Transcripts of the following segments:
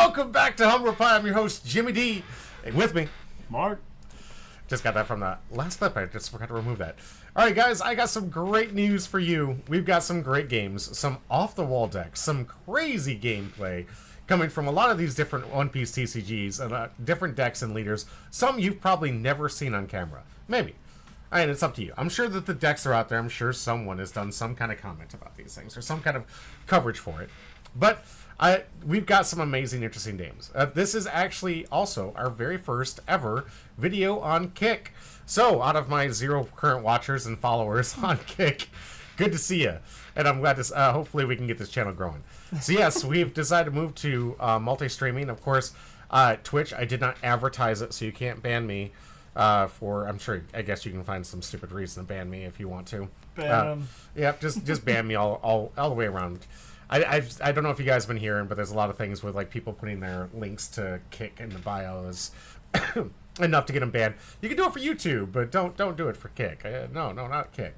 Welcome back to Humble Pie. I'm your host, Jimmy D. And with me, Mark. Just got that from the last clip. I just forgot to remove that. All right, guys, I got some great news for you. We've got some great games, some off-the-wall decks, some crazy gameplay coming from a lot of these different One Piece TCGs and different decks and leaders. Some you've probably never seen on camera. Maybe. And it's up to you. I'm sure that the decks are out there. I'm sure someone has done some kind of comment about these things or some kind of coverage for it. But we've got some amazing, interesting games. This is actually also our very first ever video on Kick. So, out of my 0 current watchers and followers on Kick, good to see you. And I'm glad to, hopefully we can get this channel growing. So yes, we've decided to move to multi-streaming. Of course, Twitch, I did not advertise it, so you can't ban me for, I guess you can find some stupid reason to ban me if you want to. Ban Yep, just ban me all the way around. I don't know if you guys have been hearing, but there's a lot of things with like people putting their links to Kick in the bios enough to get them banned. You can do it for YouTube, but don't do it for Kick. No, not Kick.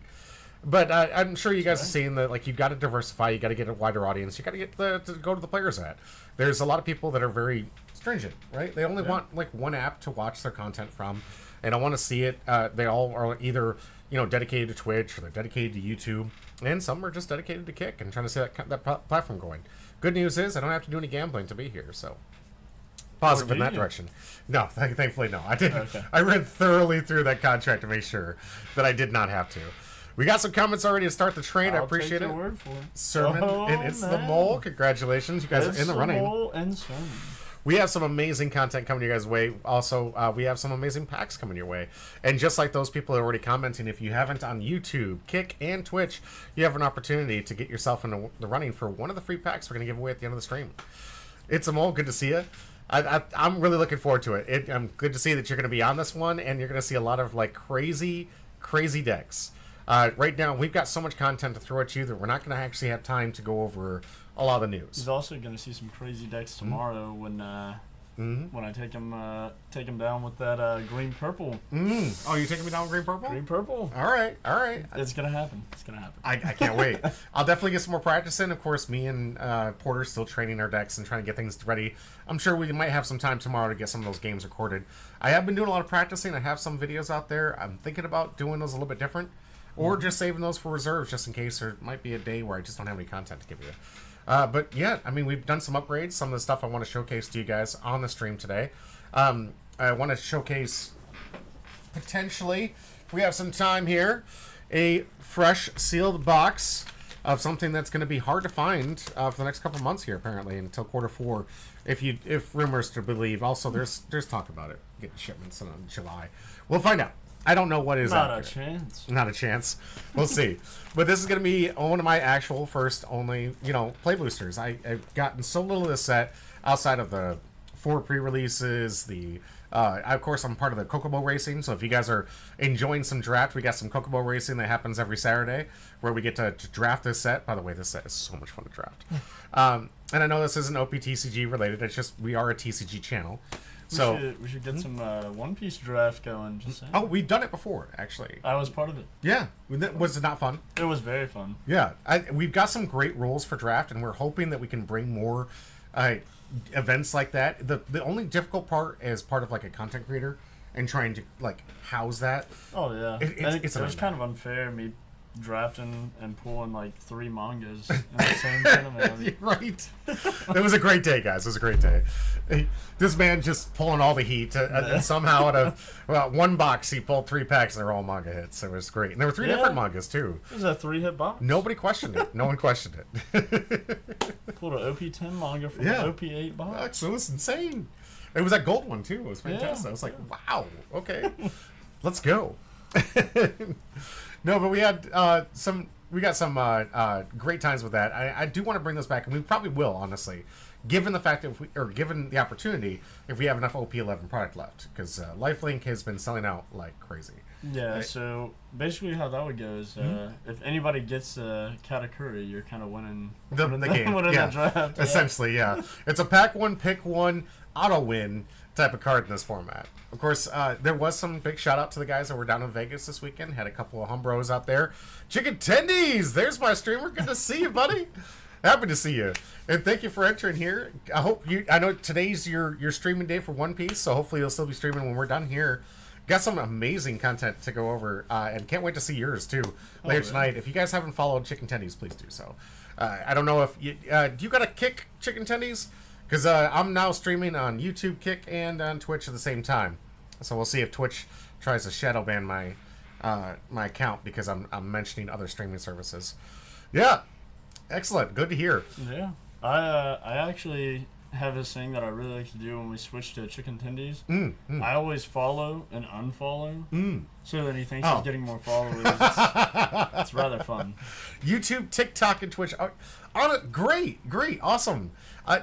But I'm sure you guys have seen that, like, you've got to diversify, you got to get a wider audience, you got to get to go to the players at. There's a lot of people that are very stringent, right? They only want like one app to watch their content from, and I want to see it. They all are either dedicated to Twitch or they're dedicated to YouTube, and some are just dedicated to Kick and trying to see that platform going. Good news is I don't have to do any gambling to be here, so positive in that direction. No, thankfully no. I didn't. Okay. I read thoroughly through that contract to make sure that I did not have to. We got some comments already to start the train. I appreciate it. Word for it. Sermon, and it's the mole. Congratulations, you guys are in the running. Mole and Sermon. We have some amazing content coming your guys' way. Also, we have some amazing packs coming your way. And just like those people are already commenting, if you haven't on YouTube, Kick, and Twitch, you have an opportunity to get yourself in the running for one of the free packs we're going to give away at the end of the stream. It's a mole. Good to see you. I'm really looking forward to it. I'm good to see that you're going to be on this one, and you're going to see a lot of like crazy decks. Right now, we've got so much content to throw at you that we're not going to actually have time to go over a lot of the news. He's also going to see some crazy decks tomorrow when I take him down with that green purple. Oh, you taking me down with green purple? Green purple. All right. It's gonna happen. I can't wait. I'll definitely get some more practice in. Of course, me and Porter still training our decks and trying to get things ready. I'm sure we might have some time tomorrow to get some of those games recorded. I have been doing a lot of practicing. I have some videos out there. I'm thinking about doing those a little bit different, or just saving those for reserves just in case there might be a day where I just don't have any content to give you. But yeah, I mean, we've done some upgrades. Some of the stuff I want to showcase to you guys on the stream today. I want to showcase, potentially, if we have some time here, a fresh sealed box of something that's going to be hard to find for the next couple months here, apparently, until quarter 4, if rumors to believe. Also, there's talk about it getting shipments in July. We'll find out. I don't know what is Not out a there. chance. Not a chance. We'll see. But this is going to be one of my actual first only, play boosters. I've gotten so little of this set outside of the 4 pre-releases. Of course, I'm part of the Kokobo Racing, so if you guys are enjoying some draft, we got some Kokobo Racing that happens every Saturday where we get to draft this set. By the way, this set is so much fun to draft. And I know this isn't OPTCG related. It's just we are a TCG channel. So we should get some One Piece draft going. Just saying. Oh, we've done it before, actually. I was part of it. Yeah. Was it not fun? It was very fun. Yeah. We've got some great rules for draft, and we're hoping that we can bring more events like that. The only difficult part as part of like a content creator and trying to like house that. Oh yeah. It was kind of unfair me drafting and pulling like 3 mangas in the same tournament. Right. It was a great day, guys. It was a great day. This man just pulling all the heat, and somehow out of one box he pulled 3 packs and they're all manga hits. It was great, and there were 3 different mangas too. It was a 3-hit box. Nobody questioned it. No one questioned it. Pulled an OP10 manga from an OP8 box. It was insane. It was that gold one too. It was fantastic. I was like, wow. Okay, let's go. No, but we had we got some great times with that. I do want to bring this back, and we probably will, honestly, given the fact that given the opportunity, if we have enough OP11 product left, because Lifelink has been selling out like crazy. Yeah. Right? So basically, how that would go is if anybody gets Katakuri, you're kind of winning the game. Winning the draft. Essentially, yeah. It's a pack one, pick one, auto win type of card in this format. Of course, there was some big shout out to the guys that were down in Vegas this weekend. Had a couple of Humbros out there. Chicken Tendies! There's my streamer. Good to see you, buddy. Happy to see you, and thank you for entering here. I hope you. I know today's your streaming day for One Piece, so hopefully you'll still be streaming when we're done here. Got some amazing content to go over, and can't wait to see yours too later tonight. If you guys haven't followed Chicken Tendies, please do so. I don't know if you do you got a Kick Chicken Tendies, because I'm now streaming on YouTube, Kick, and on Twitch at the same time. So we'll see if Twitch tries to shadow ban my my account because I'm mentioning other streaming services. Yeah, excellent. Good to hear. Yeah, I actually have this thing that I really like to do when we switch to Chicken Tendies. I always follow and unfollow, so that he thinks he's getting more followers. It's rather fun. YouTube, TikTok, and Twitch. On it, great, awesome.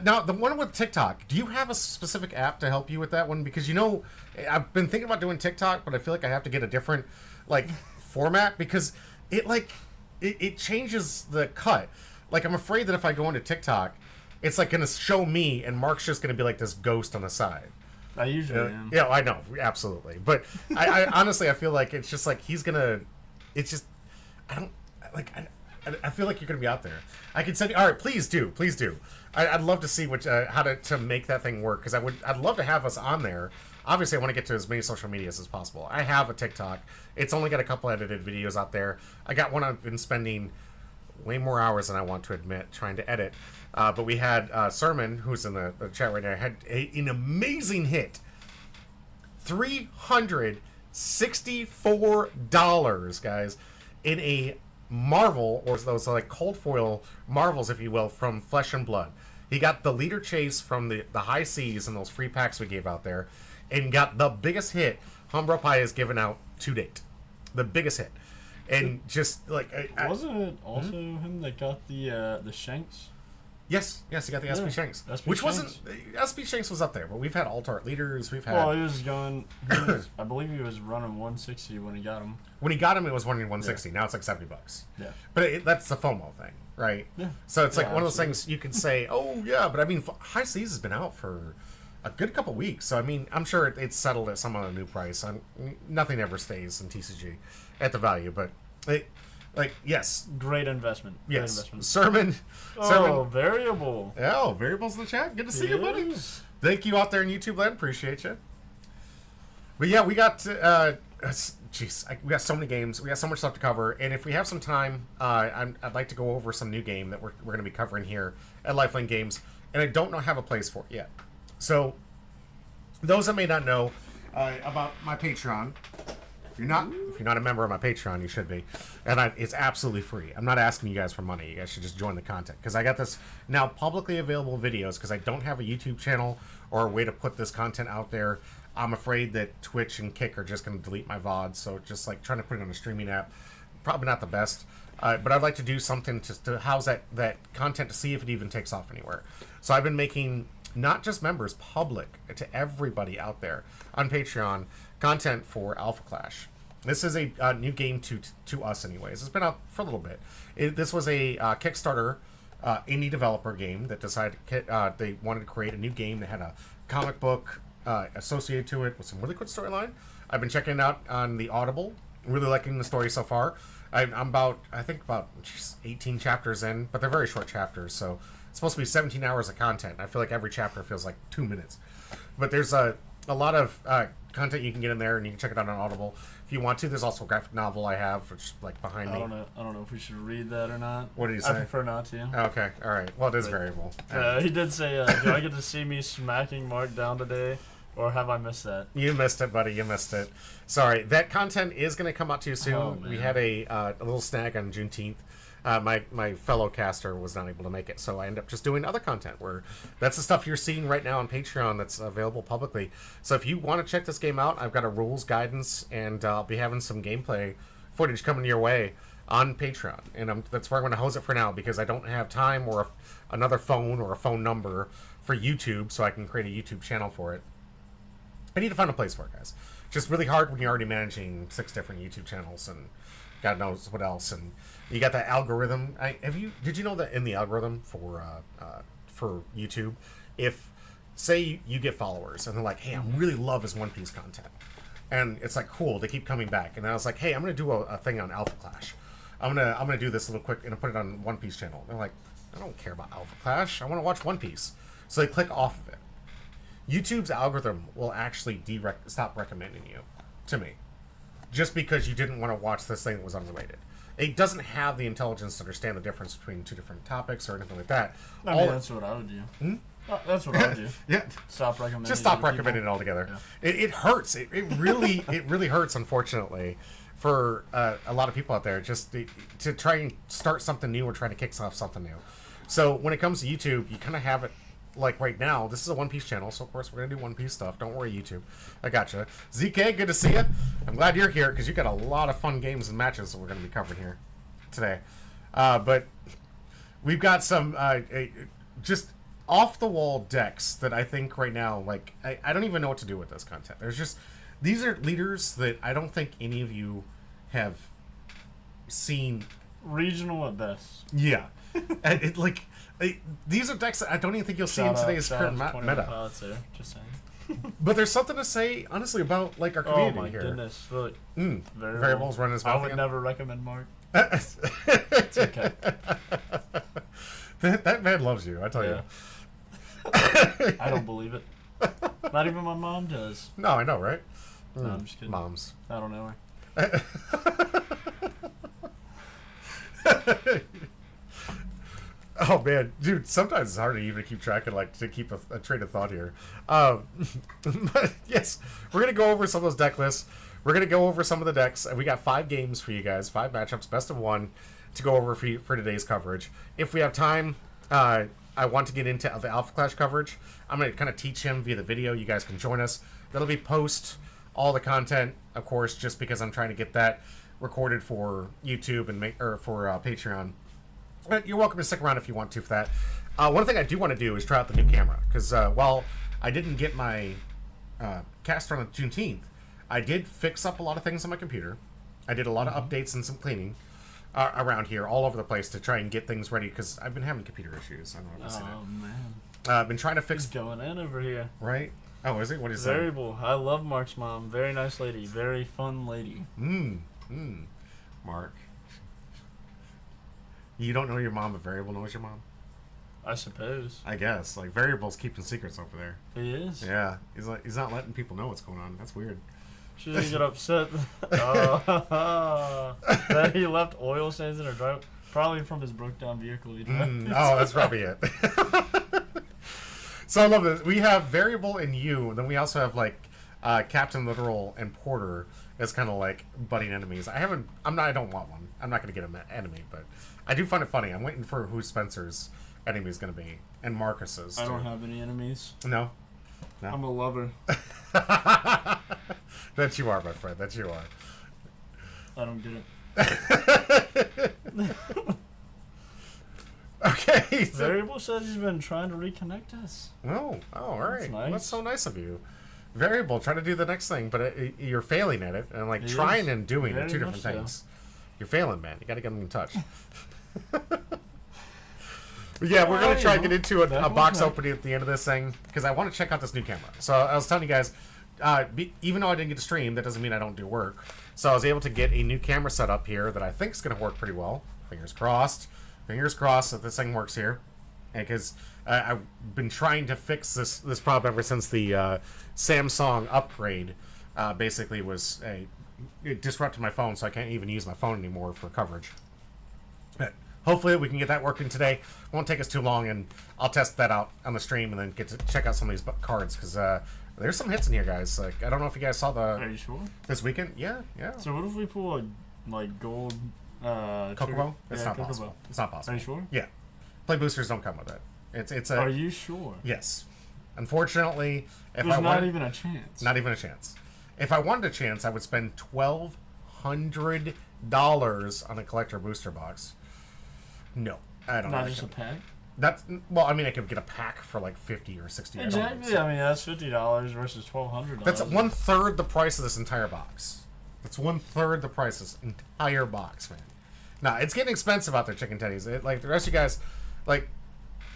Now, the one with TikTok, do you have a specific app to help you with that one? Because, you know, I've been thinking about doing TikTok, but I feel like I have to get a different, like, format because it changes the cut. Like, I'm afraid that if I go into TikTok, it's, like, going to show me, and Mark's just going to be, like, this ghost on the side. I usually am. Yeah, I know, absolutely. But I honestly, I feel like it's just, like, he's going to, it's just, I don't, like, I feel like you're going to be out there. I can send you. All right, please do. I'd love to see how to make that thing work, because I'd love to have us on there. Obviously, I want to get to as many social medias as possible. I have a TikTok. It's only got a couple edited videos out there. I got one I've been spending way more hours than I want to admit trying to edit. But we had Sermon, who's in the chat right now, had an amazing hit. $364, guys, in a Marvel, or those like cold foil Marvels, if you will, from Flesh and Blood. He got the leader chase from the high seas and those free packs we gave out there, and got the biggest hit Humbro Pie has given out to date. The biggest hit. And just like wasn't it also him that got the Shanks? Yes, he got the SP Shanks. Which wasn't SP Shanks was up there, but we've had alt-art leaders. We've had. Well, he was going. I believe he was running 160 when he got him. When he got him, it was running 160. Yeah. Now it's like $70. Yeah. But that's the FOMO thing, right? Yeah. So it's like one of those things you can say, oh yeah, but I mean, High Seas has been out for a good couple weeks, so I mean, I'm sure it's settled at some other new price. Nothing ever stays in TCG at the value, but yes. Great investment. Yes. Sermon. Variable. Oh, Variable's in the chat. Good to see you, buddy. Thank you out there in YouTube land. Appreciate you. But yeah, we got, we got so many games. We got so much stuff to cover. And if we have some time, I'd like to go over some new game that we're going to be covering here at Lifeline Games. And I don't have a place for it yet. So, those that may not know about my Patreon, if you're not a member of my Patreon, you should be. And it's absolutely free. I'm not asking you guys for money. You guys should just join the content. Because I got this now publicly available videos, because I don't have a YouTube channel or a way to put this content out there. I'm afraid that Twitch and Kick are just going to delete my VOD. So just like trying to put it on a streaming app, probably not the best. But I'd like to do something to house that content to see if it even takes off anywhere. So I've been making not just members, public to everybody out there on Patreon, content for Alpha Clash. This is a new game to us anyways. It's been out for a little bit. This was a Kickstarter indie developer game that decided they wanted to create a new game that had a comic book associated to it with some really good storyline. I've been checking it out on the Audible. Really liking the story so far. I'm about 18 chapters in, but they're very short chapters, so it's supposed to be 17 hours of content. I feel like every chapter feels like 2 minutes. But there's a lot of content you can get in there, and you can check it out on Audible if you want to. There's also a graphic novel I have, which is like behind me. I don't know if we should read that or not. What did he say? I prefer not to. Okay, all right. Well, it is variable. He did say, "Do I get to see me smacking Mark down today, or have I missed that?" You missed it, buddy. You missed it. Sorry. That content is going to come out to you soon. Oh, man. We had a little snag on Juneteenth. My fellow caster was not able to make it, so I end up just doing other content where that's the stuff you're seeing right now on Patreon that's available publicly. So if you want to check this game out, I've got a rules guidance, and I'll be having some gameplay footage coming your way on Patreon, and that's where I'm going to host it for now, because I don't have time or another phone or a phone number for YouTube, so I can create a YouTube channel for it. I need to find a place for it, guys. Just really hard when you're already managing 6 different YouTube channels and God knows what else, and you got that algorithm. Did you know that in the algorithm for YouTube, if say you get followers and they're like, hey, I really love his One Piece content, and it's like cool, they keep coming back, and I was like, hey, I'm gonna do a thing on Alpha Clash. I'm gonna do this a little quick and put it on One Piece channel. They're like, I don't care about Alpha Clash. I want to watch One Piece. So they click off of it. YouTube's algorithm will actually stop recommending you to me just because you didn't want to watch this thing that was unrelated. It doesn't have the intelligence to understand the difference between two different topics or anything like that. I mean, that's what I would do. That's what I would do. Yeah. Stop recommending. Just stop recommending it altogether. Yeah. It hurts. It really hurts, unfortunately, for a lot of people out there just to try and start something new or try to kick off something new. So when it comes to YouTube, you kind of have it like right now. This is a One Piece channel, so of course we're gonna do One Piece stuff. Don't worry, YouTube. I gotcha. ZK, good to see you. I'm glad you're here because you got a lot of fun games and matches that we're gonna be covering here today. But we've got some just off the wall decks that I think right now, like I don't even know what to do with this content. There's just these are leaders that I don't think any of you have seen. Regional at best. Yeah. These are decks that I don't even think you'll see in today's current meta. Just saying. But there's something to say, honestly, about like our community here. Oh my goodness! Look, Variables running his mouth. I would never recommend Mark. It's okay. That man loves you. I tell you. I don't believe it. Not even my mom does. No, I know, right? No, I'm just kidding. Moms. I don't know her. Oh man, dude! Sometimes it's hard to even keep track of, like, to keep a train of thought here. But yes, we're gonna go over some of those deck lists. We're gonna go over some of the decks. We got 5 games for you guys, 5 matchups, best of 1, to go over for today's coverage. If we have time, I want to get into the Alpha Clash coverage. I'm gonna kind of teach him via the video. You guys can join us. That'll be post all the content, of course, just because I'm trying to get that recorded for YouTube and for Patreon. You're welcome to stick around if you want to for that. One thing I do want to do is try out the new camera, because while I didn't get my caster on Juneteenth, I did fix up a lot of things on my computer. I did a lot of updates and some cleaning around here, all over the place, to try and get things ready, because I've been having computer issues. I don't know if you've seen it. Oh man! I've been trying to fix. He's going in over here. Right? Oh, is it? What is that? Variable. I love Mark's mom. Very nice lady. Very fun lady. Mark. You don't know your mom, but Variable knows your mom? I suppose. I guess. Like, Variable's keeping secrets over there. He is? Yeah. He's not letting people know what's going on. That's weird. She didn't get upset that he left oil stains in her driveway. Probably from his broke down vehicle. Oh, that's probably it. So I love this. We have Variable and you, and then we also have, like, Captain Literal and Porter as kind of like budding enemies. I don't want one. I'm not going to get an enemy, but I do find it funny. I'm waiting for who Spencer's enemy is going to be, and Marcus's. I don't have any enemies. No? I'm a lover. That you are, my friend. That you are. I don't get it. Okay. Variable says he's been trying to reconnect us. Oh, all right. That's nice. Well, that's so nice of you. Variable, try to do the next thing, but you're failing at it, and like trying and doing are two different things. You're failing, man. You got to get them in touch. But yeah, we're gonna try and get into a box opening at the end of this thing, because I want to check out this new camera. So I was telling you guys, even though I didn't get to stream, that doesn't mean I don't do work. So I was able to get a new camera set up here that I think is gonna work pretty well. Fingers crossed. Fingers crossed that this thing works here. Because I've been trying to fix this problem ever since the Samsung upgrade basically it disrupted my phone, so I can't even use my phone anymore for coverage. But hopefully we can get that working today. It won't take us too long, and I'll test that out on the stream and then get to check out some of these cards, because there's some hits in here, guys. Like, I don't know if you guys saw Are you sure? this weekend. Yeah. So what if we pull a gold Kokobo? It's not possible. It's not possible. Are you sure? Yeah. Play boosters don't come with it. It's a. Are you sure? Yes. Unfortunately, if There's I not even a chance. Not even a chance. If I wanted a chance, I would spend $1,200 on a collector booster box. No, I don't. Not just a pack. Well, I mean, I could get a pack for like $50 or $60. Exactly. I mean, that's $50 versus $1,200. That's 1/3 the price of this entire box. That's 1/3 the price of this entire box, man. Nah, it's getting expensive out there, chicken teddies. Like the rest of you guys, like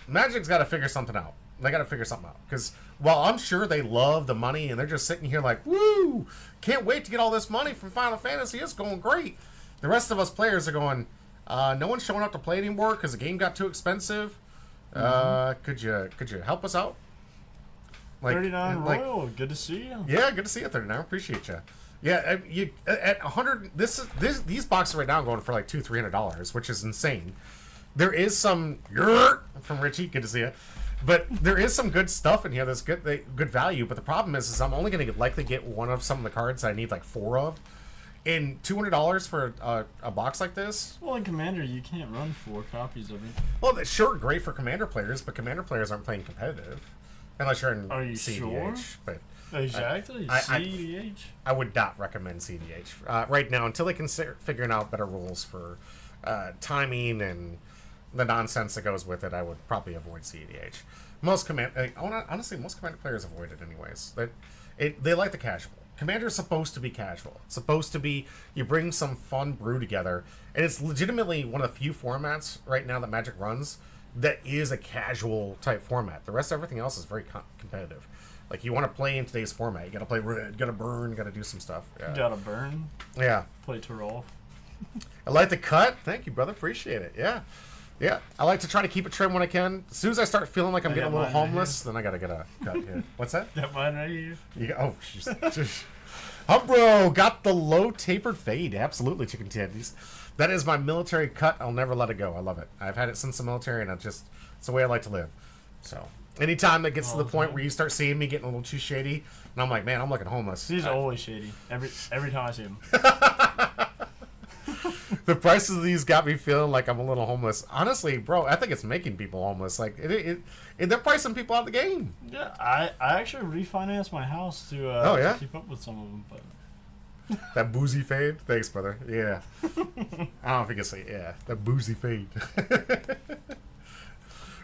Magic's got to figure something out. They got to figure something out, because while I'm sure they love the money and they're just sitting here like, woo, can't wait to get all this money from Final Fantasy. It's going great. The rest of us players are going, No one's showing up to play anymore because the game got too expensive. Could you help us out? 39 Royal, good to see you. Yeah, good to see you, 39. Appreciate you. Yeah, you at 100. These boxes right now are going for like $200-$300, which is insane. There is some from Richie. Good to see you. But there is some good stuff in here that's good value. But the problem is I'm only going to likely get one of some of the cards I need like 4 of. And $200 for a box like this? Well, in Commander, you can't run 4 copies of it. Well, that's sure great for Commander players, but Commander players aren't playing competitive. Unless you're in CDH. Sure? But exactly. CDH? I would not recommend CDH right now until they can start figuring out better rules for timing and the nonsense that goes with it. I would probably avoid CDH. Honestly, most Commander players avoid it anyways. They like the casual. Commander's supposed to be casual. It's supposed to be you bring some fun brew together, and it's legitimately one of the few formats right now that Magic runs that is a casual type format. The rest of everything else is very competitive. Like, you want to play in today's format, you got to play red, got to burn, got to do some stuff. Yeah. Got to burn. Yeah. Play Tyrol. I like the cut. Thank you, brother. Appreciate it. Yeah. Yeah. I like to try to keep it trim when I can. As soon as I start feeling like I'm getting a little homeless, then I got to get a cut here. What's that? That mine right here. Oh, jeez. Bro, got the low tapered fade. Absolutely, chicken titties. That is my military cut. I'll never let it go. I love it. I've had it since the military, and it's the way I like to live. So, anytime it gets to the point where you start seeing me getting a little too shady, and I'm like, man, I'm looking homeless. He's always shady. Every time I see him. The prices of these got me feeling like I'm a little homeless. Honestly, bro, I think it's making people homeless. Like, they're pricing people out of the game. Yeah, I actually refinanced my house to keep up with some of them, but. That boozy fade? Thanks, brother. Yeah. I don't know if you can say, yeah, that boozy fade.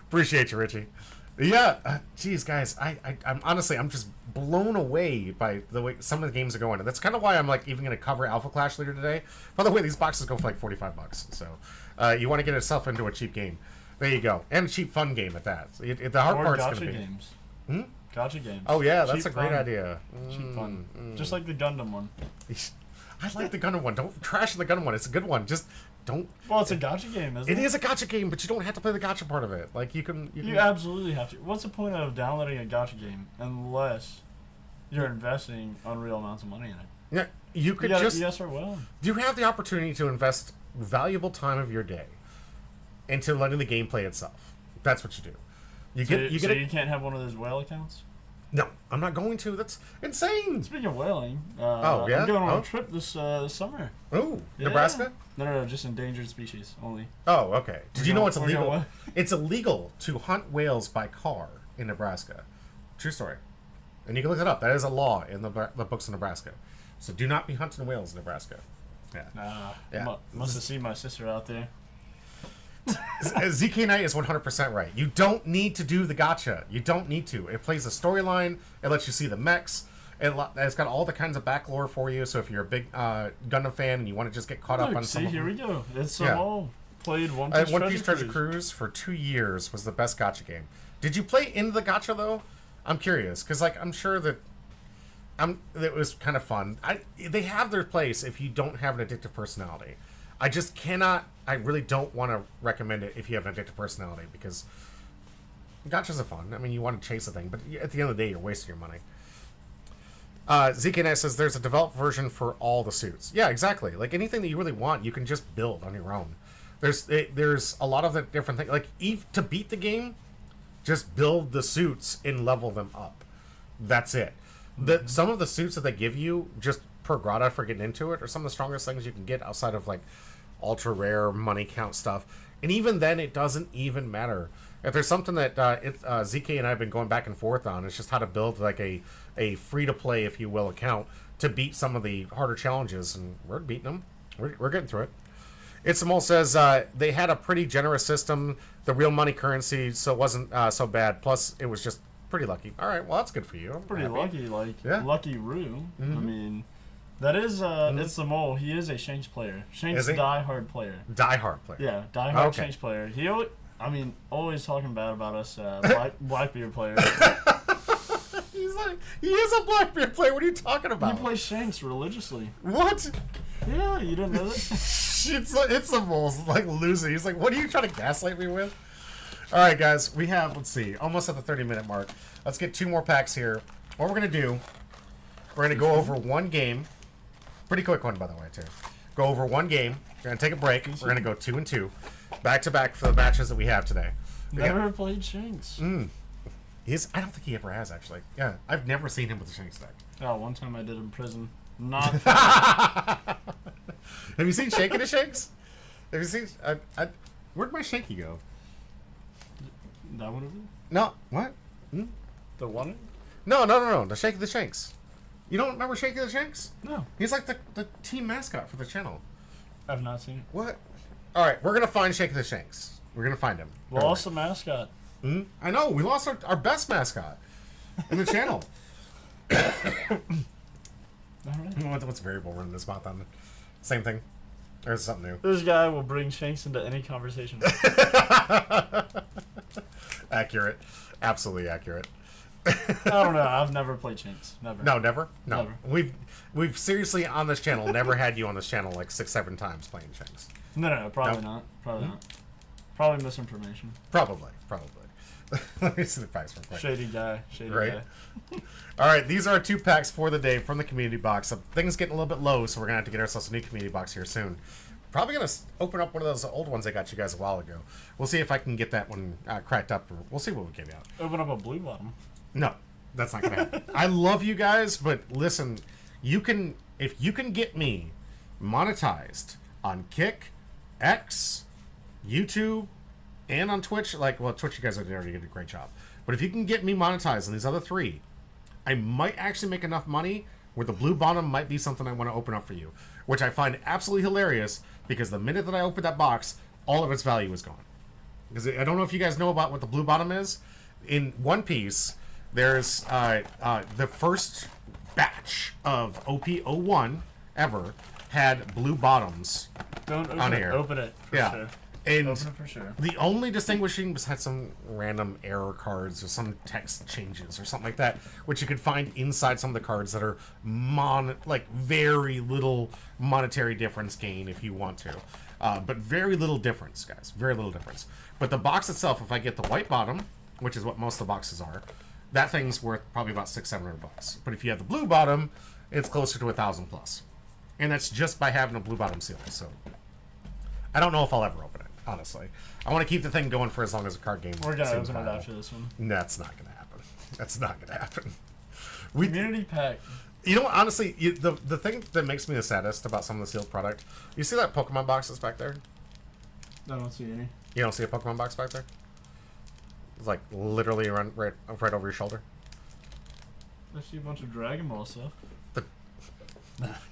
Appreciate you, Richie. Yeah, geez, guys, I'm honestly, I'm just blown away by the way some of the games are going. And that's kind of why I'm like even going to cover Alpha Clash later today. By the way, these boxes go for like $45. So you want to get yourself into a cheap game. There you go. And a cheap fun game at that. So the hard part's going to be... games. Gotcha games. Oh, yeah, that's cheap a great fun. idea. Cheap fun. Just like the Gundam one. I like the Gundam one. Don't trash the Gundam one. It's a good one. Just don't... Well, it's a gacha game, isn't it? It is a gacha game, but you don't have to play the gacha part of it. Like, you can... You absolutely have to. What's the point of downloading a gacha game unless you're investing unreal amounts of money in it? Yeah, you could just... Yes or well. You have the opportunity to invest valuable time of your day into letting the game play itself. That's what you do. You can't have one of those whale accounts? No, I'm not going to. That's insane. Speaking of whaling, I'm going on a trip this summer. Oh, yeah. Nebraska? No, just endangered species only. Oh, okay. Did you know it's illegal? It's illegal to hunt whales by car in Nebraska. True story. And you can look it up. That is a law in the books of Nebraska. So do not be hunting whales in Nebraska. Yeah. Must have seen my sister out there. ZK Knight is 100% right. You don't need to do the gacha. You don't need to. It plays a storyline. It lets you see the mechs. It's got all the kinds of back lore for you. So if you're a big Gundam fan and you want to just get caught up on some of here we go. It's all played One Piece Treasure Cruise for 2 years was the best gacha game. Did you play into the gacha though? I'm curious because I'm sure that it was kind of fun. They have their place if you don't have an addictive personality. I just cannot. I really don't want to recommend it if you have an addictive personality because gachas are fun. I mean, you want to chase a thing, but at the end of the day, you're wasting your money. ZKNet says there's a developed version for all the suits. Yeah, exactly. Like anything that you really want, you can just build on your own. There's a lot of the different things. Like to beat the game, just build the suits and level them up. That's it. Some of the suits that they give you just per grata for getting into it are some of the strongest things you can get outside of like ultra rare money count stuff, and even then it doesn't even matter. If there's something that ZK and I have been going back and forth on, it's just how to build like a free to play, if you will, account to beat some of the harder challenges, and we're beating them. We're getting through it. Itsamol says they had a pretty generous system, the real money currency, so it wasn't so bad. Plus it was just pretty lucky. All right, well that's good for you. I'm pretty lucky, Lucky Roo. I mean. That is, it's the mole. He is a Shanks player. Shanks die-hard player. Die-hard player. Yeah, die-hard Shanks player. Always talking bad about us Blackbeard players. He is a Blackbeard player. What are you talking about? He plays Shanks religiously. What? Yeah, you didn't know that? It's a bull, like losing. He's like, what are you trying to gaslight me with? All right, guys, we have, let's see, almost at the 30-minute mark. Let's get 2 more packs here. What we're going to do, we're going to go over one game. Pretty quick one, by the way, too. Go over one game. We're going to take a break. We're going to go 2 and 2. Back-to-back for the matches that we have today. Never played Shanks. I don't think he ever has, actually. Yeah, I've never seen him with the Shanks deck. Oh, one time I did in prison. Not Have you seen Shank in the Shanks? Have you seen... where'd my Shanky go? That one of them? No, what? The one? No. The Shanky the Shanks. You don't remember Shanky the Shanks? No. He's like the team mascot for the channel. I've not seen it. What? All right, we're going to find Shanky the Shanks. We're going to find him. Lost the mascot. I know. We lost our best mascot in the channel. All right. What's variable running this spot then? Same thing? Or is it something new? This guy will bring Shanks into any conversation. Accurate. Absolutely accurate. I don't know. I've never played Shanks. Never. No, never? No. Never. We've seriously on this channel never had you on this channel like 6-7 times playing Shanks. No, probably not. Probably not. Probably misinformation. Probably. Let me see the packs real quick. Shady guy. Right. All right, these are 2 packs for the day from the community box. Things getting a little bit low, so we're gonna have to get ourselves a new community box here soon. Probably gonna open up one of those old ones I got you guys a while ago. We'll see if I can get that one cracked up. Or we'll see what we get out. Open up a blue bottom. No, that's not gonna happen. I love you guys, but listen, if you can get me monetized on Kick, X, YouTube, and on Twitch, Twitch you guys already did a great job. But if you can get me monetized on these other 3, I might actually make enough money where the blue bottom might be something I want to open up for you, which I find absolutely hilarious because the minute that I open that box, all of its value is gone. Because I don't know if you guys know about what the blue bottom is. In One Piece, there's the first batch of OP01 ever had blue bottoms. Don't open on it. here. Open it. For sure. And open it for sure. The only distinguishing, besides some random error cards or some text changes or something like that, which you could find inside some of the cards that are very little monetary difference gain if you want to. But very little difference, guys. Very little difference. But the box itself, if I get the white bottom, which is what most of the boxes are, that thing's worth probably about $600-700. But if you have the blue bottom, it's closer to $1,000 plus. And that's just by having a blue bottom seal. So I don't know if I'll ever open it, honestly. I want to keep the thing going for as long as the card game. We're gonna open it after this one. That's not gonna happen. That's not gonna happen. Community pack. You know what? Honestly, the thing that makes me the saddest about some of the sealed product, you see that Pokemon box that's back there? I don't see any. You don't see a Pokemon box back there? It's like literally right over your shoulder. I see a bunch of Dragon Ball stuff.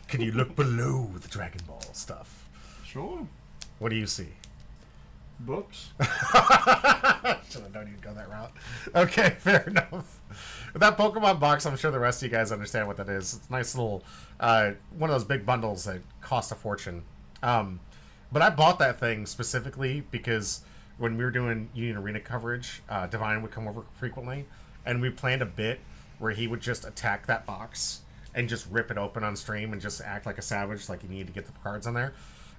Can you look below the Dragon Ball stuff? Sure. What do you see? Books. Should have known you'd go that route. Okay, fair enough. With that Pokemon box, I'm sure the rest of you guys understand what that is. It's a nice little, one of those big bundles that cost a fortune. But I bought that thing specifically because when we were doing Union Arena coverage, Divine would come over frequently, and we planned a bit where he would just attack that box and just rip it open on stream and just act like a savage, like he needed to get the cards on there.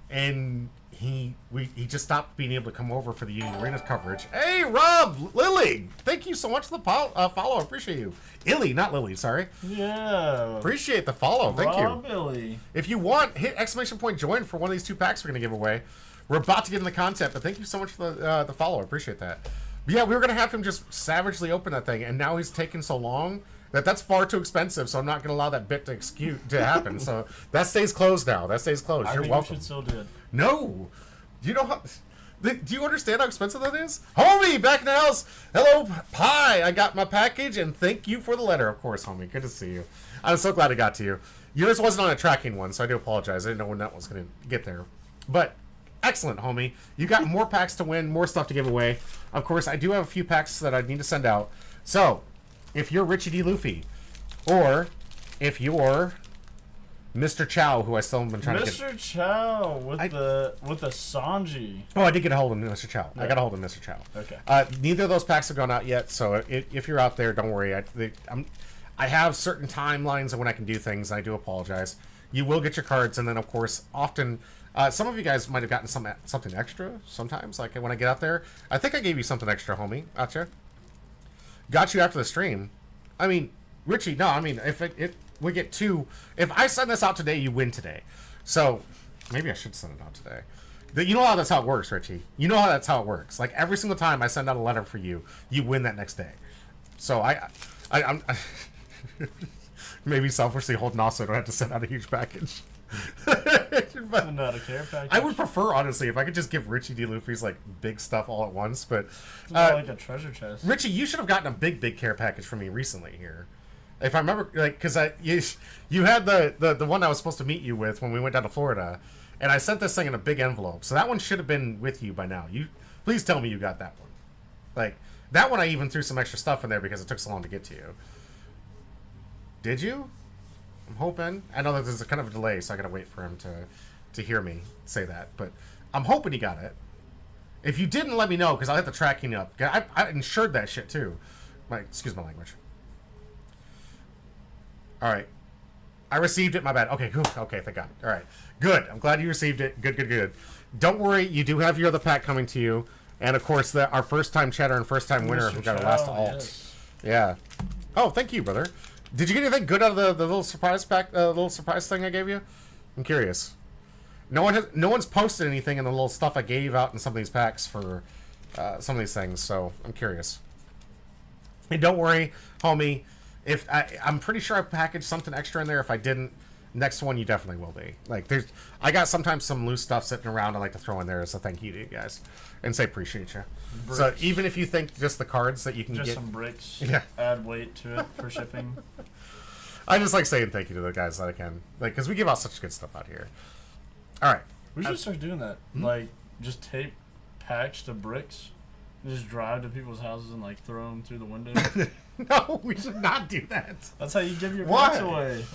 And he just stopped being able to come over for the Union Arena coverage. Hey, Rob, Lily, thank you so much for the follow. I appreciate you. Illy, not Lily, sorry. Yeah. Appreciate the follow. Thank you. Billy. If you want, hit ! Join for one of these 2 packs we're going to give away. We're about to get in the content, but thank you so much for the follow. I appreciate that. But yeah, we were going to have him just savagely open that thing, and now he's taking so long that's far too expensive, so I'm not going to allow that bit to happen. So that stays closed now. That stays closed. You're welcome. We should still do it. No. Do you know how... Do you understand how expensive that is? Homie, back in the house. Hello, Pie. I got my package, and thank you for the letter, of course, homie. Good to see you. I'm so glad it got to you. Yours wasn't on a tracking one, so I do apologize. I didn't know when that was going to get there. But excellent, homie. You got more packs to win, more stuff to give away. Of course, I do have a few packs that I need to send out. So, if you're Richie D. Luffy, or if you're Mr. Chow, who I still have been trying to get... Mr. Chow with the Sanji. Oh, I did get a hold of Mr. Chow. Yeah. I got a hold of Mr. Chow. Okay. Neither of those packs have gone out yet, so if you're out there, don't worry. I have certain timelines of when I can do things, and I do apologize. you will get your cards, and then of course, often some of you guys might have gotten something extra sometimes. Like when I get out there, I think I gave you something extra, homie. Gotcha. Got you after the stream. I mean, Richie, no, I mean if we get 2, if I send this out today, you win today. So maybe I should send it out today. You know how that's how it works, Richie. You know how that's how it works. Like every single time I send out a letter for you, you win that next day. So I'm maybe selfishly holding off so I don't have to send out a huge package. Send out a care package. I would prefer, honestly, if I could just give Richie D. Luffy's like big stuff all at once. But it's like a treasure chest. Richie, you should have gotten a big care package from me recently here. If I remember, like, because you had the one I was supposed to meet you with when we went down to Florida. And I sent this thing in a big envelope. So that one should have been with you by now. Please tell me you got that one. Like, that one I even threw some extra stuff in there because it took so long to get to you. Did you? I'm hoping. I know that there's a kind of a delay, so I gotta wait for him to hear me say that. But I'm hoping he got it. If you didn't, let me know, because I'll have to track you up. I insured that shit, too. Excuse my language. Alright. I received it, my bad. Okay, cool. Okay, thank God. All right. Good. I'm glad you received it. Good. Don't worry, you do have your other pack coming to you. And, of course, our first-time chatter and first-time winner who got our last alt. Yes. Yeah. Oh, thank you, brother. Did you get anything good out of the little surprise pack, little surprise thing I gave you? I'm curious. No one's posted anything in the little stuff I gave out in some of these packs for some of these things, so I'm curious. And don't worry, homie. If I'm pretty sure I packaged something extra in there. If I didn't, next one you definitely will be. Like I got sometimes some loose stuff sitting around I like to throw in there as a thank you to you guys and say appreciate you. Bricks. So even if you think just the cards that you can just get, some bricks, yeah, add weight to it for shipping. I just like saying thank you to the guys that I can, like, because we give out such good stuff out here. All right, we should start doing that. Like just tape packs to bricks. Just drive to people's houses and like throw them through the window. No, we should not do that. That's how you give your packs away.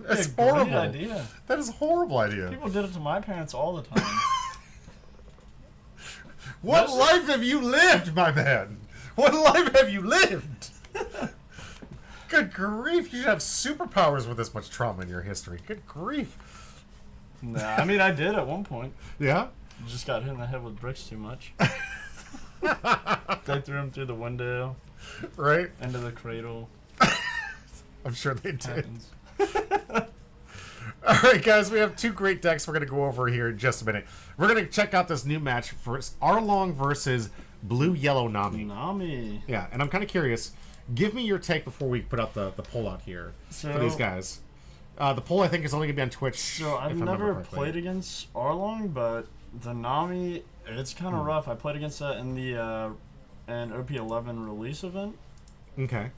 That's horrible. Great idea. That is a horrible idea. People did it to my parents all the time. What life have you lived, my man? What life have you lived? Good grief! You should have superpowers with this much trauma in your history. Good grief. Nah, I mean I did at one point. Yeah. Just got hit in the head with bricks too much. They threw him through the window. Right? Into the cradle. I'm sure they did. Alright, guys, we have 2 great decks we're going to go over here in just a minute. We're going to check out this new match for Arlong versus Blue-Yellow Nami. Nami. Yeah, and I'm kind of curious. Give me your take before we put out the poll out here for these guys. The poll, I think, is only going to be on Twitch. So I've never played against Arlong, but the Nami, it's kind of rough. I played against that in the an OP11 release event. Okay.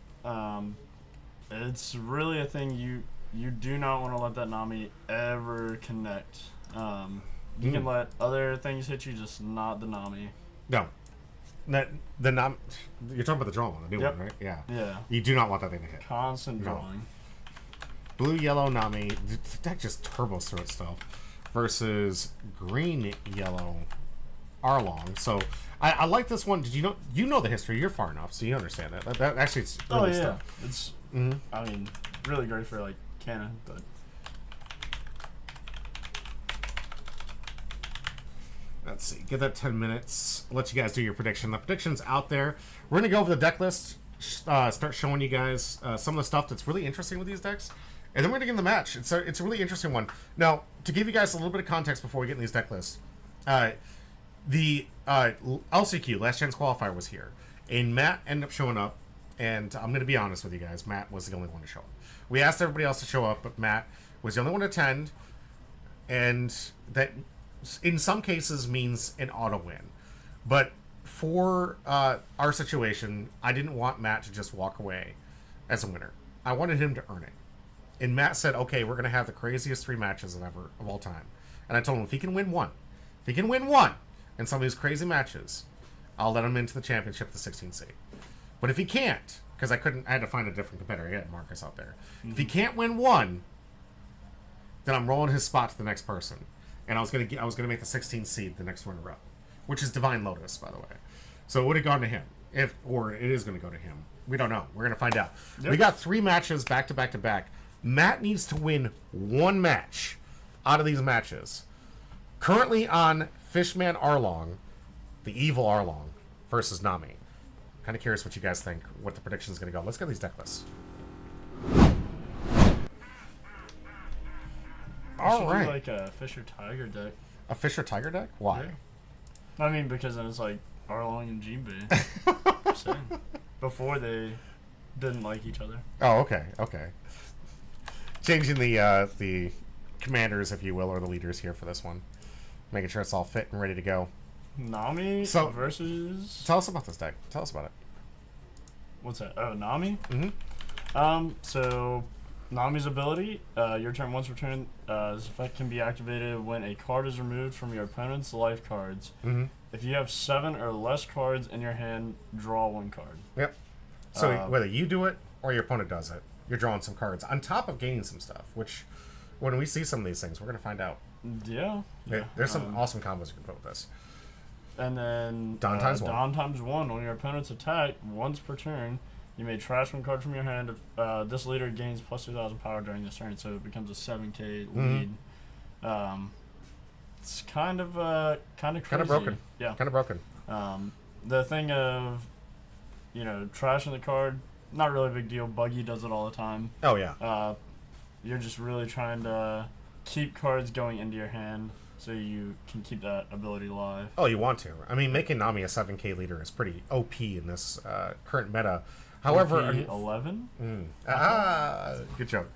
It's really a thing you do not want to let that Nami ever connect. You can let other things hit you, just not the Nami. No. The Nami, you're talking about the draw one, the new one, right? Yeah. Yeah. You do not want that thing to hit. Constant drawing. Blue-Yellow Nami, the deck just turbos through itself, versus Green-Yellow Arlong. So I like this one. Did you know the history? You're far enough, so you understand that. That actually, it's really stuff. It's I mean, really great for like canon, but let's see. Give that 10 minutes. I'll let you guys do your prediction. The prediction's out there. We're gonna go over the deck list. Start showing you guys some of the stuff that's really interesting with these decks, and then we're gonna get in the match. It's a really interesting one. Now, to give you guys a little bit of context before we get in these deck lists, the LCQ Last Chance Qualifier was here, and Matt ended up showing up. And I'm gonna be honest with you guys, Matt was the only one to show up. We asked everybody else to show up, but Matt was the only one to attend, and that in some cases means an auto win. But for our situation, I didn't want Matt to just walk away as a winner. I wanted him to earn it. And Matt said, okay, we're going to have the craziest 3 matches of all time. And I told him, if he can win one in some of these crazy matches, I'll let him into the championship, the 16th seed. But if he can't, because I had to find a different competitor. I had Marcus out there. If he can't win one, then I'm rolling his spot to the next person. And I was gonna make the 16th seed the next runner up, which is Divine Lotus, by the way. So it would have gone to him, or it is going to go to him. We don't know. We're going to find out. Yep. We got 3 matches back to back to back. Matt needs to win one match out of these matches. Currently on Fishman Arlong, the evil Arlong, versus Nami. Kind of curious what you guys think, what the prediction is going to go. Let's get these deck lists. All right. Do like a Fisher Tiger deck. A Fisher Tiger deck? Why? Yeah. I mean, because then it's like Arlong and Jinbei. Before they didn't like each other. Oh, okay, okay. Changing the commanders, if you will, or the leaders here for this one. Making sure it's all fit and ready to go. Nami versus... Tell us about this deck. Tell us about it. What's that? Oh, Nami? Mm-hmm. So... Nami's ability, your turn once returned, this effect can be activated when a card is removed from your opponent's life cards. Mm-hmm. If you have 7 or less cards in your hand, draw 1 card. Yep. So whether you do it or your opponent does it, you're drawing some cards on top of gaining some stuff, which when we see some of these things, we're going to find out. Yeah. There's some awesome combos you can put with this. And then Dawn times 1. Dawn times 1. On your opponent's attack, once per turn, you may trash 1 card from your hand. If this leader gains plus 2,000 power during this turn, so it becomes a 7k lead. It's kind of crazy. Kind of broken. Yeah. Kind of broken. The thing of, trashing the card, not really a big deal. Buggy does it all the time. Oh, yeah. You're just really trying to keep cards going into your hand so you can keep that ability alive. Oh, you want to. I mean, making Nami a 7k leader is pretty OP in this current meta. However, 11? Good joke.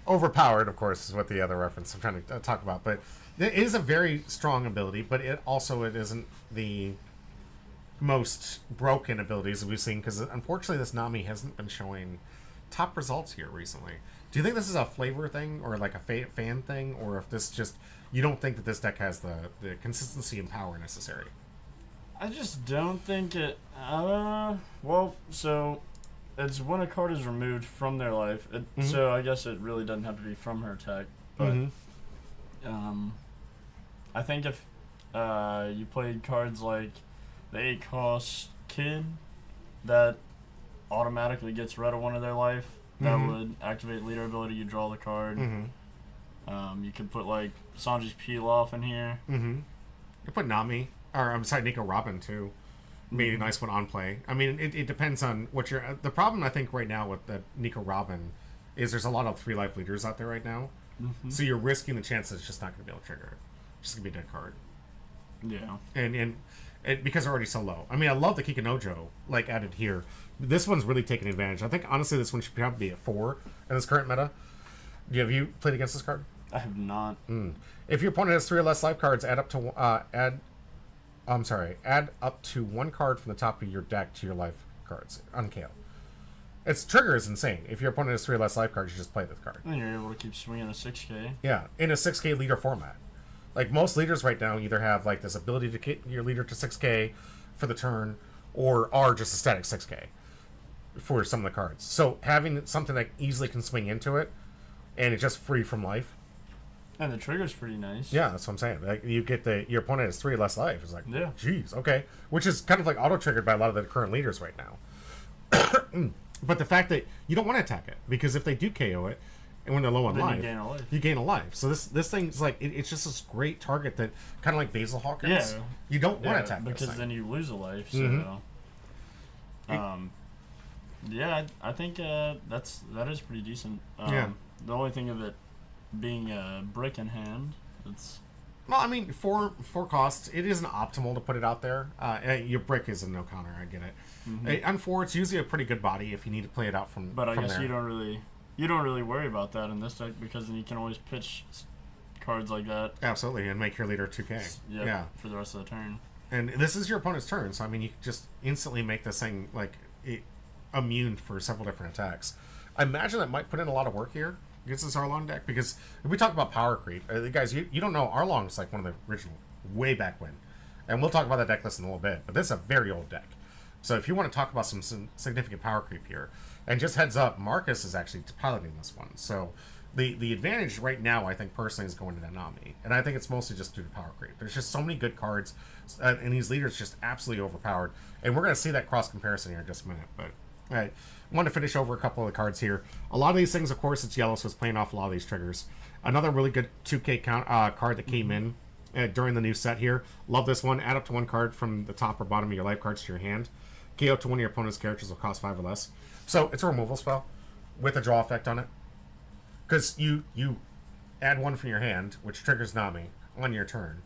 Overpowered, of course, is what the other reference I'm trying to talk about. But it is a very strong ability, but it isn't the most broken abilities that we've seen, because unfortunately this Nami hasn't been showing top results here recently. Do you think this is a flavor thing or like a fan thing, or if this just, you don't think that this deck has the consistency and power necessary? I just don't think it... so... It's when a card is removed from their life, so I guess it really doesn't have to be from her attack. But I think if you played cards like the 8-cost Kid, that automatically gets rid of one of their life, that would activate leader ability, you draw the card. You could put like Sanji's Pilaf in here. You put Nami, or I'm sorry, Nico Robin too. Made a nice one on play. I mean, it depends on what you're... The problem, I think, right now with the Nico Robin is there's a lot of 3-life leaders out there right now. So you're risking the chance that it's just not going to be able to trigger it. It's just going to be a dead card. Yeah. And because they're already so low. I mean, I love the Kikanojo, like, added here. This one's really taking advantage. I think, honestly, this one should probably be at 4 in this current meta. Have you played against this card? I have not. If your opponent has 3 or less life cards, add up to 1 card from the top of your deck to your life cards on KO. Its trigger is insane. If your opponent has 3 or less life cards, you just play this card. And you're able to keep swinging a 6k. Yeah, in a 6k leader format. Like, most leaders right now either have like this ability to get your leader to 6k for the turn, or are just a static 6k for some of the cards. So having something that easily can swing into it, and it's just free from life. And the trigger's pretty nice. Yeah, that's what I'm saying. Like, you get your opponent has 3 less life. It's like, yeah, geez, okay. Which is kind of like auto-triggered by a lot of the current leaders right now. But the fact that you don't want to attack it, because if they do KO it, and when they're low on life, you gain a life. So this thing's like, it's just this great target that, kind of like Basil Hawkins, yeah, you don't want to attack because this then you lose a life. So, yeah, I think that is pretty decent. Yeah. The only thing of it being a brick in hand, it's... Well, I mean, for costs, it isn't optimal to put it out there. Your brick is a no counter, I get it. On 4, it's usually a pretty good body if you need to play it out from. But I guess there. you don't really worry about that in this deck, because then you can always pitch cards like that. Absolutely, and make your leader 2k. Yeah, for the rest of the turn. And this is your opponent's turn, so I mean, you can just instantly make this thing like immune for several different attacks. I imagine that might put in a lot of work here against this Arlong deck, because if we talk about power creep, guys, you don't know, Arlong's like one of the original, way back when. And we'll talk about that deck list in a little bit, but this is a very old deck. So if you want to talk about some significant power creep here, and just heads up, Marcus is actually piloting this one. So the advantage right now, I think, personally, is going to Nami. And I think it's mostly just due to power creep. There's just so many good cards, and these leaders just absolutely overpowered. And we're going to see that cross comparison here in just a minute, but All right. I want to finish over a couple of the cards here. A lot of these things, of course, it's yellow, so it's playing off a lot of these triggers. Another really good 2K card that came in during the new set here. Love this one. Add up to 1 card from the top or bottom of your life cards to your hand. KO to one of your opponent's characters will cost 5 or less. So it's a removal spell with a draw effect on it. Because you add 1 from your hand, which triggers Nami on your turn.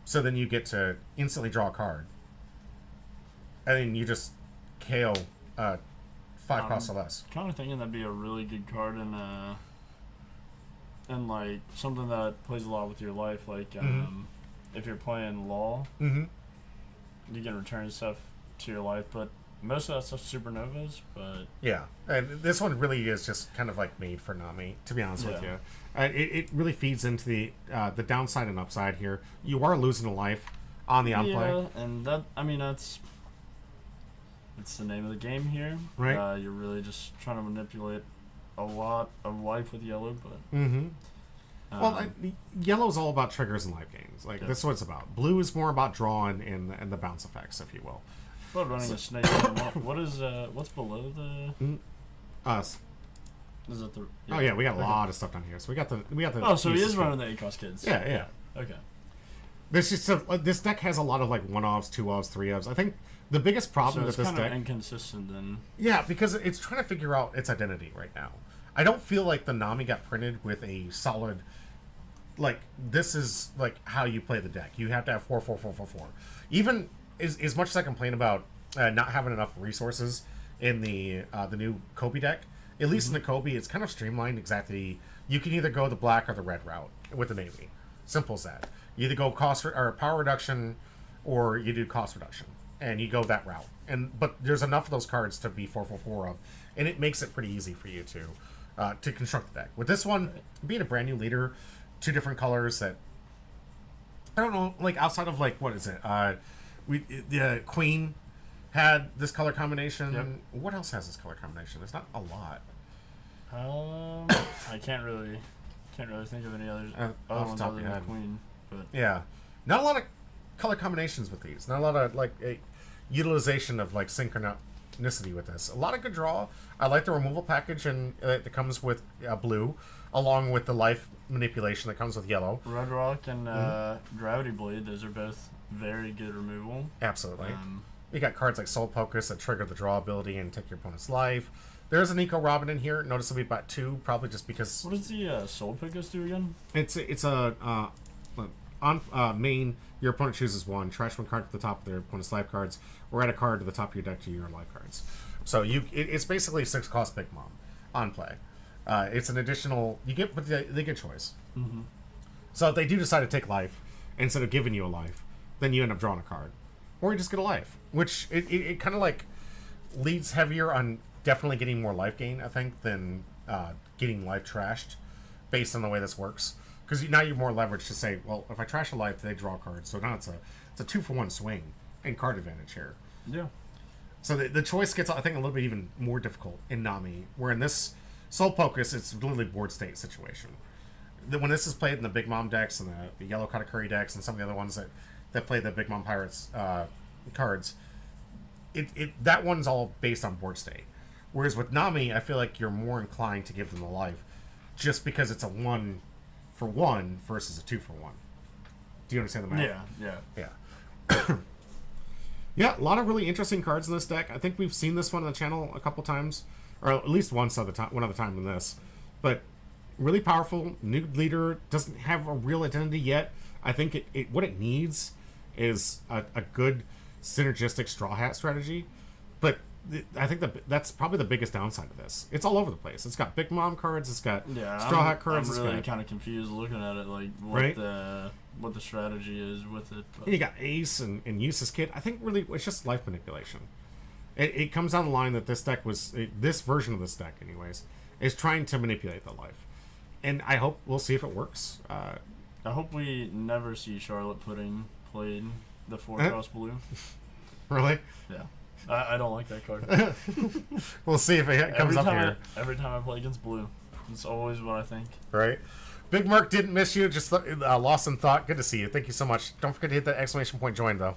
So then you get to instantly draw a card. And then you just KO 5 costs or less. Kind of thinking that'd be a really good card and like something that plays a lot with your life. Like if you're playing Law, you can return stuff to your life, but most of that stuff's supernovas. But yeah, and this one really is just kind of like made for Nami, to be honest with you. It really feeds into the downside and upside here. You are losing a life on the outplay. Yeah, and that's the name of the game here. Right. You're really just trying to manipulate a lot of life with yellow, but well, yellow's all about triggers in life games. Like this is what it's about. Blue is more about drawing and the bounce effects, if you will. But running a snake. What's below the us? Is it the? Yeah. Oh yeah, we got a lot of stuff down here. So we got the. Oh, so he is running the ACOS kids. Yeah. Okay. This deck has a lot of like 1-offs, 2-offs, 3-offs. I think the biggest problem with this deck, inconsistent then. Yeah, because it's trying to figure out its identity right now. I don't feel like the Nami got printed with a solid, like, this is like how you play the deck. You have to have 4, 4, 4, 4, 4. Even as much as I complain about not having enough resources in the new Kobe deck, at least in the Kobe, it's kind of streamlined exactly. You can either go the black or the red route with the Navy. Simple as that. You either go or power reduction, or you do cost reduction, and you go that route. But there's enough of those cards to be 4, 4, 4 of, and it makes it pretty easy for you to construct the deck. With this one being a brand new leader, 2 different colors that I don't know, like outside of like what is it? The Queen had this color combination. Yep. What else has this color combination? There's not a lot. I can't really think of any others off the top other of your than head. Queen. But Yeah, not a lot of color combinations with these. Not a lot of like a utilization of like synchronicity with this. A lot of good draw. I like the removal package and that comes with blue, along with the life manipulation that comes with yellow. Red Rock and Gravity Blade, those are both very good removal. Absolutely. You got cards like Soul Focus that trigger the draw ability and take your opponent's life. There's an Eco Robin in here. Noticeably about 2, probably just because. What does the Soul Focus do again? It's a on main. Your opponent chooses 1. Trash 1 card to the top of their opponent's life cards, or add a card to the top of your deck to your life cards. So it's basically 6 cost Big Mom on play. It's an additional but they get choice. So if they do decide to take life instead of giving you a life, then you end up drawing a card, or you just get a life, which it kind of like leads heavier on definitely getting more life gain, I think, than getting life trashed, based on the way this works. Because now you're more leveraged to say, well, if I trash a life, they draw cards. So now it's a 2-for-1 swing and card advantage here. Yeah. So the choice gets, I think, a little bit even more difficult in Nami, where in this Soul Focus, it's literally board state situation. When this is played in the Big Mom decks and the Yellow Katakuri decks and some of the other ones that play the Big Mom Pirates cards, that one's all based on board state. Whereas with Nami, I feel like you're more inclined to give them the life, just because it's a 1-for-1 versus a 2-for-1. Do you understand the math? Yeah. Yeah, a lot of really interesting cards in this deck. I think we've seen this one on the channel a couple times, or at least one other time in this. But really powerful. New leader doesn't have a real identity yet. I think what it needs is a good synergistic Straw Hat strategy. But I think that's probably the biggest downside of this. It's all over the place. It's got Big Mom cards. It's got Straw Hat cards. I'm really kind of confused looking at it, like what the strategy is with it. But. And you got Ace and Eustace Kid. I think really it's just life manipulation. It comes down the line that this version of this deck, anyways, is trying to manipulate the life. And I hope we'll see if it works. I hope we never see Charlotte Pudding played the 4-cost blue. Really? Yeah. I don't like that card. We'll see if it comes up here. Every time I play against blue, it's always what I think. Right. Big Mark didn't miss you. Just lost in thought. Good to see you. Thank you so much. Don't forget to hit that exclamation point join, though.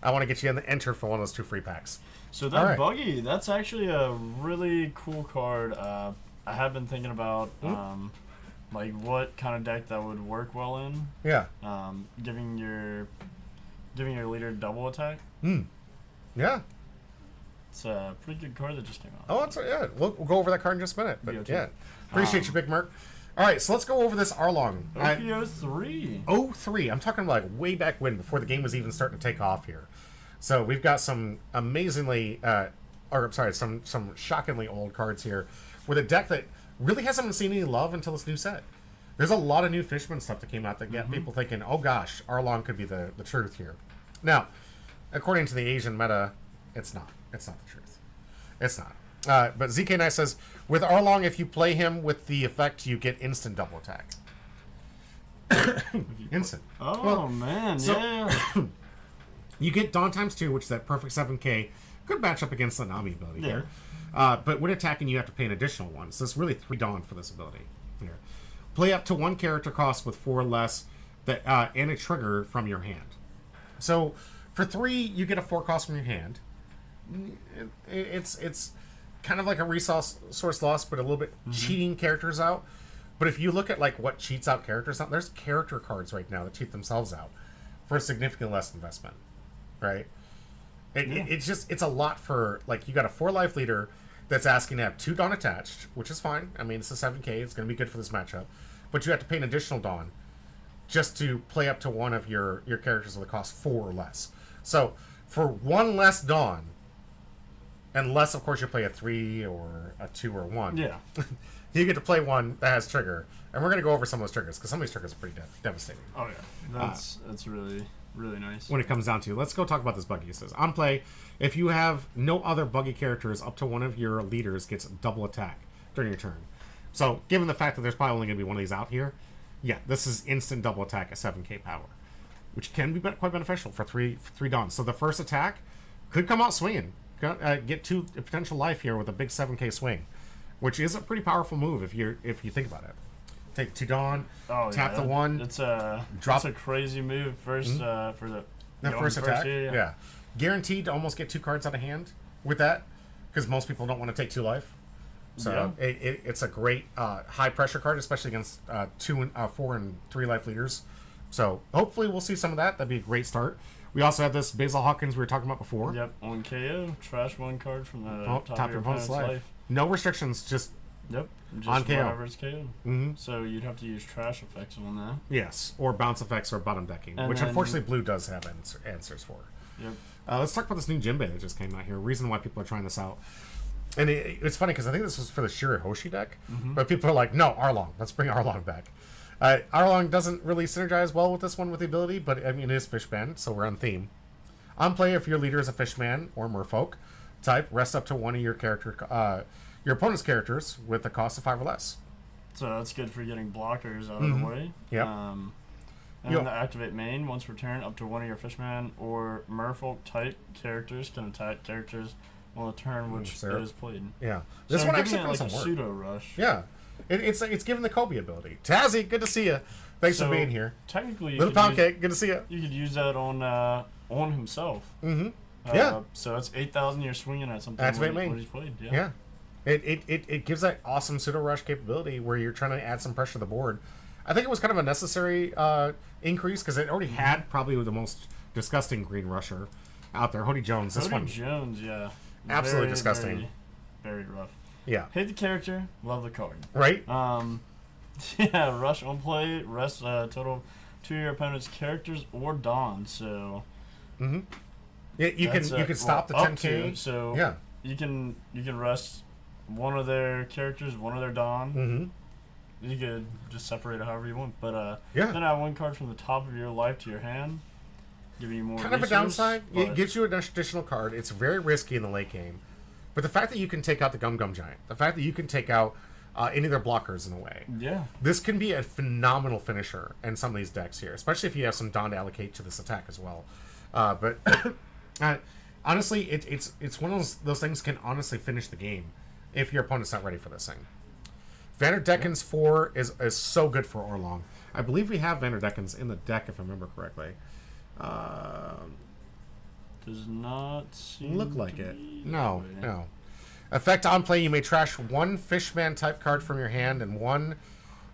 I want to get you in the enter for one of those 2 free packs. So that Buggy, that's actually a really cool card. I have been thinking about like what kind of deck that would work well in. Yeah. Giving your leader double attack. Yeah. It's a pretty good card that just came out. Oh, yeah. We'll go over that card in just a minute. But yeah, appreciate you, Big Merc. All right, so let's go over this Arlong. OP03. 03. I'm talking like way back when, before the game was even starting to take off here. So we've got some amazingly, some shockingly old cards here, with a deck that really hasn't seen any love until this new set. There's a lot of new Fishman stuff that came out that get people thinking, oh gosh, Arlong could be the truth here. Now, according to the Asian meta, it's not. It's not the truth. It's not. But ZK Nice says, with Arlong, if you play him with the effect, you get instant double attack. Instant. Oh, well, man, so, yeah. You get Dawn ×2, which is that perfect 7k. Good match up against the Nami ability here. But when attacking, you have to pay an additional one. So it's really 3 Dawn for this ability here. Play up to 1 character cost with 4 less that and a trigger from your hand. So for 3, you get a 4 cost from your hand. It's kind of like a resource loss, but a little bit cheating characters out. But if you look at like what cheats out characters out, there's character cards right now that cheat themselves out for a significant less investment, right? It's a lot for, like, you got a 4-life leader that's asking to have 2 Dawn attached, which is fine. I mean, it's a 7k. It's going to be good for this matchup. But you have to pay an additional Dawn just to play up to one of your characters with a cost 4 or less. So for 1 less Dawn, unless, of course, you play a 3 or a 2 or 1. Yeah. You get to play one that has trigger. And we're going to go over some of those triggers, because some of these triggers are pretty devastating. Oh, yeah. That's really, really nice. When it comes down to, let's go talk about this Buggy. It says, on play, if you have no other Buggy characters, up to one of your leaders gets double attack during your turn. So, given the fact that there's probably only going to be one of these out here, yeah, this is instant double attack at 7k power, which can be quite beneficial for 3 Dawns. So the first attack could come out swinging. Get 2 potential life here with a big 7k swing, which is a pretty powerful move if you think about it. Take 2 Dawn, tap the 1. It's a crazy move first for the first attack. Yeah. Guaranteed to almost get 2 cards out of hand with that, because most people don't want to take 2 life. So it's a great high pressure card, especially against 4 and 3 life leaders. So hopefully we'll see some of that. That'd be a great start. We also have this Basil Hawkins we were talking about before. Yep, on KO, trash 1 card from the top of your opponent's life. No restrictions, just on KO. Whenever it's KO. So you'd have to use trash effects on that. Yes, or bounce effects or bottom decking, which unfortunately Blue does have answers for. Yep. Let's talk about this new Jinbei that just came out here. Reason why people are trying this out. And it's funny because I think this was for the Shirahoshi deck, but people are like, no, Arlong. Let's bring Arlong back. Arlong doesn't really synergize well with this one with the ability, but I mean, it is Fishman, so we're on theme. On play, if your leader is a Fishman or Merfolk type, rest up to one of your your opponent's characters with a cost of 5 or less. So that's good for getting blockers out of the way. Yeah. And then the activate main, once returned, up to one of your Fishman or Merfolk type characters can attack characters on the turn which it is played. Yeah. This one actually like some a work. pseudo rush. Yeah. It's given the Kobe ability. Tazzy, good to see you. Thanks for being here. Technically, Little Pound Cake, good to see you. You could use that on himself. Yeah. So it's 8,000 you're swinging at something Activate when main. he's played. Yeah. It gives that awesome pseudo rush capability where you're trying to add some pressure to the board. I think it was kind of a necessary increase because it already had probably the most disgusting green rusher out there, Hody Jones. Hody Jones, yeah. Absolutely disgusting. Very rough. Yeah. Hate the character, love the card. Right? Yeah, rush on play, rest total 2 of your opponent's characters or Dawn, so Yeah, you can stop the 10k. So yeah. You can rest one of their characters, one of their Dawn. You could just separate it however you want. But then add 1 card from the top of your life to your hand. Give you more kind of a downside. It gives you an additional card. It's very risky in the late game. But the fact that you can take out the Gum Gum Giant, the fact that you can take out any of their blockers in a way. Yeah. This can be a phenomenal finisher in some of these decks here, especially if you have some Dawn to allocate to this attack as well. But honestly, it's one of those things can honestly finish the game if your opponent's not ready for this thing. Vanderdeckens 4 is so good for Arlong. I believe we have Vanderdeckens in the deck if I remember correctly. Does not seem look like to it. be No, that way. no. Effect on play, you may trash one Fishman type card from your hand and one,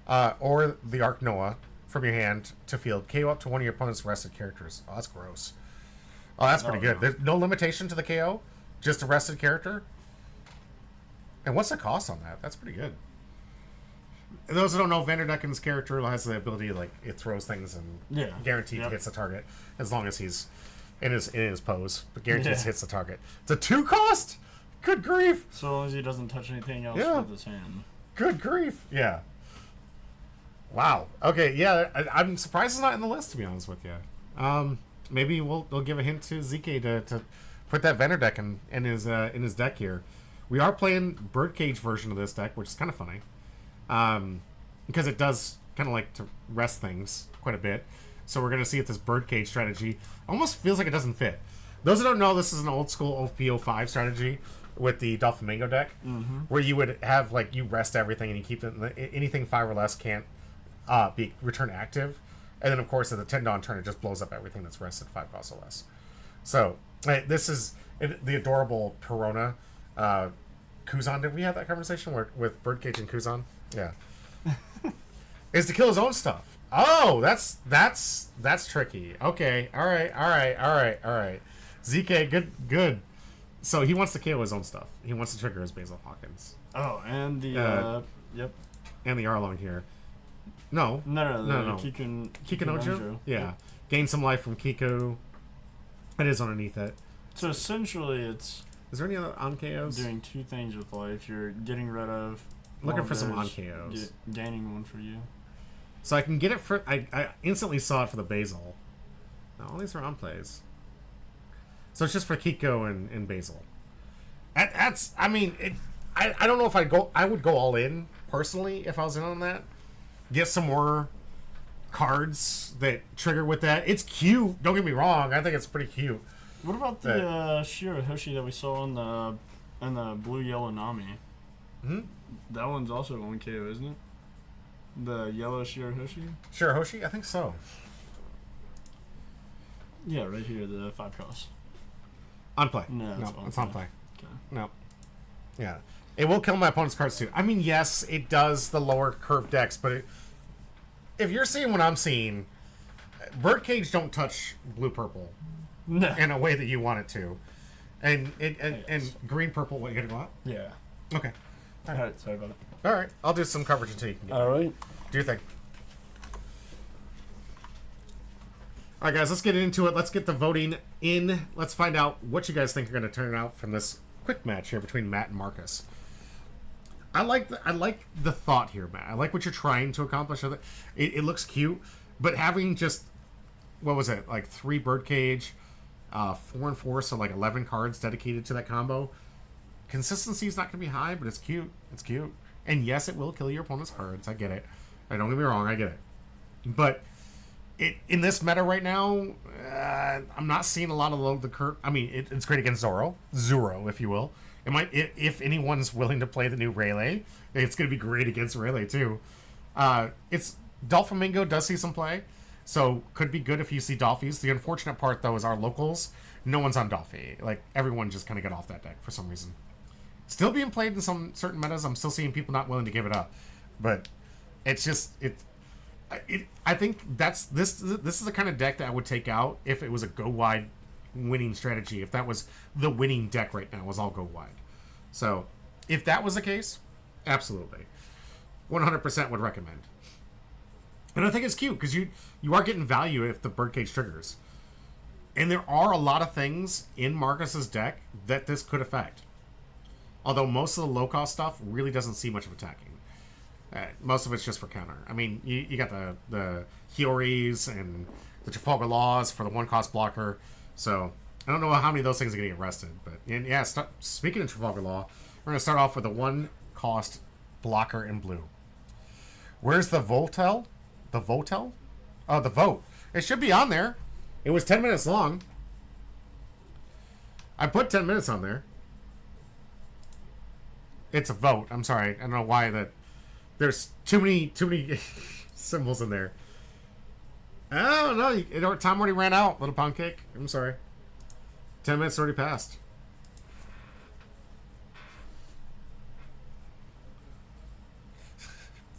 or the Ark Noah from your hand to field. KO up to one of your opponent's rested characters. Oh, that's gross. Oh, that's pretty good. No. There's no limitation to the KO, just a rested character. And what's the cost on that? That's pretty good. And those who don't know, Vanderdecken's character has the ability, like, it throws things and guaranteed hits the target as long as he's in his pose. But guaranteed hits the target. It's a 2 cost? Good grief. So long as he doesn't touch anything else with his hand. Good grief. Yeah. Wow. Okay, yeah, I'm surprised it's not in the list, to be honest with you. Maybe we'll give a hint to ZK to put that Vanderdecken in his deck here. We are playing Birdcage version of this deck, which is kind of funny. Because it does kind of like to rest things quite a bit. So we're going to see if this Birdcage strategy almost feels like it doesn't fit. Those who don't know, this is an old school OP05 strategy with the Dolphamingo deck, where you would have, like, you rest everything and you keep anything 5 or less can't be return active. And then, of course, at the 10 Dawn turn, it just blows up everything that's rested 5 costs or less. So, this is the adorable Perona Kuzan. Did we have that conversation with Birdcage and Kuzan? Yeah. Is to kill his own stuff. Oh, that's tricky. Okay, all right. ZK, good. So he wants to kill his own stuff. He wants to trigger his Basil Hawkins. Oh, and the yep. And the Arlong here. No. No. Kikunojo? Yeah. Gain some life from Kiku. It is underneath it. So essentially, it's. Is there any other on KOs? Doing 2 things with life. You're getting rid of. Looking for some on KOs. Gaining 1 for you. So I can get it for. I instantly saw it for the Basil. No, all these are on plays. So it's just for Kiko and Basil. That's. I mean, I don't know if I would go all in personally if I was in on that. Get some more cards that trigger with that. It's cute. Don't get me wrong. I think it's pretty cute. What about the Shirahoshi that we saw in the blue yellow Nami? Hmm? That one's also 1 KO, isn't it? The yellow Shirahoshi? Shirahoshi? I think so. Yeah, right here, the 5 cost. On play. No, it's on play. Okay. No. Yeah. It will kill my opponent's cards too. I mean, yes, it does the lower curve decks, but if you're seeing what I'm seeing, Birdcage don't touch blue-purple in a way that you want it to. And green purple, what, you gonna go out? Yeah. Okay. All right, sorry about it. All right, I'll do some coverage until you can get All right. Do your thing. All right, guys, let's get into it. Let's get the voting in. Let's find out what you guys think are going to turn out from this quick match here between Matt and Marcus. I like the thought here, Matt. I like what you're trying to accomplish with it. It looks cute, but having just, what was it, like 3 Birdcage, 4 and 4, so like 11 cards dedicated to that combo. Consistency is not going to be high, but it's cute. It's cute. And yes, it will kill your opponent's cards. I get it. Don't get me wrong, I get it. But in this meta right now, I'm not seeing a lot of the curve. I mean, it's great against Zoro, if you will. It might, if anyone's willing to play the new Rayleigh, it's going to be great against Rayleigh too. It's Dolphamingo does see some play, so could be good if you see Dolphies. The unfortunate part though is our locals, no one's on Dolphy. Like everyone just kind of got off that deck for some reason. Still being played in some certain metas. I'm still seeing people not willing to give it up, but it's just I think this is the kind of deck that I would take out if it was a go wide winning strategy. If that was the winning deck right now, was all go wide. So if that was the case, absolutely, 100% would recommend. And I think it's cute because you are getting value if the Birdcage triggers, and there are a lot of things in Marcus's deck that this could affect. Although most of the low cost stuff really doesn't see much of attacking. Most of it's just for counter. I mean, you got the Hioris and the Trafalgar Laws for the 1 cost blocker. So I don't know how many of those things are going to get arrested. But yeah, speaking of Trafalgar Law, we're going to start off with the 1 cost blocker in blue. Where's the Voltel? The Votel? Oh, the vote. It should be on there. It was 10 minutes long. I put 10 minutes on there. It's a vote. I'm sorry. I don't know why that. There's too many symbols in there. Oh no! Time already ran out. Little pound cake. I'm sorry. 10 minutes already passed.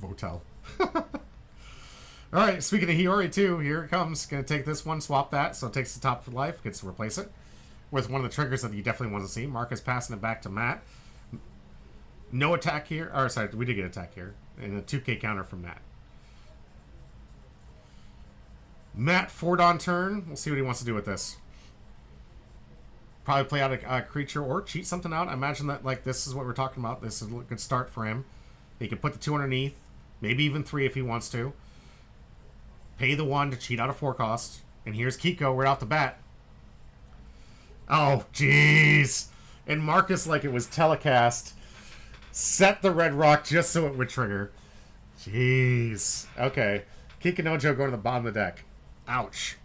Votel. Alright, speaking of Hiyori too, here it comes. Gonna take this one, swap that, so it takes the top for life, gets to replace it with one of the triggers that you definitely want to see. Marcus passing it back to Matt. No attack here. Or sorry, we did get attack here. And a 2k counter from Matt. Matt, 4-Dawn turn. We'll see what he wants to do with this. Probably play out a creature or cheat something out. I imagine that like this is what we're talking about. This is a good start for him. He can put the 2 underneath. Maybe even 3 if he wants to. Pay the 1 to cheat out a 4 cost. And here's Kiko right off the bat. Oh, jeez. And Marcus, like it was telecast, set the red rock just so it would trigger. Jeez. Okay. Kikinojo going to the bottom of the deck. Ouch.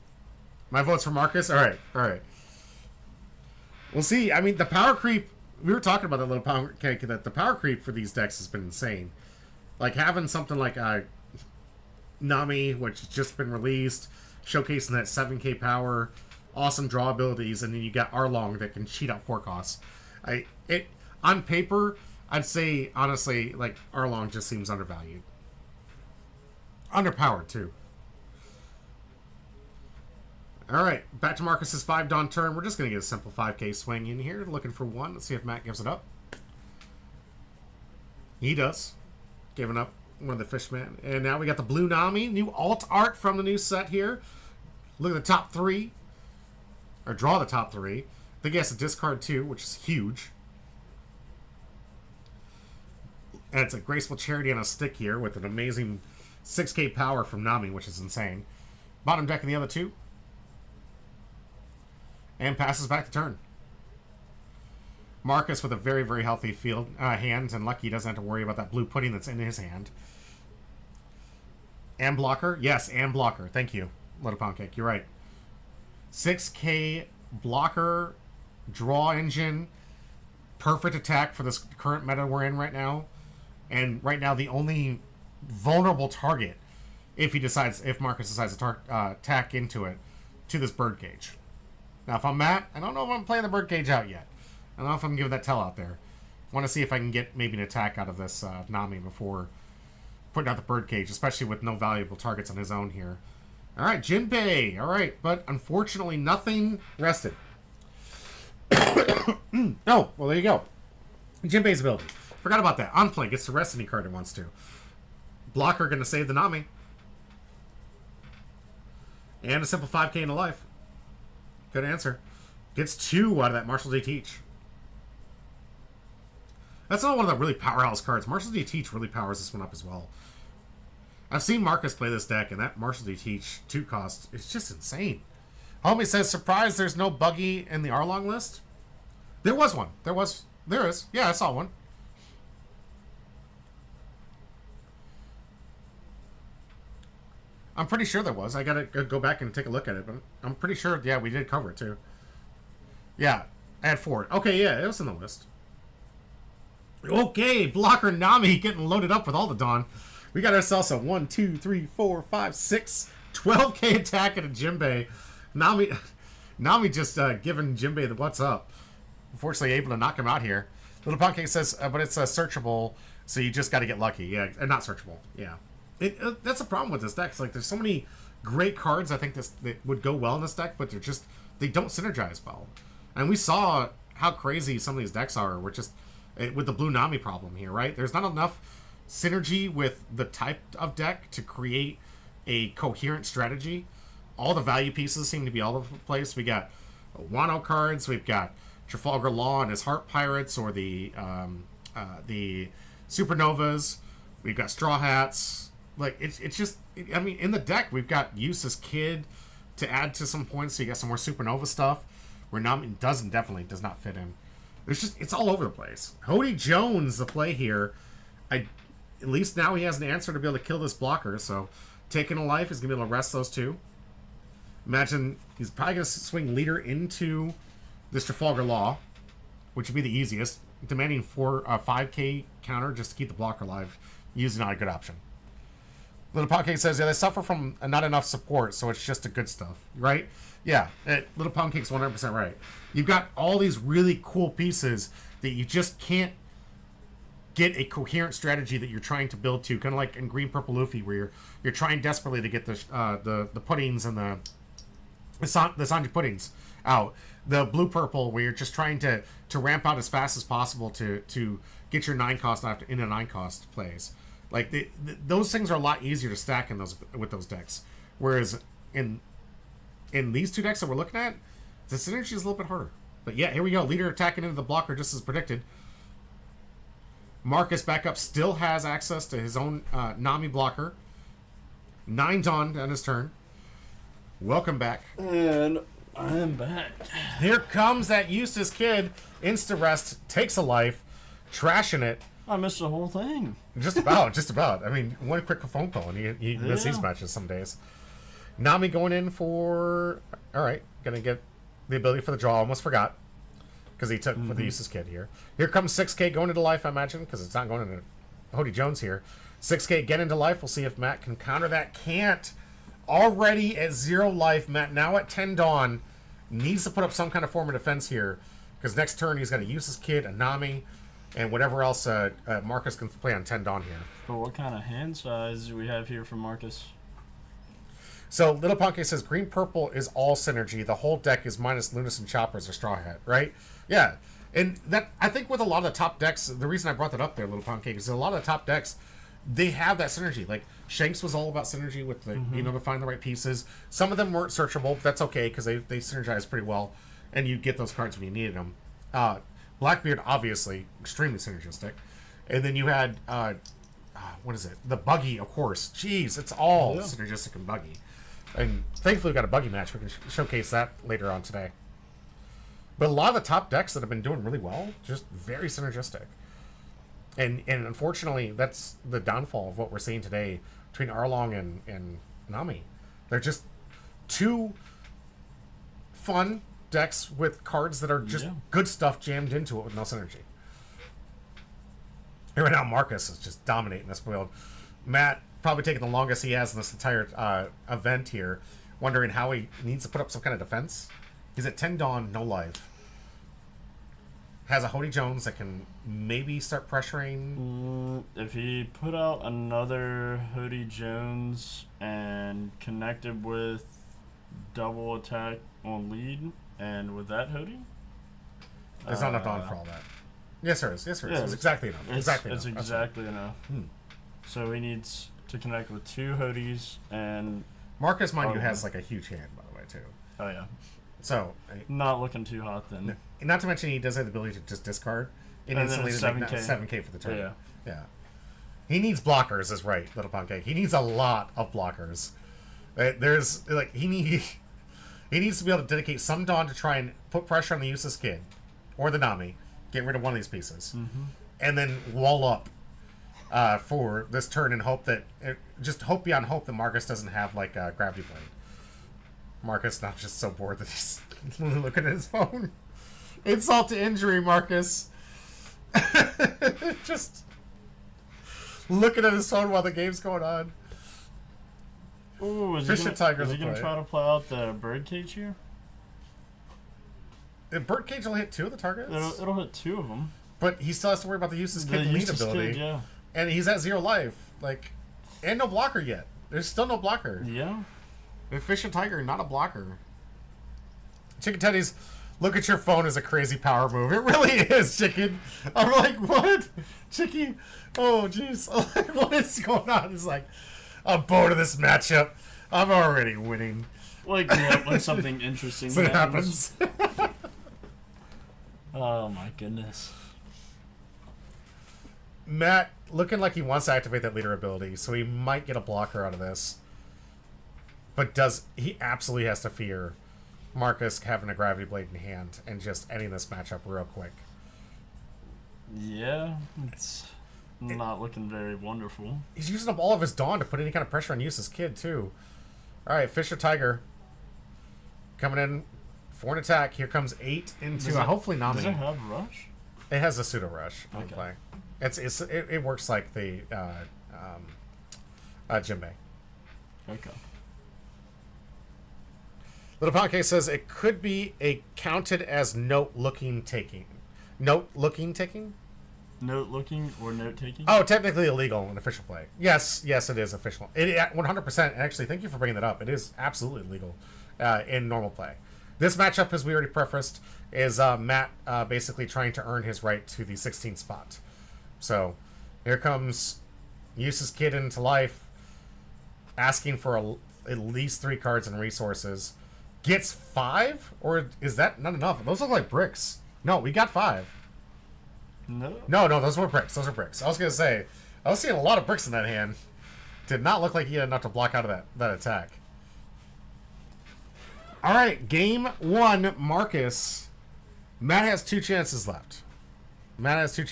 My vote's for Marcus? Alright, alright. We'll see. I mean, the power creep, we were talking about that little power cake, that the power creep for these decks has been insane. Like having something like Nami, which has just been released, showcasing that 7k power, awesome draw abilities, and then you got Arlong that can cheat out 4 costs. On paper, I'd say, honestly, like, Arlong just seems undervalued. Underpowered, too. Alright, back to Marcus's 5-Dawn turn. We're just going to get a simple 5k swing in here, looking for 1. Let's see if Matt gives it up. He does. Giving up one of the Fishmen. And now we got the Blue Nami. New alt art from the new set here. Look at the top 3. Or draw the top 3. I think he has to discard 2, which is huge. And it's a graceful charity on a stick here with an amazing 6k power from Nami, which is insane. Bottom deck in the other 2. And passes back the turn. Marcus with a very, very healthy field hand, and lucky he doesn't have to worry about that blue pudding that's in his hand. And blocker? Yes, and blocker. Thank you, Little Pound Cake. You're right. 6k blocker, draw engine, perfect attack for this current meta we're in right now. And right now the only vulnerable target, if Marcus decides to tack into it, to this birdcage. Now if I'm Matt, I don't know if I'm playing the birdcage out yet. I don't know if I'm giving that tell out there. I want to see if I can get maybe an attack out of this Nami before putting out the birdcage, especially with no valuable targets on his own here. Alright, Jinbei. Alright, but unfortunately nothing rested. Oh, well there you go. Jinbei's ability. Forgot about that. On play, gets to rest any card it wants to. Blocker gonna save the Nami. And a simple 5k into life. Good answer. Gets 2 out of that Marshall D. Teach. That's not one of the really powerhouse cards. Marshall D. Teach really powers this one up as well. I've seen Marcus play this deck, and that Marshall D. Teach 2 cost is just insane. Homie says, surprised there's no buggy in the Arlong list? There was one. There is. Yeah, I saw one. I'm pretty sure there was. I gotta go back and take a look at it, but I'm pretty sure, yeah, we did cover it too. Yeah, add 4. Okay, yeah, it was in the list. Okay, blocker Nami getting loaded up with all the Dawn. We got ourselves a 1, 2, 3, 4, 5, 6, 12k attack at a Jinbei. Nami just giving Jinbei the what's up. Unfortunately, able to knock him out here. Little Pancake says, but it's searchable, so you just got to get lucky. Yeah, not searchable. Yeah. That's a problem with this deck. It's like there's so many great cards I think that would go well in this deck, but they don't synergize well. And we saw how crazy some of these decks are. We're just with the Blue Nami problem here, right? There's not enough synergy with the type of deck to create a coherent strategy. All the value pieces seem to be all over the place. We got Wano cards. We've got Trafalgar Law and his Heart Pirates, or the Supernovas. We've got Straw Hats. Like, it's just, I mean, in the deck, we've got Yusa's Kid to add to some points, so you got some more Supernova stuff, where Nami does not fit in. It's all over the place. Hody Jones, the play here. At least now he has an answer to be able to kill this blocker, so taking a life is going to be able to rest those 2. Imagine he's probably going to swing leader into this Trafalgar Law, which would be the easiest. Demanding 5k counter just to keep the blocker alive. Usually not a good option. Little Pound Cake says, yeah, they suffer from not enough support, so it's just the good stuff, right? Yeah, Little Pound Cake's 100% right. You've got all these really cool pieces that you just can't get a coherent strategy that you're trying to build to, kind of like in Green Purple Luffy, where you're trying desperately to get the puddings and the Sanji puddings out. The Blue Purple, where you're just trying to ramp out as fast as possible to get your 9 cost after in a 9 cost plays. Like those things are a lot easier to stack in those with those decks, whereas in these 2 decks that we're looking at, the synergy is a little bit harder. But yeah, here we go. Leader attacking into the blocker just as predicted. Marcus back up still has access to his own Nami blocker. 9 Dawn on his turn. Welcome back. And I am back. Here comes that Eustace kid. Insta rest, takes a life, trashing it. I missed the whole thing. Just about. I mean, one quick phone call and you miss these matches some days. Nami going in for... Alright, gonna get the ability for the draw. Almost forgot. Because he took for the Eustace kid here. Here comes 6K going into life, I imagine, because it's not going into Hody Jones here. 6K get into life. We'll see if Matt can counter that. Can't. Already at 0 life. Matt now at 10 Dawn. Needs to put up some kind of form of defense here. Because next turn he's got a Eustace kid, a Nami, and whatever else Marcus can play on 10 Dawn here. But what kind of hand size do we have here for Marcus? So Little Ponke says Green Purple is all synergy. The whole deck is minus Lunas and Choppers or Straw Hat, right? Yeah. And that I think with a lot of the top decks, the reason I brought that up there, Little Ponke, is a lot of the top decks, they have that synergy. Like Shanks was all about synergy with the to find the right pieces. Some of them weren't searchable, but that's okay because they synergize pretty well, and you get those cards when you needed them. Blackbeard obviously extremely synergistic, and then you had what is it? The Buggy, of course. Jeez, it's all synergistic and Buggy. And thankfully we got a Buggy match. We can showcase that later on today. But a lot of the top decks that have been doing really well, just very synergistic. And unfortunately, that's the downfall of what we're seeing today between Arlong and Nami. They're just 2 fun decks with cards that are just good stuff jammed into it with no synergy. And right now, Marcus is just dominating this build. Matt probably taking the longest he has in this entire event here, wondering how he needs to put up some kind of defense. He's at 10 Dawn, no life. Has a Hody Jones that can maybe start pressuring. If he put out another Hody Jones and connected with double attack on lead, and with that Hody, there's not enough Dawn for all that. Yes, there is. Yes, there is. It's exactly enough. It's exactly enough. So he needs to connect with 2 Hodys and... Marcus, mind you, has like a huge hand, by the way, too. Oh, yeah. So... Not looking too hot, then. Not to mention he does have the ability to just discard and instantly 7K for the turn. Yeah. He needs blockers, is right, Little Pancake. He needs a lot of blockers. There's, like, he needs to be able to dedicate some Dawn to try and put pressure on the useless kid. Or the Nami. Get rid of one of these pieces. And then wall up for this turn and hope that... just hope beyond hope that Marcus doesn't have, like, a Gravity Blade. Marcus not just so bored that he's looking at his phone. Insult to injury, Marcus. Just looking at his phone while the game's going on. Ooh, is he gonna try to play out the birdcage here? The birdcage will hit 2 of the targets? It'll hit 2 of them. But he still has to worry about the useless kid lead ability. Yeah. And he's at 0 life. Like, and no blocker yet. There's still no blocker. Yeah. The Fish and Tiger, not a blocker. Chicken Teddy's, look at your phone as a crazy power move. It really is, Chicken. I'm like, what? Chicky, oh, jeez. Like, what is going on? It's like, I'm bored of this matchup. I'm already winning. Like, yeah, when something interesting happens. Oh, my goodness. Matt, looking like he wants to activate that leader ability, so he might get a blocker out of this. But he absolutely has to fear Marcus having a Gravity Blade in hand and just ending this matchup real quick. Yeah, it's not looking very wonderful. He's using up all of his Dawn to put any kind of pressure on Eustace's kid, too. Alright, Fisher Tiger coming in for an attack. Here comes 8 into hopefully Nami. Does it have Rush? It has a pseudo rush on play. It works like the Jinbei. Okay. Little Pound says it could be counted as note-looking taking. Note-looking taking? Note looking or note taking? Oh, technically illegal in official play. Yes, it is official. 100%. Actually, thank you for bringing that up. It is absolutely illegal in normal play. This matchup, as we already prefaced, is Matt basically trying to earn his right to the 16th spot. So here comes Use's kid into life, asking for at least 3 cards and resources. Gets 5? Or is that not enough? Those look like bricks. No, we got 5. No, those were bricks. Those are bricks. I was going to say, I was seeing a lot of bricks in that hand. Did not look like he had enough to block out of that attack. All right, game 1, Marcus. Matt has 2 chances left. Matt is going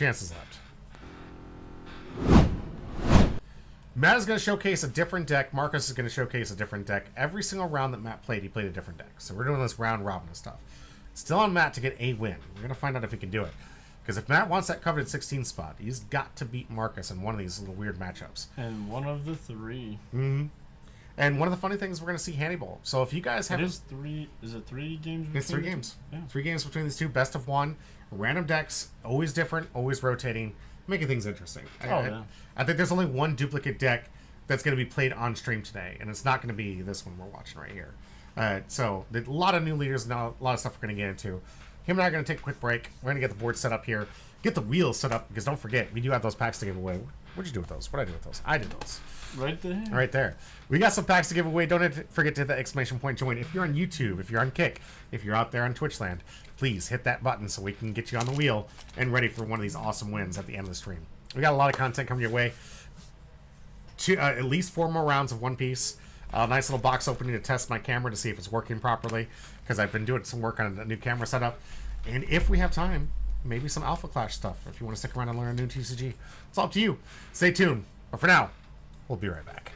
to showcase a different deck. Marcus is going to showcase a different deck. Every single round that Matt played, he played a different deck. So we're doing this round robin and stuff. It's still on Matt to get a win. We're going to find out if he can do it. Because if Matt wants that coveted 16th spot, he's got to beat Marcus in one of these little weird matchups. And one of the 3. Mm-hmm. And one of the funny things, we're going to see Hannibal. So if you guys have... Is it 3 games? It's 3 games. Yeah. 3 games between these two. Best of 1. Random decks. Always different. Always rotating. Making things interesting. I think there's only one duplicate deck that's going to be played on stream today. And it's not going to be this one we're watching right here. So a lot of new leaders and a lot of stuff we're going to get into. Him and I are going to take a quick break. We're going to get the board set up here. Get the wheels set up, because don't forget, we do have those packs to give away. What'd you do with those? What'd I do with those? I did those. Right there. Right there. We got some packs to give away. Don't forget to hit that exclamation point join. If you're on YouTube, if you're on Kick, if you're out there on Twitch land, please hit that button so we can get you on the wheel and ready for one of these awesome wins at the end of the stream. We got a lot of content coming your way. At least 4 more rounds of One Piece. Nice little box opening to test my camera to see if it's working properly, because I've been doing some work on a new camera setup. And if we have time, maybe some Alpha Clash stuff if you want to stick around and learn a new TCG. It's all up to you. Stay tuned. But for now, we'll be right back.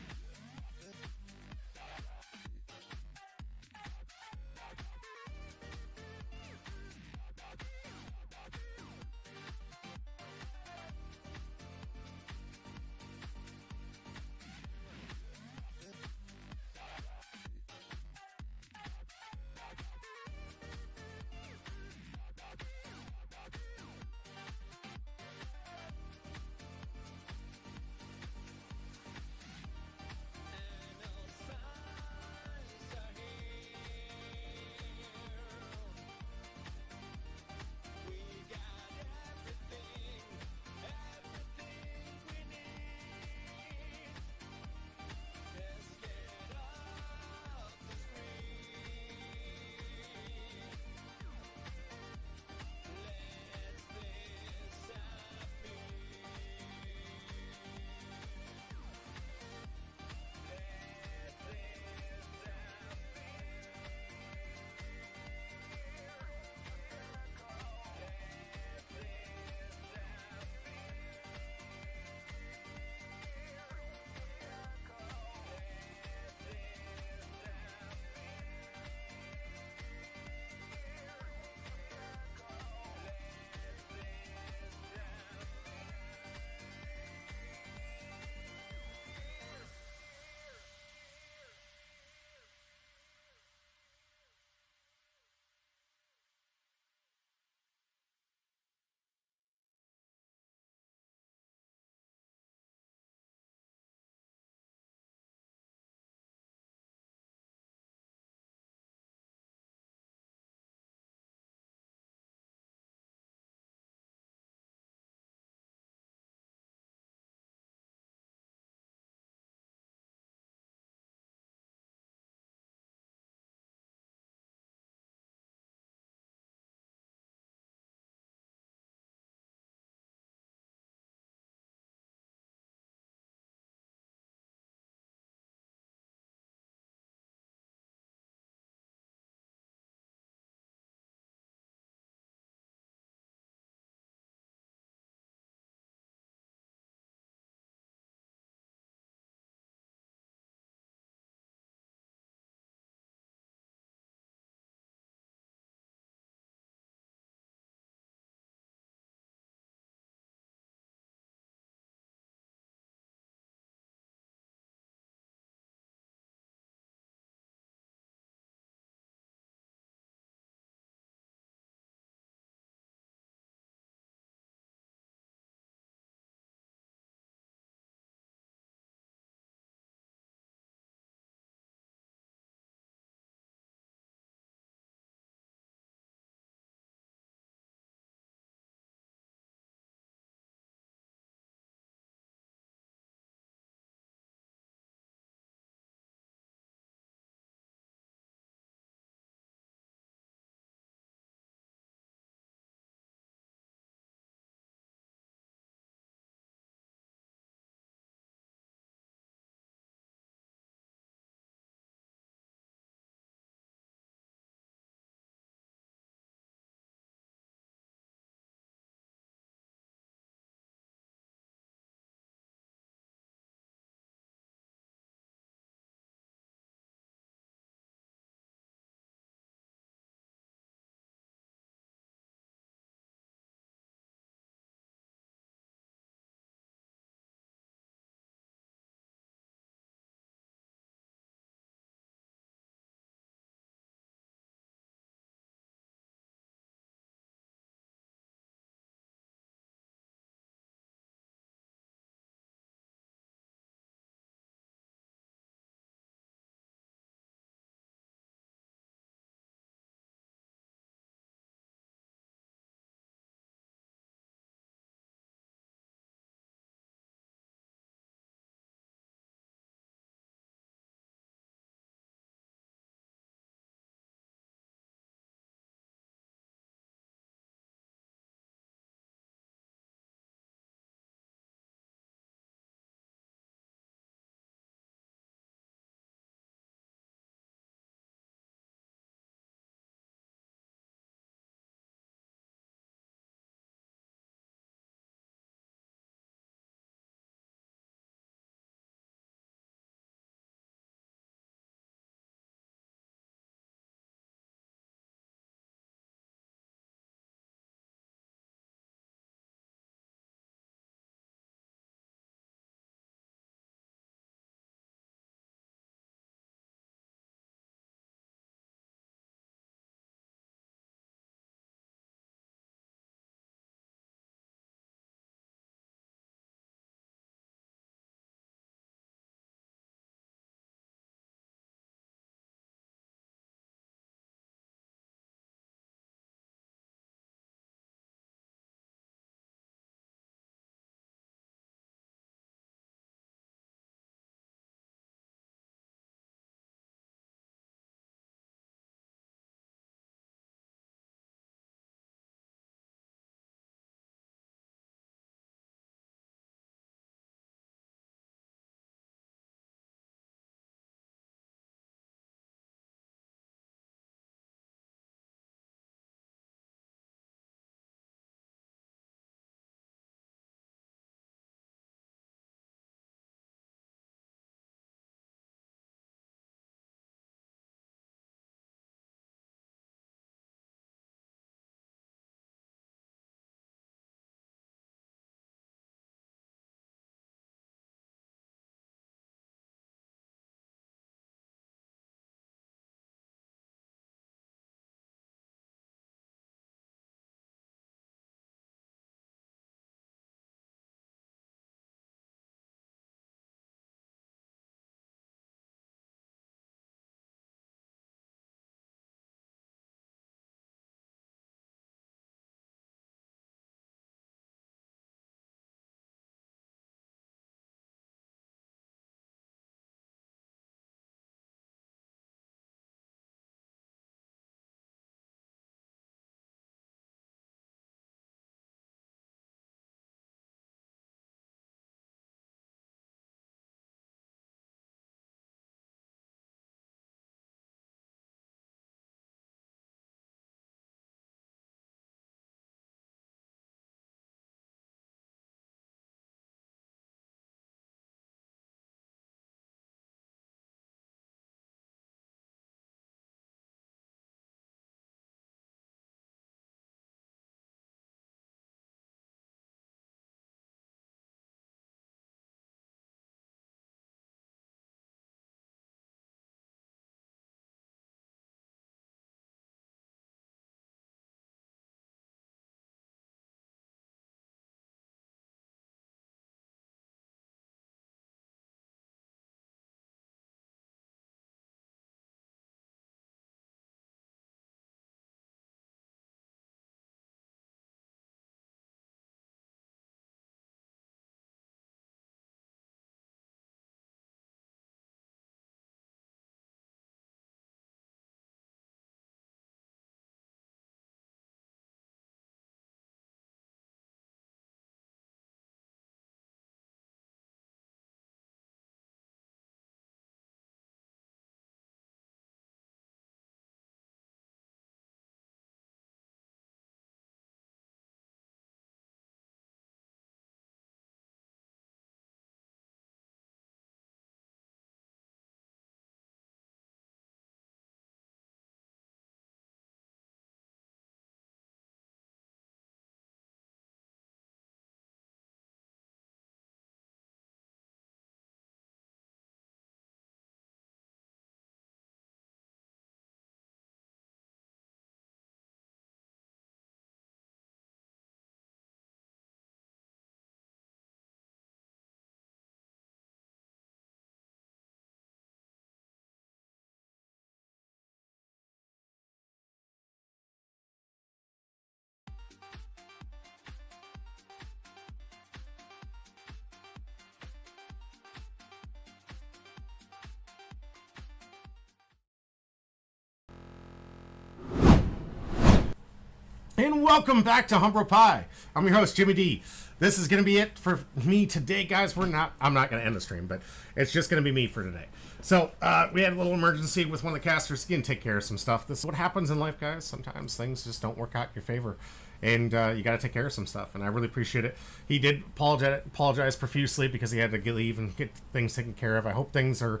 And welcome back to Humbro Pie. I'm your host, Jimmy D. This is going to be it for me today, guys. I'm not going to end the stream, but it's just going to be me for today. So, we had a little emergency with one of the casters. He can take care of some stuff. This is what happens in life, guys. Sometimes things just don't work out in your favor. And you got to take care of some stuff, and I really appreciate it. He did apologize profusely because he had to leave and get things taken care of. I hope things will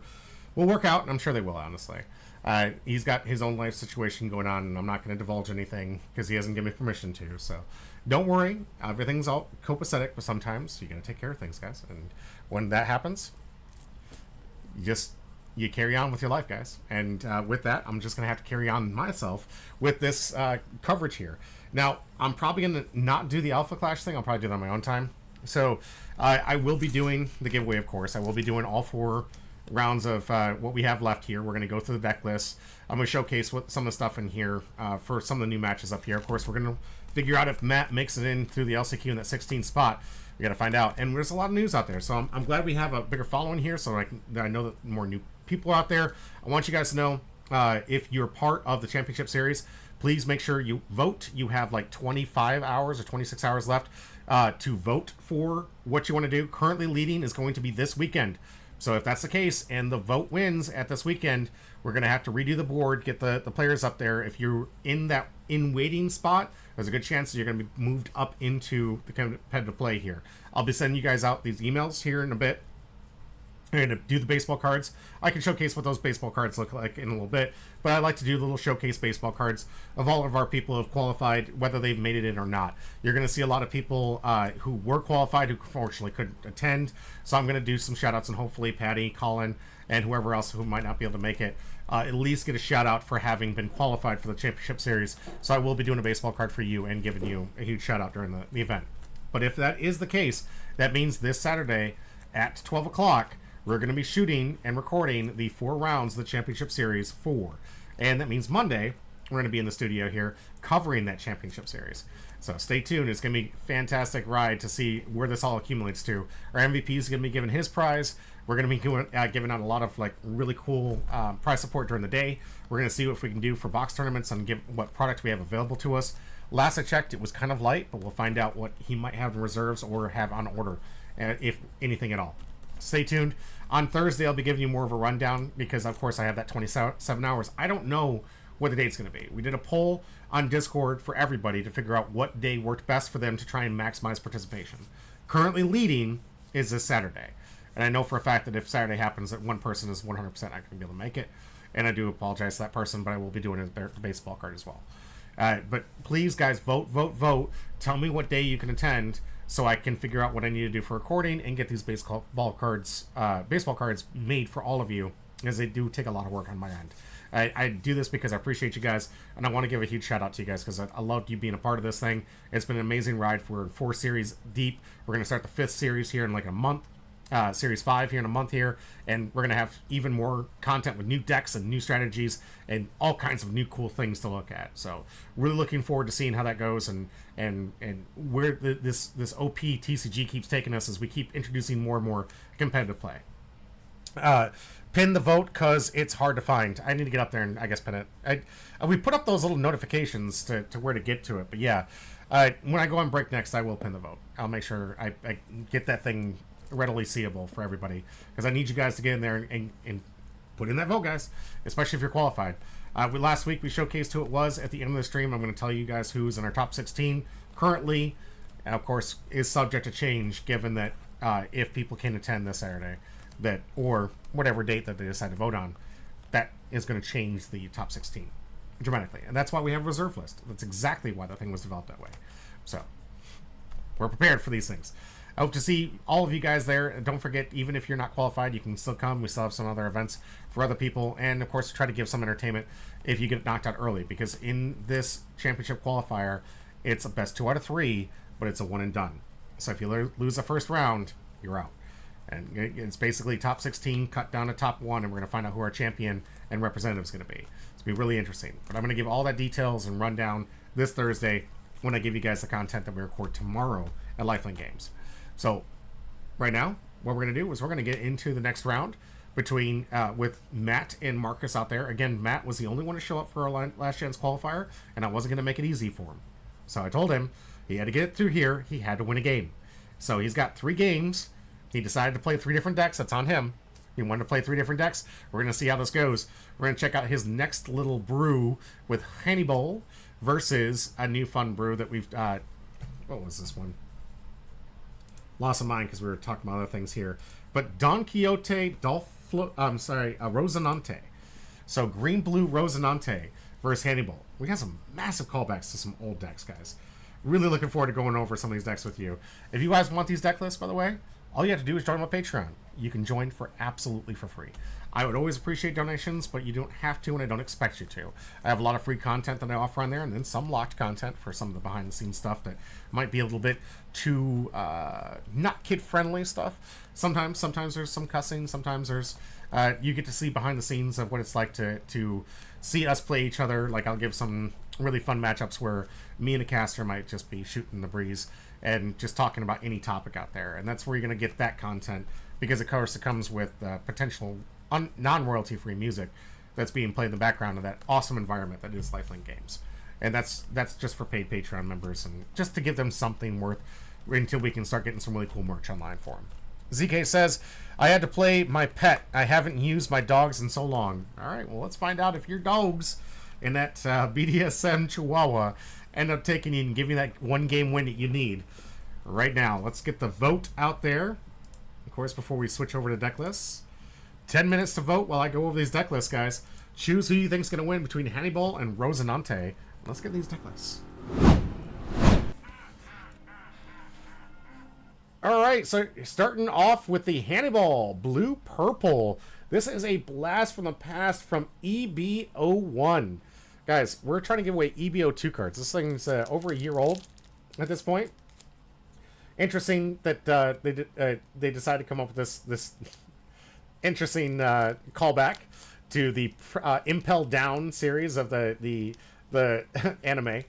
work out, and I'm sure they will, honestly. He's got his own life situation going on, and I'm not going to divulge anything because he hasn't given me permission to. So don't worry. Everything's all copacetic, but sometimes you got to take care of things, guys. And when that happens, you carry on with your life, guys. And with that, I'm just going to have to carry on myself with this coverage here. Now, I'm probably going to not do the Alpha Clash thing. I'll probably do that on my own time. So I will be doing the giveaway, of course. I will be doing all 4 rounds of what we have left here. We're going to go through the deck list. I'm going to showcase what some of the stuff in here for some of the new matches up here. Of course, we're going to figure out if Matt makes it in through the LCQ in that 16th spot. We got to find out. And there's a lot of news out there. So I'm glad we have a bigger following here so I know that more new people out there. I want you guys to know if you're part of the championship series, please make sure you vote. You have like 25 hours or 26 hours left to vote for what you want to do. Currently leading is going to be this weekend. So if that's the case and the vote wins at this weekend, we're going to have to redo the board, get the players up there. If you're in that waiting spot, there's a good chance that you're going to be moved up into the competitive play here. I'll be sending you guys out these emails here in a bit. I'm going to do the baseball cards. I can showcase what those baseball cards look like in a little bit, but I like to do the little showcase baseball cards of all of our people who have qualified, whether they've made it in or not. You're going to see a lot of people who were qualified who unfortunately couldn't attend, so I'm going to do some shout-outs, and hopefully Patty, Colin, and whoever else who might not be able to make it at least get a shout-out for having been qualified for the championship series. So I will be doing a baseball card for you and giving you a huge shout-out during the event. But if that is the case, that means this Saturday at 12 o'clock, we're going to be shooting and recording the 4 rounds of the Championship Series 4. And that means Monday, we're going to be in the studio here covering that Championship Series. So stay tuned. It's going to be a fantastic ride to see where this all accumulates to. Our MVP is going to be given his prize. We're going to be giving out a lot of really cool prize support during the day. We're going to see what we can do for box tournaments and what product we have available to us. Last I checked, it was kind of light, but we'll find out what he might have in reserves or have on order, if anything at all. Stay tuned. On Thursday, I'll be giving you more of a rundown because, of course, I have that 27 hours. I don't know what the date's going to be. We did a poll on Discord for everybody to figure out what day worked best for them to try and maximize participation. Currently leading is this Saturday. And I know for a fact that if Saturday happens that one person is 100% not going to be able to make it. And I do apologize to that person, but I will be doing a baseball card as well. But please, guys, vote, vote, vote. Tell me what day you can attend, so I can figure out what I need to do for recording and get these baseball cards made for all of you, as they do take a lot of work on my end. I do this because I appreciate you guys, and I want to give a huge shout out to you guys because I loved you being a part of this thing. It's been an amazing ride. We're 4 series deep. We're going to start the 5th series here in like a month. Series 5 here in a month here, and we're going to have even more content with new decks and new strategies and all kinds of new cool things to look at. So really looking forward to seeing how that goes and where this OP TCG keeps taking us as we keep introducing more and more competitive play. Pin the vote because it's hard to find. I need to get up there and I guess pin it. We put up those little notifications to where to get to it, but yeah, when I go on break next, I will pin the vote. I'll make sure I get that thing readily seeable for everybody because I need you guys to get in there and put in that vote, guys, especially if you're qualified. Last week we showcased who it was at the end of the stream. I'm going to tell you guys who's in our top 16 currently, and of course is subject to change given that if people can attend this Saturday, that or whatever date that they decide to vote on, that is going to change the top 16 dramatically, and that's why we have a reserve list. That's exactly why the thing was developed that way. So we're prepared for these things. I hope to see all of you guys there. Don't forget, even if you're not qualified, you can still come. We still have some other events for other people. And, of course, try to give some entertainment if you get knocked out early. Because in this championship qualifier, it's a best 2 out of 3, but it's a one and done. So if you lose the first round, you're out. And it's basically top 16 cut down to top 1, and we're going to find out who our champion and representative is going to be. It's going to be really interesting. But I'm going to give all that details and rundown this Thursday when I give you guys the content that we record tomorrow at Lifelink Games. So right now, what we're going to do is we're going to get into the next round between with Matt and Marcus out there. Again, Matt was the only one to show up for our last chance qualifier, and I wasn't going to make it easy for him. So I told him he had to get it through here. He had to win a game. So he's got 3 games. He decided to play 3 different decks. That's on him. He wanted to play 3 different decks. We're going to see how this goes. We're going to check out his next little brew with Hannibal versus a new fun brew that we've... what was this one? Lost of mind because we were talking about other things here. But Don Quixote Rosinante. So green-blue Rosinante versus Hannibal. We got some massive callbacks to some old decks, guys. Really looking forward to going over some of these decks with you. If you guys want these deck lists, by the way, all you have to do is join my Patreon. You can join for absolutely for free. I would always appreciate donations, but you don't have to, and I don't expect you to. I have a lot of free content that I offer on there, and then some locked content for some of the behind-the-scenes stuff that might be a little bit too not kid-friendly stuff. Sometimes there's some cussing. Sometimes there's you get to see behind the scenes of what it's like to see us play each other. Like I'll give some really fun matchups where me and a caster might just be shooting the breeze and just talking about any topic out there, and that's where you're going to get that content, because of course it comes with potential non-royalty free music that's being played in the background of that awesome environment that is Lifelink Games. And that's just for paid Patreon members, and just to give them something worth until we can start getting some really cool merch online for them. ZK says, I had to play my pet. I haven't used my dogs in so long. Alright, well let's find out if your dogs in that BDSM Chihuahua end up taking you and giving you that 1 game win that you need right now. Let's get the vote out there. Of course, before we switch over to deck lists. 10 minutes to vote while I go over these deck lists, guys. Choose who you think's going to win between Hannibal and Rosinante. Let's get these deck lists. Alright, so starting off with the Hannibal Blue-Purple. This is a blast from the past from EB01. Guys, we're trying to give away EB02 cards. This thing's over a year old at this point. Interesting that they decided to come up with this interesting callback to the Impel Down series of the anime.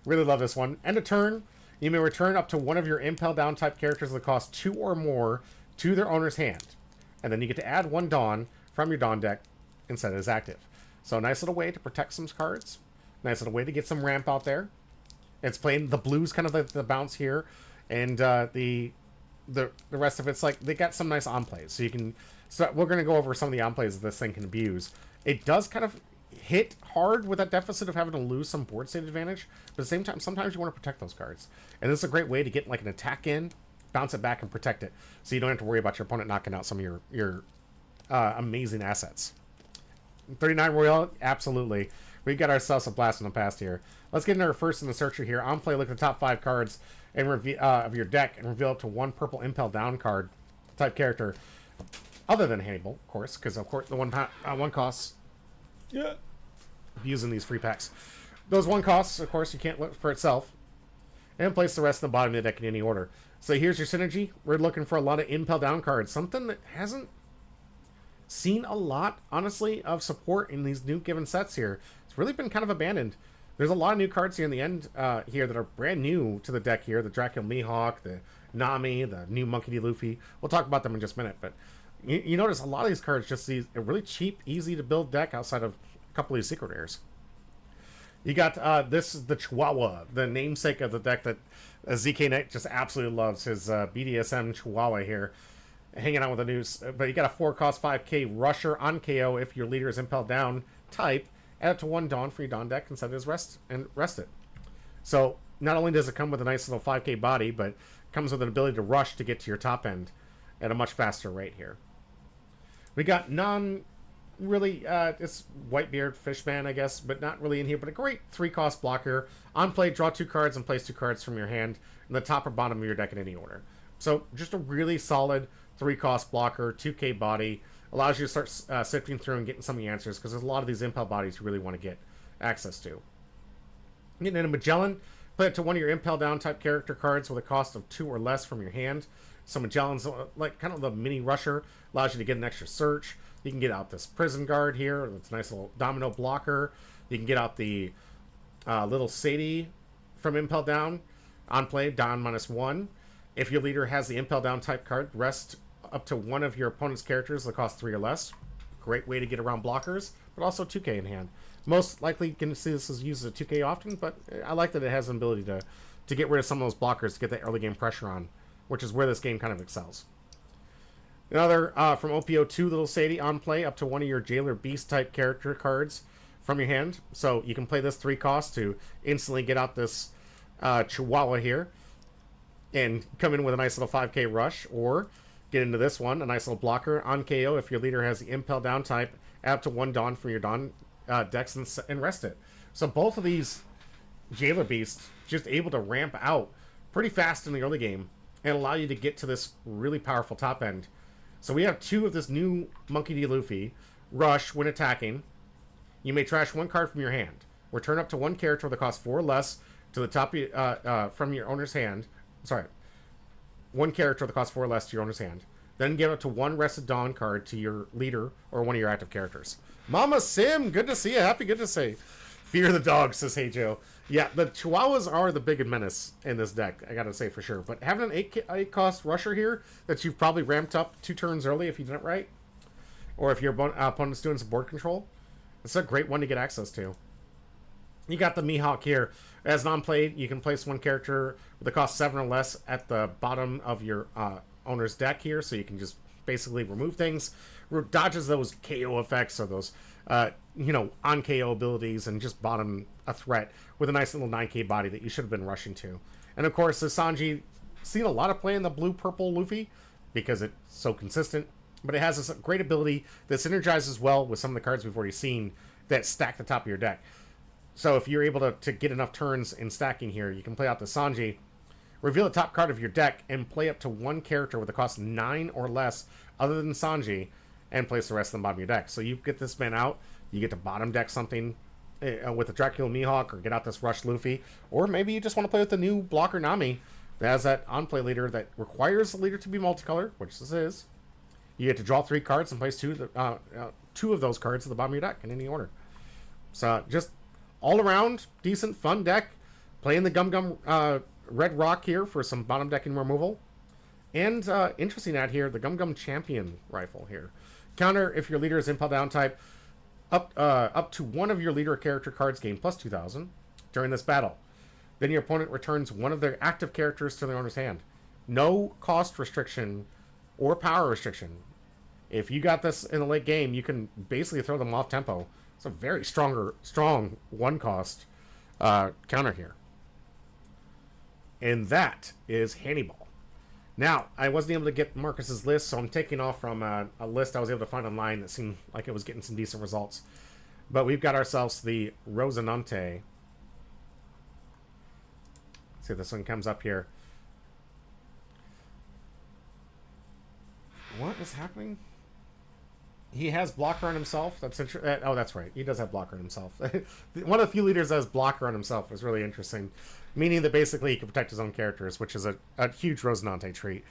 Really love this one. End of turn, you may return up to one of your Impel Down type characters that cost 2 or more to their owner's hand. And then you get to add 1 Dawn from your Dawn deck and set it as active. So nice little way to protect some cards. Nice little way to get some ramp out there. It's playing the blues, kind of the bounce here. And the rest of it's like, they got some nice on-plays. So you can... So we're going to go over some of the on-plays that this thing can abuse. It does kind of hit hard with that deficit of having to lose some board state advantage. But at the same time, sometimes you want to protect those cards. And this is a great way to get like an attack in, bounce it back, and protect it. So you don't have to worry about your opponent knocking out some of your amazing assets. 39 Royale, absolutely. We got ourselves a blast in the past here. Let's get into our first in the searcher here. On play, look at the top 5 cards and of your deck and reveal up to 1 purple Impel Down card type character, other than Hannibal, of course, because of course the one costs. Yeah. Using these free packs, those 1 costs, of course, you can't look for itself, and place the rest in the bottom of the deck in any order. So here's your synergy. We're looking for a lot of Impel Down cards, something that hasn't seen a lot, honestly, of support in these new given sets here. It's really been kind of abandoned. There's a lot of new cards here in the end here that are brand new to the deck here. The Dracula Mihawk, the Nami, the new Monkey D. Luffy. We'll talk about them in just a minute, but you notice a lot of these cards just see a really cheap, easy to build deck outside of a couple of these secret rares. You got, this is the Chihuahua, the namesake of the deck that ZK Knight just absolutely loves, his BDSM Chihuahua here. Hanging out with the news, but you got a 4-cost 5k rusher on KO if your leader is Impel Down type. Add it to 1 Dawn for your Dawn deck and set it as rest it. So not only does it come with a nice little 5k body, but it comes with an ability to rush to get to your top end at a much faster rate here. We got it's Whitebeard Fishman, I guess, but not really in here, but a great 3-cost blocker. On play, draw 2 cards and place 2 cards from your hand in the top or bottom of your deck in any order. So just a really solid 3-cost blocker, 2k body, allows you to start sifting through and getting some of the answers, because there's a lot of these Impel bodies you really want to get access to. Getting in a Magellan, play it to 1 of your Impel Down type character cards with a cost of 2 or less from your hand. So Magellan's like kind of the mini rusher, allows you to get an extra search. You can get out this Prison Guard here, it's a nice little domino blocker. You can get out the little Sadie from Impel Down. On play, Dawn -1. If your leader has the Impel Down type card, rest up to 1 of your opponent's characters that cost 3 or less. Great way to get around blockers. but also 2K in hand. Most likely going to see this as used as a 2K often, but I like that it has an ability to get rid of some of those blockers to get that early game pressure on, which is where this game kind of excels. Another from OPO2, Little Sadie, on play up to one of your Jailer Beast type character cards from your hand. So you can play this 3 cost to instantly get out this Chihuahua here and come in with a nice little 5K rush, or get into this one, a nice little blocker on KO if your leader has the Impel down type, add up to 1 Dawn from your Dawn decks and rest it. So both of these Jailer Beasts just able to ramp out pretty fast in the early game and allow you to get to this really powerful top end. So we have 2 of this new Monkey D. Luffy. Rush, when attacking, you may trash 1 card from your hand. Return up to 1 character that costs 4 or less to the top from your owner's hand. Sorry. 1 character that costs 4 or less to your owner's hand. Then give up to 1 Rested Dawn card to your leader or one of your active characters. Mama Sim, good to see you. Happy good to see. Fear the dog, says Hey Joe. Yeah, the Chihuahuas are the big menace in this deck, I gotta say for sure. But having an 8 cost rusher here that you've probably ramped up 2 turns early if you did it right, or if your opponent's doing some board control, it's a great one to get access to. You got the Mihawk here. As non-played, you can place 1 character with a cost 7 or less at the bottom of your owner's deck here, so you can just basically remove things. Dodges those KO effects or those, on KO abilities, and just bottom a threat with a nice little 9K body that you should have been rushing to. And of course, the Sanji, seen a lot of play in the blue-purple Luffy because it's so consistent, but it has this great ability that synergizes well with some of the cards we've already seen that stack the top of your deck. So if you're able to get enough turns in stacking here, you can play out the Sanji, reveal the top card of your deck, and play up to 1 character with a cost 9 or less other than Sanji, and place the rest of the bottom of your deck. So you get this man out, you get to bottom deck something with a Dracula Mihawk, or get out this Rush Luffy, or maybe you just want to play with the new blocker Nami that has that on-play leader that requires the leader to be multicolor, which this is. You get to draw 3 cards and place 2 of those cards at the bottom of your deck in any order. So just all around decent, fun deck. Playing the Gum Gum Red Rock here for some bottom decking removal. And interesting ad here, the Gum Gum Champion rifle here. Counter if your leader is Impel down type, up to 1 of your leader character cards gain plus 2,000 during this battle. Then your opponent returns 1 of their active characters to their owner's hand. No cost restriction or power restriction. If you got this in the late game, you can basically throw them off tempo. It's a very strong 1 cost counter here. And that is Hannibal. Now, I wasn't able to get Marcus's list, so I'm taking off from a list I was able to find online that seemed like it was getting some decent results. But we've got ourselves the Rosinante. Let's see if this one comes up here. What is happening? He has blocker on himself. That's interesting. Oh, that's right. He does have blocker on himself. One of the few leaders that has blocker on himself is really interesting. Meaning that basically he can protect his own characters, which is a huge Rosinante trait.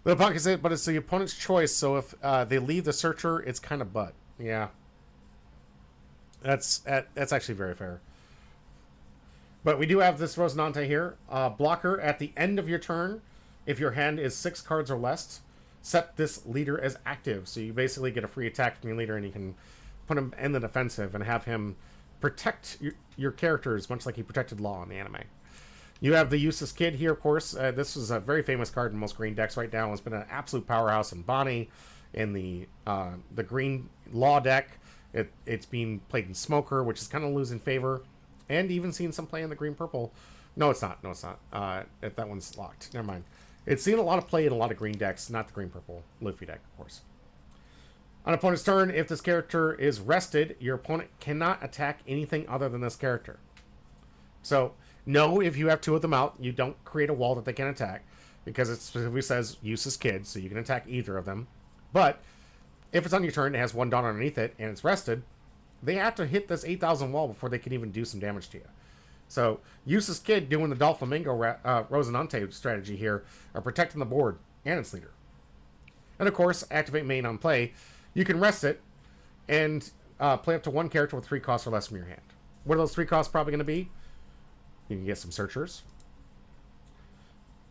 The opponent says, but it's the opponent's choice, so if they leave the searcher, it's kind of butt. Yeah. That's actually very fair. But we do have this Rosinante here. Blocker at the end of your turn, if your hand is 6 cards or less, set this leader as active. So you basically get a free attack from your leader, and you can put him in the defensive and have him protect your characters, much like he protected Law in the anime. You have the Useless Kid here, of course. This is a very famous card in most green decks right now. It's been an absolute powerhouse in Bonnie, in the green Law deck. It's being played in Smoker, which is kind of losing favor, and even seen some play in the green-purple. No, it's not. No, it's not. That one's locked. Never mind. It's seen a lot of play in a lot of green decks, not the green-purple Luffy deck, of course. On opponent's turn, if this character is rested, your opponent cannot attack anything other than this character. So, no, if you have 2 of them out, you don't create a wall that they can attack, because it specifically says Useless Kid, so you can attack either of them. But if it's on your turn, it has 1 Dawn underneath it, and it's rested, they have to hit this 8,000 wall before they can even do some damage to you. So, Useless Kid doing the Doflamingo Rosinante strategy here are protecting the board and its leader. And of course, activate main on play. You can rest it and play up to 1 character with 3 costs or less from your hand. What are those 3 costs probably going to be? You can get some searchers.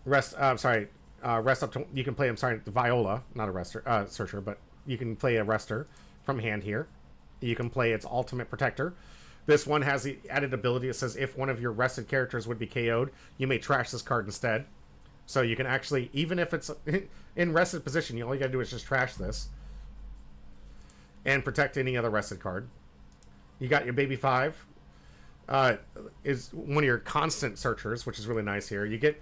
Rest up to, you can play, the Viola, not a searcher, but you can play a rester from hand here. you can play its Ultimate Protector. This one has the added ability that says if one of your rested characters would be KO'd, you may trash this card instead. So you can actually, even if it's in rested position, all you gotta do is just trash this. And protect any other rested card. You got your Baby 5. Is one of your constant searchers, which is really nice here. You get,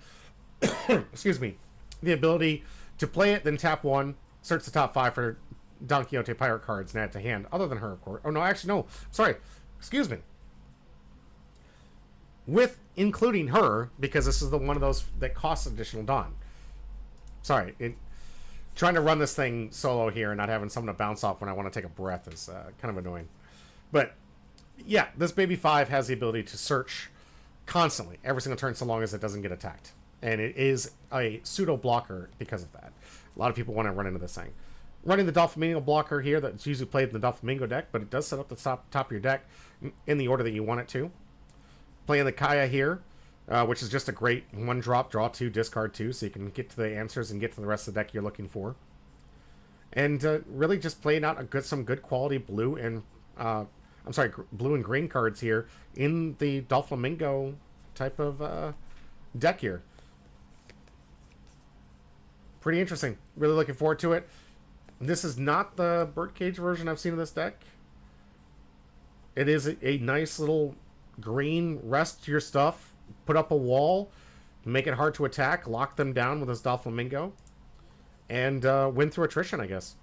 excuse me, the ability to play it, then tap 1, search the top 5 for Don Quixote pirate cards and add to hand, other than her, of course. Oh, no, actually, no. Sorry. Excuse me. With including her, because this is the one of those that costs additional Don. Sorry. Trying to run this thing solo here and not having someone to bounce off when I want to take a breath is kind of annoying. But, yeah, this Baby 5 has the ability to search constantly, every single turn, so long as it doesn't get attacked. And it is a pseudo-blocker because of that. A lot of people want to run into this thing. Running the Doflamingo blocker here, that's usually played in the Doflamingo deck, but it does set up the top of your deck in the order that you want it to. Playing the Kaya here, which is just a great 1-drop, draw 2, discard 2, so you can get to the answers and get to the rest of the deck you're looking for. And really just playing out some good quality blue and blue and green cards here in the Doflamingo type of deck here. Pretty interesting. Really looking forward to it. This is not the birdcage version I've seen of this deck. It is a nice little green, rest your stuff, put up a wall, make it hard to attack, lock them down with this Doflamingo, and win through attrition, I guess.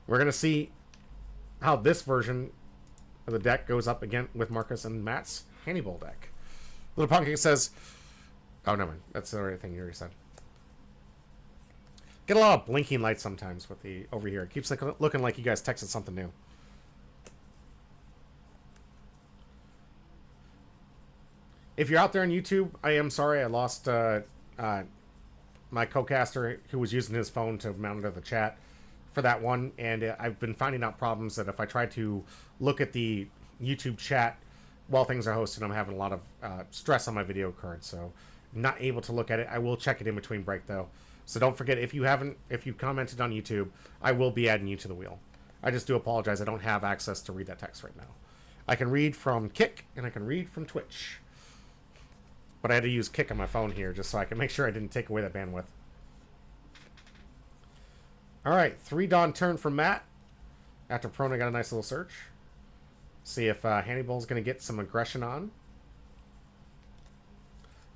We're going to see how this version of the deck goes up again with Marcus and Matt's Hannibal deck. Little Pumpkin says... Oh, never mind. That's the right thing you already said. Get a lot of blinking lights sometimes with the over here. It keeps looking like you guys texted something new. If you're out there on YouTube, I am sorry I lost my co-caster who was using his phone to monitor the chat for that one, and I've been finding out problems that if I try to look at the YouTube chat while things are hosted, I'm having a lot of stress on my video card, so I'm not able to look at it. I will check it in between break though. So don't forget, if you commented on YouTube, I will be adding you to the wheel. I just do apologize. I don't have access to read that text right now. I can read from Kick, and I can read from Twitch. But I had to use Kick on my phone here just so I can make sure I didn't take away that bandwidth. Alright, 3 Dawn turn from Matt. After Prona got a nice little search. See if Hannibal's going to get some aggression on.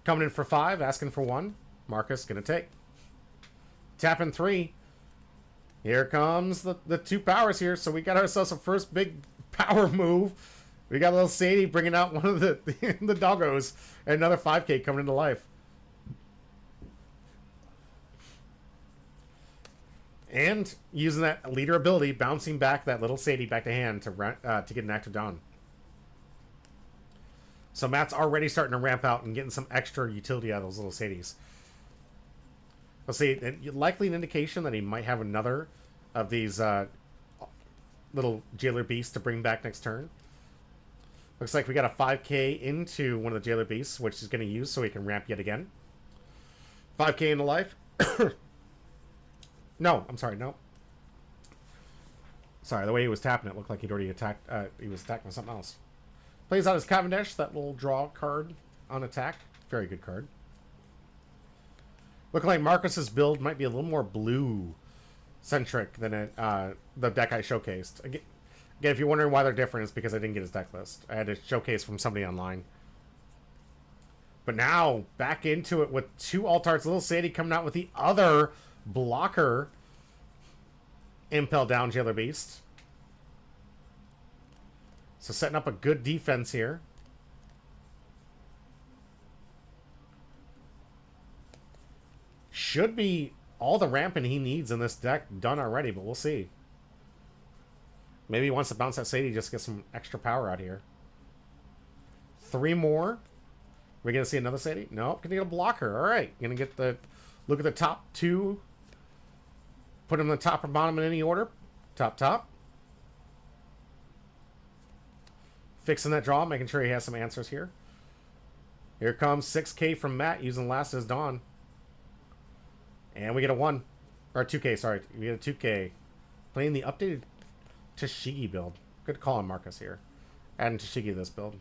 Coming in for 5, asking for 1. Marcus going to take. Tapping 3. Here comes the 2 powers here. So we got ourselves a first big power move. We got a little Sadie bringing out one of the doggos. And another 5K coming into life. And using that leader ability, bouncing back that little Sadie back to hand to get an active Dawn. So Matt's already starting to ramp out and getting some extra utility out of those little Sadies. Let's see, likely an indication that he might have another of these little Jailer Beasts to bring back next turn. Looks like we got a 5K into one of the Jailer Beasts, which he's going to use so he can ramp yet again. 5K into life. No, I'm sorry, no. Sorry, the way he was tapping it looked like he'd already attacked. He was attacking with something else. Plays out his Cavendish, that little draw card on attack. Very good card. Looking like Marcus's build might be a little more blue-centric than the deck I showcased. Again, if you're wondering why they're different, it's because I didn't get his deck list. I had to showcase from somebody online. But now, back into it with 2 Altards. Little Sadie coming out with the other blocker. Impel down Jailer Beast. So setting up a good defense here. Should be all the ramping he needs in this deck done already, but we'll see. Maybe he wants to bounce that Sadie just to get some extra power out here. 3 more. Are we going to see another Sadie? Nope. Gonna get a blocker. Alright. Gonna get the... Look at the top 2. Put them on the top or bottom in any order. Top. Fixing that draw. Making sure he has some answers here. Here comes 6K from Matt using last as Dawn. And we get a 1. Or 2K, sorry. We get a 2K. Playing the updated Tashigi build. Good call on Marcus here. Adding Tashigi to this build.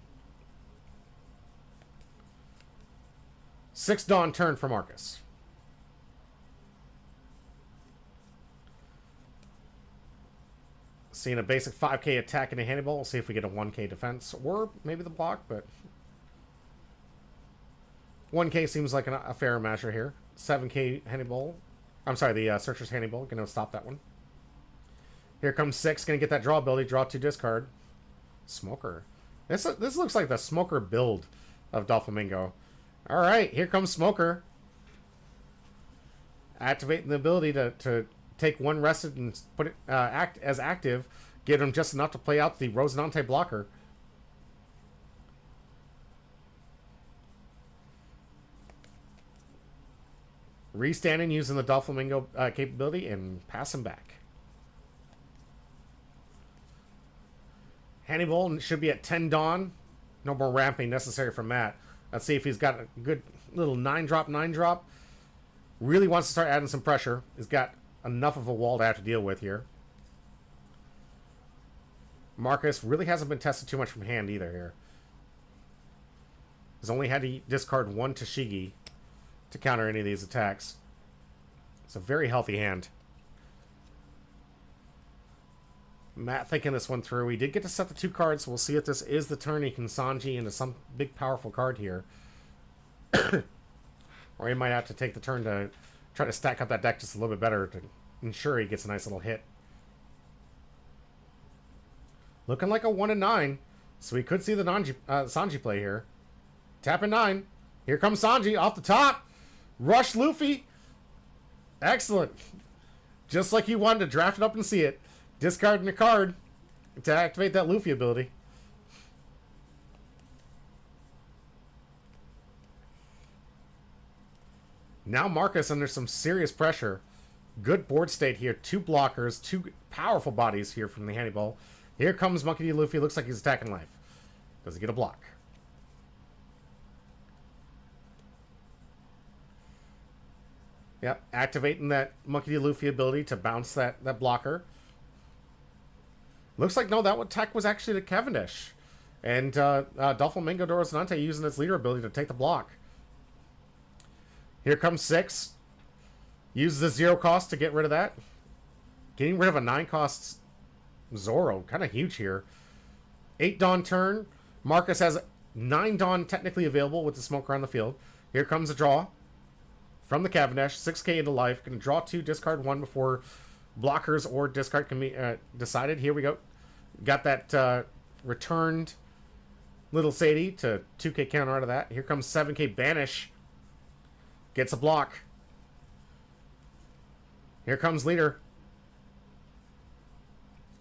6 Dawn turn for Marcus. Seeing a basic 5k attack in a Hannibal. We'll see if we get a 1k defense. Or maybe the block, but 1k seems like a fair measure here. 7k Hannibal. I'm sorry, the Searcher's Hannibal. Gonna stop that one. Here comes 6. Gonna get that draw ability. Draw 2 discard. Smoker. This looks like the Smoker build of Doflamingo. Alright, here comes Smoker. Activating the ability to take 1 rested and put it act as active. Give him just enough to play out the Rosinante blocker. Restanding using the Doflamingo capability and pass him back. Hannibal should be at 10 Dawn. No more ramping necessary from Matt. Let's see if he's got a good little 9-drop. Really wants to start adding some pressure. He's got enough of a wall to have to deal with here. Marcus really hasn't been tested too much from hand either here. He's only had to discard 1 Tashigi to counter any of these attacks. It's a very healthy hand. Matt thinking this one through. He did get to set the 2 cards, so we'll see if this is the turn he can Sanji into some big powerful card here. Or he might have to take the turn to try to stack up that deck just a little bit better to ensure he gets a nice little hit. Looking like a 1-9, so we could see the Sanji play here. Tapping 9. Here comes Sanji off the top. Rush Luffy. Excellent. Just like you wanted to draft it up and see it. Discarding a card to activate that Luffy ability. Now Marcus under some serious pressure. Good board state here. 2 blockers. 2 powerful bodies here from the Hannibal. Here comes Monkey D. Luffy. Looks like he's attacking life. Does he get a block? Yep. Activating that Monkey D. Luffy ability to bounce that blocker. Looks like, no, that attack was actually to Cavendish. And Doflamingo Rosinante using its leader ability to take the block. Here comes 6. Uses the 0 cost to get rid of that. Getting rid of a 9 cost Zoro. Kind of huge here. 8 Dawn turn. Marcus has 9 Dawn technically available with the Smoker on the field. Here comes a draw from the Cavendish. 6k into life. Going to draw 2, discard 1 before blockers or discard can be decided. Here we go. Got that returned Little Sadie to 2k counter out of that. Here comes 7k Banish. Gets a block. Here comes Leader.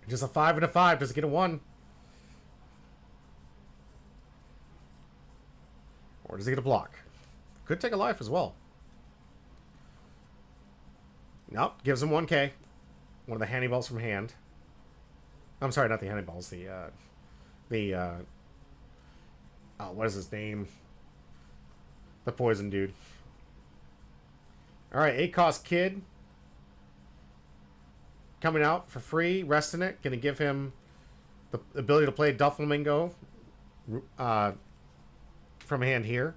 Just a 5 and a 5. Does it get a 1? Or does he get a block? Could take a life as well. Nope. Gives him 1k. One of the Hannibal's from hand. I'm sorry, not the Hannibal's. Oh, what is his name? The poison dude. Alright, 8 cost Kid. Coming out for free. Resting it. Gonna give him the ability to play Doflamingo from hand here.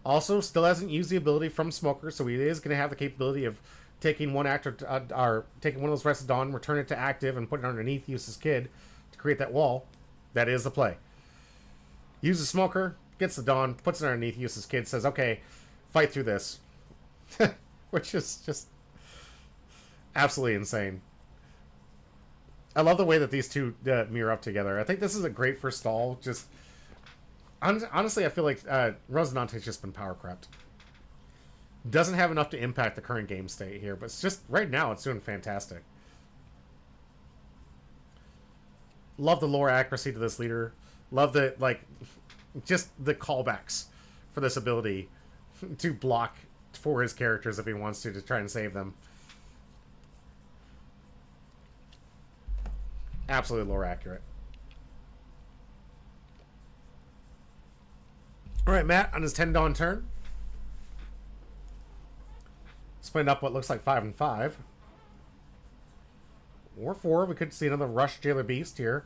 Also, still hasn't used the ability from Smoker, so he is gonna have the capability of taking one actor, or taking one of those Rested Dawn, return it to active, and put it underneath Use's Kid to create that wall. That is the play. Uses Smoker, gets the Dawn, puts it underneath Use's Kid, says, okay, fight through this. Which is just absolutely insane. I love the way that these two mirror up together. I think this is a great first stall. Just honestly, I feel like Rosinante's just been power crept. Doesn't have enough to impact the current game state here, but it's just right now it's doing fantastic. Love the lore accuracy to this leader. Love the just the callbacks for this ability to block for his characters if he wants to try and save them. Absolutely lore accurate. Alright, Matt, on his 10 Dawn turn. Splitting up what looks like 5 and 5. Or 4. We could see another Rush Jailer Beast here.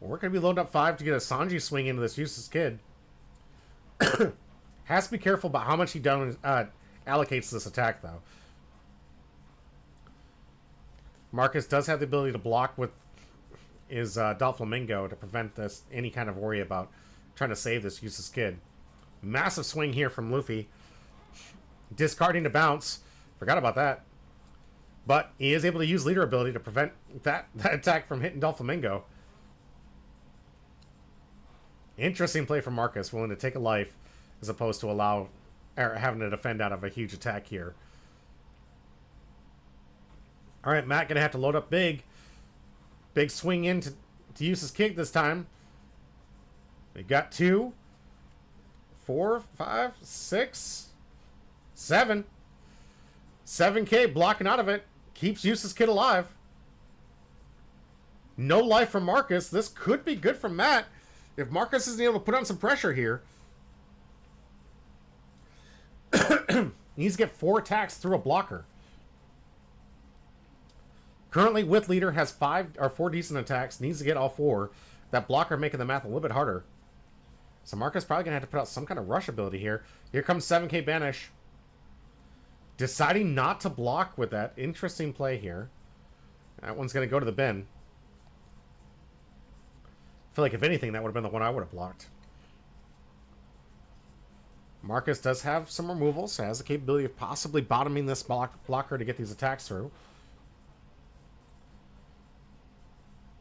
We're going to be loading up 5 to get a Sanji swing into this useless kid. Has to be careful about how much he allocates to this attack, though. Marcus does have the ability to block with his Doflamingo to prevent this any kind of worry about trying to save this useless kid. Massive swing here from Luffy. Discarding to bounce. Forgot about that. But he is able to use leader ability to prevent that attack from hitting Doflamingo. Interesting play from Marcus, willing to take a life as opposed to having to defend out of a huge attack here. All right, Matt gonna have to load up big. Big swing in to use his kick this time. We got 2, 4, 5, 6, 7. 7K blocking out of it. Keeps Useless Kid alive. No life from Marcus. This could be good for Matt. If Marcus isn't able to put on some pressure here. Needs to get 4 attacks through a blocker. Currently, with leader has 4 decent attacks. Needs to get all 4. That blocker making the math a little bit harder. So Marcus probably going to have to put out some kind of rush ability here. Here comes 7K Banish. Deciding not to block with that. Interesting play here. That one's going to go to the bin. I feel like if anything, that would have been the one I would have blocked. Marcus does have some removals, so has the capability of possibly bottoming this blocker to get these attacks through.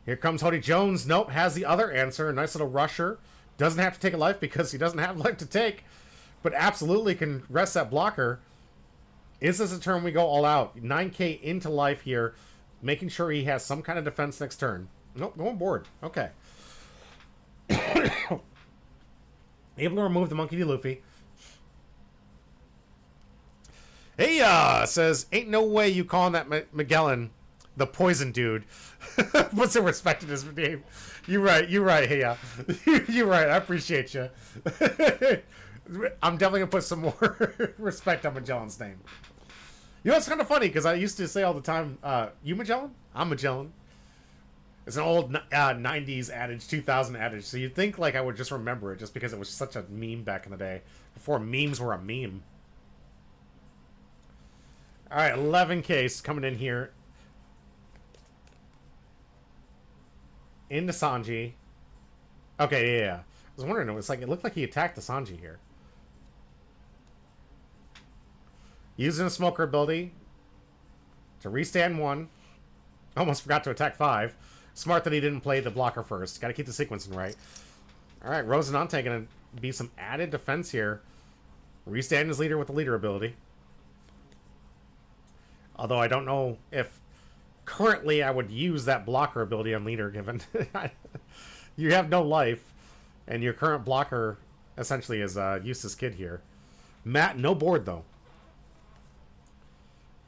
Here comes Hody Jones. Nope, has the other answer. A nice little rusher. Doesn't have to take a life because he doesn't have life to take, but absolutely can rest that blocker. Is this a turn we go all out? 9K into life here, making sure he has some kind of defense next turn. Nope, going board. Okay. Able to remove the Monkey D. Luffy. Hey, says, ain't no way you calling that Magellan the poison dude. Put some respect in his name. You're right, hey, you're right, I appreciate you. I'm definitely going to put some more respect on Magellan's name. You know, it's kind of funny, because I used to say all the time, you Magellan? I'm Magellan. It's an old 90s adage, 2000 adage, so you'd think like I would just remember it just because it was such a meme back in the day, before memes were a meme. Alright, 11K coming in here. Into Sanji. Okay, yeah. I was wondering, it looked like he attacked the Sanji here. Using a smoker ability to restand 1. Almost forgot to attack 5. Smart that he didn't play the blocker first. Got to keep the sequencing right. Alright, Rosinante going to be some added defense here. Restand his leader with the leader ability. Although I don't know if currently I would use that blocker ability on leader, given you have no life and your current blocker essentially is Useless Kid here. Matt, no board though.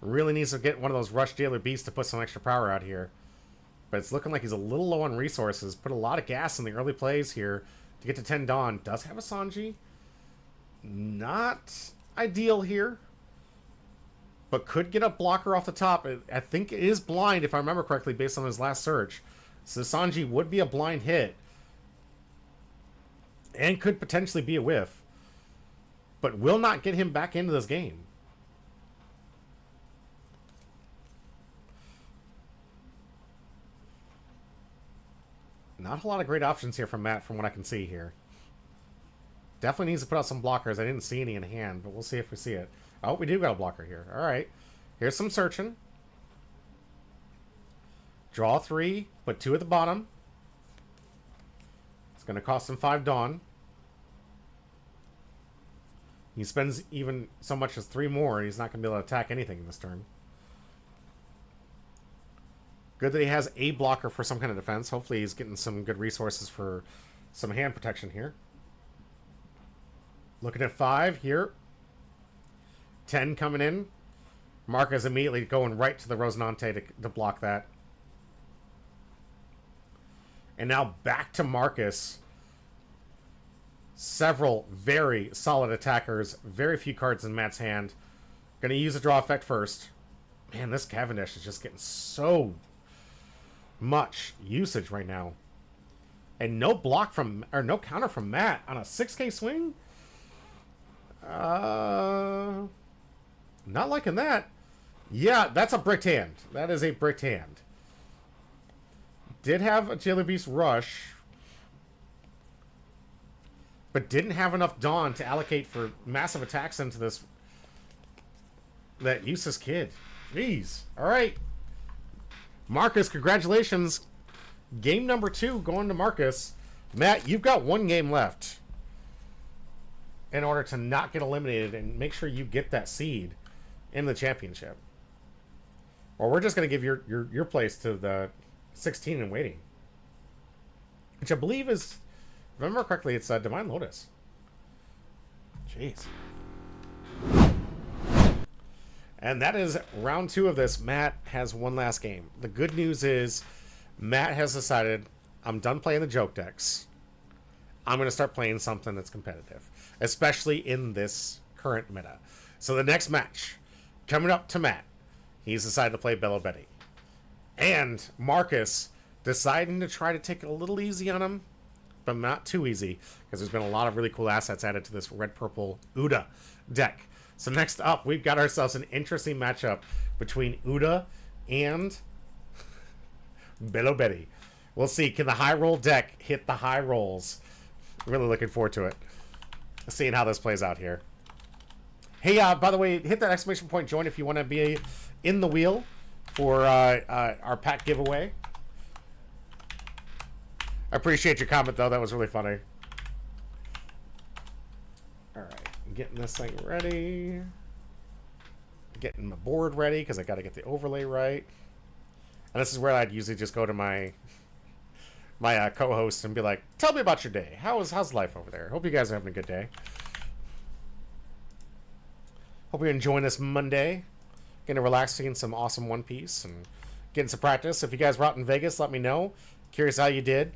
Really needs to get one of those Rush Jailer Beasts to put some extra power out here. But it's looking like he's a little low on resources. Put a lot of gas in the early plays here to get to 10 Dawn. Does have a Sanji. Not ideal here. But could get a blocker off the top. I think it is blind, if I remember correctly, based on his last search. So Sanji would be a blind hit. And could potentially be a whiff. But will not get him back into this game. Not a whole lot of great options here from Matt, from what I can see here. Definitely needs to put out some blockers. I didn't see any in hand, but we'll see if we see it. Oh, we do got a blocker here. Alright. Here's some searching. Draw 3, put 2 at the bottom. It's going to cost him 5 Dawn. He spends even so much as 3 more, and he's not going to be able to attack anything in this turn. Good that he has a blocker for some kind of defense. Hopefully he's getting some good resources for some hand protection here. Looking at 5 here. 10 coming in. Marcus immediately going right to the Rosinante to block that. And now back to Marcus. Several very solid attackers. Very few cards in Matt's hand. Going to use a draw effect first. Man, this Cavendish is just getting so much usage right now. And no block from, or no counter from Matt on a 6K swing? Not liking that. Yeah, that's a bricked hand. That is a bricked hand. Did have a Jailer Beast rush, but didn't have enough Dawn to allocate for massive attacks into this. That useless kid. Jeez. All right. Marcus, congratulations. Game number 2 going to Marcus. Matt, you've got 1 game left in order to not get eliminated and make sure you get that seed in the championship. Or we're just going to give your place to the 16 and waiting. Which I believe is, if I remember correctly, it's Divine Lotus. Jeez. And that is round 2 of this. Matt has 1 last game. The good news is Matt has decided, I'm done playing the joke decks. I'm going to start playing something that's competitive, especially in this current meta. So the next match, coming up to Matt, he's decided to play Bello Betty. And Marcus deciding to try to take it a little easy on him, but not too easy, because there's been a lot of really cool assets added to this red-purple Uda deck. So next up, we've got ourselves an interesting matchup between Uda and Bello Betty. We'll see. Can the high roll deck hit the high rolls? Really looking forward to it. Seeing how this plays out here. Hey, by the way, hit that exclamation point join if you want to be in the wheel for our pack giveaway. I appreciate your comment, though. That was really funny. All right. Getting this thing ready. Getting my board ready because I got to get the overlay right. And this is where I'd usually just go to my co-host and be like, tell me about your day. How's life over there? Hope you guys are having a good day. Hope you're enjoying this Monday. Getting to relax, seeing some awesome One Piece and getting some practice. If you guys were out in Vegas, let me know. Curious how you did.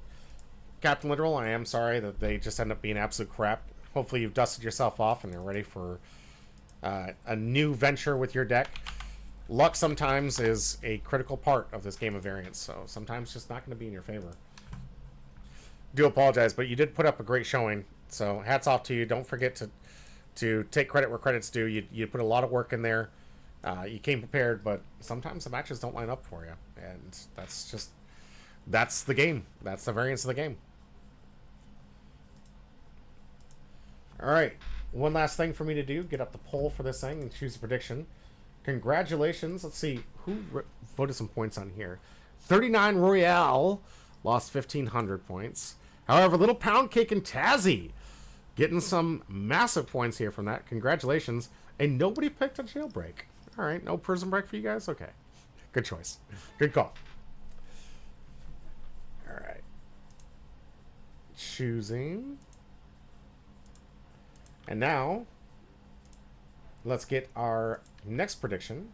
Captain Literal, I am sorry that they just end up being absolute crap. Hopefully you've dusted yourself off and you're ready for a new venture with your deck. Luck sometimes is a critical part of this game of variance, so sometimes it's just not going to be in your favor. Do apologize, but you did put up a great showing, so hats off to you. Don't forget to take credit where credit's due. You put a lot of work in there. You came prepared, but sometimes the matches don't line up for you, and that's the game. That's the variance of the game. All right, one last thing for me to do: get up the poll for this thing and choose a prediction. Congratulations. Let's see who voted some points on here. 39 Royale lost 1,500 points. However, Little Pound Cake and Tazzy getting some massive points here from that. Congratulations. And nobody picked a Jailbreak. All right, no Prison Break for you guys? Okay. Good choice. Good call. All right. Choosing. And now, let's get our next prediction,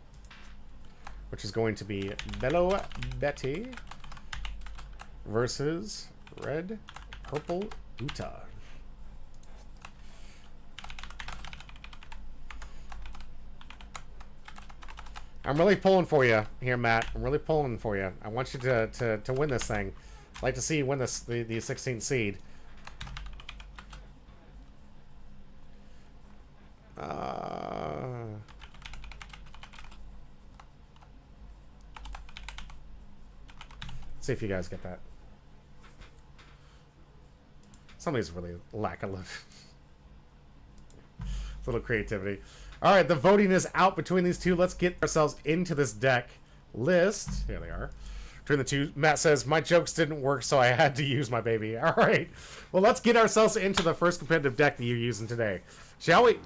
which is going to be Bello Betty versus Red Purple Uta. I'm really pulling for you here, Matt. I'm really pulling for you. I want you to win this thing. I'd like to see you win the 16th seed. Let's see if you guys get that. Somebody's really lacking a little creativity. All right, the voting is out between these two. Let's get ourselves into this deck list. Here they are. Between the two, Matt says, my jokes didn't work, so I had to use my baby. All right. Well, let's get ourselves into the first competitive deck that you're using today. Shall we?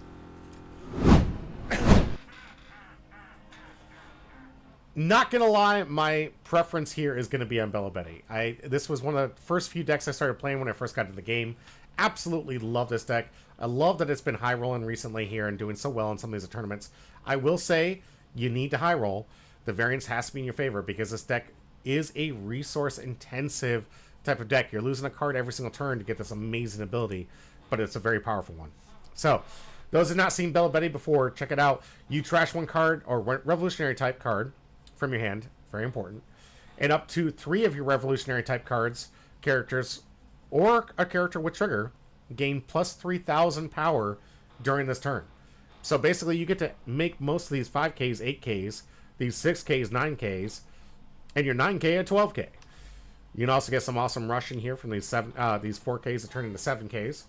Not gonna lie, my preference here is gonna be on Bello Betty. This was one of the first few decks I started playing when I first got into the game. Absolutely love this deck. I love that it's been high rolling recently here and doing so well in some of these tournaments. I will say you need to high roll. The variance has to be in your favor because this deck is a resource intensive type of deck. You're losing a card every single turn to get this amazing ability, but it's a very powerful one. So those who have not seen Bello Betty before, check it out. You trash one card or revolutionary type card from your hand, very important, and up to 3 of your revolutionary type cards, characters, or a character with trigger gain plus 3,000 power during this turn. So basically, you get to make most of these 5Ks, 8Ks, these 6Ks, 9Ks, and your 9K at 12K. You can also get some awesome rush in here from these 4Ks that turn into 7Ks.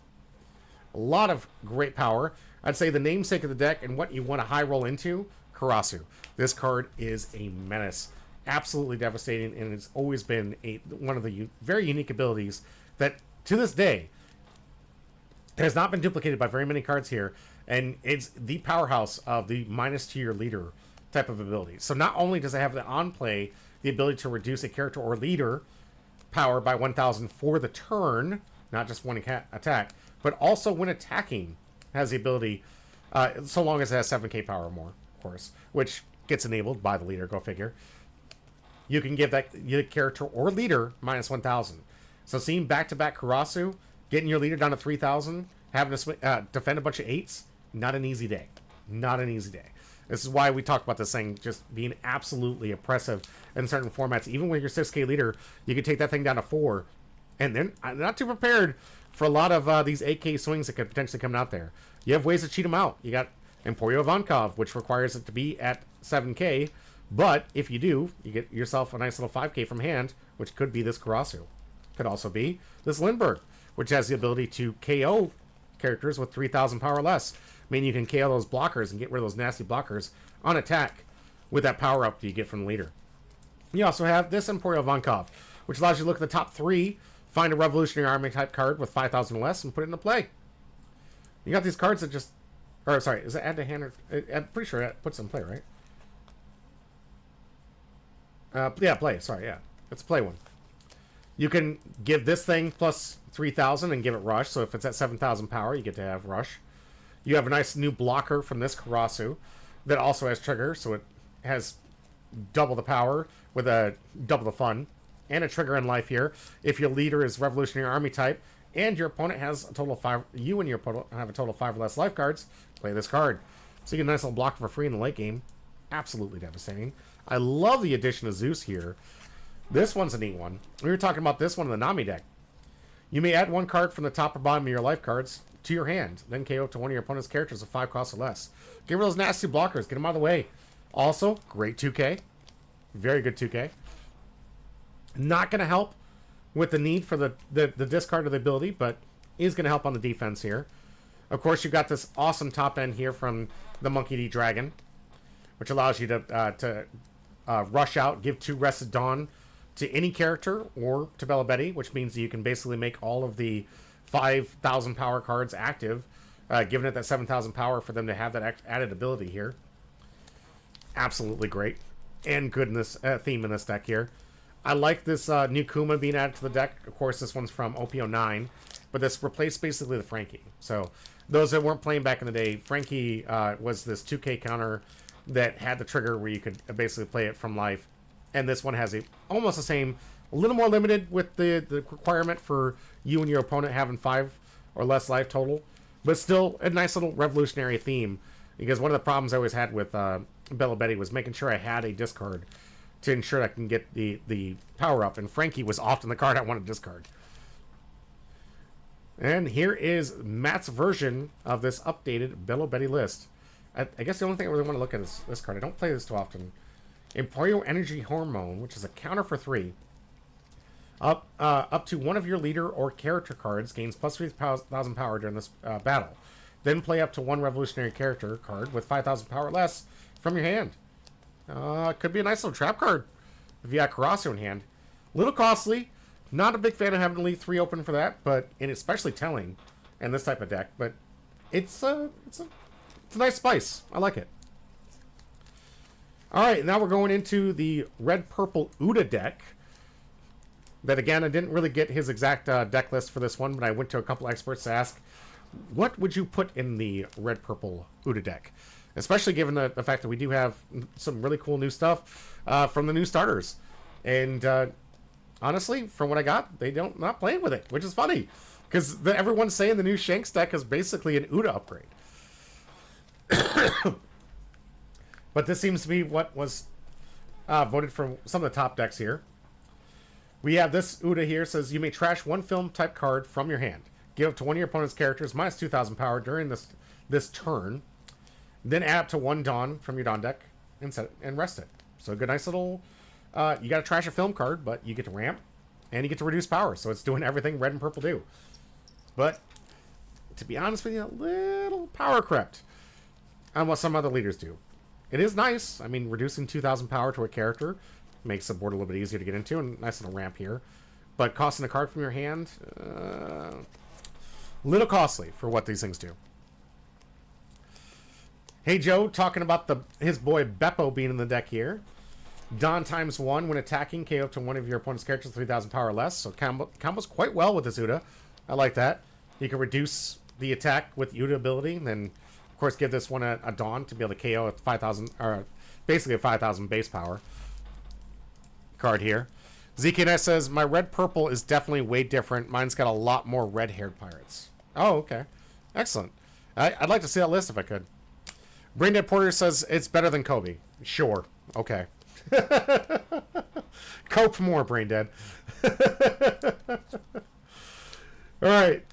A lot of great power. I'd say the namesake of the deck and what you want to high roll into, Karasu. This card is a menace. Absolutely devastating, and it's always been one of the very unique abilities that, to this day, has not been duplicated by very many cards here, and it's the powerhouse of the -2 your leader type of ability. So not only does it have the on play the ability to reduce a character or leader power by 1,000 for the turn, not just one attack, but also when attacking has the ability, so long as it has 7K power or more, of course, which gets enabled by the leader, go figure. You can give that character or leader -1,000. So seeing back-to-back Karasu, getting your leader down to 3,000, having to defend a bunch of 8s, not an easy day. Not an easy day. This is why we talk about this thing just being absolutely oppressive in certain formats. Even with your 6K leader, you can take that thing down to 4. And then I'm not too prepared for a lot of these 8K swings that could potentially come out there. You have ways to cheat them out. You got Emporio Ivankov, which requires it to be at 7K. But if you do, you get yourself a nice little 5K from hand, which could be this Karasu. Could also be this Lindbergh, which has the ability to KO characters with 3,000 power or less. Meaning you can KO those blockers and get rid of those nasty blockers on attack with that power up that you get from the leader. You also have this Emporio Ivankov, which allows you to look at the top 3, find a Revolutionary Army type card with 5,000 or less, and put it into play. You got these cards that just... Or, sorry, is it add to hand or... I'm pretty sure it puts it in play, right? Yeah, play. Sorry, yeah. It's a play one. You can give this thing plus 3,000 and give it rush. So if it's at 7,000 power, you get to have rush. You have a nice new blocker from this Karasu that also has trigger. So it has double the power with a double the fun. And a trigger in life here. If your leader is Revolutionary Army type and your opponent has a total of 5... You and your opponent have a total of 5 or less life cards, play this card. So you get a nice little blocker for free in the late game. Absolutely devastating. I love the addition of Zeus here. This one's a neat one. We were talking about this one in the Nami deck. You may add one card from the top or bottom of your life cards to your hand, then KO to one of your opponent's characters with 5 costs or less. Get rid of those nasty blockers. Get them out of the way. Also, great 2K. Very good 2K. Not going to help with the need for the discard of the ability, but is going to help on the defense here. Of course, you've got this awesome top end here from the Monkey D. Dragon, which allows you to rush out, give 2 Rested Dawn to any character or to Bella Betty, which means that you can basically make all of the 5,000 power cards active, giving it that 7,000 power for them to have that added ability here. Absolutely great. And good in this theme in this deck here. I like this new Kuma being added to the deck. Of course, this one's from OPO9, but this replaced basically the Frankie. So those that weren't playing back in the day, Frankie was this 2K counter that had the trigger where you could basically play it from life. And this one has almost the same, a little more limited with the requirement for you and your opponent having 5 or less life total, but still a nice little revolutionary theme. Because one of the problems I always had with Bella Betty was making sure I had a discard to ensure I can get the power up, and Frankie was often the card I wanted to discard. And here is Matt's version of this updated Bella Betty list. I guess the only thing I really want to look at is this card. I don't play this too often. Emporio Energy Hormone, which is a counter for 3. Up to one of your leader or character cards gains plus 3,000 power during this battle. Then play up to one revolutionary character card with 5,000 power or less from your hand. Could be a nice little trap card if you got Karasu in hand. Little costly. Not a big fan of having to leave 3 open for that, but and especially telling in this type of deck. But it's a nice spice. I like it. All right, now we're going into the red-purple Uda deck. That again, I didn't really get his exact deck list for this one, but I went to a couple experts to ask, what would you put in the red-purple Uda deck? Especially given the fact that we do have some really cool new stuff from the new starters. And honestly, from what I got, they not playing with it, which is funny. Because everyone's saying the new Shanks deck is basically an Uda upgrade. But this seems to be what was voted from some of the top decks here. We have this Uda here. Says you may trash one film type card from your hand. Give up to one of your opponent's characters minus 2,000 power during this turn. Then add up to one Dawn from your Dawn deck and rest it. So a good, nice little. You got to trash a film card, but you get to ramp and you get to reduce power. So it's doing everything red and purple do. But to be honest with you, a little power crept on what some other leaders do. It is nice. I mean, reducing 2,000 power to a character makes the board a little bit easier to get into, and nice little ramp here. But costing a card from your hand, a little costly for what these things do. Hey Joe, talking about his boy Beppo being in the deck here. Dawn times 1 when attacking, KO up to one of your opponent's characters 3,000 power or less. So combos quite well with this Uda. I like that. You can reduce the attack with Uda ability, and then of course give this one a Dawn to be able to KO at 5,000, or basically a 5,000 base power card here. ZKNS says, my red-purple is definitely way different. Mine's got a lot more red-haired pirates. Oh, okay. Excellent. I'd like to see that list if I could. Braindead Porter says, it's better than Kobe. Sure. Okay. Cope more, Braindead. Alright.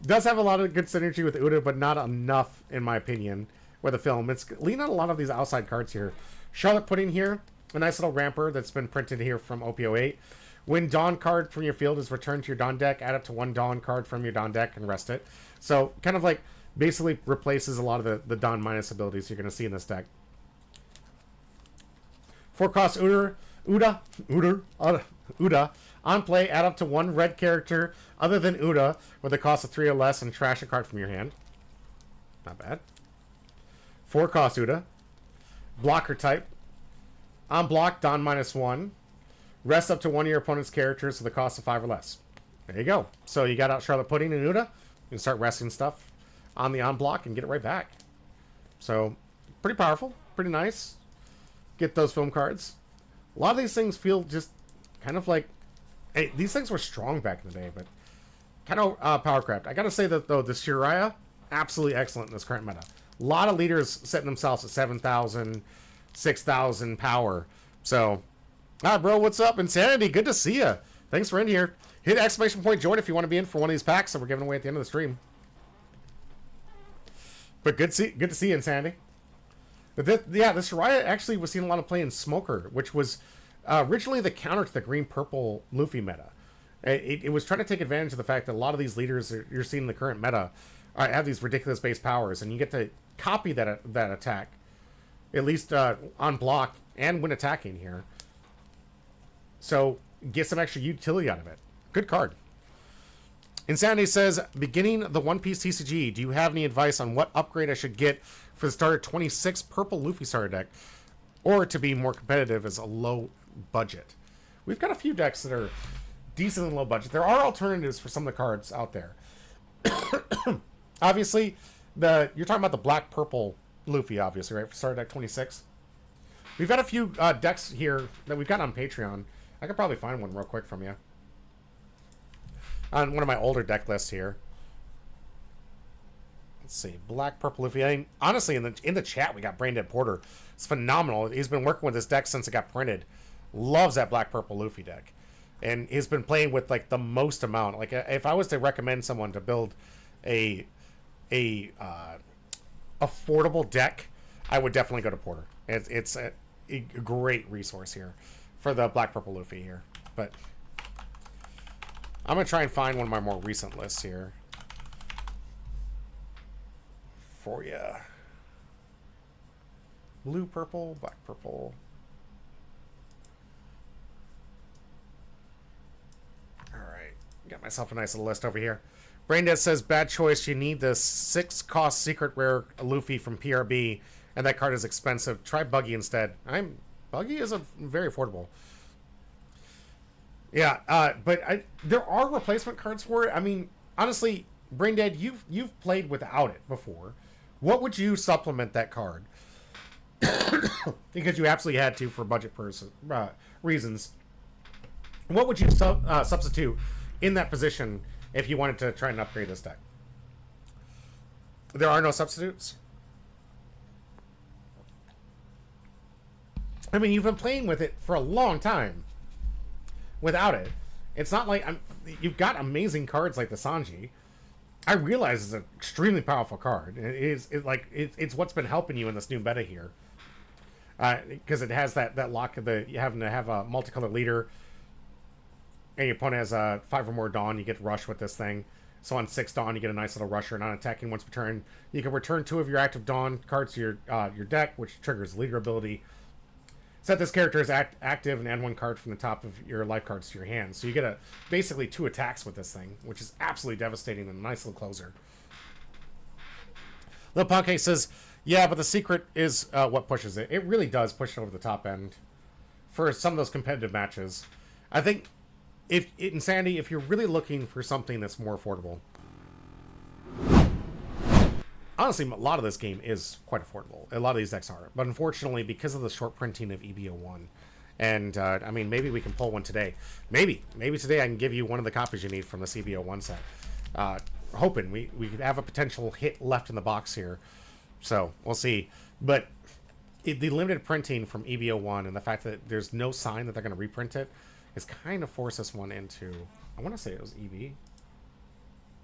Does have a lot of good synergy with Uda, but not enough, in my opinion, with the film. It's leaning on a lot of these outside cards here. Charlotte Pudding here. A nice little ramper that's been printed here from OPO8. When Dawn card from your field is returned to your Dawn deck, add up to one Dawn card from your Dawn deck and rest it. So, kind of like, basically replaces a lot of the Dawn minus abilities you're going to see in this deck. 4-cost Uda. On play, add up to one red character other than Uda with a cost of 3 or less and trash a card from your hand. Not bad. 4-cost Uda. Blocker type. On block, Dawn -1. Rest up to one of your opponent's characters with a cost of 5 or less. There you go. So you got out Charlotte Pudding and Uda. You can start resting stuff on the on block and get it right back. So, pretty powerful. Pretty nice. Get those film cards. A lot of these things feel just kind of like... Hey, these things were strong back in the day, but kind of powercraft. I gotta say that, though, the Shiraya, absolutely excellent in this current meta. A lot of leaders setting themselves at 7,000... 6,000 power. So, hi bro, what's up? Insanity, good to see you. Thanks for in here. Hit exclamation point join if you want to be in for one of these packs that we're giving away at the end of the stream. But good to see you, Insanity. But this Shiraya actually was seeing a lot of play in Smoker, which was originally the counter to the green-purple Luffy meta. It was trying to take advantage of the fact that a lot of these leaders you're seeing in the current meta have these ridiculous base powers, and you get to copy that attack. At least on block and when attacking here. So, get some extra utility out of it. Good card. Insanity says, beginning the One Piece TCG, do you have any advice on what upgrade I should get for the starter 26 purple Luffy starter deck? Or to be more competitive as a low budget? We've got a few decks that are decently low budget. There are alternatives for some of the cards out there. Obviously, you're talking about the black-purple Luffy, obviously, right? For starter deck 26. We've got a few decks here that we've got on Patreon. I could probably find one real quick from you. On one of my older deck lists here. Let's see. Black, purple Luffy. I mean, honestly, in the chat, we got Braindead Porter. It's phenomenal. He's been working with this deck since it got printed. Loves that black, purple Luffy deck. And he's been playing with, like, the most amount. Like, if I was to recommend someone to build a affordable deck, I would definitely go to Porter. It's a great resource here for the black purple Luffy here. But I'm gonna try and find one of my more recent lists here for you. Blue purple, black purple. All right, got myself a nice little list over here. Braindead says, bad choice. You need the 6-cost secret rare Luffy from PRB, and that card is expensive. Try Buggy instead. Buggy is very affordable. Yeah, but there are replacement cards for it. I mean, honestly, Braindead, you've played without it before. What would you supplement that card? Because you absolutely had to for budget reasons. What would you substitute in that position if you wanted to try and upgrade this deck? There are no substitutes. I mean, you've been playing with it for a long time. without it. It's not like you've got amazing cards like the Sanji. I realize it's an extremely powerful card. It's what's been helping you in this new meta here. Because it has that lock of you having to have a multicolored leader, and your opponent has 5 or more Dawn, you get rush with this thing. So on 6 Dawn, you get a nice little rusher, and on attacking once per turn, you can return 2 of your active Dawn cards to your deck, which triggers leader ability. Set this character as active and add 1 card from the top of your life cards to your hand. So you get basically 2 attacks with this thing, which is absolutely devastating and a nice little closer. Little Pancake says, yeah, but the secret is what pushes it. It really does push it over the top end for some of those competitive matches. I think, Insanity, if you're really looking for something that's more affordable, honestly, a lot of this game is quite affordable. A lot of these decks are. But unfortunately, because of the short printing of EBO1, and, I mean, maybe we can pull one today. Maybe today I can give you one of the copies you need from this EBO1 set. Hoping we could have a potential hit left in the box here. So, we'll see. But the limited printing from EBO1 and the fact that there's no sign that they're going to reprint it is kind of forced this one into... I want to say it was EB.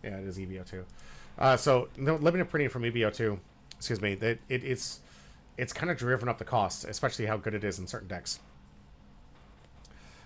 Yeah, it is EBO2. So, no limited printing from EBO2. Excuse me. It's kind of driven up the cost, especially how good it is in certain decks.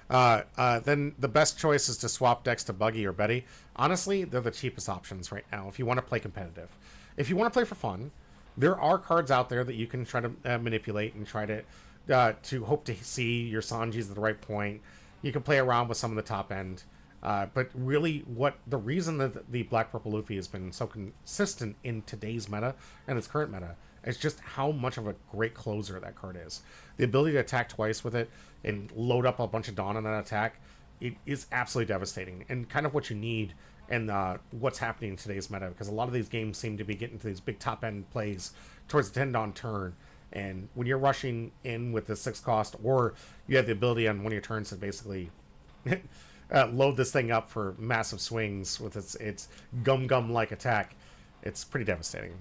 Then the best choice is to swap decks to Buggy or Betty. Honestly, they're the cheapest options right now if you want to play competitive. If you want to play for fun, there are cards out there that you can try to manipulate and try to hope to see your Sanjis at the right point. You can play around with some of the top end. But really, the reason that the Black Purple Luffy has been so consistent in today's meta and its current meta is just how much of a great closer that card is. The ability to attack twice with it and load up a bunch of Dawn on that attack, it is absolutely devastating and kind of what you need and what's happening in today's meta, because a lot of these games seem to be getting to these big top end plays towards the 10 Dawn turn. And when you're rushing in with the 6 cost, or you have the ability on one of your turns to basically load this thing up for massive swings with its gum-like attack, it's pretty devastating.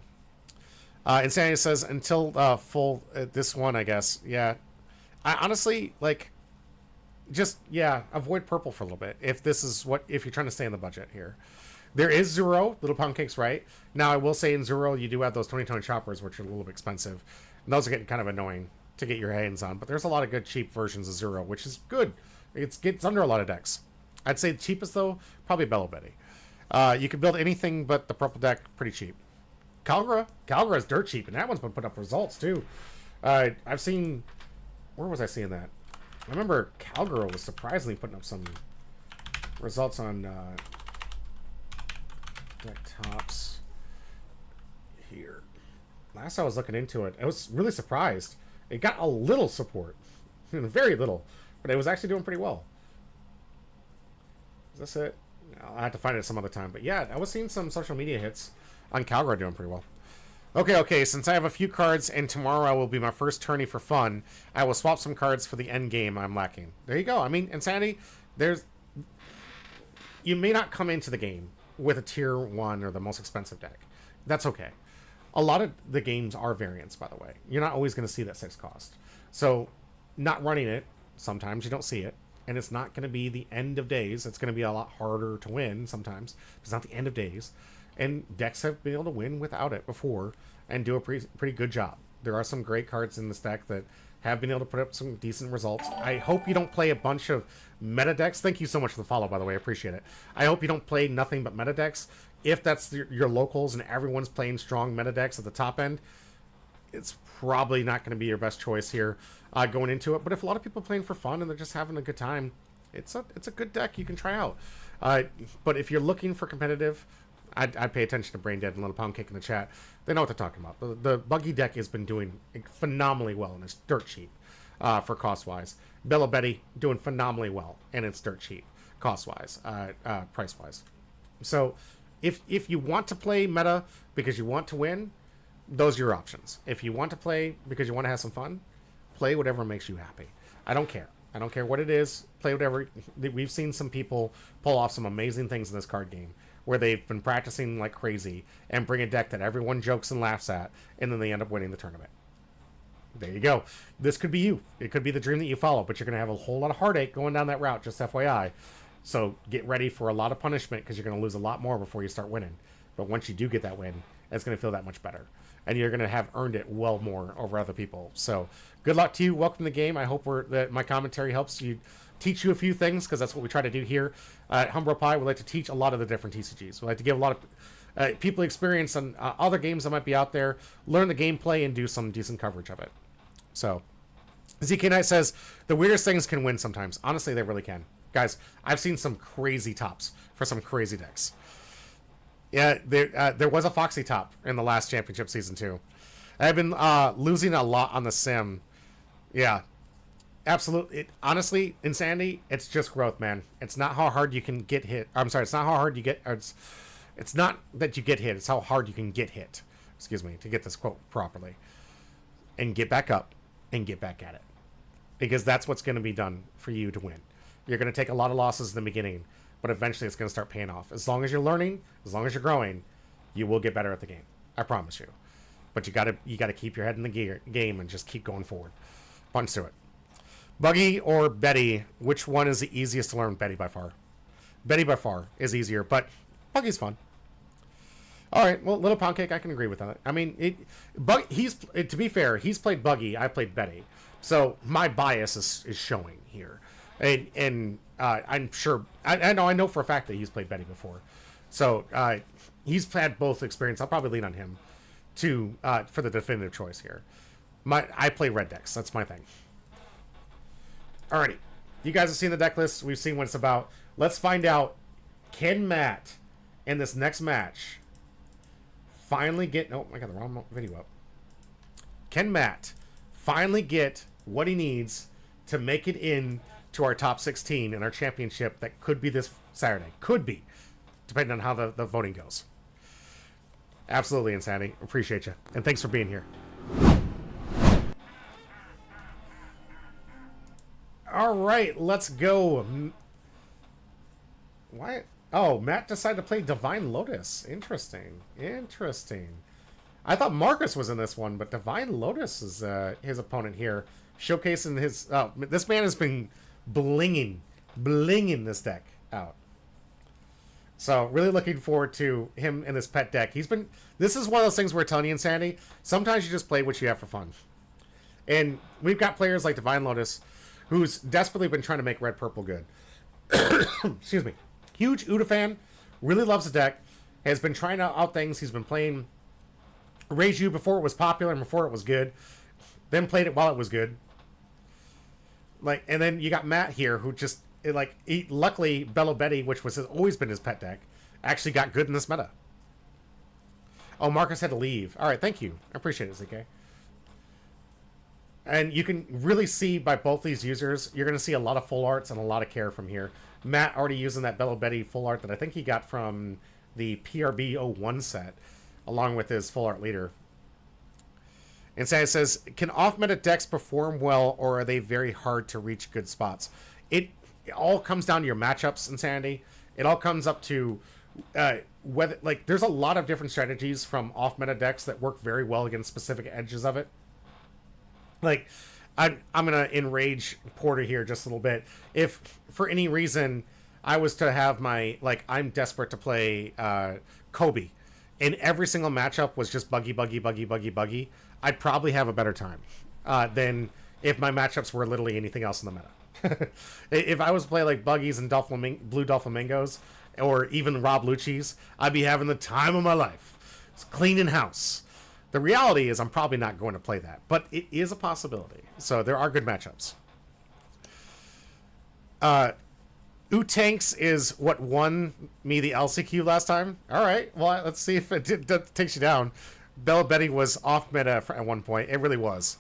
Insanity says, until full this one, I guess. Yeah. I honestly, avoid purple for a little bit if you're trying to stay in the budget here. There is Zero, Little Pancakes, right? Now, I will say in Zero, you do have those 2020 choppers, which are a little bit expensive. And those are getting kind of annoying to get your hands on. But there's a lot of good cheap versions of Zero, which is good. It gets under a lot of decks. I'd say the cheapest, though, probably Bello Betty. You can build anything but the purple deck pretty cheap. Calgra is dirt cheap, and that one's been put up results, too. I've seen... Where was I seeing that? I remember Calgary was surprisingly putting up some results on deck tops here. Last I was looking into it, I was really surprised. It got a little support. Very little. But it was actually doing pretty well. Is this it? I'll have to find it some other time. But yeah, I was seeing some social media hits on Calgary doing pretty well. Okay, since I have a few cards and tomorrow will be my first tourney for fun, I will swap some cards for the end game I'm lacking. There you go. I mean, Insanity, you may not come into the game with a tier 1 or the most expensive deck. That's okay. A lot of the games are variants, by the way. You're not always going to see that 6 cost. So, not running it, sometimes you don't see it, and it's not going to be the end of days. It's going to be a lot harder to win sometimes. It's not the end of days. And decks have been able to win without it before and do a pretty good job. There are some great cards in this deck that have been able to put up some decent results. I hope you don't play a bunch of meta decks. Thank you so much for the follow, by the way. I appreciate it. I hope you don't play nothing but meta decks. If that's your locals and everyone's playing strong meta decks at the top end, it's probably not going to be your best choice here going into it. But if a lot of people are playing for fun and they're just having a good time, it's a good deck you can try out. But if you're looking for competitive, I'd pay attention to Brain Dead and Little Pound Cake in the chat. They know what they're talking about. The Buggy deck has been doing phenomenally well, and it's dirt cheap for cost-wise. Bello Betty doing phenomenally well, and it's dirt cheap cost-wise, price-wise. So if you want to play meta because you want to win, those are your options. If you want to play because you want to have some fun, play whatever makes you happy. I don't care. I don't care what it is. Play whatever. We've seen some people pull off some amazing things in this card game where they've been practicing like crazy and bring a deck that everyone jokes and laughs at, and then they end up winning the tournament. There you go. This could be you. It could be the dream that you follow, but you're going to have a whole lot of heartache going down that route, just FYI. So get ready for a lot of punishment because you're going to lose a lot more before you start winning. But once you do get that win, it's going to feel that much better. And you're going to have earned it well more over other people. So good luck to you. Welcome to the game. I hope that my commentary helps you, teach you a few things, because that's what we try to do here. At Humble Pie, we like to teach a lot of the different TCGs. We like to give a lot of people experience on other games that might be out there, learn the gameplay, and do some decent coverage of it. So ZK Knight says, the weirdest things can win sometimes. Honestly, they really can. Guys, I've seen some crazy tops for some crazy decks. Yeah, there was a Foxy top in the last championship season too. I've been losing a lot on the sim. Yeah, absolutely. Honestly, Insanity, it's just growth, man. It's not how hard you can get hit. I'm sorry, it's not how hard you get. It's not that you get hit. It's how hard you can get hit. Excuse me, to get this quote properly. And get back up and get back at it. Because that's what's going to be done for you to win. You're going to take a lot of losses in the beginning, but eventually it's going to start paying off. As long as you're learning, as long as you're growing, you will get better at the game. I promise you. But you got to keep your head in the game and just keep going forward. Punch through it. Buggy or Betty, which one is the easiest to learn? Betty by far. Betty by far is easier, but Buggy's fun. All right, well, Little Pound Cake, I can agree with that. I mean, to be fair, he's played Buggy, I played Betty. So my bias is showing here. And I'm sure, I know for a fact that he's played Betty before. So he's had both experience. I'll probably lean on him for the definitive choice here. I play red decks. That's my thing. Alrighty. You guys have seen the deck list. We've seen what it's about. Let's find out, can Matt in this next match finally get... Oh, I got the wrong video up. Can Matt finally get what he needs to make it in to our top 16 in our championship that could be this Saturday? Could be, depending on how the voting goes. Absolutely, Insanity. Appreciate you. And thanks for being here. All right, let's go. Why? Oh, Matt decided to play Divine Lotus. Interesting. Interesting. I thought Marcus was in this one, but Divine Lotus is his opponent here. Showcasing his... Oh, this man has been blinging this deck out. So, really looking forward to him in this pet deck. This is one of those things we're telling you, Insanity. Sometimes you just play what you have for fun. And we've got players like Divine Lotus, who's desperately been trying to make red-purple good. Excuse me. Huge Uda fan. Really loves the deck. Has been trying out things. He's been playing Reiju before it was popular and before it was good. Then played it while it was good. And then you got Matt here, who just... luckily, Bello Betty, which has always been his pet deck, actually got good in this meta. Oh, Marcus had to leave. All right, thank you. I appreciate it, ZK. And you can really see by both these users, you're going to see a lot of full arts and a lot of care from here. Matt already using that Bello Betty full art that I think he got from the PRB 01 set, along with his full art leader. And Sandy says, can off-meta decks perform well, or are they very hard to reach good spots? It all comes down to your matchups, Insanity. It all comes up to whether, there's a lot of different strategies from off-meta decks that work very well against specific edges of it. I'm gonna enrage Porter here just a little bit. If for any reason I was to have my I'm desperate to play Kobe, and every single matchup was just buggy, I'd probably have a better time than if my matchups were literally anything else in the meta. If I was to play buggies and blue Doflamingos, or even Rob Lucci's, I'd be having the time of my life. It's cleaning house. The reality is I'm probably not going to play that, but it is a possibility. So there are good matchups. Utanks is what won me the LCQ last time. All right, well, let's see if it takes you down. Bella Betty was off meta at one point. It really was.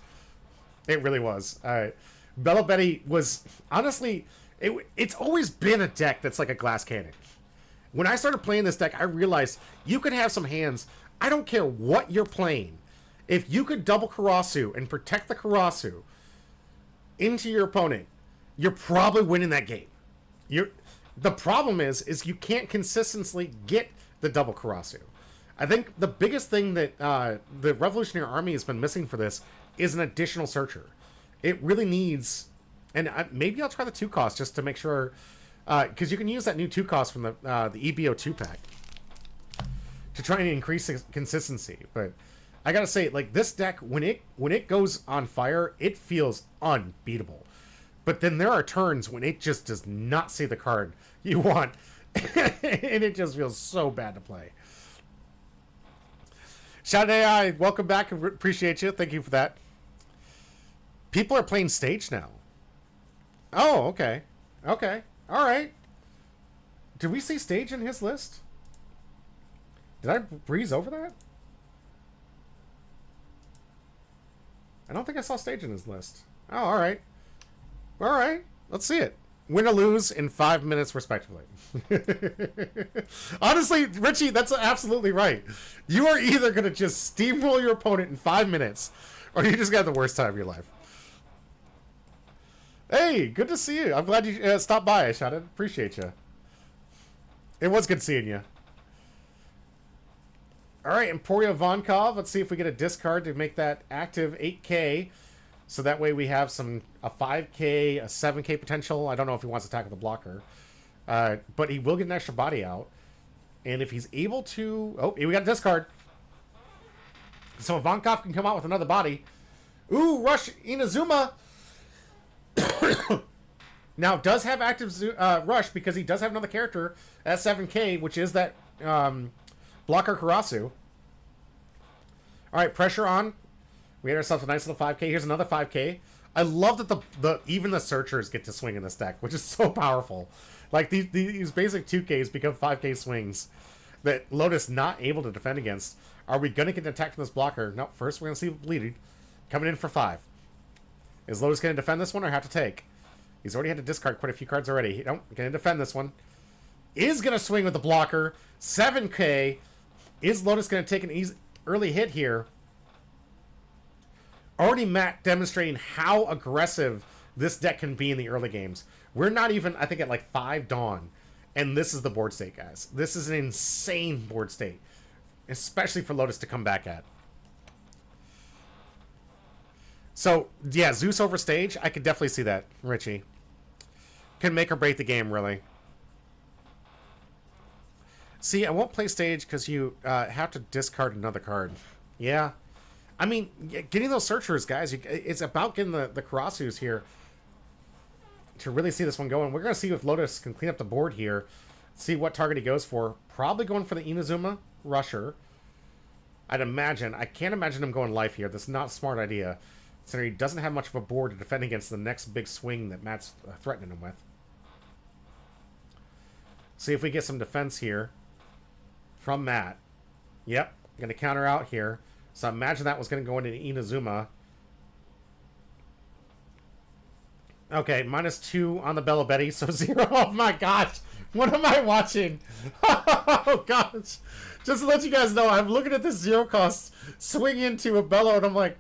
It really was. All right. Bella Betty was, honestly, it's always been a deck that's like a glass cannon. When I started playing this deck, I realized you could have some hands. I don't care what you're playing. If you could double Karasu and protect the Karasu into your opponent, you're probably winning that game. The problem is you can't consistently get the double Karasu. I think the biggest thing that the Revolutionary Army has been missing for this is an additional searcher. It really needs, and maybe I'll try the 2 cost just to make sure, because you can use that new 2 cost from the EBO 2 pack to try and increase consistency. But I gotta say, like, this deck, when it goes on fire, it feels unbeatable. But then there are turns when it just does not see the card you want, and it just feels so bad to play. Shout out AI, welcome back. Appreciate you. Thank you for that. People are playing Stage now. Oh, okay. Okay. All right. Did we see Stage in his list? Did I breeze over that? I don't think I saw Stage in his list. Oh, all right. All right. Let's see it. Win or lose in 5 minutes, respectively. Honestly, Richie, that's absolutely right. You are either going to just steamroll your opponent in 5 minutes, or you just got the worst time of your life. Hey, good to see you. I'm glad you stopped by, Shada. Appreciate you. It was good seeing you. All right, Emporio Vonkov. Let's see if we get a discard to make that active 8K. So that way we have a 5K, a 7K potential. I don't know if he wants to tackle the blocker. But he will get an extra body out. And if he's able to... Oh, we got a discard. So Vonkov can come out with another body. Ooh, Rush Inazuma. Now, does have active Rush because he does have another character at 7K, which is that blocker Karasu. All right, pressure on. We had ourselves a nice little 5K. Here's another 5K. I love that even the searchers get to swing in this deck, which is so powerful. Like, these basic 2Ks become 5K swings that Lotus not able to defend against. Are we going to get an attack from this blocker? No, first we're going to see Bleeding coming in for 5. Is Lotus going to defend this one or have to take? He's already had to discard quite a few cards already. Nope, going to defend this one. Is going to swing with the blocker. 7K. Is Lotus going to take an early hit here? Already Matt demonstrating how aggressive this deck can be in the early games. We're not even, I think, at like 5 Dawn. And this is the board state, guys. This is an insane board state. Especially for Lotus to come back at. So, yeah, Zeus over Stage. I could definitely see that, Richie. Can make or break the game, really. See, I won't play Stage because you have to discard another card. Yeah. I mean, getting those searchers, guys, it's about getting the Karasus here to really see this one going. We're going to see if Lotus can clean up the board here, see what target he goes for. Probably going for the Inazuma Rusher. I'd imagine. I can't imagine him going life here. That's not a smart idea. So he doesn't have much of a board to defend against the next big swing that Matt's threatening him with. See if we get some defense here from Matt. Yep, going to counter out here. So I imagine that was going to go into Inazuma. Okay, -2 on the Bella Betty, so 0. Oh my gosh. What am I watching? Oh gosh. Just to let you guys know, I'm looking at this 0 cost swing into a Bello, and I'm like,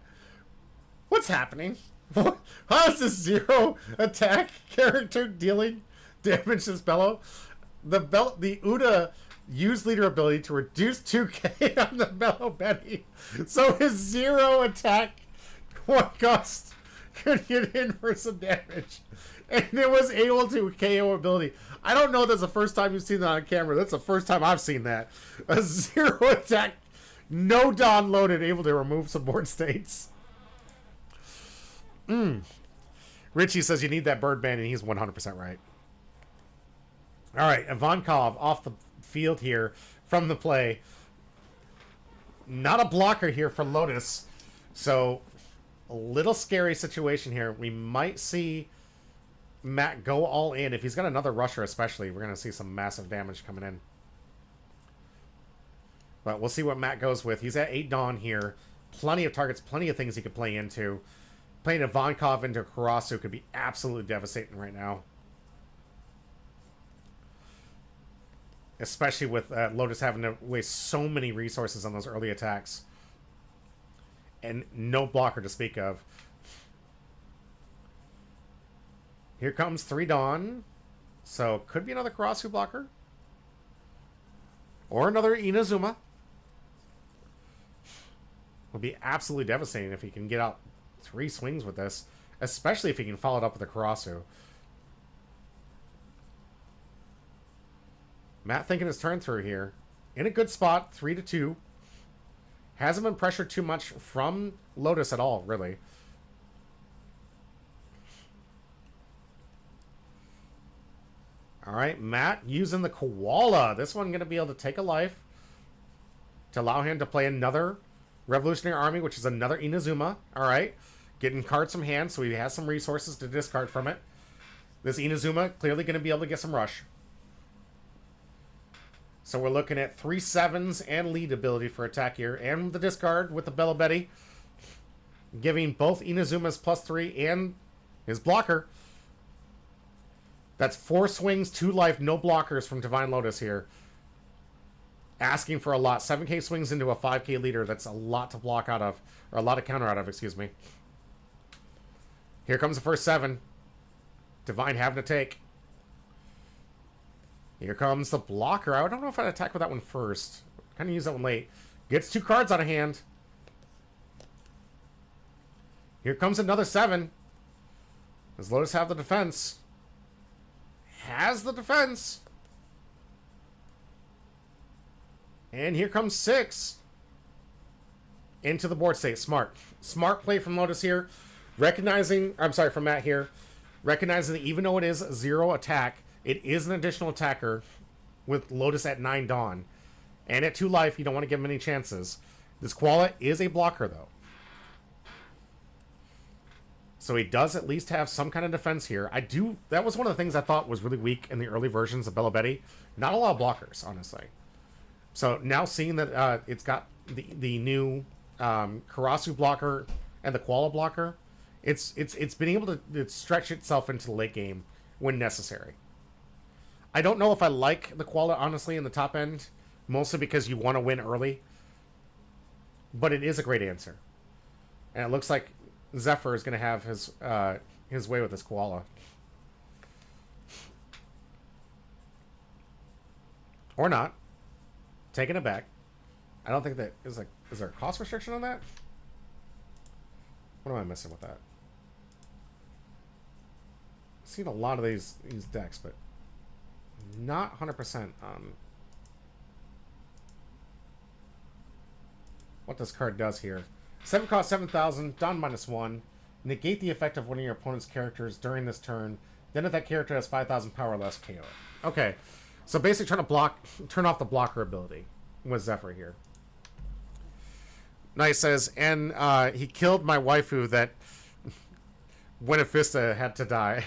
what's happening? How is this 0 attack character dealing damage to this Bello? The Uda used leader ability to reduce 2K on the Bello Betty. So his 0 attack 1 cost could get in for some damage. And it was able to KO ability. I don't know if that's the first time you've seen that on camera. That's the first time I've seen that. A 0 attack, no Dawn loaded, able to remove some board states. Richie says you need that bird band, and he's 100% right. All right, Ivankov off the field here from the play. Not a blocker here for Lotus. So, a little scary situation here. We might see Matt go all in. If he's got another rusher especially, we're going to see some massive damage coming in. But we'll see what Matt goes with. He's at 8 Dawn here. Plenty of targets, plenty of things he could play into. Playing Ivankov into Karasu could be absolutely devastating right now. Especially with Lotus having to waste so many resources on those early attacks. And no blocker to speak of. Here comes 3 Dawn. So, could be another Karasu blocker. Or another Inazuma. Would be absolutely devastating if he can get out 3 swings with this, especially if he can follow it up with a Karasu. Matt thinking his turn through here. In a good spot, 3-2. Hasn't been pressured too much from Lotus at all, really. All right, Matt using the Koala. This one going to be able to take a life to allow him to play another Revolutionary Army, which is another Inazuma. All right, getting cards from hand, so he has some resources to discard from it. This Inazuma clearly going to be able to get some rush. So we're looking at 3 7s and lead ability for attack here, and the discard with the Bella Betty, giving both Inazumas +3 and his blocker. That's 4 swings, 2 life, no blockers from Divine Lotus here. Asking for a lot. 7k swings into a 5k leader. That's a lot to block out of. Or a lot to counter out of, excuse me. Here comes the first 7. Divine having to take. Here comes the blocker. I don't know if I'd attack with that one first. Kind of use that one late. Gets 2 cards out of hand. Here comes another 7. Does Lotus have the defense? Has the defense. And here comes 6. Into the board state. Smart. Smart play from Lotus here. Recognizing, I'm sorry, from Matt here. Recognizing that even though it is 0 attack, it is an additional attacker with Lotus at 9 Dawn. And at 2 life, you don't want to give him any chances. This Koala is a blocker, though. So he does at least have some kind of defense here. That was one of the things I thought was really weak in the early versions of Bella Betty. Not a lot of blockers, honestly. So now seeing that it's got the new Karasu blocker and the Koala blocker, it's been able to stretch itself into the late game when necessary. I don't know if I like the Koala, honestly, in the top end, mostly because you want to win early. But it is a great answer. And it looks like Zephyr is going to have his way with this Koala. Or not. Taking it back. I don't think that is there a cost restriction on that? What am I missing with that? I've seen a lot of these decks, but not 100% on what this card does here. 7 cost 7,000, Dawn -1. Negate the effect of one of your opponent's characters during this turn. Then if that character has 5,000 power or less, KO it. Okay. So basically trying to turn off the blocker ability with Zephyr here. Nice says, and he killed my waifu that Winifista had to die.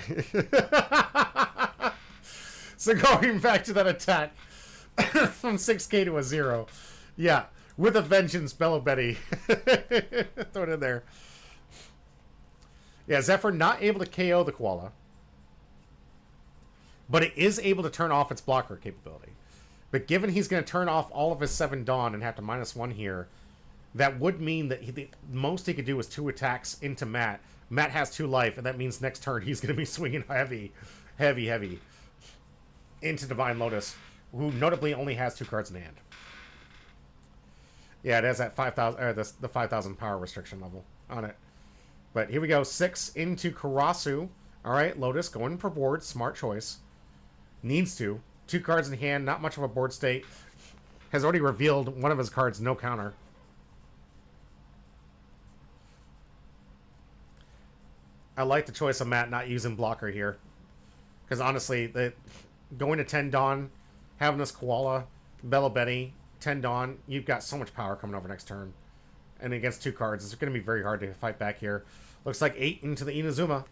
So going back to that attack from 6k to a 0. Yeah. With a vengeance, Bella Betty. Throw it in there. Yeah, Zephyr not able to KO the Koala. But it is able to turn off its blocker capability. But given he's going to turn off all of his 7 Dawn and have to -1 here, that would mean that the most he could do is 2 attacks into Matt. Matt has 2 life, and that means next turn he's going to be swinging heavy into Divine Lotus, who notably only has 2 cards in hand. Yeah, it has that 5,000 or the 5,000 power restriction level on it. But here we go, 6 into Karasu. All right, Lotus going for board, smart choice. Needs to. 2 cards in hand, not much of a board state. Has already revealed one of his cards, no counter. I like the choice of Matt not using blocker here. Because honestly, going to 10 Dawn, having this Koala, Bella Betty, 10 Dawn, you've got so much power coming over next turn. And against 2 cards, it's going to be very hard to fight back here. Looks like 8 into the Inazuma.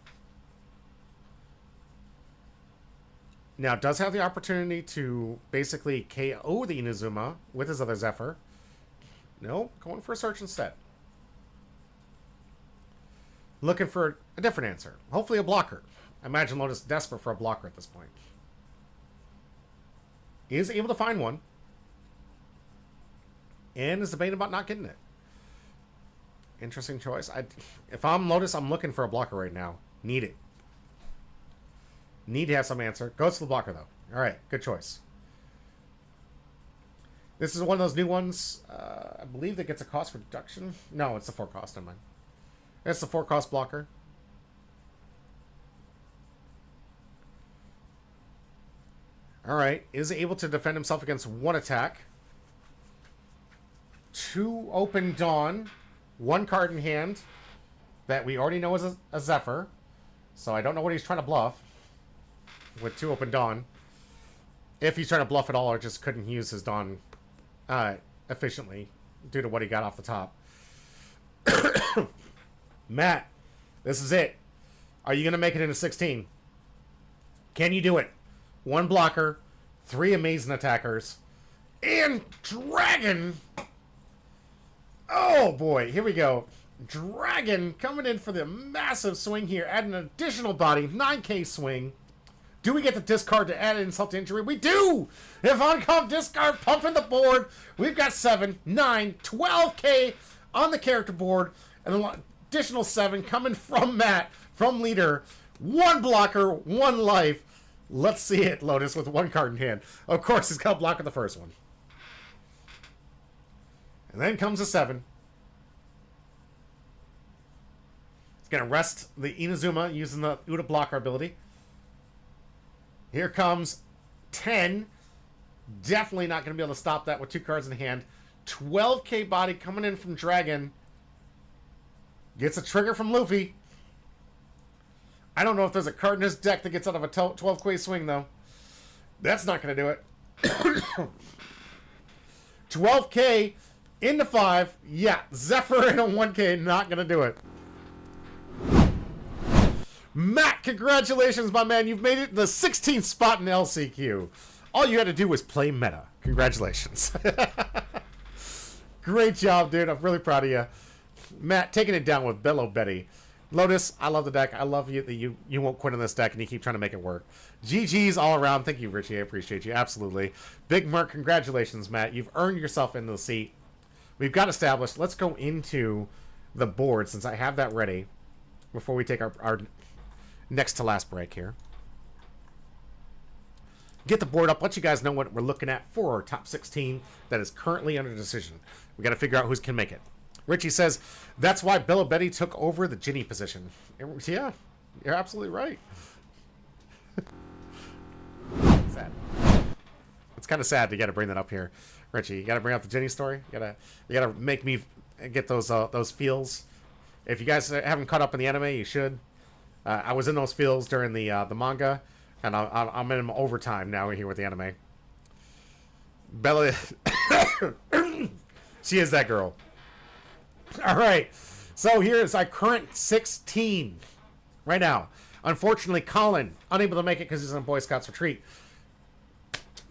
Now, does have the opportunity to basically KO the Inazuma with his other Zephyr. No, going for a search instead. Looking for a different answer. Hopefully a blocker. I imagine Lotus is desperate for a blocker at this point. He is able to find one. And is debating about not getting it. Interesting choice. If I'm Lotus, I'm looking for a blocker right now. Need it. Need to have some answer. Goes to the blocker, though. All right, good choice. This is one of those new ones. I believe that gets a cost reduction. No, it's a 4 cost. Never mind. That's the 4-cost blocker. Alright, is able to defend himself against 1 attack. 2 Open Dawn. 1 card in hand that we already know is a Zephyr. So I don't know what he's trying to bluff with 2 Open Dawn. If he's trying to bluff at all or just couldn't use his Dawn efficiently due to what he got off the top. Matt, this is it. Are you going to make it into 16? Can you do it? 1 blocker, 3 amazing attackers, and Dragon. Oh boy, here we go. Dragon coming in for the massive swing here. Add an additional body, 9k swing. Do we get the discard to add insult to injury? We do! If on-comp discard pumping the board, we've got 7, 9, 12k on the character board, and an additional 7 coming from Matt, from leader. 1 blocker, 1 life. Let's see it, Lotus, with 1 card in hand. Of course, he's got to block with the first one. And then comes a 7. He's going to rest the Inazuma using the Uda blocker ability. Here comes 10. Definitely not going to be able to stop that with 2 cards in hand. 12k body coming in from Dragon. Gets a trigger from Luffy. I don't know if there's a card in his deck that gets out of a 12k swing, though. That's not going to do it. 12k into 5. Yeah, Zephyr and a 1k, not going to do it. Matt, congratulations, my man. You've made it the 16th spot in LCQ. All you had to do was play meta. Congratulations. Great job, dude. I'm really proud of you. Matt, taking it down with Bello Betty. Lotus, I love the deck. I love you that you won't quit on this deck and you keep trying to make it work. GG's all around. Thank you, Richie. I appreciate you. Absolutely. Big Merc, congratulations, Matt. You've earned yourself into the seat. We've got established. Let's go into the board since I have that ready before we take our next to last break here. Get the board up. Let you guys know what we're looking at for our top 16 that is currently under decision. We got to figure out who can make it. Richie says, that's why Bello Betty took over the Ginny position. Yeah, you're absolutely right. Sad. It's kind of sad to bring that up here. Richie, you got to bring up the Ginny story. You gotta make me get those feels. If you guys haven't caught up in the anime, you should. I was in those feels during the manga, and I'm in overtime now here with the anime. Bella, she is that girl. All right, so here's our current 16 right now. Unfortunately, Colin, unable to make it because he's on Boy Scouts retreat.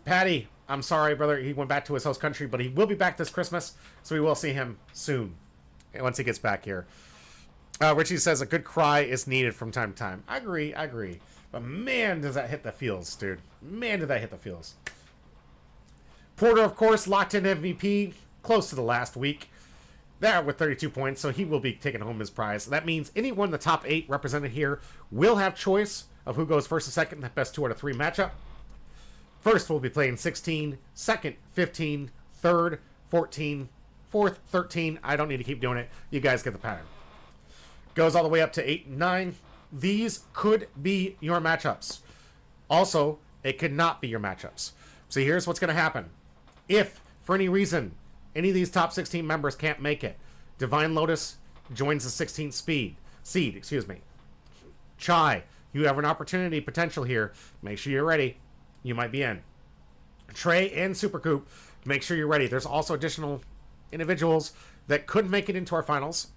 Patty, I'm sorry, brother. He went back to his host country, but he will be back this Christmas, so we will see him soon once he gets back here. Richie says a good cry is needed from time to time. I agree. But man, does that hit the feels, dude. Man, did that hit the feels. Porter, of course, locked in MVP close to the last week. There with 32 points, so he will be taking home his prize. That means anyone in the top 8 represented here will have choice of who goes first and second in the best 2 out of 3 matchup. First, we'll be playing 16, second, 15, third, 14, fourth, 13. I don't need to keep doing it. You guys get the pattern. Goes all the way up to 8 and 9. These could be your matchups. Also, it could not be your matchups. So here's what's going to happen. If, for any reason, any of these top 16 members can't make it, Divine Lotus joins the 16th seed. Chai, you have an opportunity potential here. Make sure you're ready. You might be in. Trey and Supercoop, make sure you're ready. There's also additional individuals that could make it into our finals.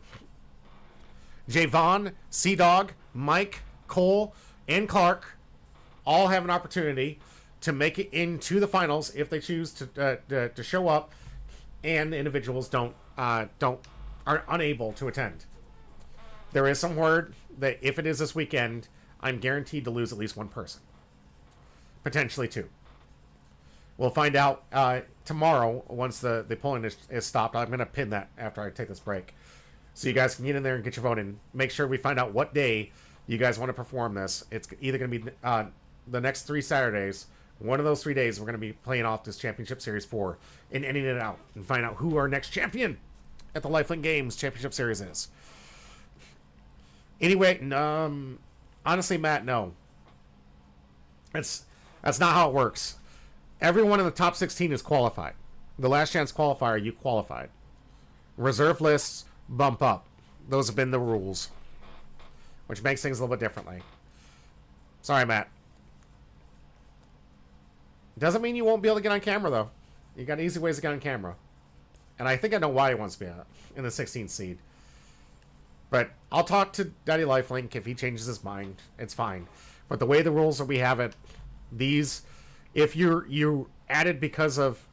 Javon, Sea-Dog, Mike, Cole, and Clark all have an opportunity to make it into the finals if they choose to show up, and the individuals are unable to attend. There is some word that if it is this weekend, I'm guaranteed to lose at least one person, potentially 2. We'll find out tomorrow once the polling is stopped. I'm going to pin that after I take this break, so you guys can get in there and get your vote in. Make sure we find out what day you guys want to perform this. It's either going to be the next 3 Saturdays. One of those 3 days, we're going to be playing off this Championship Series 4 and ending it out and find out who our next champion at the Lifelink Games Championship Series is. Anyway, honestly, Matt, no. That's not how it works. Everyone in the top 16 is qualified. The last chance qualifier, you qualified. Reserve lists bump up. Those have been the rules, which makes things a little bit differently. Sorry, Matt. Doesn't mean you won't be able to get on camera, though. You got easy ways to get on camera. And I think I know why he wants to be in the 16th seed. But I'll talk to Daddy Lifelink if he changes his mind. It's fine. But the way the rules that we have it, these, if you added because of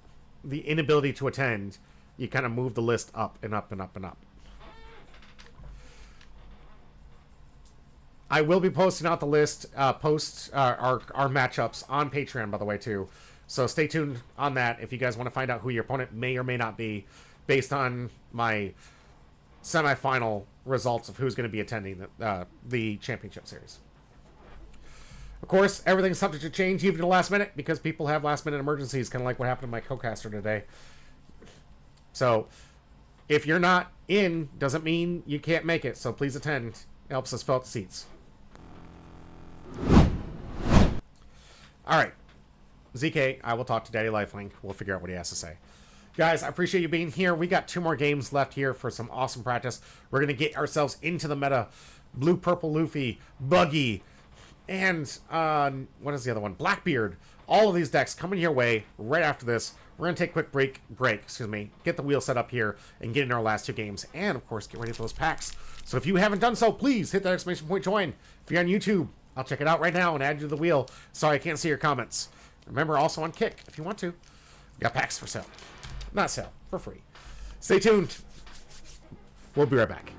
the inability to attend, you kind of move the list up and up and up and up. I will be posting out the list, our matchups on Patreon, by the way, too. So stay tuned on that if you guys want to find out who your opponent may or may not be based on my semifinal results of who's going to be attending the championship series. Of course, everything's subject to change even to the last minute because people have last minute emergencies, kind of like what happened to my co-caster today. So if you're not in, doesn't mean you can't make it. So please attend. It helps us fill out the seats. All right. ZK, I will talk to Daddy Lifelink. We'll figure out what he has to say. Guys, I appreciate you being here. We got 2 more games left here for some awesome practice. We're going to get ourselves into the meta. Blue, Purple, Luffy, Buggy, and what is the other one? Blackbeard. All of these decks coming your way right after this. We're going to take a quick break, get the wheel set up here, and get into our last 2 games. And, of course, get ready for those packs. So if you haven't done so, please hit that exclamation point join. If you're on YouTube, I'll check it out right now and add you to the wheel. Sorry, I can't see your comments. Remember, also on Kick, if you want to. We got packs for sale. Not sale, for free. Stay tuned. We'll be right back.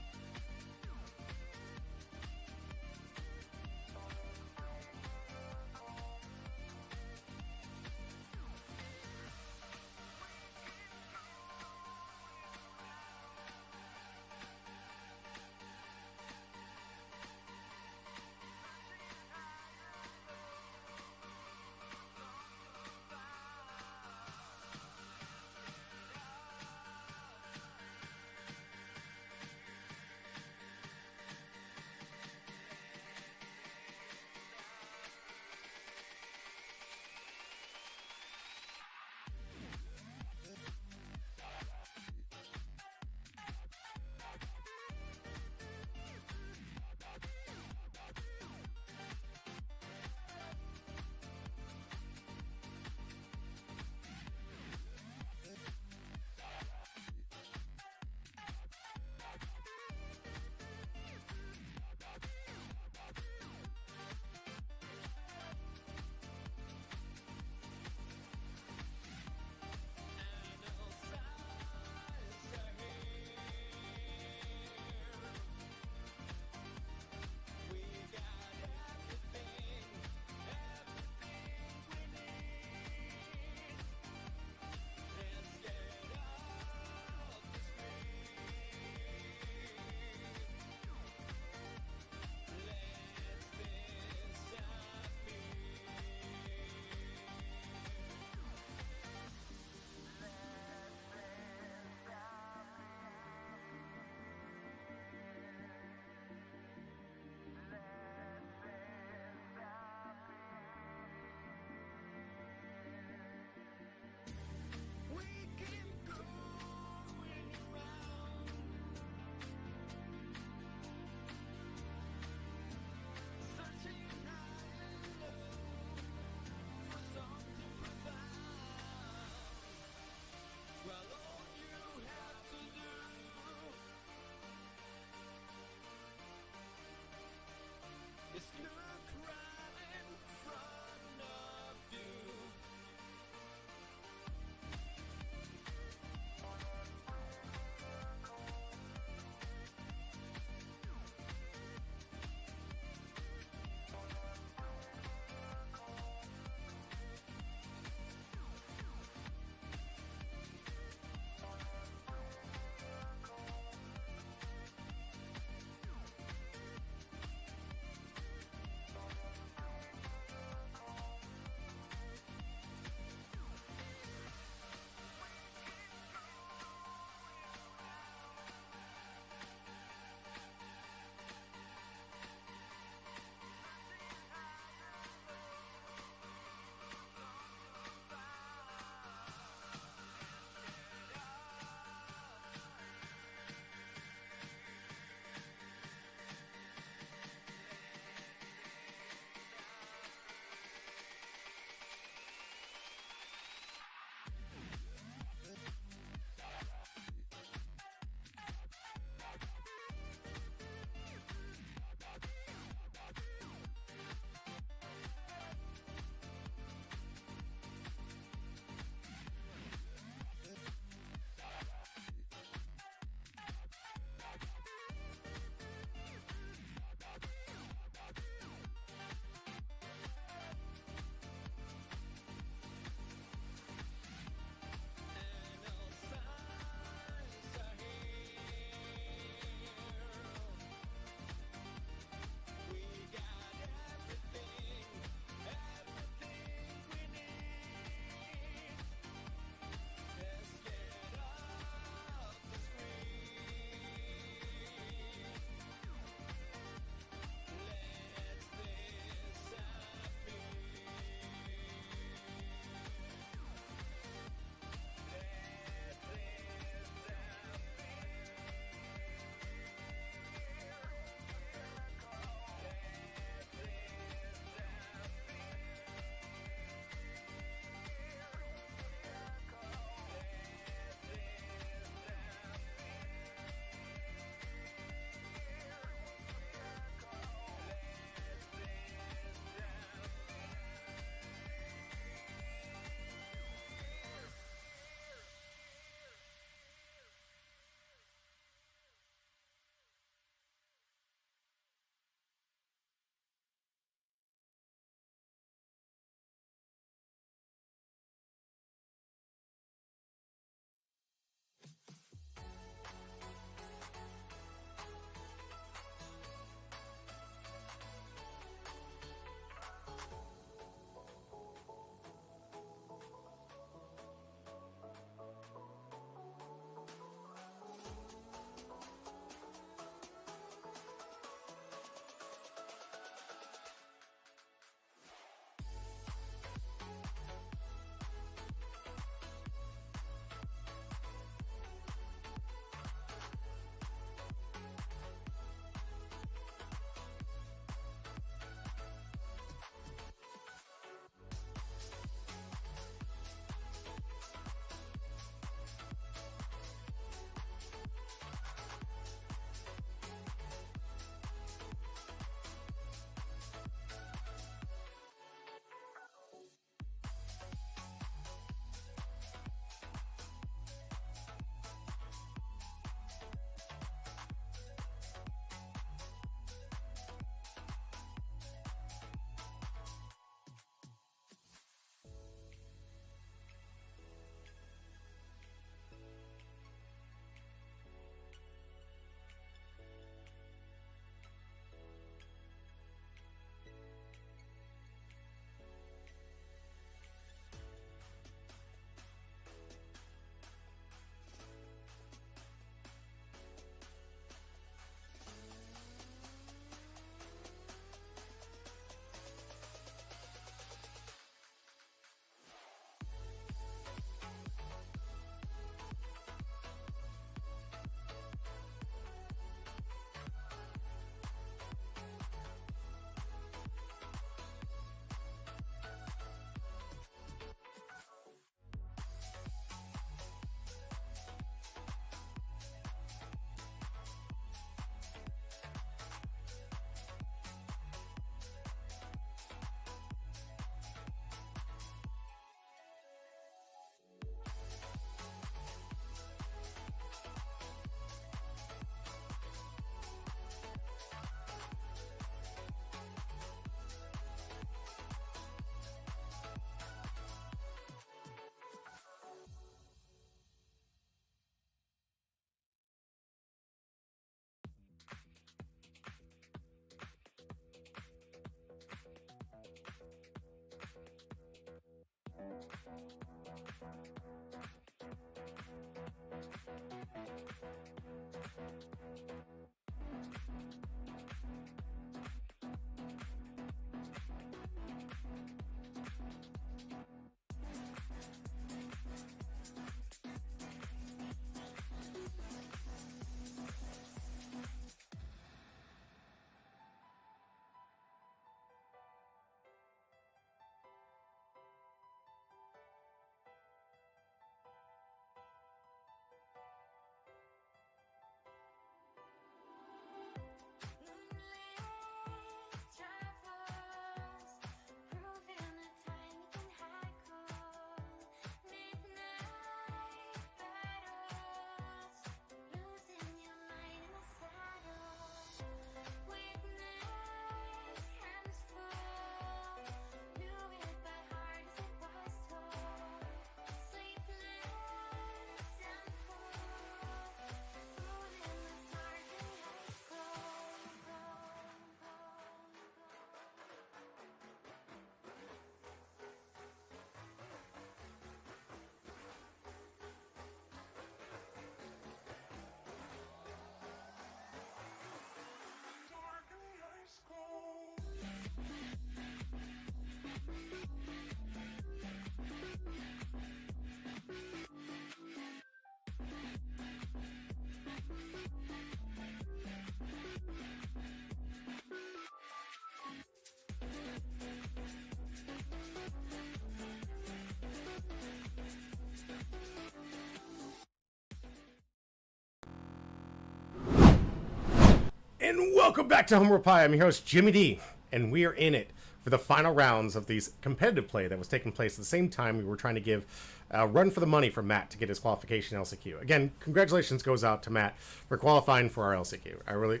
And welcome back to Homeworld Pie. I'm your host, Jimmy D, and we are in it for the final rounds of these competitive play that was taking place at the same time we were trying to give a run for the money for Matt to get his qualification LCQ. Again, congratulations goes out to Matt for qualifying for our LCQ. I really,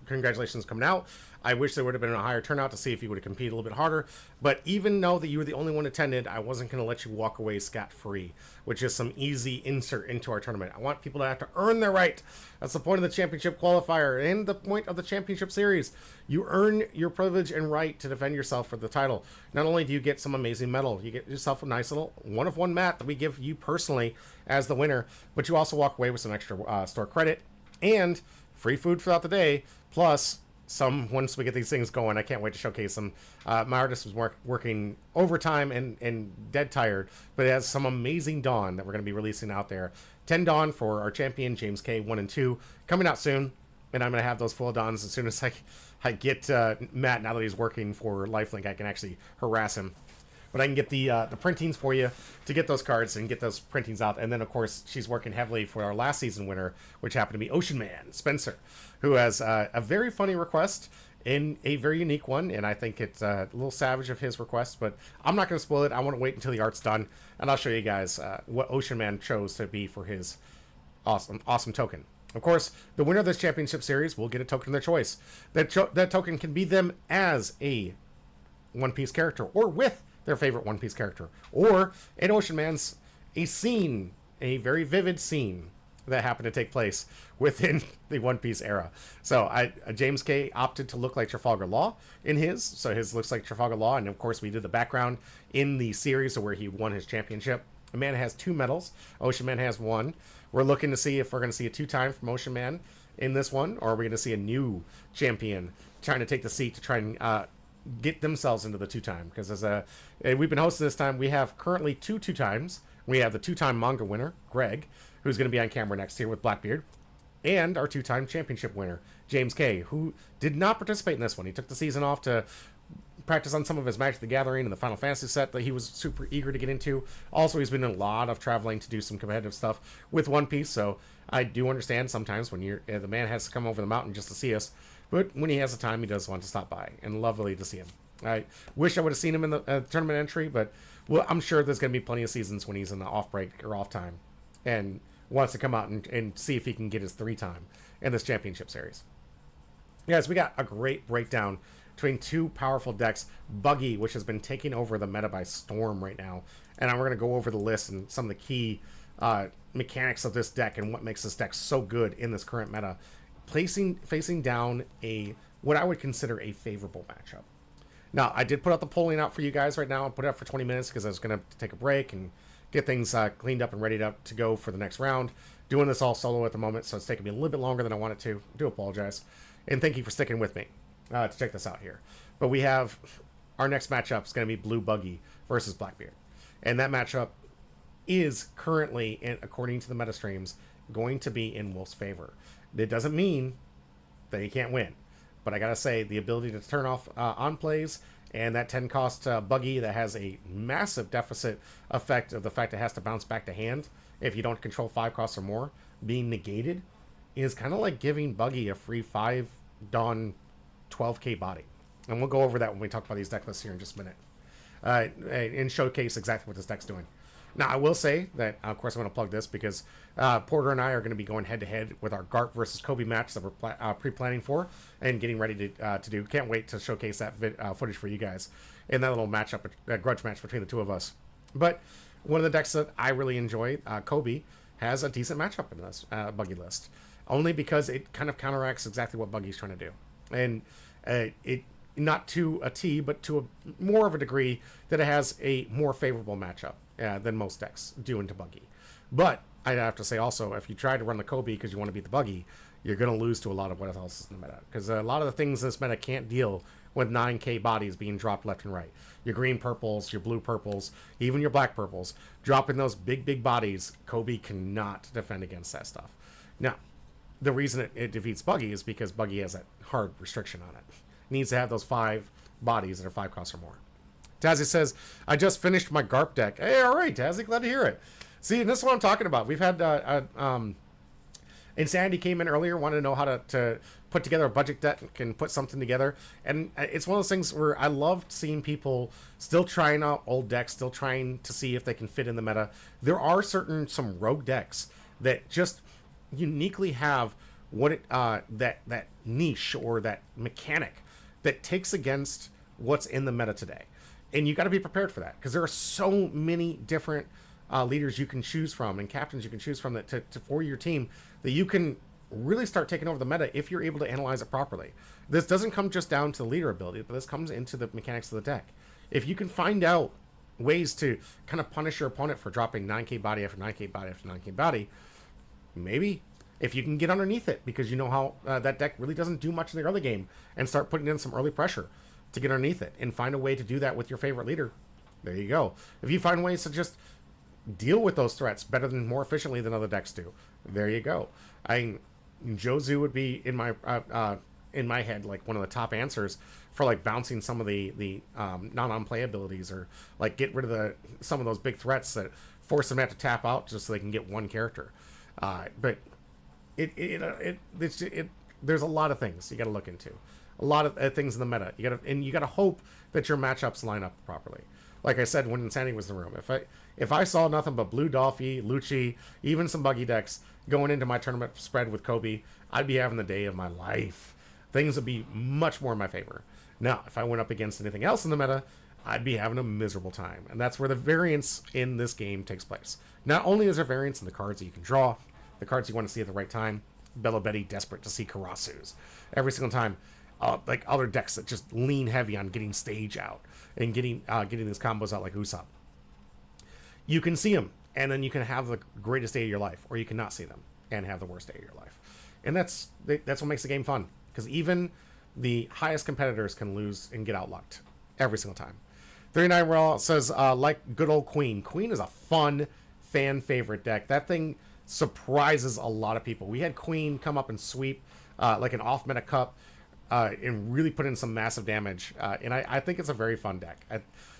congratulations coming out. I wish there would have been a higher turnout to see if you would have competed a little bit harder. But even though that you were the only one attended, I wasn't going to let you walk away scot-free, which is some easy insert into our tournament. I want people to have to earn their right. That's the point of the championship qualifier and the point of the championship series. You earn your privilege and right to defend yourself for the title. Not only do you get some amazing medal, you get yourself a nice little one-of-one mat that we give you personally as the winner, but you also walk away with some extra store credit and free food throughout the day, plus some once we get these things going. I can't wait to showcase them. My artist was working overtime and dead tired, but it has some amazing Dawn that we're going to be releasing out there. 10 Dawn for our champion, James K. 1 and 2, coming out soon, and I'm going to have those full Dawns as soon as I get Matt, now that he's working for Lifelink, I can actually harass him. But I can get the printings for you to get those cards and get those printings out. And then, of course, she's working heavily for our last season winner, which happened to be Ocean Man, Spencer, who has a very funny request in a very unique one. And I think it's a little savage of his request, but I'm not going to spoil it. I want to wait until the art's done, and I'll show you guys what Ocean Man chose to be for his awesome token. Of course, the winner of this championship series will get a token of their choice. That token can be them as a One Piece character or with their favorite One Piece character, or in Ocean Man's a scene, a very vivid scene that happened to take place within the One Piece era. So James K opted to look like Trafalgar Law in his, so his looks like Trafalgar Law, and of course we did the background in the series where he won his championship. The man has 2 medals. Ocean Man has 1. We're looking to see if we're going to see a 2-time from Ocean Man in this one, or are we going to see a new champion trying to take the seat to try and get themselves into the 2-time, because we've been hosting this time. We have currently 2 2-times. We have the 2-time manga winner, Greg, who's going to be on camera next year with Blackbeard, and our 2-time championship winner, James K, who did not participate in this one. He took the season off to practice on some of his Magic the Gathering and the Final Fantasy set that he was super eager to get into. Also, he's been doing a lot of traveling to do some competitive stuff with One Piece, so I do understand sometimes when the man has to come over the mountain just to see us, but when he has the time, he does want to stop by, and lovely to see him. I wish I would have seen him in the tournament entry, but I'm sure there's going to be plenty of seasons when he's in the off break or off time and wants to come out and see if he can get his 3-time in this championship series. Guys, we got a great breakdown between 2 powerful decks. Buggy, which has been taking over the meta by storm right now, and we're going to go over the list and some of the key mechanics of this deck and what makes this deck so good in this current meta, facing down what I would consider a favorable matchup. Now, I did put out the polling out for you guys right now. I put it up for 20 minutes because I was going to take a break and get things cleaned up and ready to go for the next round. Doing this all solo at the moment, so it's taking me a little bit longer than I wanted to. I do apologize. And thank you for sticking with me to check this out here. But we have our next matchup is going to be Blue Buggy versus Blackbeard. And that matchup is currently, according to the meta streams, going to be in Wolf's favor. It doesn't mean that he can't win. But I got to say, the ability to turn off on plays and that 10 cost Buggy that has a massive deficit effect of the fact it has to bounce back to hand if you don't control 5 costs or more, being negated, is kind of like giving Buggy a free 5 Dawn 12k body. And we'll go over that when we talk about these deck lists here in just a minute. And showcase exactly what this deck's doing. Now, I will say that, of course, I'm going to plug this because Porter and I are going to be going head-to-head with our Garp versus Kobe match that we're pre-planning for and getting ready to do. Can't wait to showcase that footage for you guys in that little matchup, that grudge match between the two of us. But one of the decks that I really enjoy, Kobe, has a decent matchup in this Buggy list. Only because it kind of counteracts exactly what Buggy's trying to do. And it not to a T, but to a more of a degree that it has a more favorable matchup than most decks do into Buggy. But I'd have to say also, if you try to run the Kobe because you want to beat the Buggy, you're going to lose to a lot of what else is in the meta. Because a lot of the things in this meta can't deal with 9k bodies being dropped left and right. Your green purples, your blue purples, even your black purples, dropping those big bodies, Kobe cannot defend against that stuff. Now, the reason it defeats Buggy is because Buggy has that hard restriction on it. It needs to have those 5 bodies that are 5 costs or more. Tazzy says, I just finished my Garp deck. Hey, all right, Tazzy, glad to hear it. See, and this is what I'm talking about. We've had Insanity came in earlier, wanted to know how to put together a budget deck and put something together. And it's one of those things where I love seeing people still trying out old decks, still trying to see if they can fit in the meta. There are some rogue decks that just uniquely have what it that niche or that mechanic that takes against what's in the meta today. And you got to be prepared for that because there are so many different leaders you can choose from and captains you can choose from that for your team that you can really start taking over the meta if you're able to analyze it properly. This doesn't come just down to the leader ability, but this comes into the mechanics of the deck. If you can find out ways to kind of punish your opponent for dropping 9k body after 9k body after 9k body, maybe if you can get underneath it because you know how that deck really doesn't do much in the early game and start putting in some early pressure to get underneath it and find a way to do that with your favorite leader, there you go. If you find ways to just deal with those threats better than more efficiently than other decks do, there you go. Jozu would be in my head like one of the top answers for like bouncing some of the non-on-play abilities or like get rid of some of those big threats that force them to have to tap out just so they can get one character. But there's a lot of things you got to look into, a lot of things in the meta. You got to hope that your matchups line up properly. Like I said when Insanity was in the room, if I saw nothing but Blue Dolphy, Lucci, even some Buggy decks going into my tournament spread with Kobe, I'd be having the day of my life. Things would be much more in my favor. Now, if I went up against anything else in the meta, I'd be having a miserable time. And that's where the variance in this game takes place. Not only is there variance in the cards that you can draw, the cards you want to see at the right time, Bello Betty desperate to see Karasus. Every single time, like other decks that just lean heavy on getting stage out and getting these combos out like Usopp. You can see them, and then you can have the greatest day of your life, or you cannot see them and have the worst day of your life. And that's what makes the game fun, because even the highest competitors can lose and get outlucked every single time. 39 Raw says, like good old Queen. Queen is a fun fan favorite deck. That thing surprises a lot of people. We had Queen come up and sweep like an off meta cup and really put in some massive damage. And I think it's a very fun deck.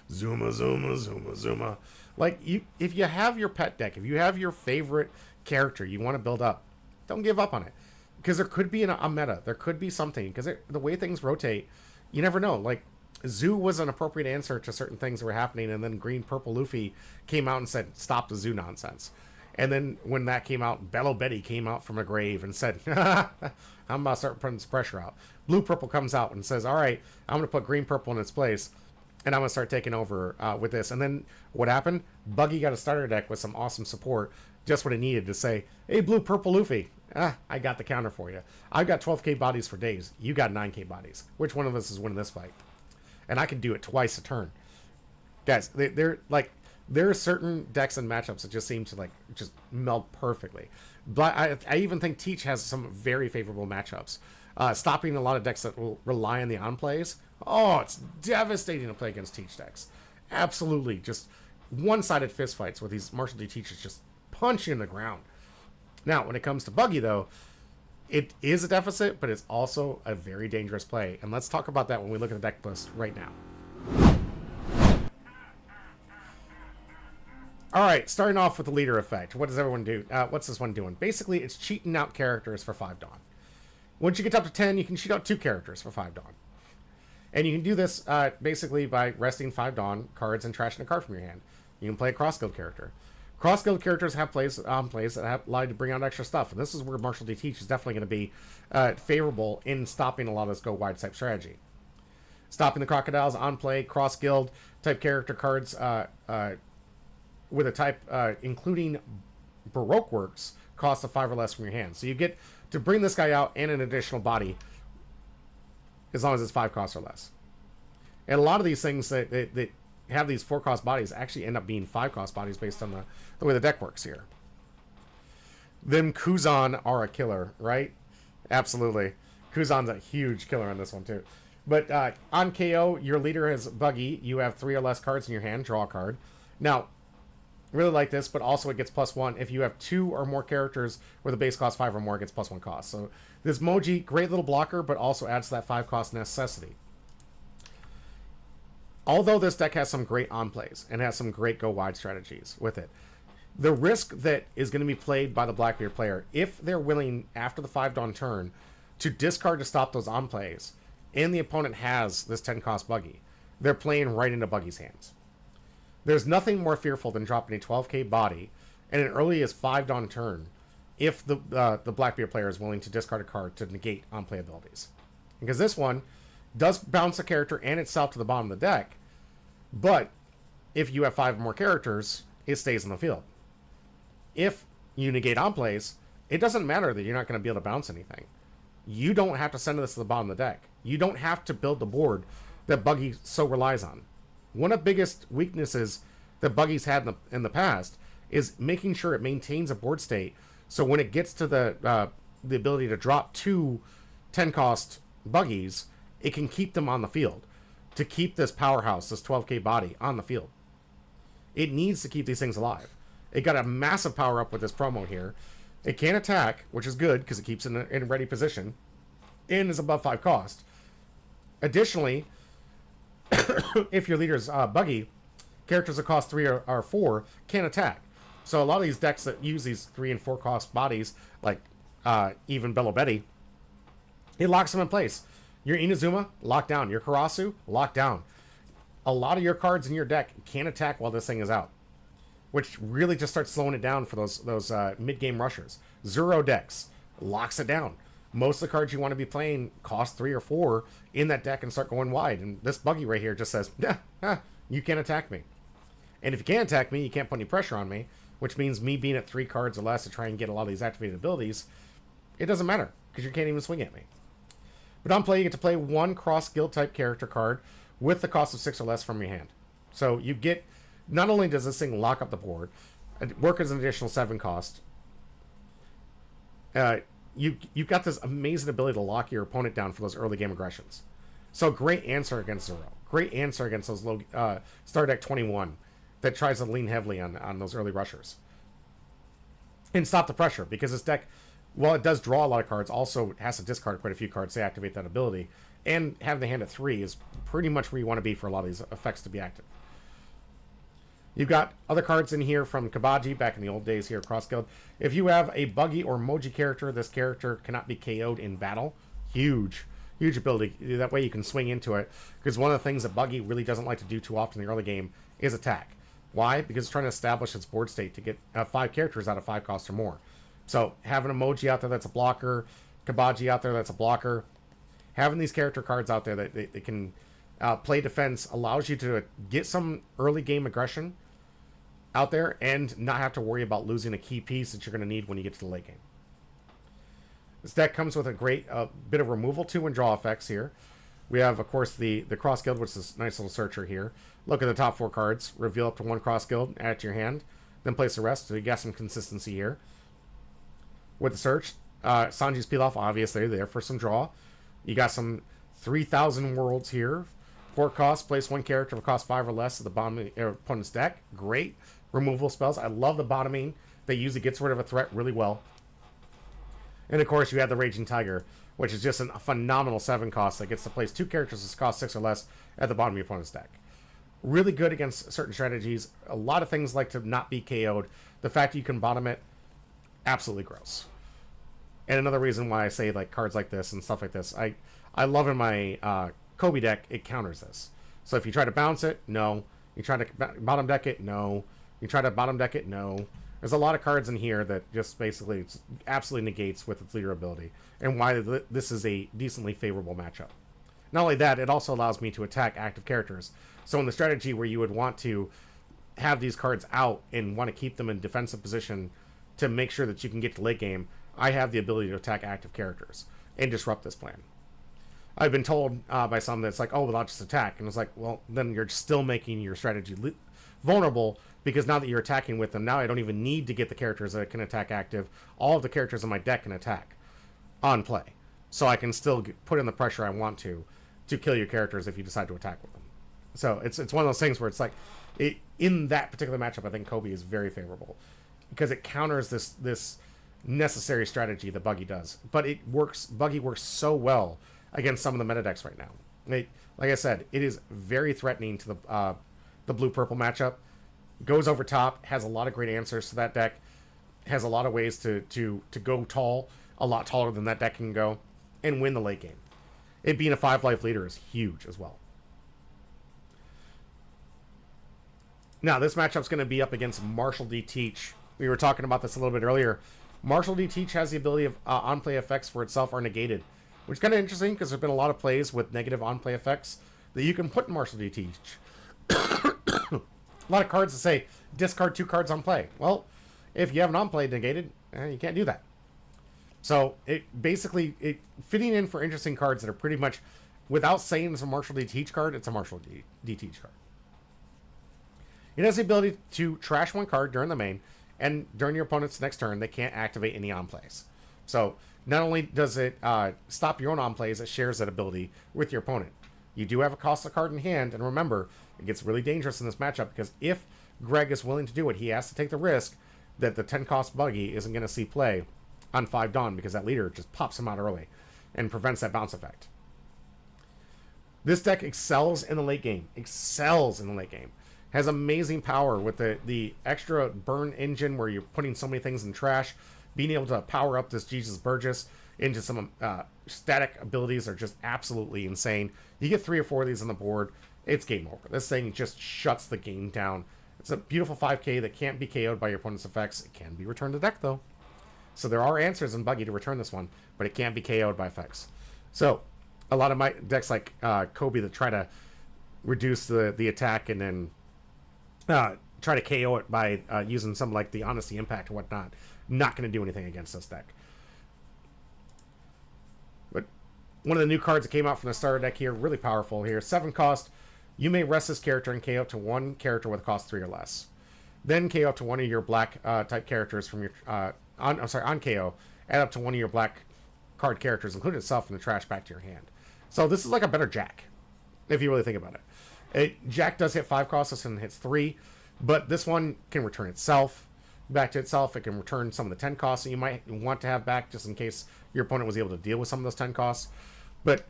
Zuma. Like, if you have your pet deck, if you have your favorite character you want to build up, don't give up on it. Because there could be a meta. There could be something. Because the way things rotate, you never know. Like, Zoo was an appropriate answer to certain things that were happening, and then Green Purple Luffy came out and said, stop the Zoo nonsense. And then when that came out, Bello Betty came out from a grave and said, I'm about to start putting some pressure out. Blue Purple comes out and says, all right, I'm going to put Green Purple in its place, and I'm going to start taking over with this. And then what happened? Buggy got a starter deck with some awesome support, just what it needed to say, hey, Blue Purple Luffy, I got the counter for you. I've got 12k bodies for days. You got 9k bodies. Which one of us is winning this fight? and I can do it twice a turn. Guys, they're like, there are certain decks and matchups that just seem to like just meld perfectly. But I even think Teach has some very favorable matchups. Stopping a lot of decks that will rely on the on plays. Oh, it's devastating to play against Teach decks. Absolutely, just one-sided fistfights with these Marshall D Teachers just punch you in the ground. Now, when it comes to Buggy, though, it is a deficit, but it's also a very dangerous play. And let's talk about that when we look at the deck list right now. All right, starting off with the leader effect. What does everyone do? What's this one doing? Basically, it's cheating out characters for 5 Dawn. Once you get up to 10, you can cheat out 2 characters for 5 Dawn. And you can do this basically by resting 5 Dawn cards and trashing a card from your hand. You can play a cross-guild character. Cross-guild characters have plays that allow you to bring out extra stuff. And this is where Marshall D Teach is definitely going to be favorable in stopping a lot of this go-wide type strategy. Stopping the Crocodiles on play, cross-guild type character cards with a type including Baroque Works cost of 5 or less from your hand. So you get to bring this guy out and an additional body as long as it's 5 costs or less. And a lot of these things that have these 4 cost bodies actually end up being 5 cost bodies based on the way the deck works here. Them Kuzan are a killer, right? Absolutely. Kuzan's a huge killer on this one too. But on KO, your leader has Buggy. You have 3 or less cards in your hand. Draw a card. Now, really like this, but also it gets +1 if you have 2 or more characters where the base cost 5 or more, it gets +1 cost. So this Moji, great little blocker, but also adds to that 5 cost necessity. Although this deck has some great on plays and has some great go wide strategies with it, the risk that is going to be played by the Blackbeard player, if they're willing after the 5 Dawn turn to discard to stop those on plays, and the opponent has this 10 cost Buggy, they're playing right into Buggy's hands. There's nothing more fearful than dropping a 12k body and an early as 5 Dawn turn if the Blackbeard player is willing to discard a card to negate on play abilities. Because this one does bounce the character and itself to the bottom of the deck, but if you have 5 or more characters, it stays in the field. If you negate on plays, it doesn't matter that you're not going to be able to bounce anything. You don't have to send this to the bottom of the deck. You don't have to build the board that Buggy so relies on. One of the biggest weaknesses that Buggy's had in the past is making sure it maintains a board state, so when it gets to the ability to drop 2 10-cost Buggies, it can keep them on the field, to keep this powerhouse, this 12k body, on the field. It needs to keep these things alive. It got a massive power up with this promo here. It can attack, which is good because it keeps it in a ready position, and is above 5 cost. Additionally, if your leader's Buggy, characters that cost 3 or 4 can attack. So a lot of these decks that use these 3 and 4 cost bodies, like even Bello Betty, it locks them in place. Your Inazuma, locked down. Your Karasu, locked down. A lot of your cards in your deck can attack while this thing is out, which really just starts slowing it down for those mid-game rushers. Zero decks locks it down. Most of the cards you want to be playing cost 3 or 4 in that deck and start going wide. And this Buggy right here just says, you can't attack me. And if you can't attack me, you can't put any pressure on me, which means me being at 3 cards or less to try and get a lot of these activated abilities, it doesn't matter because you can't even swing at me. But on play, you get to play 1 cross-guild type character card with the cost of 6 or less from your hand. So you get, not only does this thing lock up the board, work as an additional 7 cost, you've got this amazing ability to lock your opponent down for those early game aggressions. So great answer against Zero. Great answer against those low Star Deck 21 that tries to lean heavily on those early rushers. And stop the pressure, because this deck, while it does draw a lot of cards, also has to discard quite a few cards to activate that ability. And having the hand at 3 is pretty much where you want to be for a lot of these effects to be active. You've got other cards in here from Kabaji back in the old days here at Cross Guild. If you have a Buggy or Moji character, this character cannot be KO'd in battle. Huge ability. That way you can swing into it. Because one of the things that Buggy really doesn't like to do too often in the early game is attack. Why? Because it's trying to establish its board state to get 5 characters out of 5 cost or more. So having a Moji out there that's a blocker, Kabaji out there that's a blocker, having these character cards out there that they can play defense allows you to get some early game aggression out there and not have to worry about losing a key piece that you're going to need when you get to the late game. This deck comes with a great bit of removal too and draw effects here. We have, of course, the cross guild, which is this nice little searcher here. Look at the top 4 cards, reveal up to 1 cross guild, add it to your hand, then place the rest. So you got some consistency here. With the search, Sanji's peel off, obviously, there for some draw. You got some 3,000 worlds here. 4 costs, place 1 character for cost 5 or less at the bottom of your opponent's deck. Great removal spells. I love the bottoming. They usually gets rid of a threat really well. And of course, you have the Raging Tiger, which is just a phenomenal 7 cost that gets to place 2 characters that cost 6 or less at the bottom of your opponent's deck. Really good against certain strategies. A lot of things like to not be KO'd. The fact that you can bottom it, absolutely gross. And another reason why I say like cards like this and stuff like this, I love in my Kobe deck, it counters this. So if you try to bounce it, no. You try to bottom deck it, no. You try to bottom deck it, no. There's a lot of cards in here that just basically absolutely negates with its leader ability, and why this is a decently favorable matchup. Not only that, it also allows me to attack active characters. So in the strategy where you would want to have these cards out and want to keep them in defensive position to make sure that you can get to late game, I have the ability to attack active characters and disrupt this plan. I've been told by some that it's like, oh, well, I'll just attack. And it's like, well, then you're still making your strategy vulnerable, because now that you're attacking with them, now I don't even need to get the characters that can attack active. All of the characters in my deck can attack on play. So I can still put in the pressure I want to kill your characters if you decide to attack with them. So it's one of those things where it's like, in that particular matchup, I think Kobe is very favorable, because it counters this necessary strategy that Buggy does. But it works. Buggy works so well against some of the meta decks right now. Like I said, it is very threatening to the blue-purple matchup. Goes over top, has a lot of great answers to that deck, has a lot of ways to go tall, a lot taller than that deck can go, and win the late game. It being a 5-life leader is huge as well. Now, this matchup's going to be up against Marshall D. Teach. We were talking about this a little bit earlier. Marshall D. Teach has the ability of on-play effects for itself are negated, which is kind of interesting because there have been a lot of plays with negative on-play effects that you can put in Marshall D. Teach. A lot of cards that say, discard 2 cards on play. Well, if you have an on-play negated, you can't do that. So, it fitting in for interesting cards that are pretty much, without saying it's a Marshall D. Teach card, it's a Marshall D. Teach card. It has the ability to trash 1 card during the main, and during your opponent's next turn, they can't activate any on-plays. So, not only does it stop your own on-plays, it shares that ability with your opponent. You do have a costly card in hand, and remember, it gets really dangerous in this matchup, because if Greg is willing to do it, he has to take the risk that the 10-cost Buggy isn't going to see play on 5 Dawn, because that leader just pops him out early and prevents that bounce effect. This deck excels in the late game. Has amazing power with the extra burn engine where you're putting so many things in trash. Being able to power up this Jesus Burgess into some static abilities are just absolutely insane. You get 3 or 4 of these on the board, it's game over. This thing just shuts the game down. It's a beautiful 5k that can't be KO'd by your opponent's effects. It can be returned to deck, though. So there are answers in Buggy to return this one, but it can't be KO'd by effects. So a lot of my decks like Kobe that try to reduce the attack and then try to KO it by using some like the Honesty Impact or whatnot, not going to do anything against this deck. But one of the new cards that came out from the starter deck here, really powerful here. 7 cost. You may rest this character and KO up to 1 character with a cost 3 or less. Then KO up to 1 of your black type characters from your on KO. Add up to 1 of your black card characters, including itself, in the trash back to your hand. So this is like a better Jack, if you really think about it. Jack does hit 5 costs, this one hits 3, but this one can return itself back to itself. It can return some of the 10 costs that you might want to have back, just in case your opponent was able to deal with some of those 10 costs. But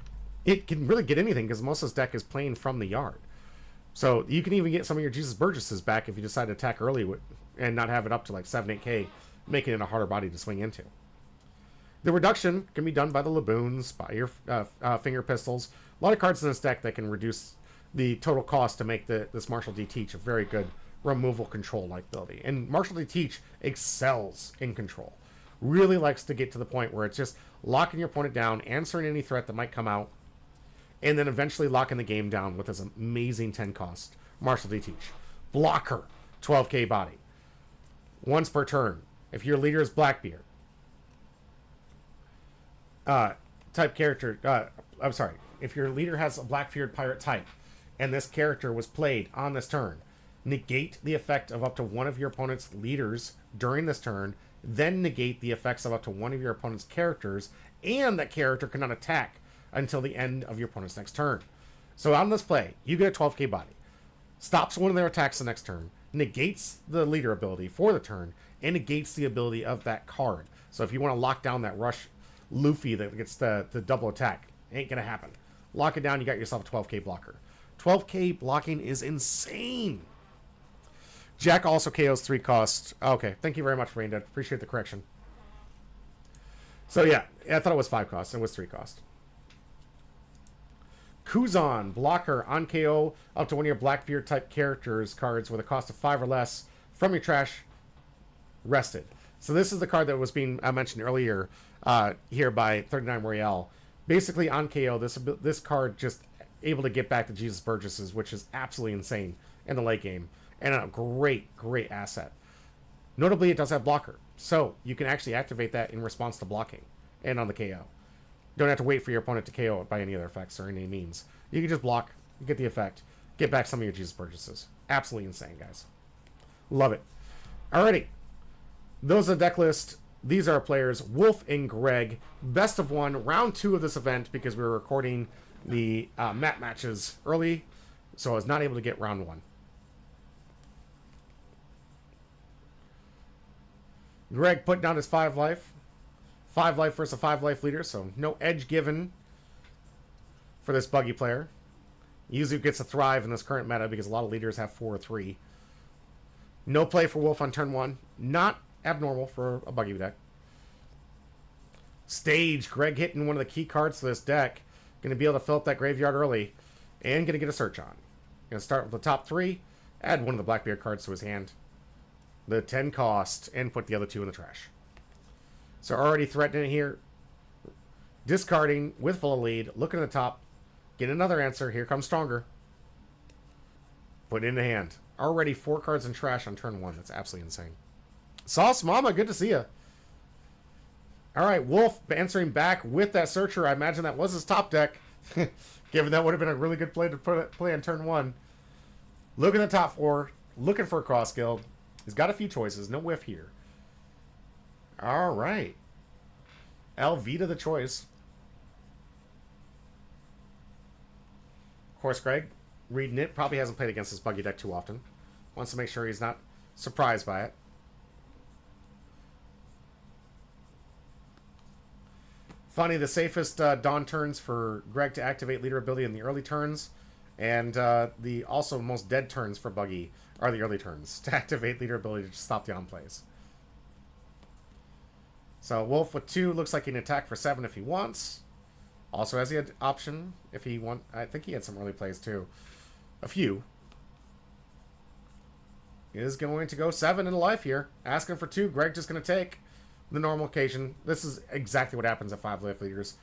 it can really get anything, because most of this deck is playing from the yard. So you can even get some of your Jesus Burgesses back if you decide to attack early and not have it up to like 7-8k, making it a harder body to swing into. The reduction can be done by the Laboons, by your finger pistols. A lot of cards in this deck that can reduce the total cost to make this Marshall D. Teach a very good removal control-like ability. And Marshall D. Teach excels in control. Really likes to get to the point where it's just locking your opponent down, answering any threat that might come out, and then eventually locking the game down with this amazing 10 cost Marshall D. Teach. Blocker, 12k body. Once per turn. If your leader is Blackbeard, type character, I'm sorry, if your leader has a Blackbeard pirate type, and this character was played on this turn, negate the effect of up to one of your opponent's leaders during this turn, then negate the effects of up to one of your opponent's characters, and that character cannot attack until the end of your opponent's next turn. So on this play, you get a 12k body. Stops one of their attacks the next turn, negates the leader ability for the turn, and negates the ability of that card. So if you want to lock down that Rush Luffy that gets the double attack, ain't going to happen. Lock it down, you got yourself a 12k blocker. 12k blocking is insane. Jack also KOs 3 cost. Okay, thank you very much, Rain Dead. Appreciate the correction. So yeah, I thought it was 5 cost. It was 3 cost. Kuzan, blocker, on KO, up to one of your Blackbeard type characters cards with a cost of 5 or less from your trash, rested. So this is the card that was being mentioned earlier here by 39 Royale. Basically, on KO, this card just able to get back to Jesus Burgesses, which is absolutely insane in the late game. And a great asset. Notably, it does have blocker. So you can actually activate that in response to blocking and on the KO. Don't have to wait for your opponent to KO it by any other effects or any means. You can just block, you get the effect, get back some of your Jesus Burgesses. Absolutely insane, guys. Love it. Alrighty. Those are the deck list. These are our players, Wolf and Greg. Best of 1, round 2 of this event, because we were recording the map matches early, so I was not able to get round 1. Greg put down his 5 life. 5 life versus a 5 life leader, so no edge given for this buggy player. Yuzu gets to thrive in this current meta because a lot of leaders have 4 or 3. No play for Wolf on turn 1. Not abnormal for a buggy deck. Stage. Greg hitting one of the key cards to this deck. Going to be able to fill up that graveyard early. And going to get a search on. Going to start with the top 3. Add one of the Blackbeard cards to his hand. The 10 cost. And put the other 2 in the trash. So already threatening it here. Discarding with full lead. Looking at the top. Get another answer. Here comes Stronger. Put it in the hand. Already 4 cards in trash on turn 1. That's absolutely insane. Sauce Mama, good to see you. Alright, Wolf answering back with that Searcher. I imagine that was his top deck. Given that would have been a really good play to play on turn 1. Looking at the top 4. Looking for a cross guild. He's got a few choices. No whiff here. Alright. Elvita the choice. Of course, Greg, reading it, probably hasn't played against this buggy deck too often. Wants to make sure he's not surprised by it. Funny, the safest Dawn turns for Greg to activate leader ability in the early turns, and the also most dead turns for Buggy are the early turns to activate leader ability to stop the on plays. So Wolf with 2 looks like he can attack for 7 if he wants. Also has the option if he want. I think he had some early plays too. A few. He is going to go 7 in life here. Asking for 2. Greg just going to take the normal occasion. This is exactly what happens at 5 life leaders.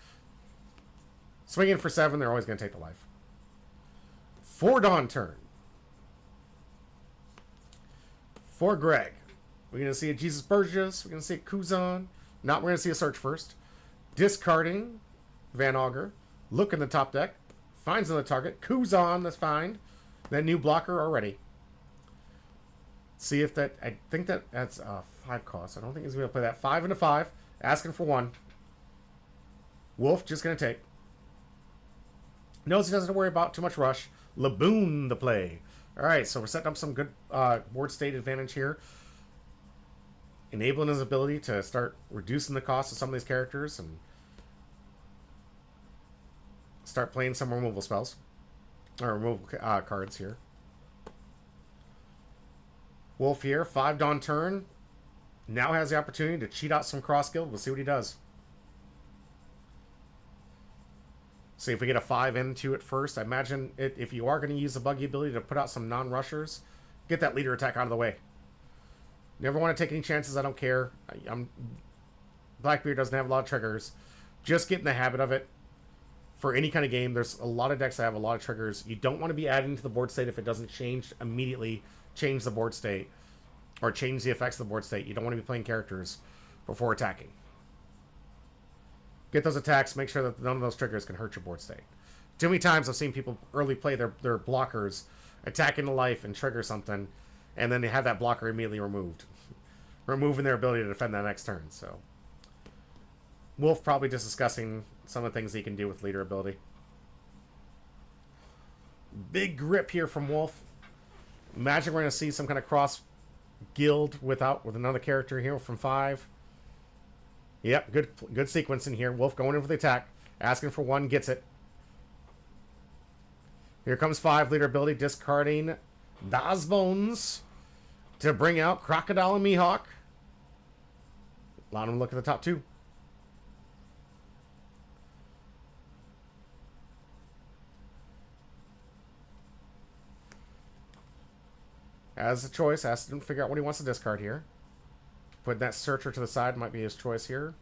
Swinging for 7, they're always going to take the life. 4 Dawn turn. For Greg. We're going to see a Jesus Burgess. We're going to see a Kuzan. We're going to see a search first. Discarding Van Augur. Look in the top deck. Finds another target. Kuzan, that's fine. That new blocker already. See if that... I think that's 5 cost. I don't think he's going to play that. 5 into 5. Asking for 1. Wolf just going to take. Knows he doesn't have to worry about too much rush. Laboon the play. Alright, so we're setting up some good board state advantage here. Enabling his ability to start reducing the cost of some of these characters and start playing some removal spells. Or removal cards here. Wolf here, 5 Dawn turn. Now has the opportunity to cheat out some cross guild. We'll see what he does. See if we get a 5 into it first. I imagine if you are going to use the buggy ability to put out some non-rushers, get that leader attack out of the way. Never want to take any chances. I don't care. Blackbeard doesn't have a lot of triggers. Just get in the habit of it. For any kind of game, there's a lot of decks that have a lot of triggers. You don't want to be adding to the board state if it doesn't change immediately. Change the board state. Or change the effects of the board state. You don't want to be playing characters before attacking. Get those attacks. Make sure that none of those triggers can hurt your board state. Too many times I've seen people early play their blockers, attack into life and trigger something, and then they have that blocker immediately removed. Removing their ability to defend that next turn, so. Wolf probably just discussing some of the things he can do with leader ability. Big grip here from Wolf. Imagine we're going to see some kind of cross guild with another character here from 5. Yep, good sequence in here. Wolf going in for the attack. Asking for 1, gets it. Here comes 5, leader ability, discarding Das Bones to bring out Crocodile and Mihawk. Allow him to look at the top 2. As a choice, has to figure out what he wants to discard here. Put that Searcher to the side might be his choice here.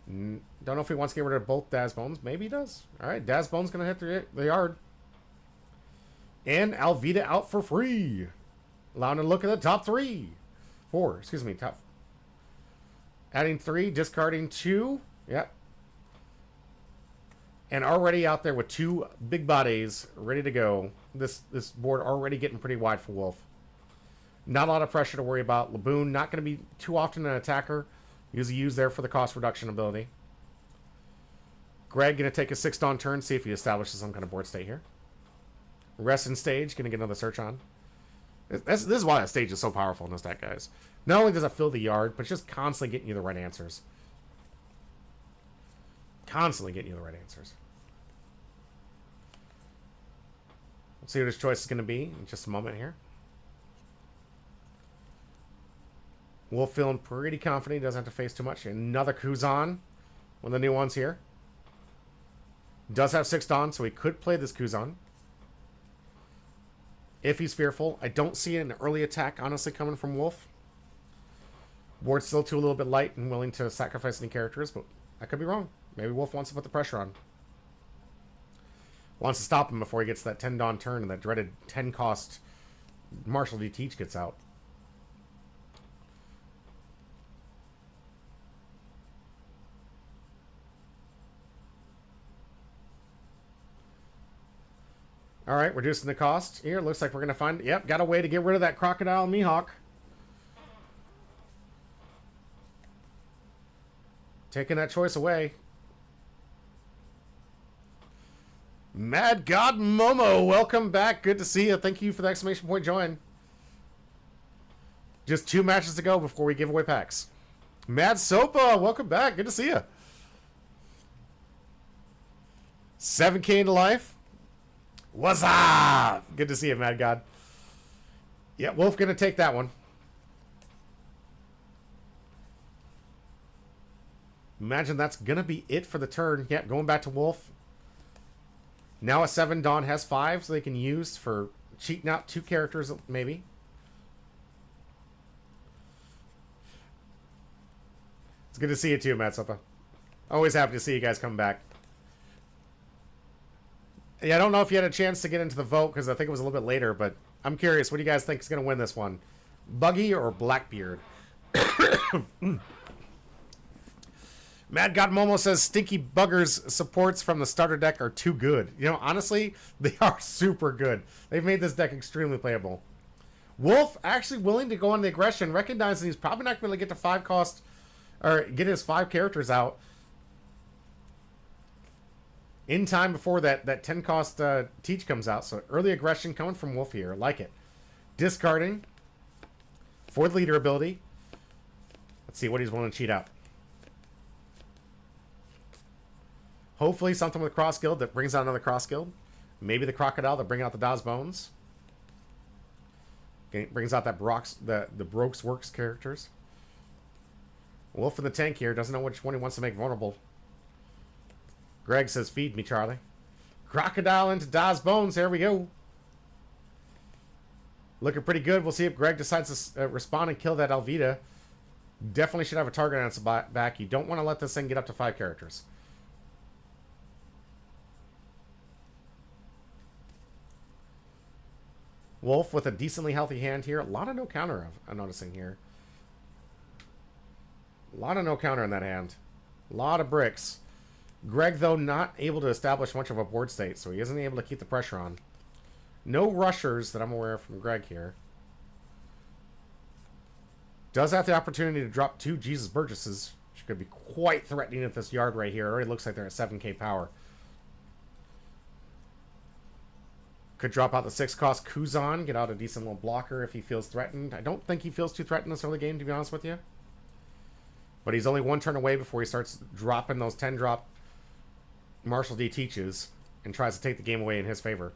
Don't know if he wants to get rid of both Daz Bones. Maybe he does. Alright, Daz Bones going to hit the yard. And Alvida out for free. Allowing him to look at the top 4. Excuse me, top. Adding 3, discarding 2. Yep. And already out there with 2 big bodies ready to go. This board already getting pretty wide for Wolf. Not a lot of pressure to worry about. Laboon not going to be too often an attacker. Usually used there for the cost reduction ability. Greg going to take a 6 Dawn turn, see if he establishes some kind of board state here. Rest in stage, going to get another search on. This is why that stage is so powerful in this deck, guys. Not only does it fill the yard, but it's just constantly getting you the right answers. Constantly getting you the right answers. We'll see what his choice is going to be in just a moment here. Wolf feeling pretty confident. He doesn't have to face too much. Another Kuzan. One of the new ones here. Does have 6 Dawn, so he could play this Kuzan. If he's fearful. I don't see an early attack, honestly, coming from Wolf. Board's still too a little bit light and willing to sacrifice any characters, but I could be wrong. Maybe Wolf wants to put the pressure on. Wants to stop him before he gets that 10 Dawn turn and that dreaded 10 cost Marshall D. Teach gets out. All right, reducing the cost here. Looks like we're going to find... Yep, got a way to get rid of that Crocodile Mihawk. Taking that choice away. Mad God Momo, welcome back. Good to see you. Thank you for the exclamation point join. Just 2 matches to go before we give away packs. Mad Sopa, welcome back. Good to see you. 7K into life. What's up? Good to see you, Mad God. Yeah, Wolf gonna take that one. Imagine that's gonna be it for the turn. Yeah, going back to Wolf. Now a 7 Dawn has 5, so they can use for cheating out 2 characters, maybe. It's good to see you too, Matt Sopa. Always happy to see you guys come back. Yeah, I don't know if you had a chance to get into the vote because I think it was a little bit later, but I'm curious. What do you guys think is going to win this one? Buggy or Blackbeard? Mad God Momo says Stinky Buggers supports from the starter deck are too good. You know, honestly, they are super good. They've made this deck extremely playable. Wolf actually willing to go on the aggression, recognizing he's probably not going to get to 5 cost or get his 5 characters out in time before that 10 cost Teach comes out. So early aggression coming from Wolf here. Like it. Discarding for the leader ability. Let's see what he's willing to cheat out. Hopefully something with Cross Guild that brings out another Cross Guild. Maybe the Crocodile that bring out the Daz Bones. Okay, brings out that the Brokes Works characters. Wolf in the tank here. Doesn't know which one he wants to make vulnerable. Greg says, feed me, Charlie. Crocodile into Daz Bones. Here we go. Looking pretty good. We'll see if Greg decides to respond and kill that Alvida. Definitely should have a target on its back. You don't want to let this thing get up to 5 characters. Wolf with a decently healthy hand here. A lot of no counter I'm noticing here. A lot of no counter in that hand. A lot of bricks. Greg, though, not able to establish much of a board state, so he isn't able to keep the pressure on. No rushers that I'm aware of from Greg here. Does have the opportunity to drop 2 Jesus Burgesses, which could be quite threatening at this yard right here. It already looks like they're at 7k power. Could drop out the 6-cost Kuzan, get out a decent little blocker if he feels threatened. I don't think he feels too threatened this early game, to be honest with you. But he's only 1 turn away before he starts dropping those 10-drop Marshall D teaches and tries to take the game away in his favor.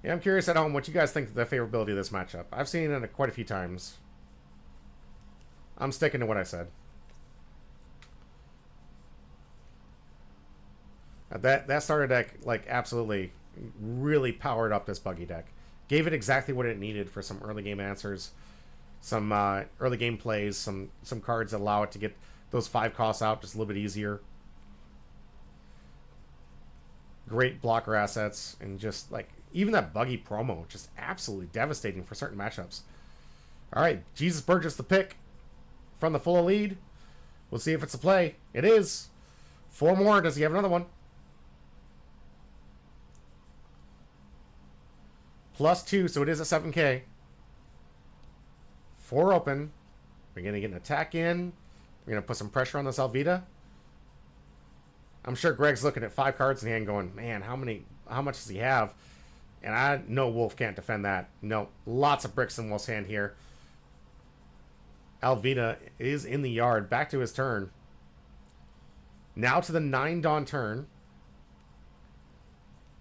Yeah, I'm curious at home what you guys think of the favorability of this matchup. I've seen it quite a few times. I'm sticking to what I said. That starter deck, like, absolutely really powered up this buggy deck. Gave it exactly what it needed for some early game answers, some early game plays, some cards that allow it to get those 5 costs out just a little bit easier. Great blocker assets, and just, like, even that buggy promo, just absolutely devastating for certain matchups. All right, Jesus Burgess the pick from the full lead. We'll see if it's a play. It is. 4 more. Does he have another one? +2, so it is a 7k. 4 open. We're going to get an attack in. We're going to put some pressure on this Alvita. I'm sure Greg's looking at 5 cards in hand going, man, how much does he have? And I know Wolf can't defend that. No, lots of bricks in Wolf's hand here. Alvita is in the yard. Back to his turn. Now to the 9 Dawn turn.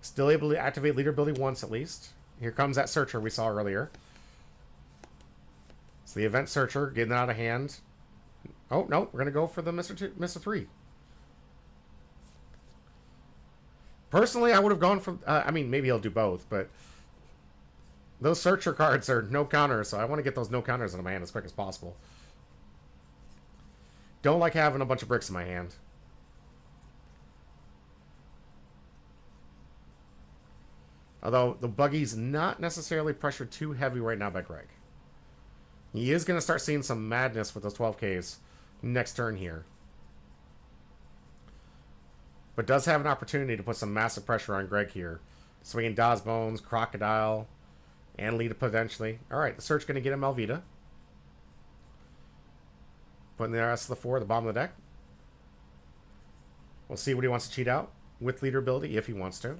Still able to activate leader ability once at least. Here comes that Searcher we saw earlier. It's the Event Searcher getting out of hand. Oh, no, we're going to go for the Mr. 3. Personally, I would have gone for... I mean, maybe he'll do both, but... Those Searcher cards are no counters, so I want to get those no counters into my hand as quick as possible. Don't like having a bunch of bricks in my hand. Although, the buggy's not necessarily pressured too heavy right now by Greg. He is going to start seeing some madness with those 12Ks next turn here. But does have an opportunity to put some massive pressure on Greg here. Swinging Dawes Bones, Crocodile, and Lita potentially. Alright, the Search going to get him Alvita. Putting the rest of the 4 at the bottom of the deck. We'll see what he wants to cheat out with leader ability, if he wants to.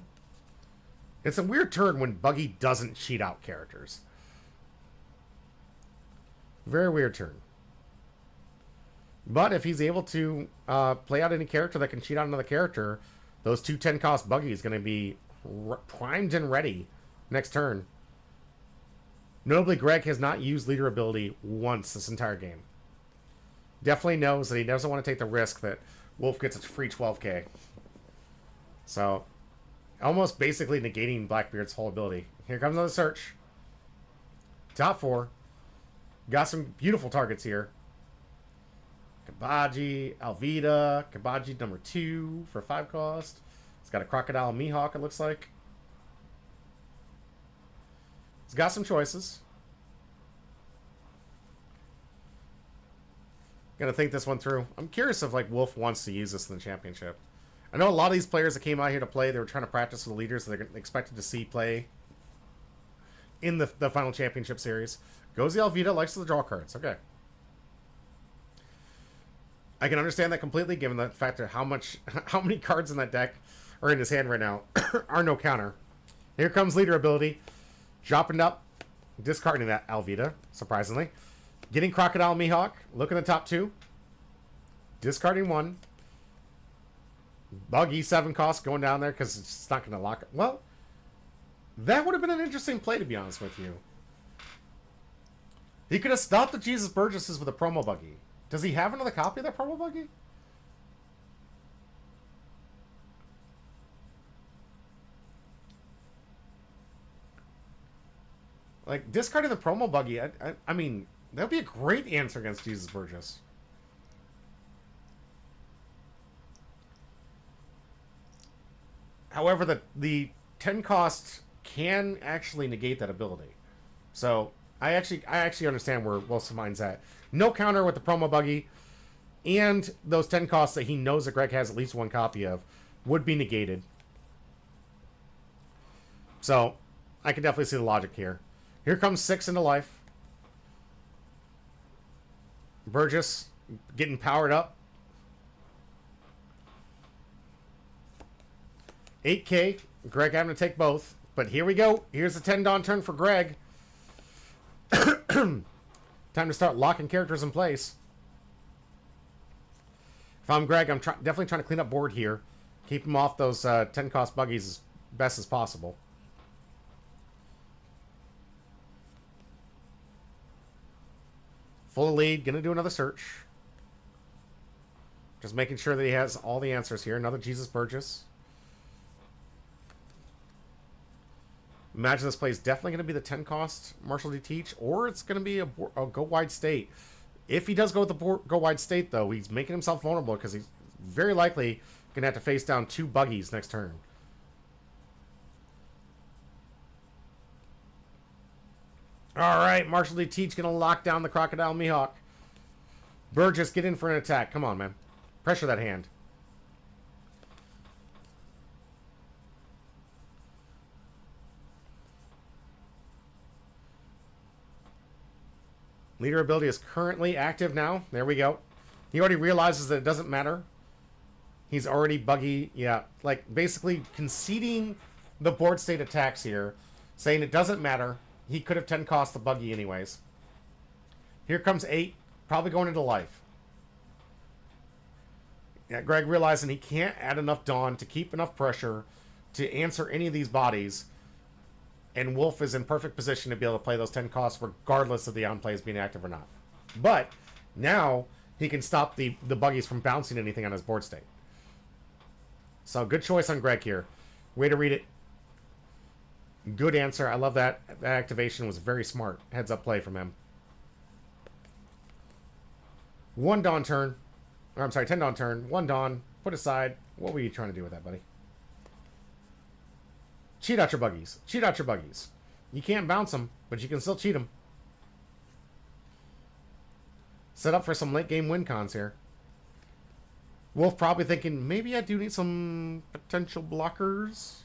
It's a weird turn when Buggy doesn't cheat out characters. Very weird turn. But if he's able to play out any character that can cheat out another character, those 2 10-cost Buggies going to be primed and ready next turn. Notably, Greg has not used leader ability once this entire game. Definitely knows that he doesn't want to take the risk that Wolf gets a free 12k. So, almost basically negating Blackbeard's whole ability. Here comes another Search. Top 4. Got some beautiful targets here. Kabaji, Alvita, Kabaji number 2 for 5 cost. It's got a Crocodile and Mihawk, it looks like. It's got some choices. Gonna think this one through. I'm curious if, like, Wolf wants to use this in the championship. I know a lot of these players that came out here to play, they were trying to practice with the leaders that they're expected to see play in the final championship series. Goes the Alvita, likes to draw cards. Okay. I can understand that completely, given the fact that how many cards in that deck are in his hand right now are no counter. Here comes leader ability. Dropping up, discarding that Alvita, surprisingly. Getting Crocodile Mihawk. Look in the top 2. Discarding 1. Buggy 7 cost going down there because it's just not going to lock it. Well, that would have been an interesting play, to be honest with you. He could have stopped the Jesus Burgesses with a promo Buggy. Does he have another copy of that promo Buggy? Like, discarding the promo Buggy, I mean, that would be a great answer against Jesus Burgess. However, the 10 cost can actually negate that ability. So, I actually understand where Wolf's mind's at. No counter with the promo buggy, and those 10 costs that he knows that Greg has at least one copy of would be negated. So, I can definitely see the logic here. Here comes 6 into life. Burgess getting powered up. 8K. Greg having to take both. But here we go. Here's the 10 Dawn turn for Greg. Time to start locking characters in place. If I'm Greg, I'm definitely trying to clean up board here. Keep him off those 10 cost buggies as best as possible. Full lead. Gonna do another search. Just making sure that he has all the answers here. Another Jesus Burgess. Imagine this play is definitely going to be the 10 cost Marshall D. Teach, or it's going to be a go wide state. If he does go with the go wide state, though, he's making himself vulnerable because he's very likely going to have to face down 2 buggies next turn. All right, Marshall D. Teach going to lock down the Crocodile Mihawk. Burgess, get in for an attack. Come on, man. Pressure that hand. Leader ability is currently active now. There we go. He already realizes that it doesn't matter. He's already buggy. Yeah, like basically conceding the board state attacks here, saying it doesn't matter. He could have 10 cost the buggy anyways. Here comes 8, probably going into life. Yeah, Greg realizing he can't add enough Dawn to keep enough pressure to answer any of these bodies. And Wolf is in perfect position to be able to play those 10 costs regardless of the on-plays being active or not. But now he can stop the buggies from bouncing anything on his board state. So good choice on Greg here. Way to read it. Good answer. I love that. That activation was very smart. Heads up play from him. 1 Dawn turn. Or I'm sorry, 10 Dawn turn. 1 Dawn. Put aside. What were you trying to do with that, buddy? Cheat out your buggies. Cheat out your buggies. You can't bounce them, but you can still cheat them. Set up for some late game win cons here. Wolf probably thinking, maybe I do need some potential blockers.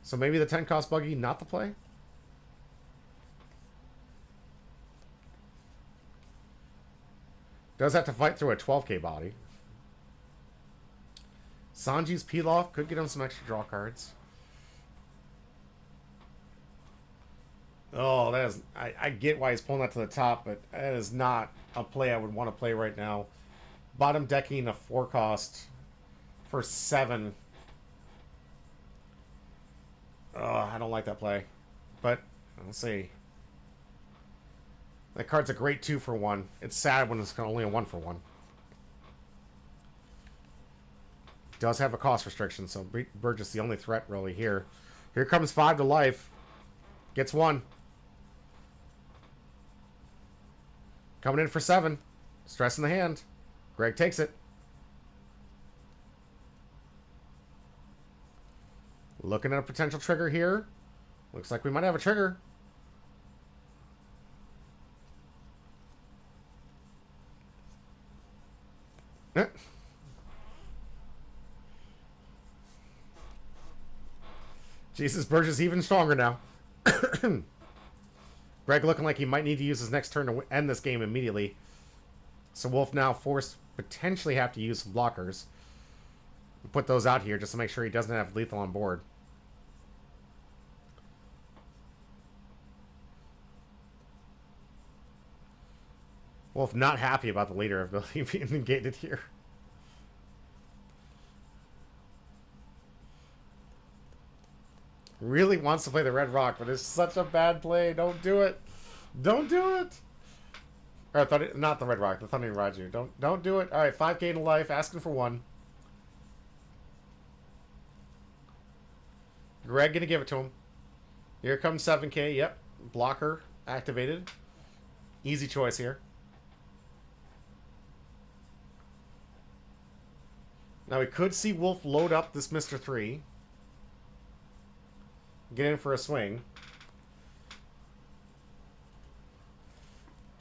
So maybe the 10 cost buggy, not the play? Does have to fight through a 12k body. Sanji's peel off could get him some extra draw cards. Oh, that is... I get why he's pulling that to the top, but that is not a play I would want to play right now. Bottom decking a 4 cost for 7. Oh, I don't like that play. But, let's see. That card's a great 2 for 1. It's sad when it's only a 1 for 1. Does have a cost restriction, so Burgess the only threat really here. Here comes 5 to life. Gets 1. Coming in for 7. Stress in the hand. Greg takes it. Looking at a potential trigger here. Looks like we might have a trigger. Jesus, Burgess even stronger now. Greg looking like he might need to use his next turn to end this game immediately. So Wolf now forced potentially have to use some blockers. Put those out here just to make sure he doesn't have lethal on board. Wolf not happy about the leader ability being negated here. Really wants to play the Red Rock, but it's such a bad play. Don't do it. Don't do it. Or not the Red Rock, the Thundering Raju. Don't do it. All right, 5k to life, asking for 1. Greg gonna give it to him. Here comes 7k. Yep, blocker activated. Easy choice here. Now we could see Wolf load up this Mr. 3. get in for a swing.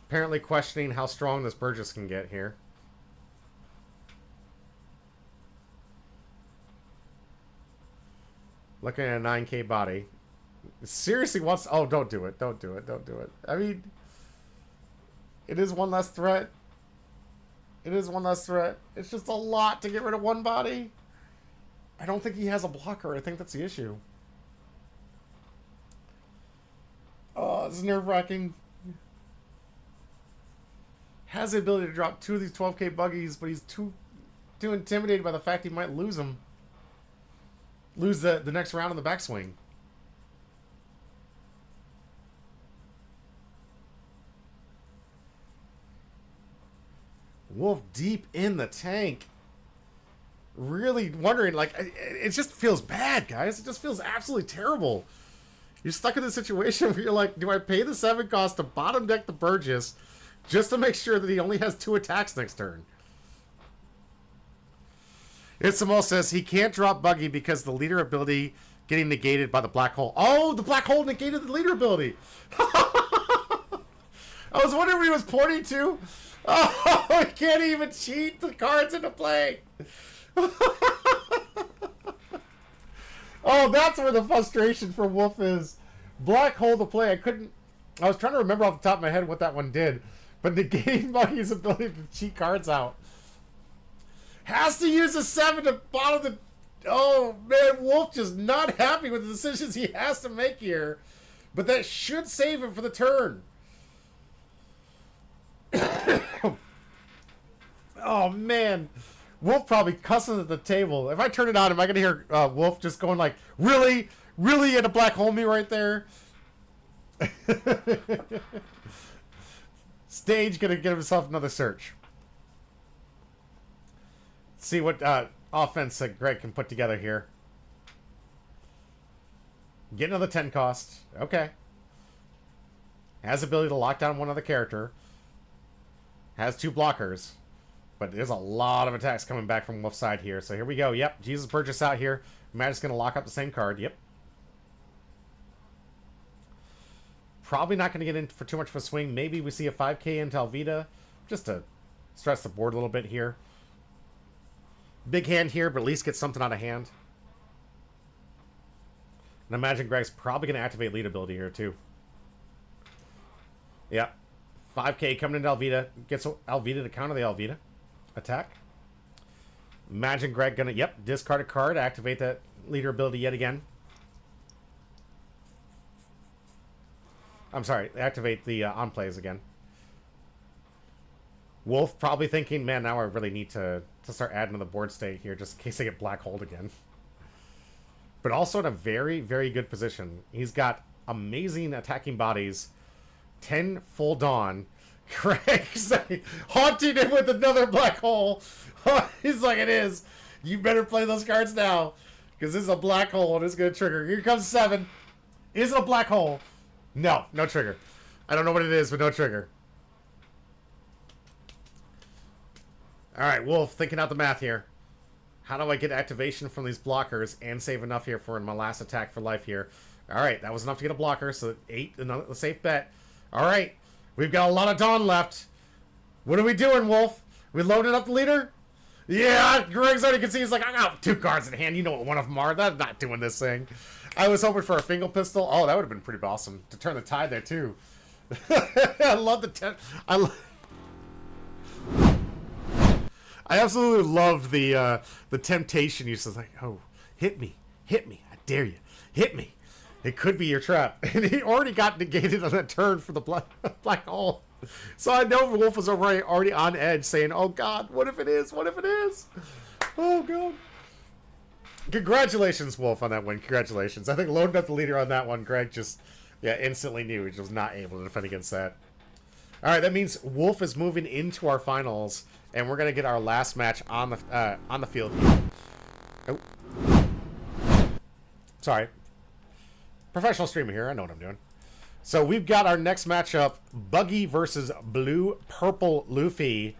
Apparently questioning how strong this Burgess can get here. Looking at a 9K body. Seriously wants... Oh, don't do it. Don't do it. Don't do it. I mean... It is one less threat. It is one less threat. It's just a lot to get rid of one body. I don't think he has a blocker. I think that's the issue. Oh, this is nerve-wracking. Has the ability to drop 2 of these 12K buggies, but he's too intimidated by the fact he might lose them. Lose the next round in the backswing. Wolf deep in the tank. Really wondering, like, it just feels bad, guys. It just feels absolutely terrible. You're stuck in this situation where you're like, do I pay the 7 cost to bottom deck the Burgess just to make sure that he only has 2 attacks next turn? Itzamal says he can't drop Buggy because the leader ability getting negated by the black hole. Oh, the black hole negated the leader ability. I was wondering what he was pointing to. Oh, he can't even cheat the cards into play. Oh, that's where the frustration for Wolf is. Black hole to play. I was trying to remember off the top of my head what that one did. But negating Buggy's ability to cheat cards out. Has to use a 7 to bottom the... Oh, man, Wolf just not happy with the decisions he has to make here. But that should save him for the turn. Oh, man. Wolf probably cussing at the table. If I turn it on, am I going to hear Wolf just going like, really? Really? You had to black hole me right there? Stage going to get himself another search. See what offense Greg can put together here. Get another 10 cost. Okay. Has the ability to lock down one other character. Has 2 blockers. But there's a lot of attacks coming back from Wolf's side here. So here we go. Yep. Jesus Burgess out here. Magic's going to lock up the same card. Yep. Probably not going to get in for too much of a swing. Maybe we see a 5K into Alvida. Just to stress the board a little bit here. Big hand here, but at least get something out of hand. And imagine Greg's probably going to activate lead ability here, too. Yep. 5K coming into Alvida. Gets Alvida to counter the Alvida attack. Imagine Greg going to, yep, discard a card, activate that leader ability yet again. I'm sorry, activate the on plays again. Wolf probably thinking, man, now I really need to start adding to the board state here just in case I get black holed again. But also in a very, very good position. He's got amazing attacking bodies. 10 full dawn. Greg's like, haunting him with another black hole. He's like, it is. You better play those cards now. Because this is a black hole and it's going to trigger. Here comes 7. Is it a black hole? No, no trigger. I don't know what it is, but no trigger. Alright, Wolf, thinking out the math here. How do I get activation from these blockers and save enough here for my last attack for life here? Alright, that was enough to get a blocker, so 8, a safe bet. Alright, we've got a lot of Dawn left. What are we doing, Wolf? We loaded up the leader? Yeah, Greg's already can see he's like, I got 2 cards in hand. You know what one of them are. That's not doing this thing. I was hoping for a fingal pistol. Oh, that would have been pretty awesome to turn the tide there, too. I love the... I absolutely love the temptation. You're just like, oh, hit me, I dare you, hit me. It could be your trap, and he already got negated on that turn for the black hole. So I know Wolf was already on edge, saying, "Oh God, what if it is? What if it is? Oh God!" Congratulations, Wolf, on that win. Congratulations. I think loading up the leader on that one, Greg just instantly knew he was not able to defend against that. All right, that means Wolf is moving into our finals. And we're going to get our last match on the field here. Oh. Sorry. Professional streamer here. I know what I'm doing. So we've got our next matchup. Buggy versus Blue-Purple Luffy.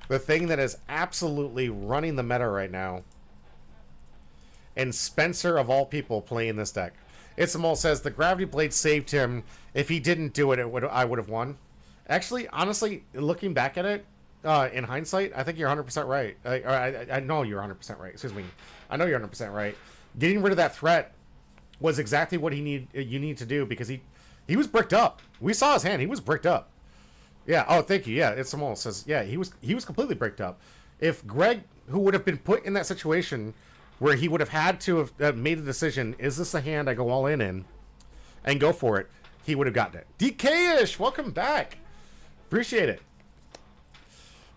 The thing that is absolutely running the meta right now. And Spencer, of all people, playing this deck. Itzamol says the gravity blade saved him. If he didn't do it, I would have won. Actually, honestly, looking back at it, in hindsight, I think you're 100% right. I know you're 100% right. Excuse me. I know you're 100% right. Getting rid of that threat was exactly what you need to do, because he was bricked up. We saw his hand. He was bricked up. Yeah. Oh, thank you. Yeah. Itzamol says, yeah, he was completely bricked up. If Greg, who would have been put in that situation where he would have had to have made a decision, is this a hand I go all in and go for it, he would have gotten it. DK-ish, welcome back. Appreciate it.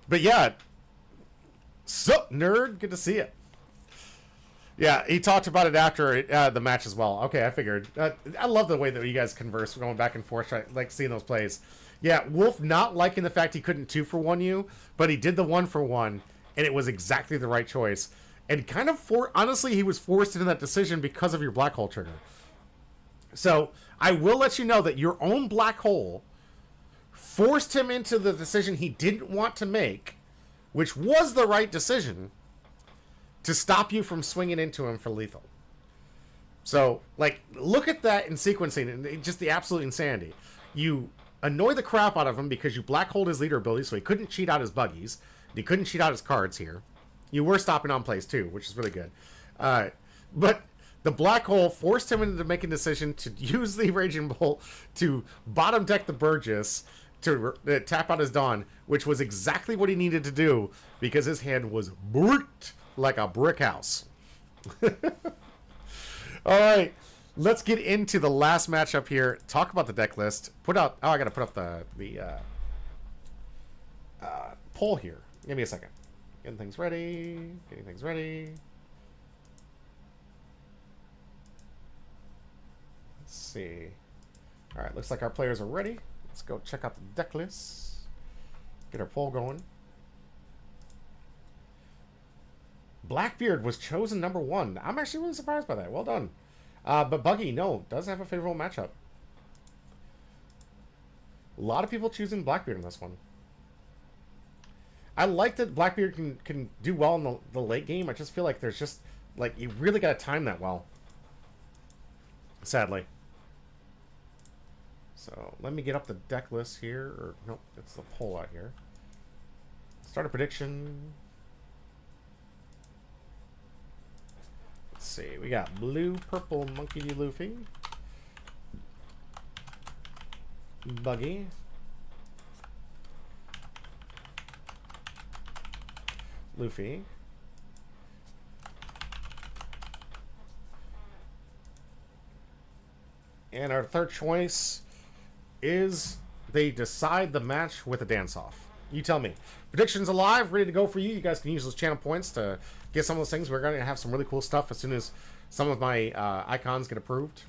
But yeah, sup, nerd? Good to see you. Yeah, he talked about it after the match as well. Okay, I figured. I love the way that you guys converse, going back and forth. I like seeing those plays. Yeah, Wolf not liking the fact he couldn't 2-for-1 you, but he did the 1-for-1, and it was exactly the right choice. And kind of honestly, he was forced into that decision because of your black hole trigger. So I will let you know that your own black hole forced him into the decision he didn't want to make, which was the right decision, to stop you from swinging into him for lethal. So, like, look at that in sequencing, and just the absolute insanity. You annoy the crap out of him because you black holed his leader ability, so he couldn't cheat out his buggies. He couldn't cheat out his cards here. You were stopping on plays too, which is really good. But the black hole forced him into making a decision to use the Raging Bolt to bottom deck the Burgess to tap out his Dawn, which was exactly what he needed to do because his hand was bricked like a brick house. All right, let's get into the last matchup here. Talk about the deck list. Put out. Oh, I gotta put up the poll here. Give me a second. Getting things ready. Getting things ready. Let's see. All right, looks like our players are ready. Let's go check out the deck list. Get our poll going. Blackbeard was chosen number 1. I'm actually really surprised by that. Well done. But Buggy, no, does have a favorable matchup. A lot of people choosing Blackbeard in this one. I like that Blackbeard can do well in the late game. I just feel like there's just, like, you really got to time that well. Sadly. So, let me get up the deck list here. Or, nope, it's the poll out here. Start a prediction. Let's see. We got blue, purple, Monkey D. Luffy. Buggy. Luffy. And our third choice is they decide the match with a dance-off. You tell me. Predictions alive, ready to go for you. You guys can use those channel points to get some of those things. We're going to have some really cool stuff as soon as some of my icons get approved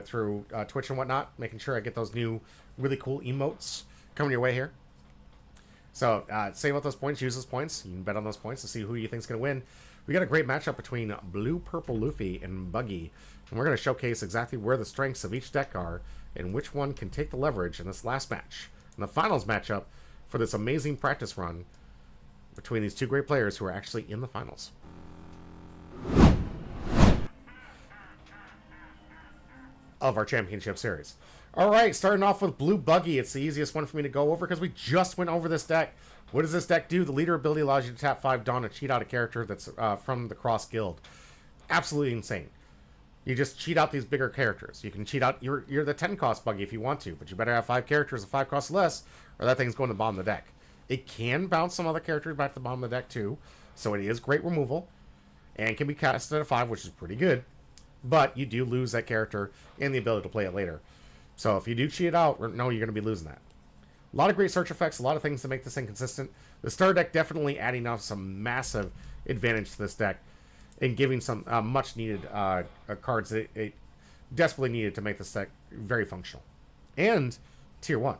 through Twitch and whatnot. Making sure I get those new really cool emotes coming your way here. So, save out those points, use those points. You can bet on those points to see who you think's going to win. We got a great matchup between Blue, Purple, Luffy, and Buggy. And we're going to showcase exactly where the strengths of each deck are and which one can take the leverage in this last match. And the finals matchup for this amazing practice run between these two great players who are actually in the finals. Of our championship series. All right, starting off with Blue Buggy. It's the easiest one for me to go over because we just went over this deck. What does this deck do? The leader ability allows you to tap 5 Dawn and cheat out a character that's from the Cross Guild. Absolutely insane. You just cheat out these bigger characters. You can cheat out you're the 10 cost Buggy if you want to, but you better have 5 characters of 5 costs less, or that thing's going to the bottom of the deck. It can bounce some other characters back to the bottom of the deck too, so it is great removal, and can be casted at 5, which is pretty good. But you do lose that character and the ability to play it later. So if you do cheat it out, no, you're going to be losing that. A lot of great search effects, a lot of things to make this thing consistent. The star deck definitely adding up some massive advantage to this deck and giving some much needed cards that it desperately needed to make this deck very functional. And tier 1.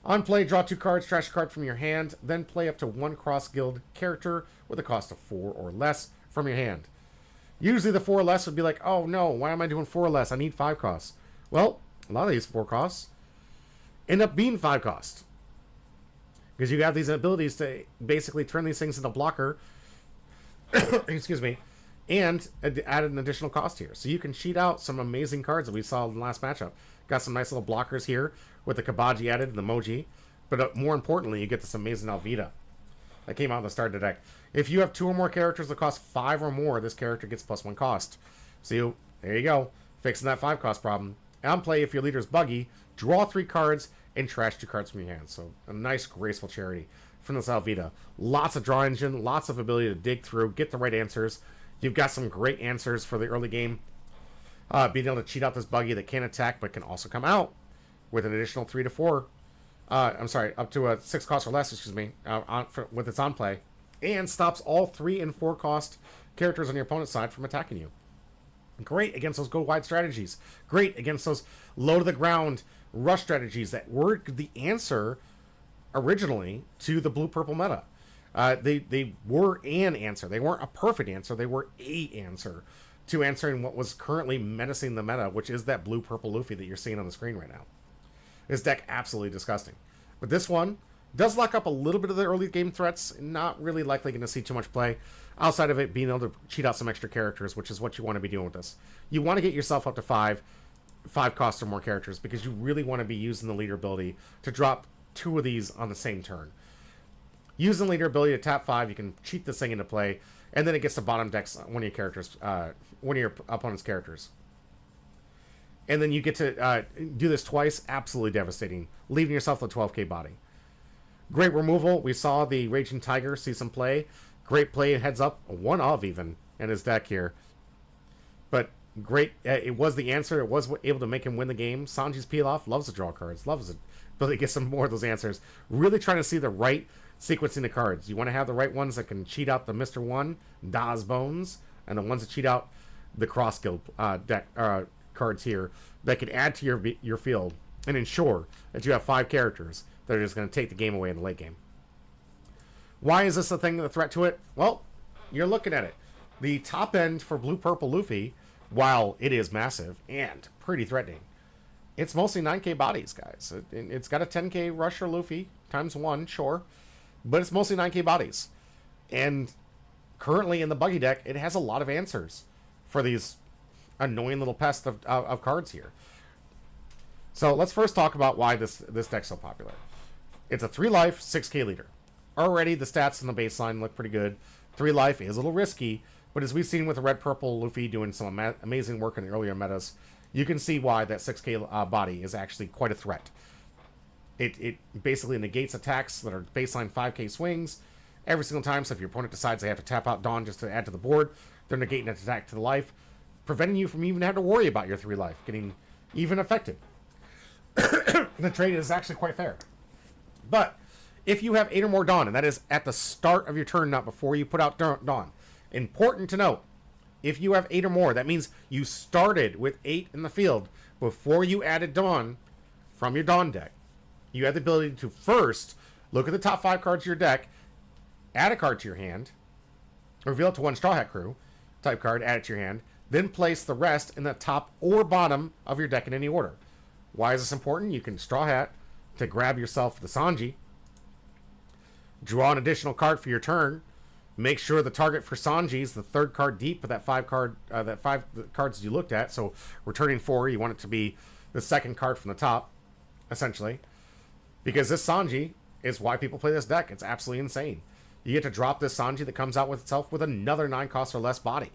On play, draw 2 cards, trash a card from your hand, then play up to 1 Cross Guild character with a cost of 4 or less from your hand. Usually the 4 or less would be like, oh no, why am I doing 4 or less? I need 5 costs. Well, a lot of these 4 costs end up being 5 costs. Because you have these abilities to basically turn these things into blocker. Excuse me. and added an additional cost here. So you can cheat out some amazing cards that we saw in the last matchup. Got some nice little blockers here with the Kabaji added and the Moji. But more importantly, you get this amazing Alvida that came out in the start of the deck. If you have 2 or more characters that cost 5 or more, this character gets +1 cost. So there you go. Fixing that 5 cost problem. On play, if your leader's buggy, draw 3 cards and trash 2 cards from your hand. So a nice, graceful charity from this Alvida. Lots of draw engine, lots of ability to dig through, get the right answers. You've got some great answers for the early game. Being able to cheat out this buggy that can attack but can also come out with an additional 3 to 4. I'm sorry, up to a 6 cost or less, excuse me, with its on play. And stops all 3 and 4 cost characters on your opponent's side from attacking you. Great against those go wide strategies. Great against those low to the ground rush strategies that were the answer originally to the blue-purple meta. They were an answer. They weren't a perfect answer. They were a answer to answering what was currently menacing the meta, which is that blue-purple Luffy that you're seeing on the screen right now. This deck, absolutely disgusting. But this one does lock up a little bit of the early game threats. Not really likely going to see too much play outside of it being able to cheat out some extra characters, which is what you want to be doing with this. You want to get yourself up to 5 cost or more characters because you really want to be using the leader ability to drop 2 of these on the same turn. Using leader ability to tap 5, you can cheat this thing into play, and then it gets to bottom decks one of your characters, one of your opponent's characters. And then you get to do this twice, absolutely devastating, leaving yourself with a 12k body. Great removal. We saw the Raging Tiger see some play. Great play, heads up, 1 of even in his deck here. But great, it was the answer. It was able to make him win the game. Sanji's peel off, loves to draw cards, loves it. But they get some more of those answers. Really trying to see the right sequencing the cards. You want to have the right ones that can cheat out the Mr. 1, Da's Bones, and the ones that cheat out the Cross Guild deck cards here that can add to your field and ensure that you have 5 characters that are just going to take the game away in the late game. Why is this a threat to it? Well, you're looking at it. The top end for blue-purple Luffy, while it is massive and pretty threatening, it's mostly 9k bodies, guys. It's got a 10k Rusher Luffy times 1, sure, but it's mostly 9k bodies. And currently in the buggy deck, it has a lot of answers for these annoying little pests of cards here. So let's first talk about why this deck's so popular. It's a 3 life, 6k leader. Already the stats in the baseline look pretty good. 3 life is a little risky, but as we've seen with the red-purple Luffy doing some amazing work in the earlier metas, you can see why that 6k body is actually quite a threat. It basically negates attacks that are baseline 5k swings every single time, so if your opponent decides they have to tap out Dawn just to add to the board, they're negating an attack to the life, preventing you from even having to worry about your 3 life getting even affected. The trade is actually quite fair. But if you have 8 or more Dawn, and that is at the start of your turn, not before you put out Dawn, important to note, if you have 8 or more, that means you started with 8 in the field before you added Dawn from your Dawn deck. You have the ability to first look at the top 5 cards of your deck, add a card to your hand, reveal it to 1 Straw Hat Crew type card, add it to your hand, then place the rest in the top or bottom of your deck in any order. Why is this important? You can Straw Hat to grab yourself the Sanji, draw an additional card for your turn, make sure the target for Sanji is the 3rd card deep of that 5 cards you looked at. So returning 4, you want it to be the 2nd card from the top, essentially, because this Sanji is why people play this deck. It's absolutely insane. You get to drop this Sanji that comes out with itself with another 9 cost or less body.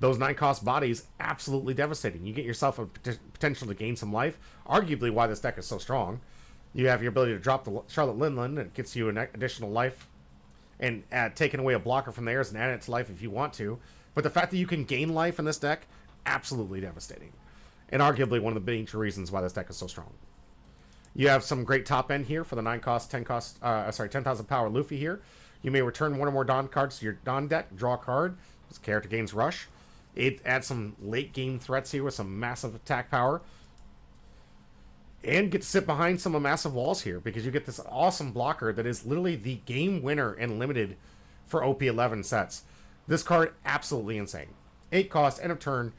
Those 9 cost bodies, absolutely devastating. You get yourself a potential to gain some life. Arguably why this deck is so strong. You have your ability to drop the Charlotte Linland, and it gets you an additional life, and taking away a blocker from theirs and add it to life if you want to. But the fact that you can gain life in this deck, absolutely devastating. And arguably one of the major reasons why this deck is so strong. You have some great top end here for the 10,000 power Luffy here. You may return 1 or more Dawn cards to your Dawn deck, draw a card. This character gains rush. It adds some late game threats here with some massive attack power. And get to sit behind some massive walls here because you get this awesome blocker that is literally the game winner and limited for OP11 sets. This card, absolutely insane. 8 cost, end of turn.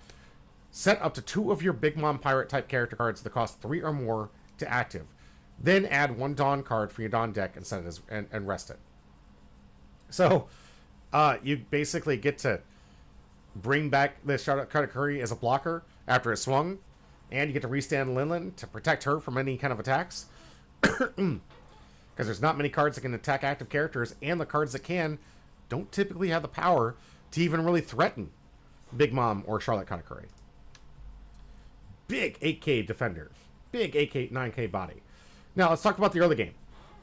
Set up to 2 of your Big Mom Pirate type character cards that cost 3 or more to active. Then add 1 Dawn card for your Dawn deck and set it and rest it. So, you basically get to bring back the Charlotte Katakuri as a blocker after it swung, and you get to restand Linlin to protect her from any kind of attacks. Because there's not many cards that can attack active characters, and the cards that can don't typically have the power to even really threaten Big Mom or Charlotte Katakuri. Big 8K defender. Big 8K, 9K body. Now, let's talk about the early game.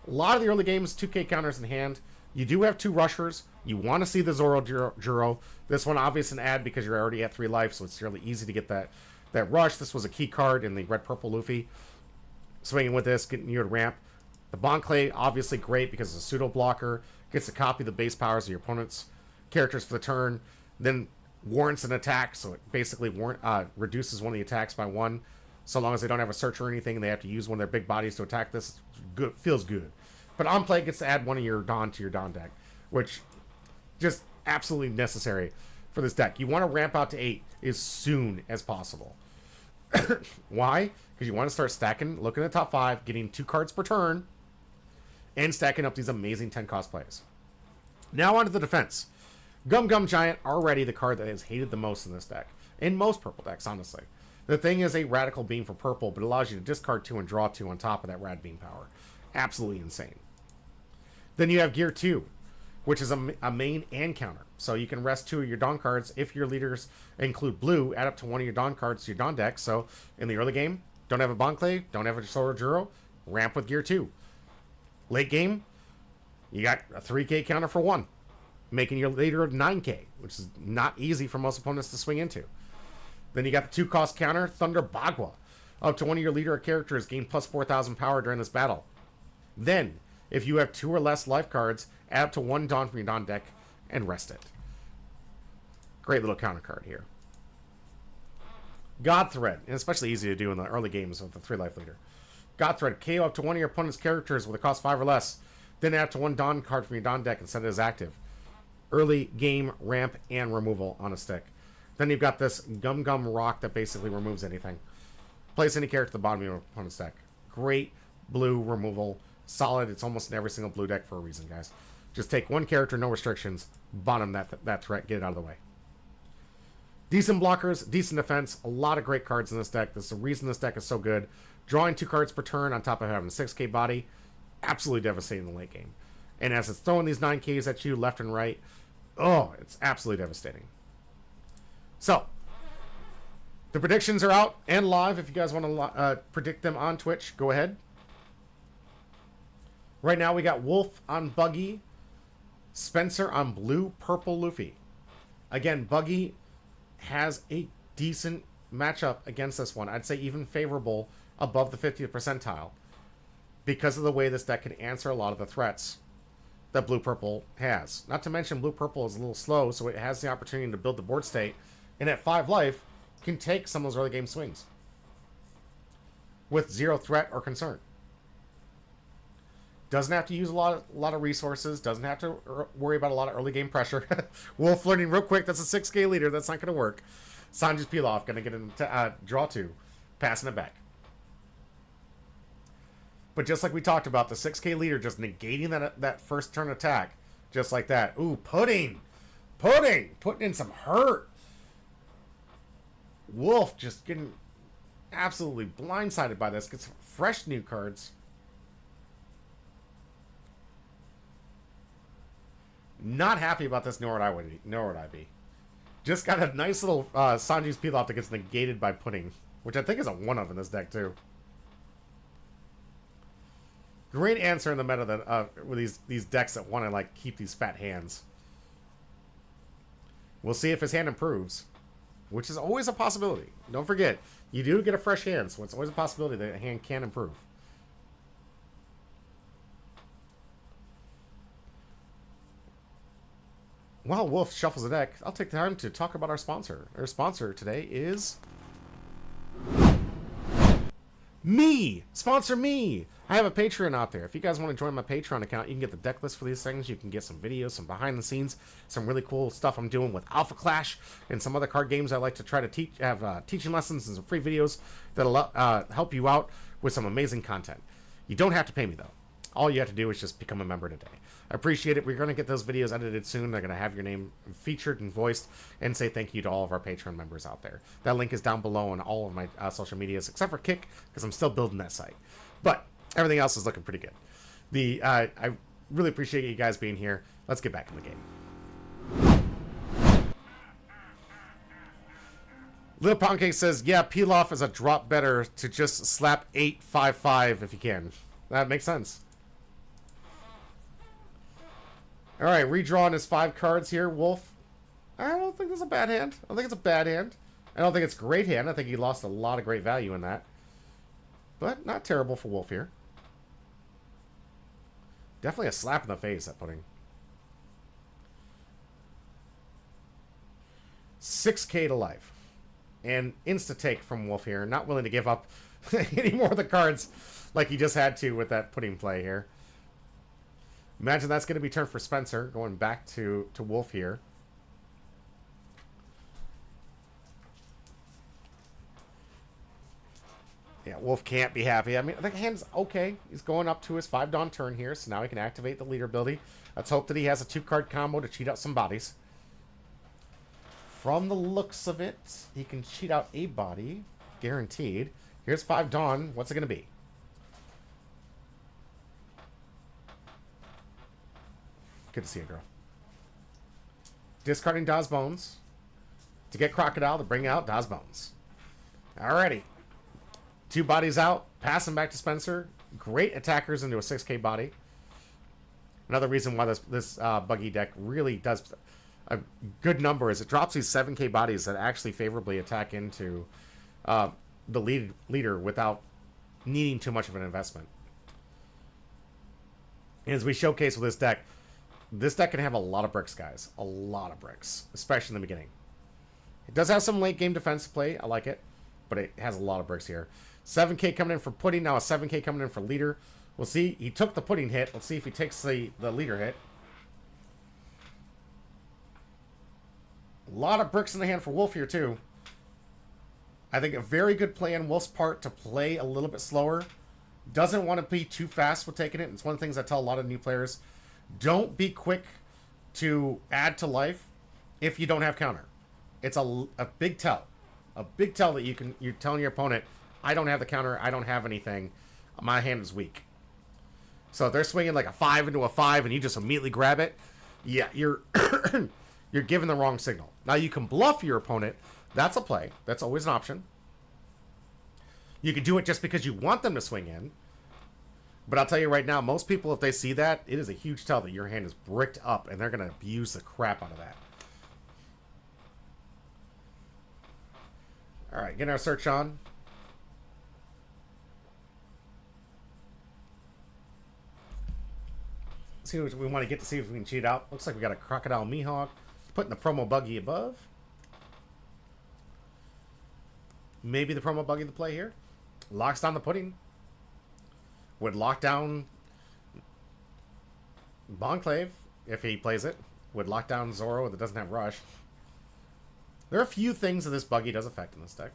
A lot of the early games, 2K counters in hand. You do have 2 rushers. You want to see the Zoro Juro. This one, obviously, an ad because you're already at 3 life, so it's really easy to get that rush. This was a key card in the red-purple Luffy. Swinging with this, getting you a ramp. The Bon Clay, obviously great because it's a pseudo blocker. Gets to copy the base powers of your opponent's characters for the turn. Then warrants an attack, so it basically reduces one of the attacks by 1. So long as they don't have a search or anything, and they have to use one of their big bodies to attack this. Good, feels good. But on play, it gets to add one of your Don to your Don deck, which just absolutely necessary for this deck. You want to ramp out to 8 as soon as possible. Why? Because you want to start stacking, looking at the top 5, getting 2 cards per turn, and stacking up these amazing 10-cost plays. Now onto the defense. Gum Gum Giant, already the card that is hated the most in this deck. In most purple decks, honestly. The thing is a radical beam for purple, but it allows you to discard 2 and draw 2 on top of that rad beam power. Absolutely insane. Then you have Gear 2, which is a main and counter. So you can rest 2 of your Dawn cards. If your leaders include blue, add up to 1 of your Dawn cards to your Dawn deck. So in the early game, don't have a Bon Clay, don't have a Solar Juro, ramp with Gear 2. Late game, you got a 3K counter for 1, making your leader 9K, which is not easy for most opponents to swing into. Then you got the 2-cost counter, Thunder Bagua. Up to 1 of your leader characters gain plus 4,000 power during this battle. Then, if you have 2 or less life cards, add up to 1 Dawn from your Dawn deck and rest it. Great little counter card here. God Thread, and especially easy to do in the early games with the 3-life leader. God Thread, KO up to 1 of your opponent's characters with a cost 5 or less. Then add up to 1 Dawn card from your Dawn deck and set it as active. Early game ramp and removal on a stick. Then you've got this Gum Gum Rock that basically removes anything. Place any character at the bottom of your opponent's deck. Great blue removal. Solid. It's almost in every single blue deck for a reason, guys. Just take 1 character, no restrictions. Bottom that threat. Get it out of the way. Decent blockers, decent defense. A lot of great cards in this deck. That's the reason this deck is so good. Drawing 2 cards per turn on top of having a 6K body. Absolutely devastating in the late game. And as it's throwing these 9Ks at you left and right, oh, it's absolutely devastating. So, the predictions are out and live. If you guys want to predict them on Twitch, go ahead. Right now, we got Wolf on Buggy, Spencer on Blue Purple Luffy. Again, Buggy has a decent matchup against this one. I'd say even favorable above the 50th percentile because of the way this deck can answer a lot of the threats that Blue Purple has. Not to mention, Blue Purple is a little slow, so it has the opportunity to build the board state. And at 5 life, can take some of those early game swings with 0 threat or concern. Doesn't have to use a lot of resources. Doesn't have to worry about a lot of early game pressure. Wolf learning real quick. That's a 6K leader. That's not going to work. Sanji's Pilaf going to get into draw 2, passing it back. But just like we talked about, the 6K leader just negating that first turn attack, just like that. Ooh, putting in some hurt. Wolf just getting absolutely blindsided by this. Gets fresh new cards. Not happy about this, nor would I be. Just got a nice little Sanji's Pilaf that gets negated by Pudding, which I think is a 1-of in this deck, too. Great answer in the meta that with these decks that want to like keep these fat hands. We'll see if his hand improves, which is always a possibility. Don't forget, you do get a fresh hand, so it's always a possibility that a hand can improve. While Wolf shuffles the deck, I'll take the time to talk about our sponsor. Our sponsor today is me! Sponsor me! I have a Patreon out there. If you guys want to join my Patreon account, you can get the deck list for these things. You can get some videos, some behind the scenes, some really cool stuff I'm doing with Alpha Clash and some other card games I like to try to teach. Have teaching lessons and some free videos that'll help you out with some amazing content. You don't have to pay me, though. All you have to do is just become a member today. I appreciate it. We're going to get those videos edited soon. They're going to have your name featured and voiced, and say thank you to all of our Patreon members out there. That link is down below on all of my social medias, except for Kick, because I'm still building that site. But everything else is looking pretty good. I really appreciate you guys being here. Let's get back in the game. Little Pancake says, yeah, peel off is a drop better to just slap 855 if you can. That makes sense. All right, redrawing his 5 cards here, Wolf. I don't think that's a bad hand. I don't think it's a bad hand. I don't think it's a great hand. I think he lost a lot of great value in that. But not terrible for Wolf here. Definitely a slap in the face, that pudding. 6K to life. And insta-take from Wolf here. Not willing to give up any more of the cards like he just had to with that pudding play here. Imagine that's going to be turned for Spencer, going back to Wolf here. Yeah, Wolf can't be happy. I mean, the hand's okay. He's going up to his 5 Dawn turn here, so now he can activate the leader ability. Let's hope that he has a 2-card combo to cheat out some bodies. From the looks of it, he can cheat out a body, guaranteed. Here's 5 Dawn. What's it going to be? Good to see you, girl. Discarding Daw's Bones to get Crocodile to bring out Daw's Bones. Alrighty. 2 bodies out. Passing back to Spencer. Great attackers into a 6K body. Another reason why this buggy deck really does a good number is it drops these 7K bodies that actually favorably attack into the leader without needing too much of an investment. And as we showcase with this deck can have a lot of bricks, guys. A lot of bricks, especially in the beginning. It does have some late game defense play. I like it, but it has a lot of bricks here. 7K coming in for Pudding. Now a 7K coming in for Leader. We'll see. He took the Pudding hit. Let's see if he takes the Leader hit. A lot of bricks in the hand for Wolf here, too. I think a very good play on Wolf's part to play a little bit slower. Doesn't want to be too fast with taking it. It's one of the things I tell a lot of new players. Don't be quick to add to life if you don't have counter. It's a big tell. A big tell that you're telling your opponent, I don't have the counter, I don't have anything, my hand is weak. So if they're swinging like a 5 into a 5 and you just immediately grab it, yeah, you're you're giving the wrong signal. Now you can bluff your opponent. That's a play. That's always an option. You can do it just because you want them to swing in. But I'll tell you right now, most people, if they see that, it is a huge tell that your hand is bricked up, and they're going to abuse the crap out of that. All right, getting our search on. See what we want to get to see if we can cheat out. Looks like we got a Crocodile Mihawk. Putting the promo buggy above. Maybe the promo buggy to play here. Locks down the Pudding. Would lock down Bonclave if he plays it. Would lock down Zoro that doesn't have Rush. There are a few things that this buggy does affect in this deck.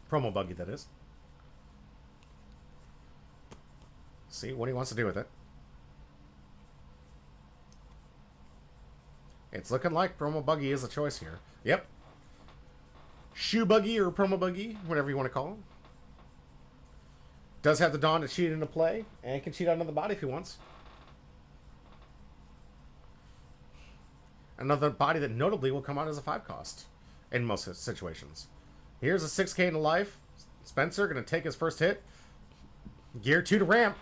Promo buggy, that is. See what he wants to do with it. It's looking like promo buggy is a choice here. Yep. Shoe buggy or promo buggy, whatever you want to call it. Does have the Dawn to cheat into play, and can cheat out another body if he wants. Another body that notably will come out as a 5 cost in most situations. Here's a 6K into life. Spencer going to take his first hit. Gear 2 to ramp.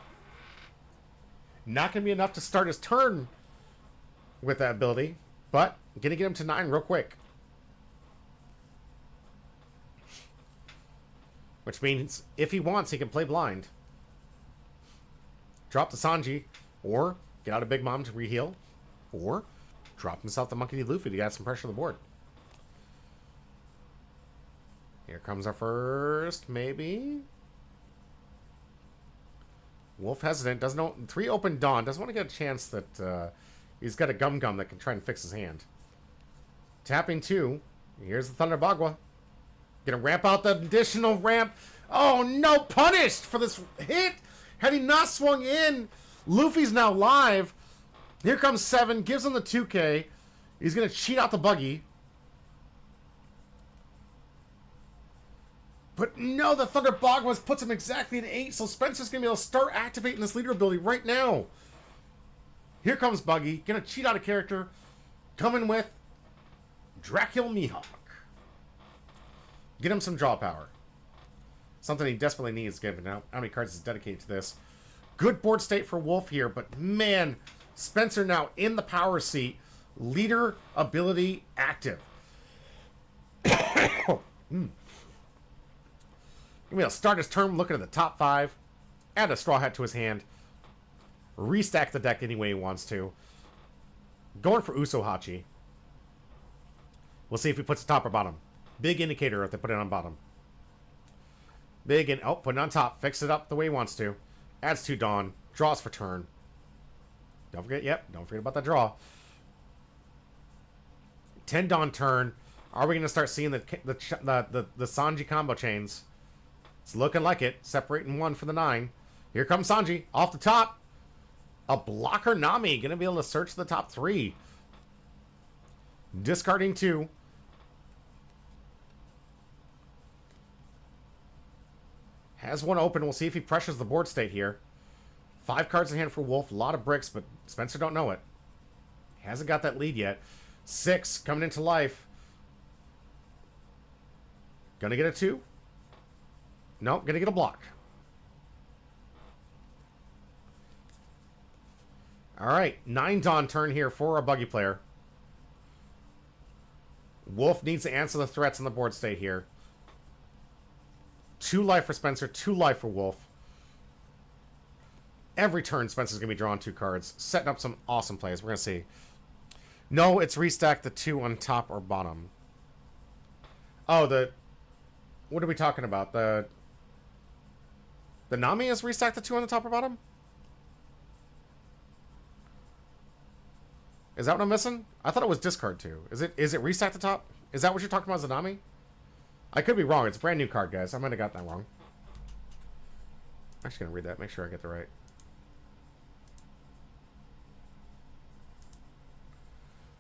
Not going to be enough to start his turn with that ability, but going to get him to 9 real quick. Which means, if he wants, he can play blind. Drop the Sanji, or get out of Big Mom to reheal, or drop himself the Monkey D. Luffy to get some pressure on the board. Here comes our first, maybe. Wolf hesitant, doesn't know. 3 open Dawn, doesn't want to get a chance that he's got a Gum Gum that can try and fix his hand. Tapping 2, here's the Thunder Bagua. Gonna ramp out the additional ramp. Oh no, punished for this hit. Had he not swung in, Luffy's now live. Here comes 7, gives him the 2K. He's going to cheat out the buggy. But no, the Thunder Bogmas puts him exactly at 8, so Spencer's going to be able to start activating this leader ability right now. Here comes Buggy, going to cheat out a character, coming with Dracula Mihawk. Get him some draw power. Something he desperately needs, given how many cards is dedicated to this. Good board state for Wolf here, but man, Spencer now in the power seat. Leader ability active. He'll start his turn looking at the top 5. Add a Straw Hat to his hand. Restack the deck any way he wants to. Going for Usohachi. We'll see if he puts it top or bottom. Big indicator if they put it on bottom. Big and oh, put it on top. Fix it up the way he wants to. Adds 2 Dawn. Draws for turn. Don't forget, don't forget about that draw. 10 Dawn turn. Are we going to start seeing the Sanji combo chains? It's looking like it. Separating 1 for the 9. Here comes Sanji. Off the top. A blocker Nami. Going to be able to search the top 3. Discarding 2. Has 1 open. We'll see if he pressures the board state here. 5 cards in hand for Wolf. A lot of bricks, but Spencer don't know it. Hasn't got that lead yet. 6 coming into life. Gonna get a 2. Nope, gonna get a block. Alright, 9 Dawn turn here for a buggy player. Wolf needs to answer the threats on the board state here. 2 life for Spencer, 2 life for Wolf. Every turn, Spencer's going to be drawing 2 cards. Setting up some awesome plays. We're going to see. No, it's restack the 2 on top or bottom. Oh, what are we talking about? The Nami is restack the 2 on the top or bottom? Is that what I'm missing? I thought it was discard 2. Is it restack the top? Is that what you're talking about as the Nami? I could be wrong. It's a brand new card, guys. I might have got that wrong. I'm actually going to read that. Make sure I get the right.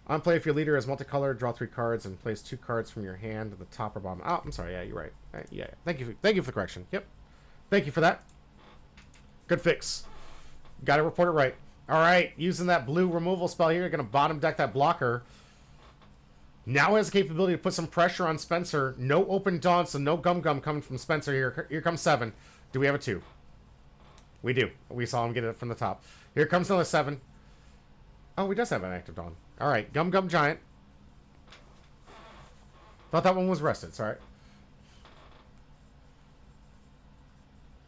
On play, if your leader is multicolored, draw 3 cards and place 2 cards from your hand to the top or bottom. Oh, I'm sorry. Yeah, you're right. Yeah. Thank you for the correction. Yep. Thank you for that. Good fix. Got to report it right. All right. Using that blue removal spell here, you're going to bottom deck that blocker. Now has the capability to put some pressure on Spencer. No open Dawn, so no Gum Gum coming from Spencer here. Here comes 7. Do we have a 2? We do. We saw him get it from the top. Here comes another 7. Oh, he does have an active Dawn. All right, Gum Gum Giant. Thought that one was rested. Sorry.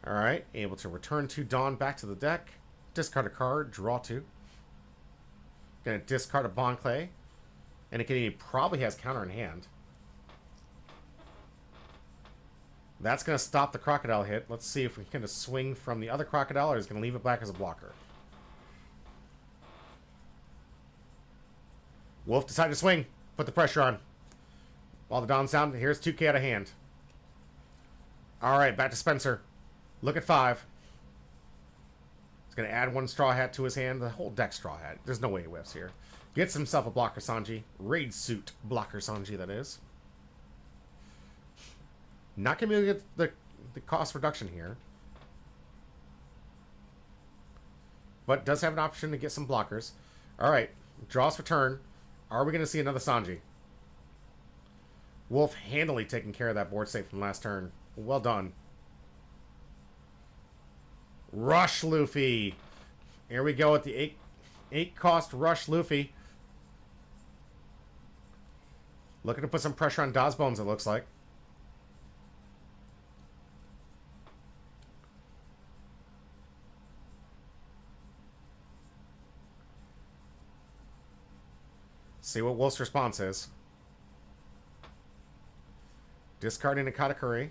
All right, able to return 2 Dawn back to the deck. Discard a card, draw 2. Gonna discard a Bon Clay. And he probably has counter in hand. That's going to stop the Crocodile hit. Let's see if we can swing from the other Crocodile or is going to leave it back as a blocker. Wolf decided to swing. Put the pressure on. While the Dawn's down, here's 2K out of hand. Alright, back to Spencer. Look at 5. He's going to add 1 Straw Hat to his hand. The whole deck Straw Hat. There's no way he whiffs here. Gets himself a blocker Sanji. Raid suit blocker Sanji, that is. Not going to be able to get the cost reduction here. But does have an option to get some blockers. Alright, draws for turn. Are we going to see another Sanji? Wolf handily taking care of that board state from last turn. Well done. Rush Luffy. Here we go with the 8 cost Rush Luffy. Looking to put some pressure on Daw's Bones, it looks like. See what Wolf's response is. Discarding a Katakuri.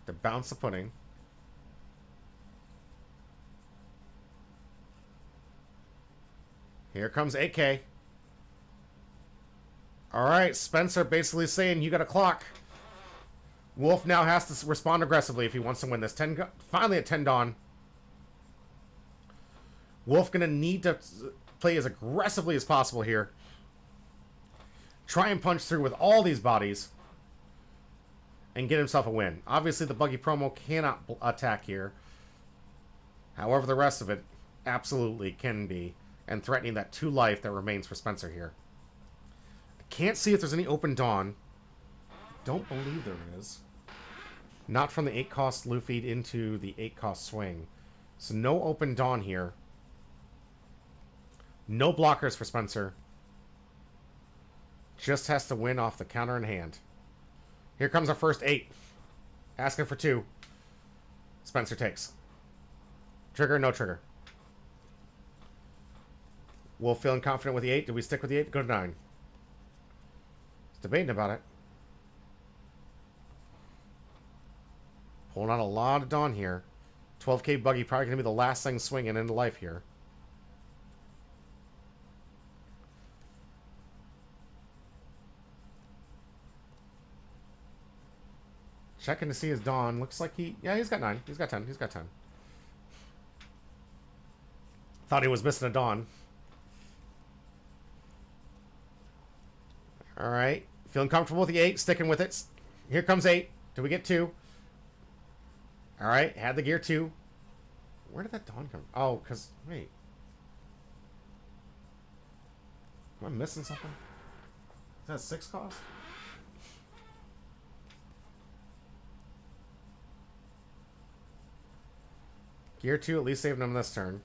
To bounce the pudding. Here comes 8K. Alright, Spencer basically saying you got a clock. Wolf now has to respond aggressively if he wants to win this. Finally at 10 Dawn. Wolf going to need to play as aggressively as possible here. Try and punch through with all these bodies. And get himself a win. Obviously, the Buggy promo cannot attack here. However, the rest of it absolutely can be. And threatening that 2 life that remains for Spencer here. I can't see if there's any open Dawn. Don't believe there is. Not from the 8-cost Luffy into the 8-cost swing. So no open Dawn here. No blockers for Spencer. Just has to win off the counter in hand. Here comes our first 8. Asking for 2. Spencer takes. Trigger, no trigger. Wolf feeling confident with the 8. Do we stick with the 8? Go to 9. He's debating about it. Pulling out a lot of Dawn here. 12k Buggy probably going to be the last thing swinging into life here. Checking to see his Dawn. Looks like yeah, he's got 9. He's got 10. He's got 10. Thought he was missing a Dawn. Alright. Feeling comfortable with the 8. Sticking with it. Here comes 8. Do we get 2? Alright. Had the gear 2. Where did that Dawn come from? Oh, because... Wait. Am I missing something? Is that 6 cost? Gear 2 at least saving him this turn.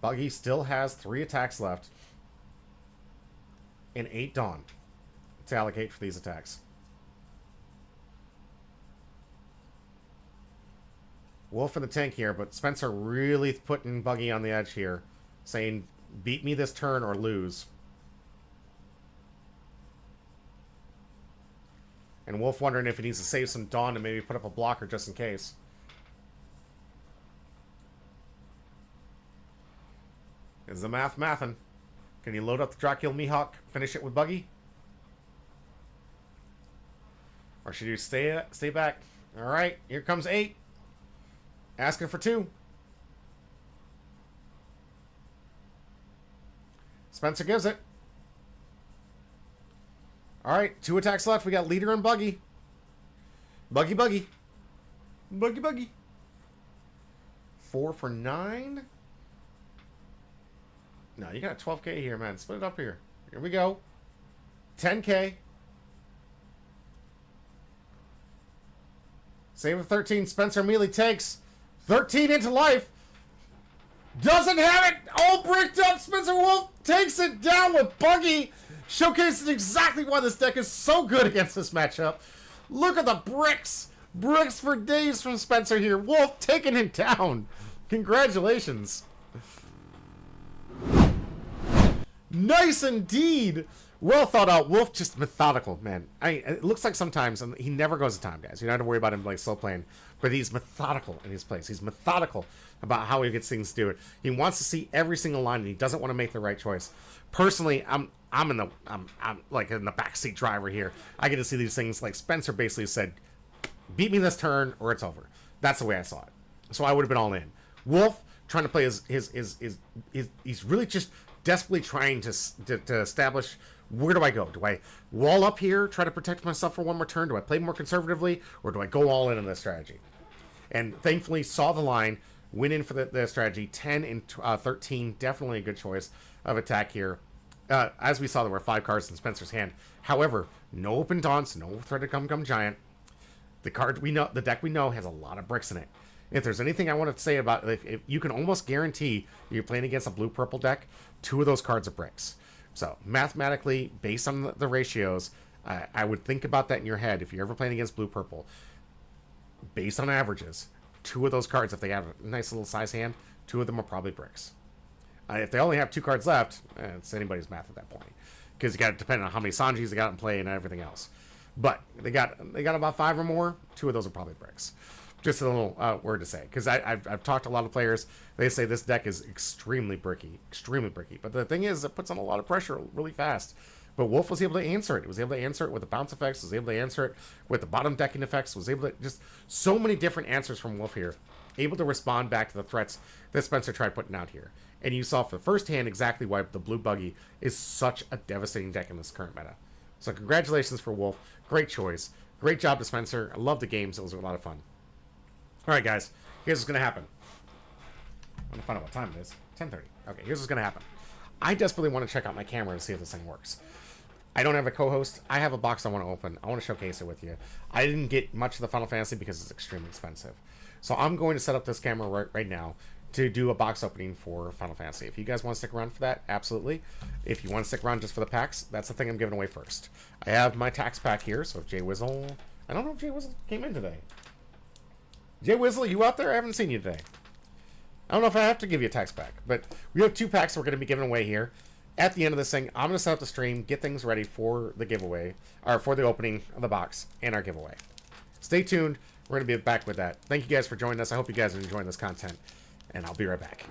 Buggy still has 3 attacks left. And 8 Dawn to allocate for these attacks. Wolf in the tank here, but Spencer really putting Buggy on the edge here. Saying, beat me this turn or lose. And Wolf wondering if he needs to save some Dawn to maybe put up a blocker just in case. Is the math mathin'? Can you load up the Dracula Mihawk, finish it with Buggy? Or should you stay back? Alright, here comes 8. Asking for 2. Spencer gives it. Alright, 2 attacks left. We got Leader and Buggy. Buggy. Buggy. 4 for 9. No, you got 12k here, man. Split it up here. Here we go. 10k. Save of 13. Spencer immediately takes 13 into life. Doesn't have it. All bricked up. Spencer Wolf takes it down with Buggy. Showcasing exactly why this deck is so good against this matchup. Look at the bricks. Bricks for days from Spencer here. Wolf taking him down. Congratulations. Nice indeed. Well thought out. Wolf just methodical, man. It looks like sometimes, and he never goes to time, guys. You don't have to worry about him like slow playing, but he's methodical in his plays. He's methodical about how he gets things to do it. He wants to see every single line, and he doesn't want to make the right choice. Personally, I'm like in the backseat driver here. I get to see these things like Spencer basically said, "Beat me this turn, or it's over." That's the way I saw it. So I would have been all in. Wolf trying to play he's really just desperately trying to establish, where do I go? Do I wall up here, try to protect myself for one more turn? Do I play more conservatively, or do I go all in on this strategy? And thankfully saw the line, went in for the strategy. 10 and 13, definitely a good choice of attack here. As we saw, there were 5 cards in Spencer's hand. However, no open Daunts, no threat to Gum Giant. The deck we know has a lot of bricks in it. If there's anything I want to say about it, if you can almost guarantee you're playing against a blue-purple deck, 2 of those cards are bricks. So, mathematically, based on the ratios, I would think about that in your head if you're ever playing against blue-purple. Based on averages, 2 of those cards, if they have a nice little size hand, 2 of them are probably bricks. If they only have 2 cards left, it's anybody's math at that point. Because you got to depend on how many Sanjis they got in play and everything else. But they got about 5 or more, 2 of those are probably bricks. Just a little word to say, because I've talked to a lot of players. They say this deck is extremely bricky. But the thing is, it puts on a lot of pressure really fast. But Wolf was able to answer it. He was able to answer it with the bounce effects, was able to answer it with the bottom decking effects, was able to just so many different answers from Wolf here. Able to respond back to the threats that Spencer tried putting out here. And you saw for the first hand exactly why the Blue Buggy is such a devastating deck in this current meta. So congratulations for Wolf. Great choice. Great job to Spencer. I love the games. It was a lot of fun. Alright guys, here's what's going to happen. I'm going to find out what time it is. 10:30. Okay, here's what's going to happen. I desperately want to check out my camera to see if this thing works. I don't have a co-host. I have a box I want to open. I want to showcase it with you. I didn't get much of the Final Fantasy because it's extremely expensive. So I'm going to set up this camera right now to do a box opening for Final Fantasy. If you guys want to stick around for that, absolutely. If you want to stick around just for the packs, that's the thing I'm giving away first. I have my tax pack here, so if Jay Wizzle... I don't know if Jay Wizzle came in today. Jay Wizzle, you out there? I haven't seen you today. I don't know if I have to give you a tax pack, but we have 2 packs we're going to be giving away here. At the end of this thing, I'm going to set up the stream, get things ready for the giveaway, or for the opening of the box and our giveaway. Stay tuned. We're going to be back with that. Thank you guys for joining us. I hope you guys are enjoying this content, and I'll be right back.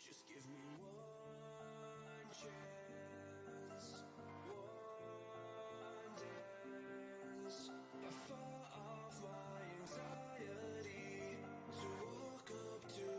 Just give me one chance, one dance. I fought off my anxiety to walk up to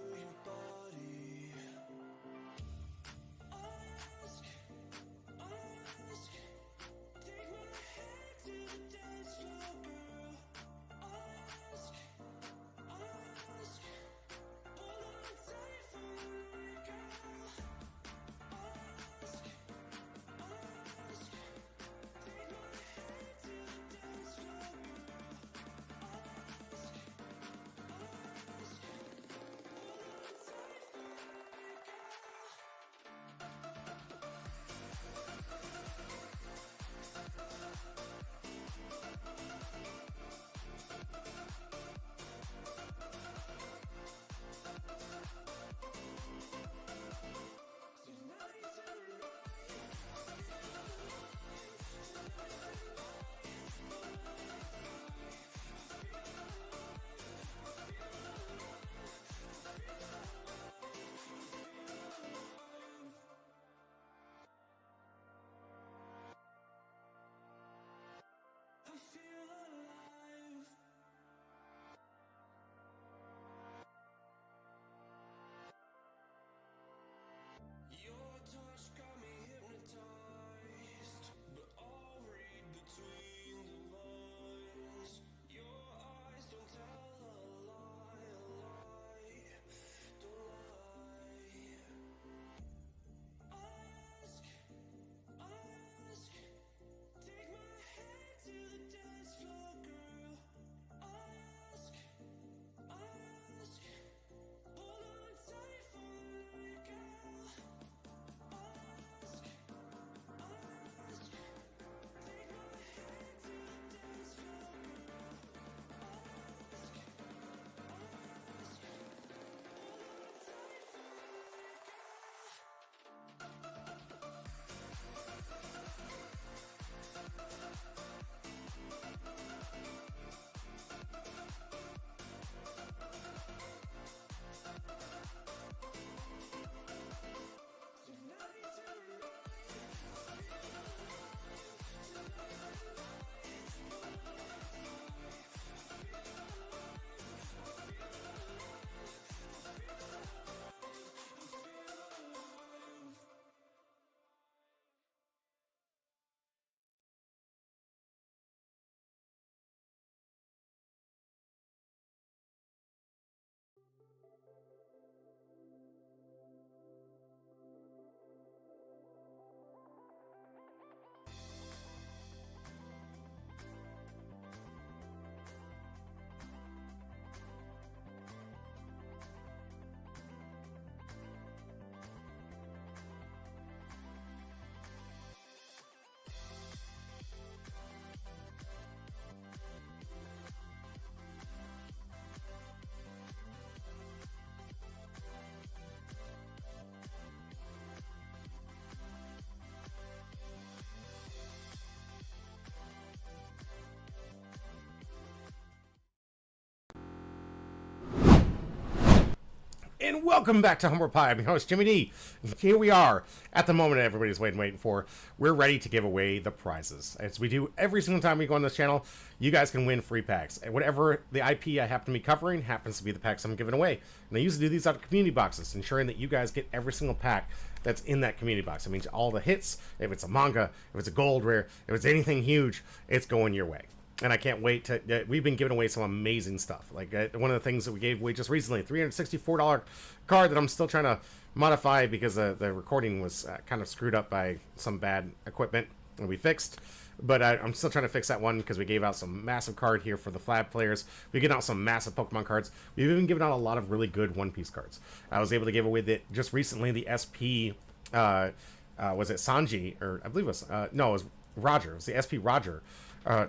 and welcome back to Humble Pie. I'm your host, Jimmy D. Here we are, at the moment everybody's waiting for. We're ready to give away the prizes. As we do every single time we go on this channel, you guys can win free packs. And whatever the IP I happen to be covering happens to be the packs I'm giving away. And I usually do these out of community boxes, ensuring that you guys get every single pack that's in that community box. It means all the hits, if it's a manga, if it's a gold rare, if it's anything huge, it's going your way. And I can't wait to... we've been giving away some amazing stuff. Like, one of the things that we gave away just recently, $364 card that I'm still trying to modify because the recording was kind of screwed up by some bad equipment that we fixed. But I'm still trying to fix that one because we gave out some massive card here for the Flab players. We gave out some massive Pokemon cards. We've even given out a lot of really good One Piece cards. I was able to give away just recently the SP... was it Sanji? Or I believe it was... no, it was Roger. It was the SP Roger.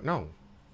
No...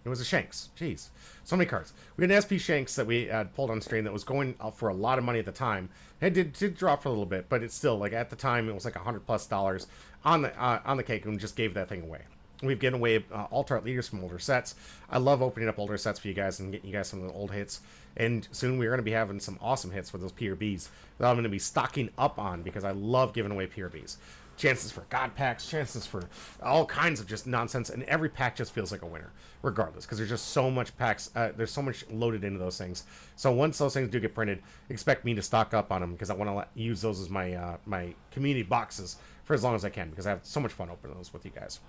It was a Shanks. Jeez. So many cards. We had an SP Shanks that we pulled on stream that was going up for a lot of money at the time. It did drop for a little bit, but it's still, like, at the time, it was like $100+ on the cake, and just gave that thing away. We've given away Alt-Art Leaders from older sets. I love opening up older sets for you guys and getting you guys some of the old hits. And soon we're going to be having some awesome hits for those PRBs that I'm going to be stocking up on because I love giving away PRBs. Chances for God packs, chances for all kinds of just nonsense, and every pack just feels like a winner, regardless, because there's just so much packs, there's so much loaded into those things. So once those things do get printed, expect me to stock up on them, because I want to use those as my my community boxes for as long as I can, because I have so much fun opening those with you guys.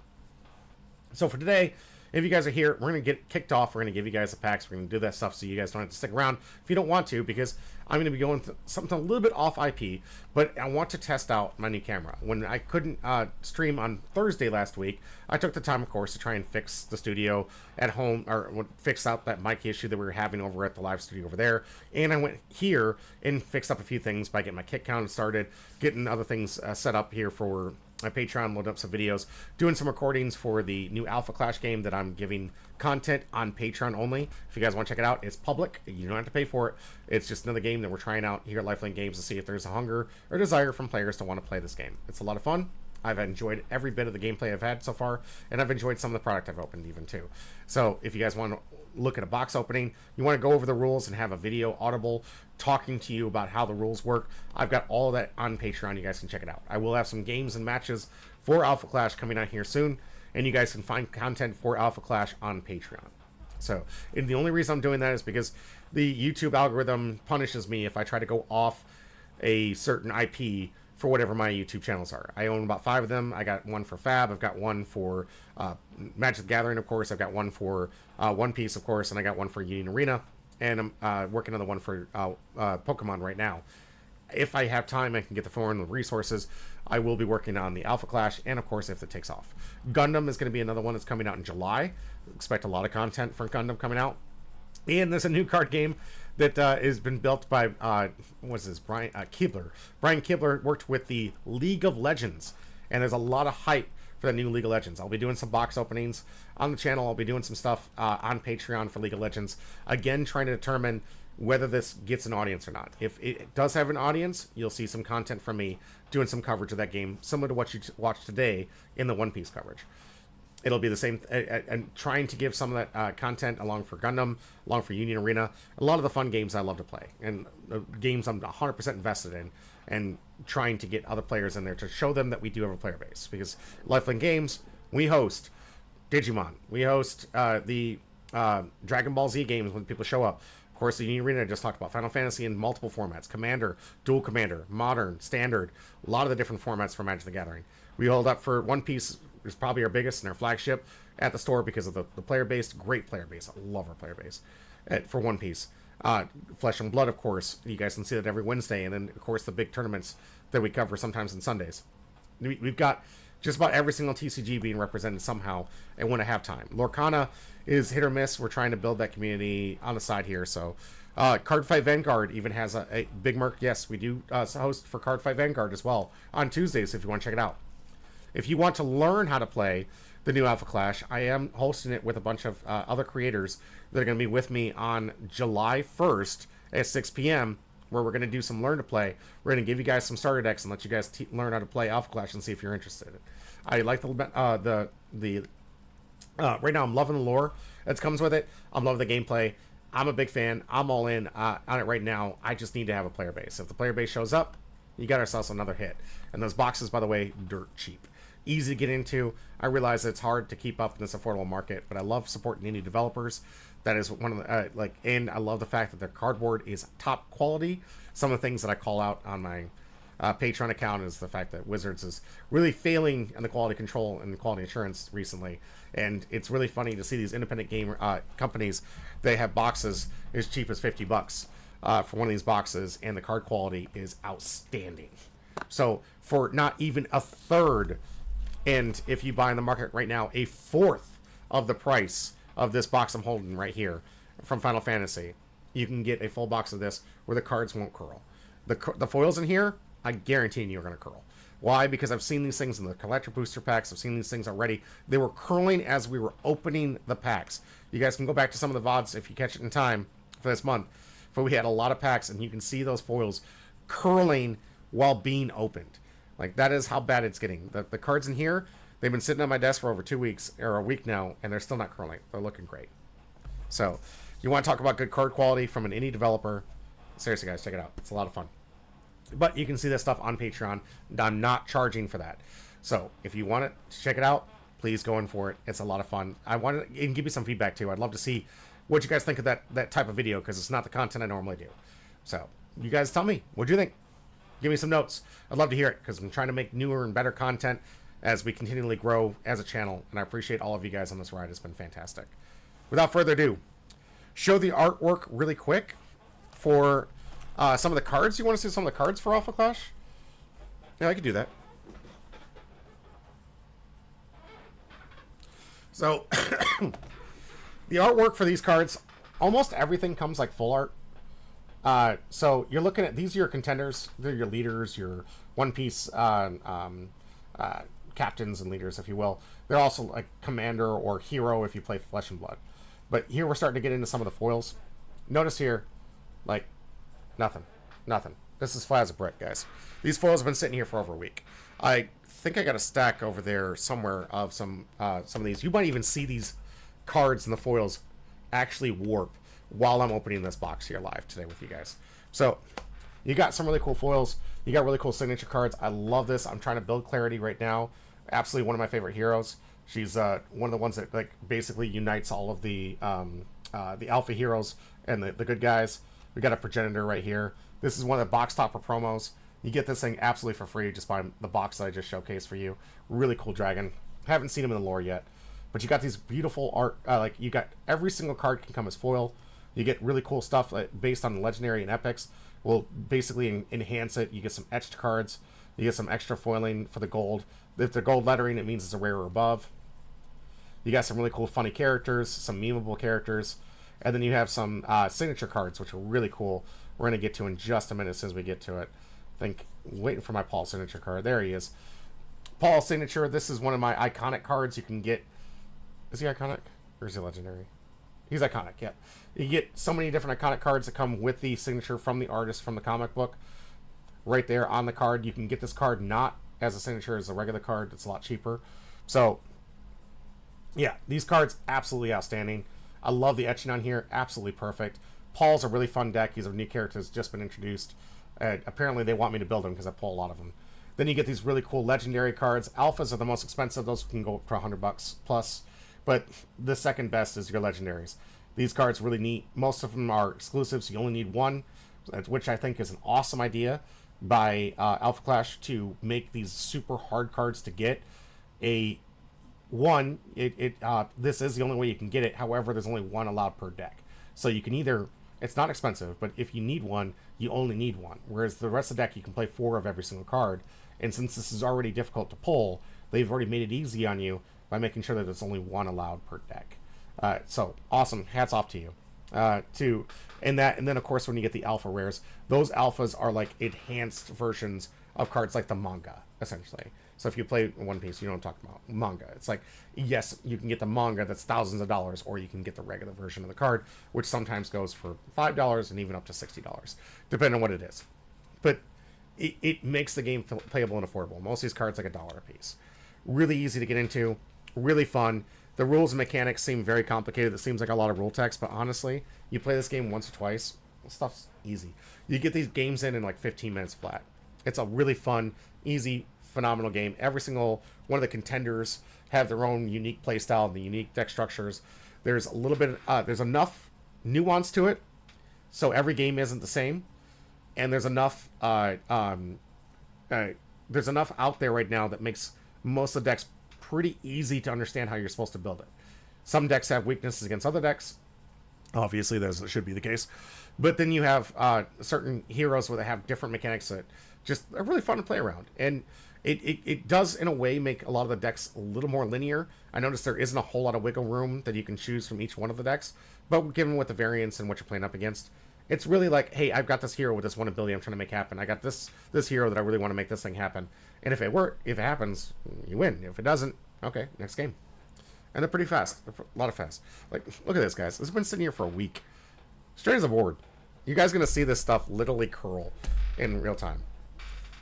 So for today, if you guys are here, we're going to get kicked off. We're going to give you guys the packs. We're going to do that stuff so you guys don't have to stick around if you don't want to, because I'm going to be going through something a little bit off IP, but I want to test out my new camera. When I couldn't stream on Thursday last week, I took the time, of course, to try and fix the studio at home, or fix out that mic issue that we were having over at the live studio over there. And I went here and fixed up a few things by getting my kit count started, getting other things set up here for my Patreon, loading up some videos, doing some recordings for the new Alpha Clash game that I'm giving content on Patreon only. If you guys want to check it out, it's public. You don't have to pay for it. It's just another game that we're trying out here at Lifelink Games to see if there's a hunger or desire from players to want to play this game. It's a lot of fun. I've enjoyed every bit of the gameplay I've had so far, and I've enjoyed some of the product I've opened even too. So if you guys want to look at a box opening, you want to go over the rules and have a video audible talking to you about how the rules work, I've got all of that on Patreon. You guys can check it out. I will have some games and matches for Alpha Clash coming out here soon, and you guys can find content for Alpha Clash on Patreon. So, and the only reason I'm doing that is because the YouTube algorithm punishes me if I try to go off a certain IP for whatever my YouTube channels are. I own about 5 of them. I got one for Fab. I've got one for Magic the Gathering, of course. I've got one for One Piece, of course, and I got one for Union Arena. And I'm working on the one for Pokemon right now. If I have time, I can get the foreign resources. I will be working on the Alpha Clash, and of course, if it takes off. Gundam is going to be another one that's coming out in July. Expect a lot of content from Gundam coming out. And there's a new card game that has been built by, what's this, Brian Kibler. Brian Kibler worked with the League of Legends, and there's a lot of hype for the new League of Legends. I'll be doing some box openings on the channel. I'll be doing some stuff on Patreon for League of Legends. Again, trying to determine whether this gets an audience or not. If it does have an audience, you'll see some content from me doing some coverage of that game, similar to what you watched today in the One Piece coverage. It'll be the same, and trying to give some of that content along for Gundam, along for Union Arena, a lot of the fun games I love to play, and games I'm 100% invested in, and trying to get other players in there to show them that we do have a player base. Because Lifelink Games, we host Digimon, we host the Dragon Ball Z games when people show up. Of course, the Union Arena, I just talked about Final Fantasy in multiple formats: Commander, Dual Commander, Modern, Standard, a lot of the different formats for Magic the Gathering. We hold up for One Piece, is probably our biggest and our flagship at the store because of the player base. Great player base. I love our player base for One Piece. Flesh and Blood, of course. You guys can see that every Wednesday. And then, of course, the big tournaments that we cover sometimes on Sundays. We've got just about every single TCG being represented somehow and when I have time. Lorcana is hit or miss. We're trying to build that community on the side here. So Cardfight Vanguard even has a big merc. Yes, we do host for Cardfight Vanguard as well on Tuesdays if you want to check it out. If you want to learn how to play the new Alpha Clash, I am hosting it with a bunch of other creators that are going to be with me on July 1st at 6 p.m., where we're going to do some learn to play. We're going to give you guys some starter decks and let you guys learn how to play Alpha Clash and see if you're interested. I like the right now I'm loving the lore that comes with it. I'm loving the gameplay. I'm a big fan. I'm all in on it right now. I just need to have a player base. If the player base shows up, you got ourselves another hit. And those boxes, by the way, dirt cheap. Easy to get into. I realize it's hard to keep up in this affordable market, but I love supporting indie developers. That is one of the, and I love the fact that their cardboard is top quality. Some of the things that I call out on my Patreon account is the fact that Wizards is really failing in the quality control and the quality assurance recently. And it's really funny to see these independent game companies, they have boxes as cheap as $50 for one of these boxes, and the card quality is outstanding. So for not even a third, and if you buy in the market right now, a fourth of the price of this box I'm holding right here from Final Fantasy, you can get a full box of this where the cards won't curl. The foils in here, I guarantee you are going to curl. Why? Because I've seen these things in the collector booster packs. I've seen these things already. They were curling as we were opening the packs. You guys can go back to some of the VODs if you catch it in time for this month. But we had a lot of packs, and you can see those foils curling while being opened. Like, that is how bad it's getting. The cards in here, they've been sitting on my desk for over 2 weeks, or a week now, and they're still not curling. They're looking great. So, you want to talk about good card quality from an indie developer, seriously, guys, check it out. It's a lot of fun. But you can see this stuff on Patreon. I'm not charging for that. So, if you want to check it out, please go in for it. It's a lot of fun. I want to give you some feedback, too. I'd love to see what you guys think of that type of video, because it's not the content I normally do. So, you guys tell me. What do you think? Give me some notes. I'd love to hear it, because I'm trying to make newer and better content as we continually grow as a channel, and I appreciate all of you guys on this ride. It's been fantastic. Without further ado, show the artwork really quick for some of the cards. You want to see some of the cards for Alpha Clash? Yeah, I could do that. So, the artwork for these cards, almost everything comes like full art. So you're looking at, these are your contenders. They're your leaders, your One Piece captains and leaders, if you will. They're also like commander or hero if you play Flesh and Blood. But here we're starting to get into some of the foils. Notice here, like, nothing. This is flat as a brick, guys. These foils have been sitting here for over a week. I think I got a stack over there somewhere of some of these. You might even see these cards and the foils actually warp while I'm opening this box here live today with you guys. So you got some really cool foils. You got really cool signature cards. I love this. I'm trying to build Clarity right now. Absolutely one of my favorite heroes. She's one of the ones that like basically unites all of the alpha heroes and the good guys. We got a progenitor right here. This is one of the box topper promos. You get this thing absolutely for free just by the box that I just showcased for you. Really cool dragon. Haven't seen him in the lore yet. But you got these beautiful art. Like, you got every single card can come as foil. You get really cool stuff based on legendary and epics. Will basically enhance it. You get some etched cards. You get some extra foiling for the gold. If they're gold lettering, it means it's a rare or above. You got some really cool funny characters, some memeable characters. And then you have some signature cards, which are really cool. We're going to get to in just a minute as soon as we get to it. I think, waiting for my Paul signature card. There he is. Paul signature. This is one of my iconic cards you can get. Is he iconic? Or is he legendary? He's iconic, yeah. You get so many different iconic cards that come with the signature from the artist from the comic book. Right there on the card. You can get this card not as a signature as a regular card. It's a lot cheaper. So, yeah, these cards, absolutely outstanding. I love the etching on here. Absolutely perfect. Paul's a really fun deck. He's a new character that's just been introduced. Apparently, they want me to build him because I pull a lot of them. Then you get these really cool legendary cards. Alphas are the most expensive. Those can go up to $100 plus. But the second best is your legendaries. These cards really neat. Most of them are exclusives. You only need one, which I think is an awesome idea by Alpha Clash to make these super hard cards to get. This is the only way you can get it. However, there's only one allowed per deck. So you can either, it's not expensive, but if you need one, you only need one. Whereas the rest of the deck, you can play 4 of every single card. And since this is already difficult to pull, they've already made it easy on you by making sure that there's only one allowed per deck. So awesome. Hats off to you. And then of course when you get the alpha rares, those alphas are like enhanced versions of cards like the manga, essentially. So if you play One Piece, you know what I'm talking about. Manga. It's like, yes, you can get the manga that's thousands of dollars, or you can get the regular version of the card, which sometimes goes for $5 and even up to $60, depending on what it is. But it makes the game playable and affordable. Most of these cards like $1 a piece. Really easy to get into, really fun. The rules and mechanics seem very complicated. It seems like a lot of rule text, but honestly, you play this game once or twice, stuff's easy. You get these games in like 15 minutes flat. It's a really fun, easy, phenomenal game. Every single one of the contenders have their own unique play style and the unique deck structures. There's a little bit, there's enough nuance to it, so every game isn't the same, and there's enough out there right now that makes most of the decks pretty easy to understand how you're supposed to build it. Some decks have weaknesses against other decks. Obviously, that should be the case. But then you have certain heroes where they have different mechanics that just are really fun to play around. And it does, in a way, make a lot of the decks a little more linear. I noticed there isn't a whole lot of wiggle room that you can choose from each one of the decks. But given with the variance and what you're playing up against, it's really like, hey, I've got this hero with this one ability I'm trying to make happen. I got this hero that I really want to make this thing happen. And if it happens, you win. If it doesn't, okay, next game. And they're pretty fast. They're a lot of fast. Like, look at this, guys. This has been sitting here for a week. Straight as a board. You guys are going to see this stuff literally curl in real time.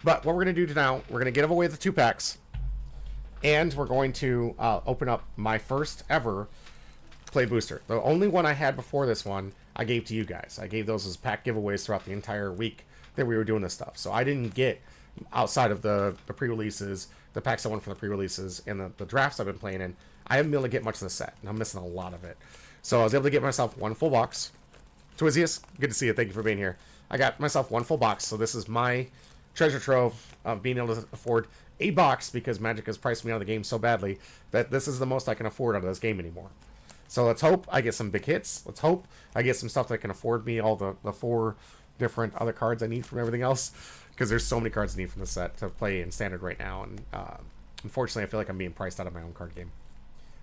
But what we're going to do now, we're going to give away the 2 packs. And we're going to open up my first ever play booster. The only one I had before this one, I gave to you guys. I gave those as pack giveaways throughout the entire week that we were doing this stuff. So I didn't get, outside of the pre-releases, the packs I won from the pre-releases, and the drafts I've been playing in, I haven't been able to get much of the set, and I'm missing a lot of it. So I was able to get myself 1 full box. Twizius, good to see you. Thank you for being here. I got myself 1 full box, so this is my treasure trove of being able to afford a box, because Magic has priced me out of the game so badly that this is the most I can afford out of this game anymore. So let's hope I get some big hits. Let's hope I get some stuff that can afford me all the 4 different other cards I need from everything else, because there's so many cards I need from the set to play in Standard right now, and unfortunately I feel like I'm being priced out of my own card game.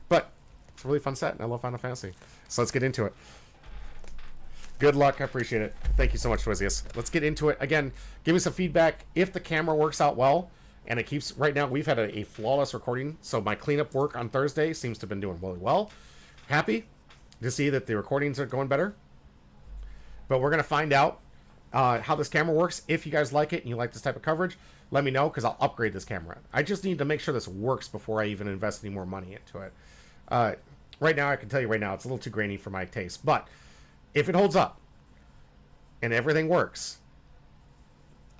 But it's a really fun set, and I love Final Fantasy. So let's get into it. Good luck. I appreciate it. Thank you so much, Twizius. Let's get into it. Again, give me some feedback if the camera works out well. And it keeps... Right now, we've had a flawless recording. So my cleanup work on Thursday seems to have been doing really well. Happy to see that the recordings are going better. But we're going to find out how this camera works. If you guys like it and you like this type of coverage, let me know, because I'll upgrade this camera. I just need to make sure this works before I even invest any more money into it. Right now, I can tell you right now, it's a little too grainy for my taste. But if it holds up and everything works,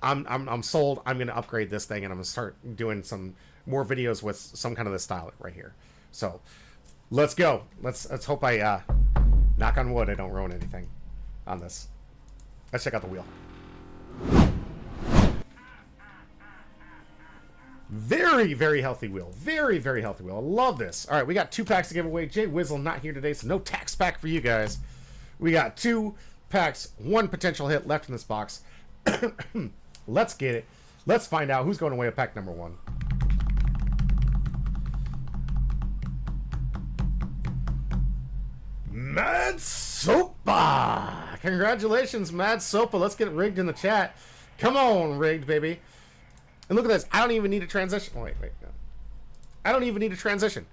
I'm sold. I'm going to upgrade this thing, and I'm going to start doing some more videos with some kind of this style right here. So let's go. Let's hope I, knock on wood, I don't ruin anything on this. Let's check out the wheel. Very, very healthy wheel. Very, very healthy wheel. I love this. All right, we got 2 packs to give away. Jay Wizzle not here today, so no tax pack for you guys. We got 2 packs, 1 potential hit left in this box. Let's get it. Let's find out who's going away with pack number 1. Mad Sopa! Congratulations, Mad Sopa. Let's get rigged in the chat. Come on, rigged, baby. And look at this. I don't even need a transition. Oh, wait. No. I don't even need a transition.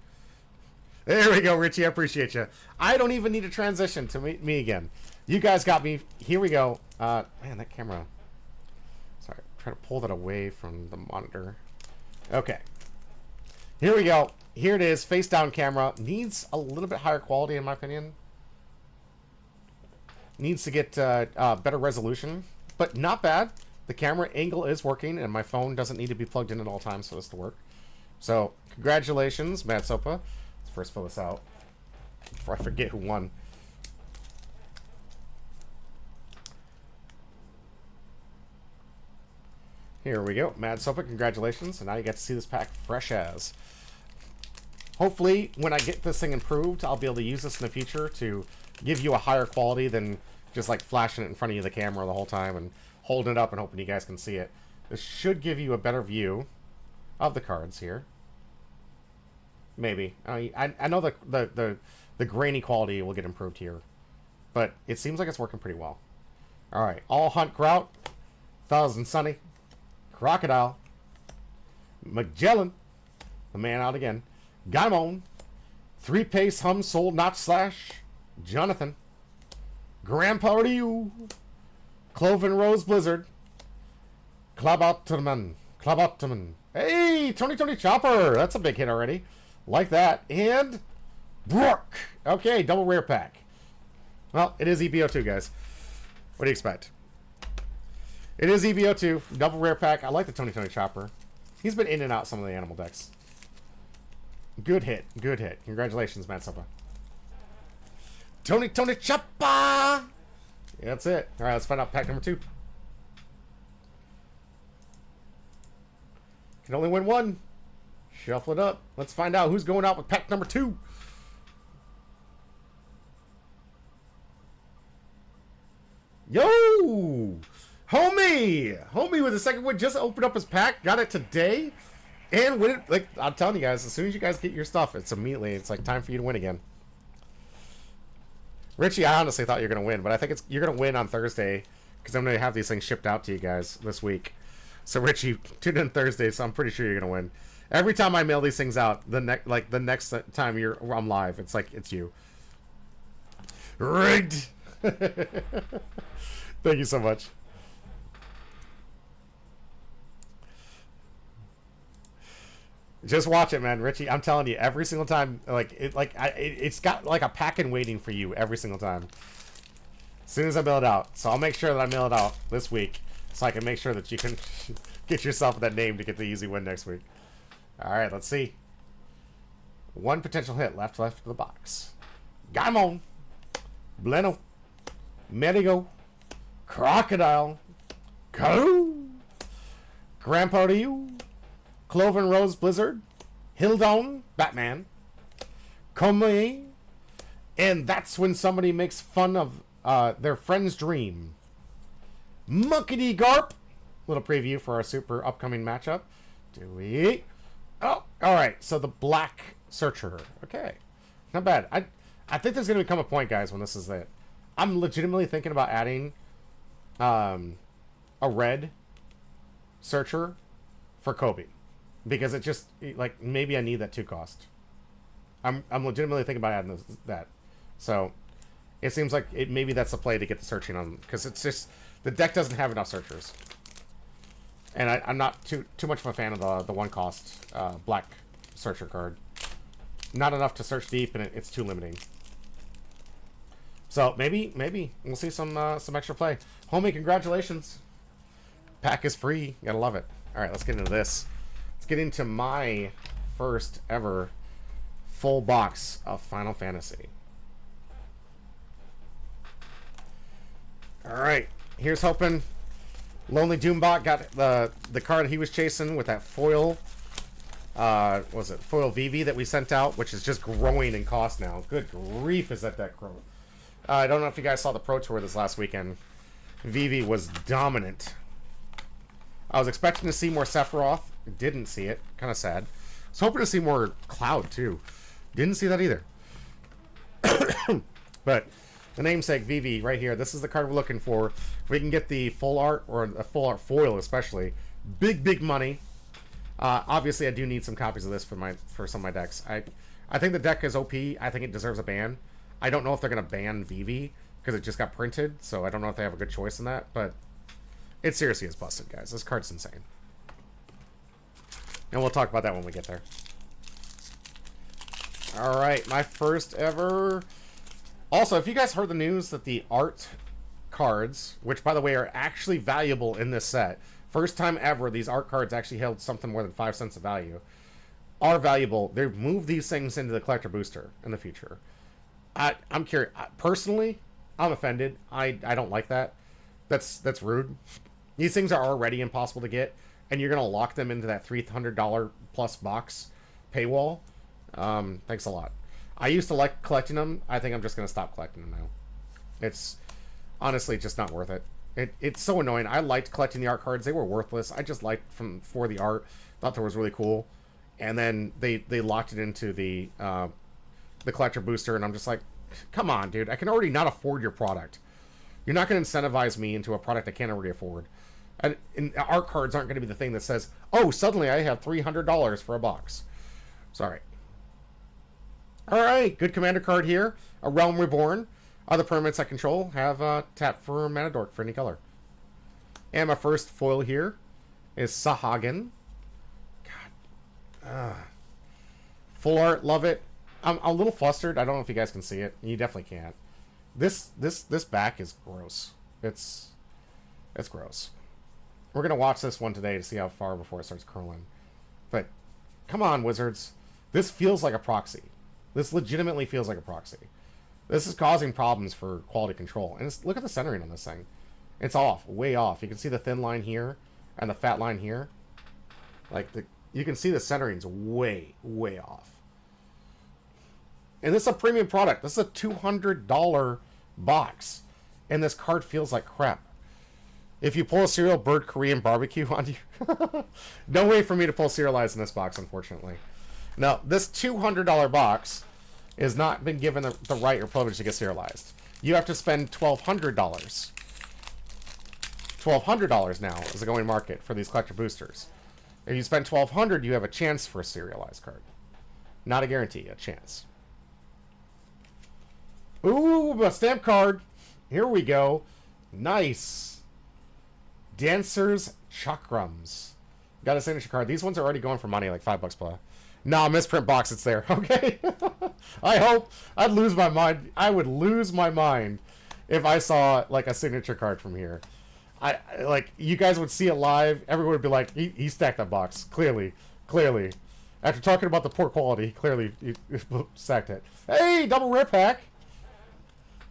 There we go, Richie. I appreciate you. I don't even need a transition to meet me again. You guys got me. Here we go. Man, that camera. Sorry. Try to pull that away from the monitor. Okay. Here we go. Here it is. Face down camera. Needs a little bit higher quality, in my opinion. Needs to get better resolution, but not bad. The camera angle is working, and my phone doesn't need to be plugged in at all times for this to work. So, congratulations, Matt Sopa. Let's first fill this out before I forget who won. Here we go. Mad Sopa, congratulations. And now you get to see this pack fresh as. Hopefully, when I get this thing improved, I'll be able to use this in the future to give you a higher quality than just like flashing it in front of you the camera the whole time and holding it up and hoping you guys can see it. This should give you a better view of the cards here. Maybe. I know the grainy quality will get improved here, but it seems like it's working pretty well. All right. All Hunt Grout, Thousand Sunny, Crocodile, Magellan, the man out again, Gaimon, 3-Pace Hum Soul Notch Slash, Jonathan, Grandpa Ryu, Cloven Rose Blizzard, Klabotoman. Hey, Tony Chopper. That's a big hit already. Like that. And Brook. Okay, double rare pack. Well, it is EBO2, guys. What do you expect? It is EBO2, double rare pack. I like the Tony Chopper. He's been in and out some of the animal decks. Good hit. Good hit. Congratulations, Matt Sopa. Tony Chopper! Yeah, that's it. All right, let's find out pack number 2. Can only win one. Shuffle it up. Let's find out who's going out with pack number 2. Yo! Homie with the second win just opened up his pack, got it today, and win it. Like, I'm telling you guys, as soon as you guys get your stuff, it's like time for you to win again. Richie, I honestly thought you were going to win, but I think you're going to win on Thursday, because I'm going to have these things shipped out to you guys this week. So Richie, tune in Thursday, so I'm pretty sure you're going to win. Every time I mail these things out, the next time I'm live, it's like, it's you. Rigged! Thank you so much. Just watch it, man, Richie. I'm telling you, every single time, it's got like a pack-in waiting for you every single time. As soon as I mail it out, so I'll make sure that I mail it out this week, so I can make sure that you can get yourself that name to get the easy win next week. All right, let's see. One potential hit left of the box. Gaimon, Bleno, Medigo, Crocodile, Coo, Grandpa to you. Cloven Rose Blizzard, Hildon, Batman, Komei, and that's when somebody makes fun of their friend's dream. Muckety Garp, little preview for our super upcoming matchup. Do we? Oh, all right. So the Black Searcher. Okay, not bad. I think there's gonna become a point, guys, when this is it. I'm legitimately thinking about adding a red Searcher for Kobe. Because it just, like, maybe I need that 2 cost. I'm legitimately thinking about adding that. So, it seems like maybe that's the play to get the searching on. Because it's just, the deck doesn't have enough searchers. And I'm not too much of a fan of the 1 cost black searcher card. Not enough to search deep, and it's too limiting. So, maybe, we'll see some extra play. Homie, congratulations. Pack is free. You gotta love it. Alright, let's get into this. Get into my first ever full box of Final Fantasy. Alright, here's hoping Lonely Doombot got the card he was chasing with that foil. Was it foil Vivi that we sent out, which is just growing in cost now. Good grief, is that deck growing. I don't know if you guys saw the Pro Tour this last weekend. Vivi was dominant. I was expecting to see more Sephiroth. Didn't see it. Kind of sad. I was hoping to see more Cloud, too. Didn't see that either. But the namesake Vivi right here. This is the card we're looking for. If we can get the full art, or a full art foil especially, big money. Obviously, I do need some copies of this for some of my decks. I think the deck is OP. I think it deserves a ban. I don't know if they're going to ban Vivi, because it just got printed, so I don't know if they have a good choice in that, but it seriously is busted, guys. This card's insane. And we'll talk about that when we get there. Alright, my first ever... Also, if you guys heard the news that the art cards, which, by the way, are actually valuable in this set, first time ever these art cards actually held something more than 5 cents of value, are valuable. They've moved these things into the collector booster in the future. I'm curious. Personally, I'm offended. I don't like that. That's rude. These things are already impossible to get, and you're going to lock them into that $300 plus box paywall. Thanks a lot. I used to like collecting them. I think I'm just going to stop collecting them now. It's honestly just not worth it. It's so annoying. I liked collecting the art cards. They were worthless. I just liked for the art. Thought that was really cool. And then they locked it into the collector booster, and I'm just like, come on, dude. I can already not afford your product. You're not going to incentivize me into a product I can't already afford. And art cards aren't going to be the thing that says, oh, suddenly I have $300 for a box. Sorry. All right, good commander card here. A Realm Reborn. Other permanents I control have tap for mana dork for any color. And my first foil here is Sahagan. God. Full art, love it. I'm a little flustered. I don't know if you guys can see it. You definitely can't. This back is gross. It's gross. We're gonna watch this one today to see how far before it starts curling. But come on, Wizards. This feels like a proxy. This legitimately feels like a proxy. This is causing problems for quality control. And look at the centering on this thing. It's off, way off. You can see the thin line here and the fat line here. Like you can see the centering's way, way off. And this is a premium product. This is a $200 box. And this card feels like crap. If you pull a Serial Bird Korean barbecue on you... no way for me to pull Serialized in this box, unfortunately. Now, this $200 box has not been given the right or privilege to get serialized. You have to spend $1,200. $1,200 now is the going market for these collector boosters. If you spend $1,200, you have a chance for a serialized card. Not a guarantee, a chance. Ooh, a stamp card. Here we go. Nice. Dancer's Chakrams. Got a signature card. These ones are already going for money, like $5 plus. Nah, misprint box, it's there. Okay. I hope. I'd lose my mind. I would lose my mind if I saw like a signature card from here. Like you guys would see it live. Everyone would be like, he stacked that box. Clearly. After talking about the poor quality, clearly he stacked it. Hey, double rare pack.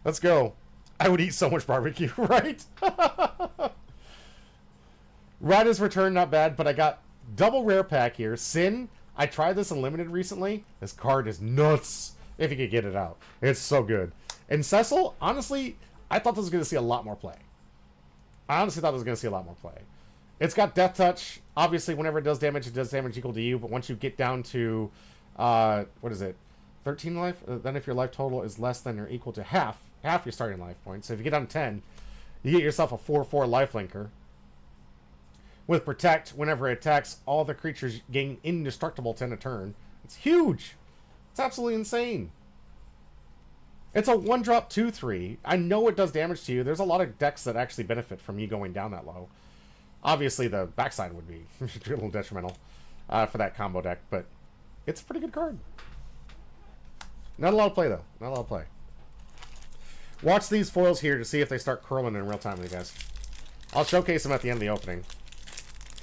Let's go. I would eat so much barbecue, right? Rada's return, not bad, but I got double rare pack here. Sin. I tried this in limited recently. This card is nuts. If you could get it out. It's so good. And Cecil, honestly, I thought this was going to see a lot more play. It's got Death Touch. Obviously, whenever it does damage equal to you. But once you get down to, what is it? 13 life? Then if your life total is less than or equal to half your starting life points. So if you get down to 10, you get yourself a 4/4 life linker. With Protect, whenever it attacks, all the creatures gain indestructible 10 a turn. It's huge. It's absolutely insane. It's a 1-drop 2/3. I know it does damage to you. There's a lot of decks that actually benefit from you going down that low. Obviously, the backside would be a little detrimental for that combo deck, but it's a pretty good card. Not a lot of play, though. Not a lot of play. Watch these foils here to see if they start curling in real time with you guys. I'll showcase them at the end of the opening.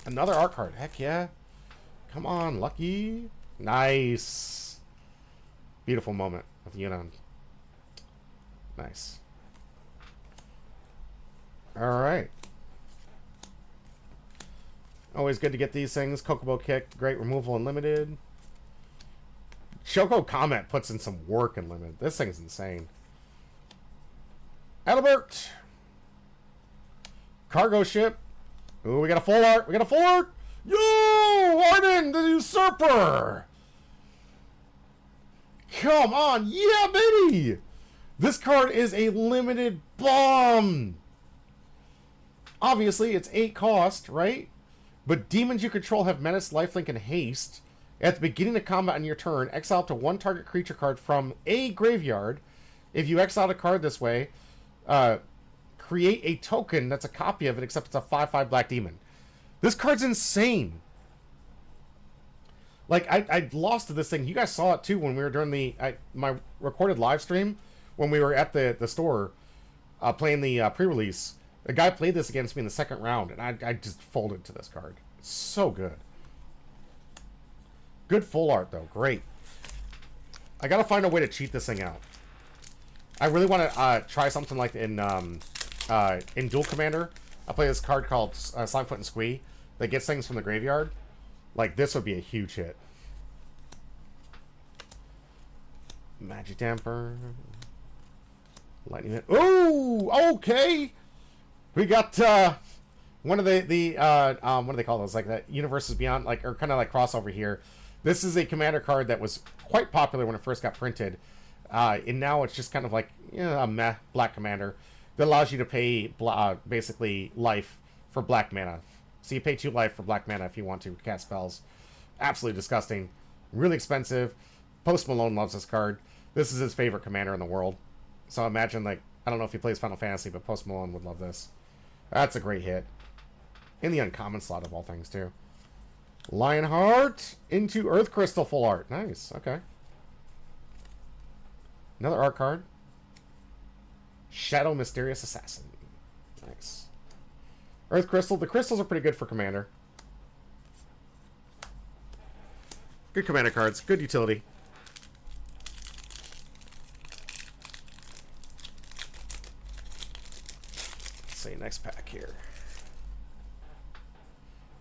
Another art card. Heck yeah. Come on, Lucky. Nice. Beautiful moment with Yunan. Nice. Alright. Always good to get these things. Kokobo Kick. Great removal in limited. Shoko Comment puts in some work in limited. This thing's insane. Adalbert. Cargo Ship. Ooh, we got a full art. Yo! Arden, the Usurper! Come on. Yeah, baby! This card is a limited bomb. Obviously, it's 8 cost, right? But demons you control have Menace, Lifelink, and Haste. At the beginning of combat on your turn, exile up to 1 target creature card from a graveyard. If you exile a card this way, create a token that's a copy of it, except it's a 5/5 black demon. This card's insane. Like, I lost to this thing. You guys saw it, too, when we were during my recorded live stream, when we were at the store playing the pre-release. The guy played this against me in the second round, and I just folded to this card. It's so good. Good full art, though. Great. I gotta find a way to cheat this thing out. I really want to try something like in Duel Commander. I play this card called Slimefoot and Squee that gets things from the graveyard. Like, this would be a huge hit. Magic Damper. Lightning Hit. Ooh! Okay! We got one of the what do they call those? Like that Universes Beyond, like, or kind of like crossover here. This is a commander card that was quite popular when it first got printed. And now it's just kind of like, you know, a meh black commander that allows you to pay basically life for black mana. So you pay 2 life for black mana if you want to cast spells. Absolutely disgusting. Really expensive. Post Malone loves this card. This is his favorite commander in the world. So imagine, like, I don't know if he plays Final Fantasy, but Post Malone would love this. That's a great hit. In the uncommon slot of all things, too. Lionheart into Earth Crystal full art. Nice. Okay. Another art card. Shadow Mysterious Assassin. Nice. Earth Crystal. The crystals are pretty good for Commander. Good Commander cards. Good utility. Let's see, next pack here.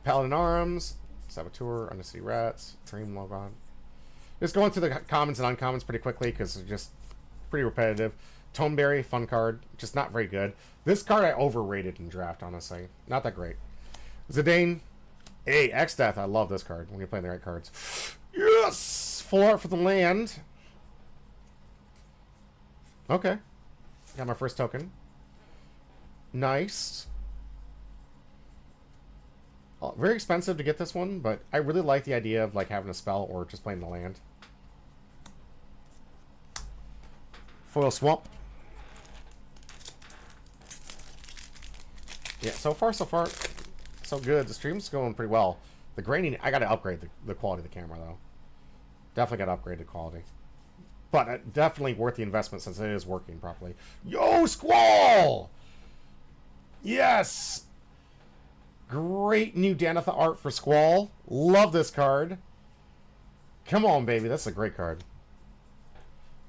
Paladin Arms. Saboteur. Undercity Rats. Dream Logon. Just going through the commons and uncommons pretty quickly because they're just pretty repetitive. Toneberry, fun card. Just not very good. This card I overrated in draft, honestly. Not that great. Zidane. Hey, X-Death. I love this card when you're playing the right cards. Yes! Full art for the land. Okay. Got my first token. Nice. Very expensive to get this one, but I really like the idea of like having a spell or just playing the land. Foil Swamp. Yeah, so far, so good. The stream's going pretty well. The graining, I gotta upgrade the quality of the camera, though. Definitely gotta upgrade the quality. But definitely worth the investment since it is working properly. Yo, Squall! Yes! Great new Danitha art for Squall. Love this card. Come on, baby. That's a great card.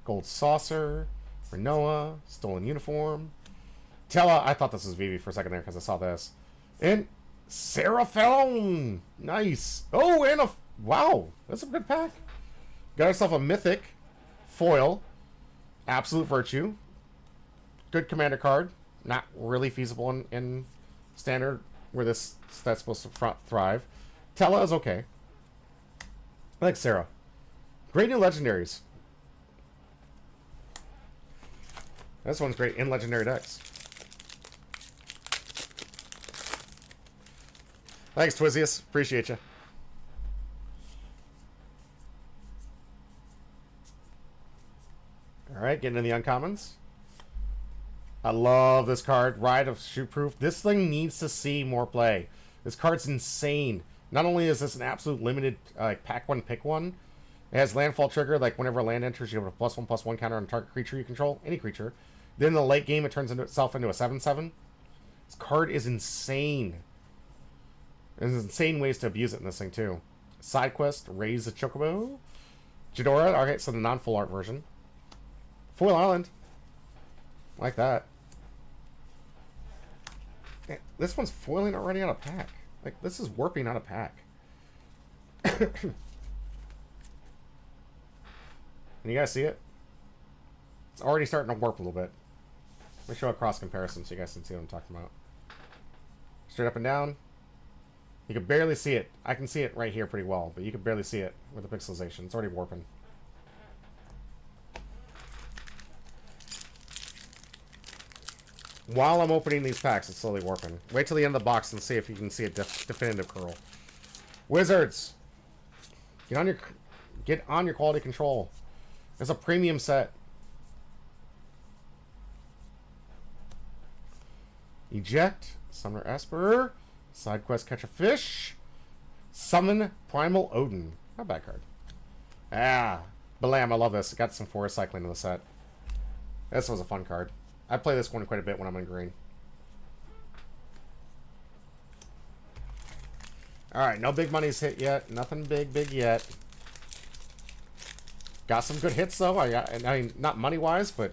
Gold Saucer. Renoa. Stolen Uniform. Tella. I thought this was Vivi for a second there because I saw this. And Seraphon. Nice. Oh, and a... Wow. That's a good pack. Got herself a Mythic. Foil. Absolute Virtue. Good Commander card. Not really feasible in Standard where that's supposed to thrive. Tella is okay. I like Sarah. Great new legendaries. This one's great in legendary decks. Thanks, Twizius. Appreciate you. Alright, getting into the uncommons. I love this card. Ride of Shootproof. This thing needs to see more play. This card's insane. Not only is this an absolute limited pack one, pick one, it has landfall trigger. Like whenever a land enters, you have a +1/+1 counter on target creature you control. Any creature. Then in the late game, it turns itself into a 7/7. This card is insane. There's insane ways to abuse it in this thing, too. Side quest, Raise the Chocobo. Jadora. Okay, so the non-full art version. Foil Island. Like that. This one's foiling already out of pack. Like, this is warping out of pack. Can you guys see it? It's already starting to warp a little bit. Let me show a cross comparison so you guys can see what I'm talking about. Straight up and down. You can barely see it. I can see it right here pretty well, but you can barely see it with the pixelization. It's already warping. While I'm opening these packs, it's slowly warping. Wait till the end of the box and see if you can see a definitive curl. Wizards! Get on your quality control. It's a premium set. Eject. Summoner Esper. Side quest Catch a Fish. Summon Primal Odin. Not a bad card. Ah. Balam, I love this. Got some forest cycling in the set. This was a fun card. I play this one quite a bit when I'm in green. Alright, no big money's hit yet. Nothing big yet. Got some good hits, though. I mean, not money-wise, but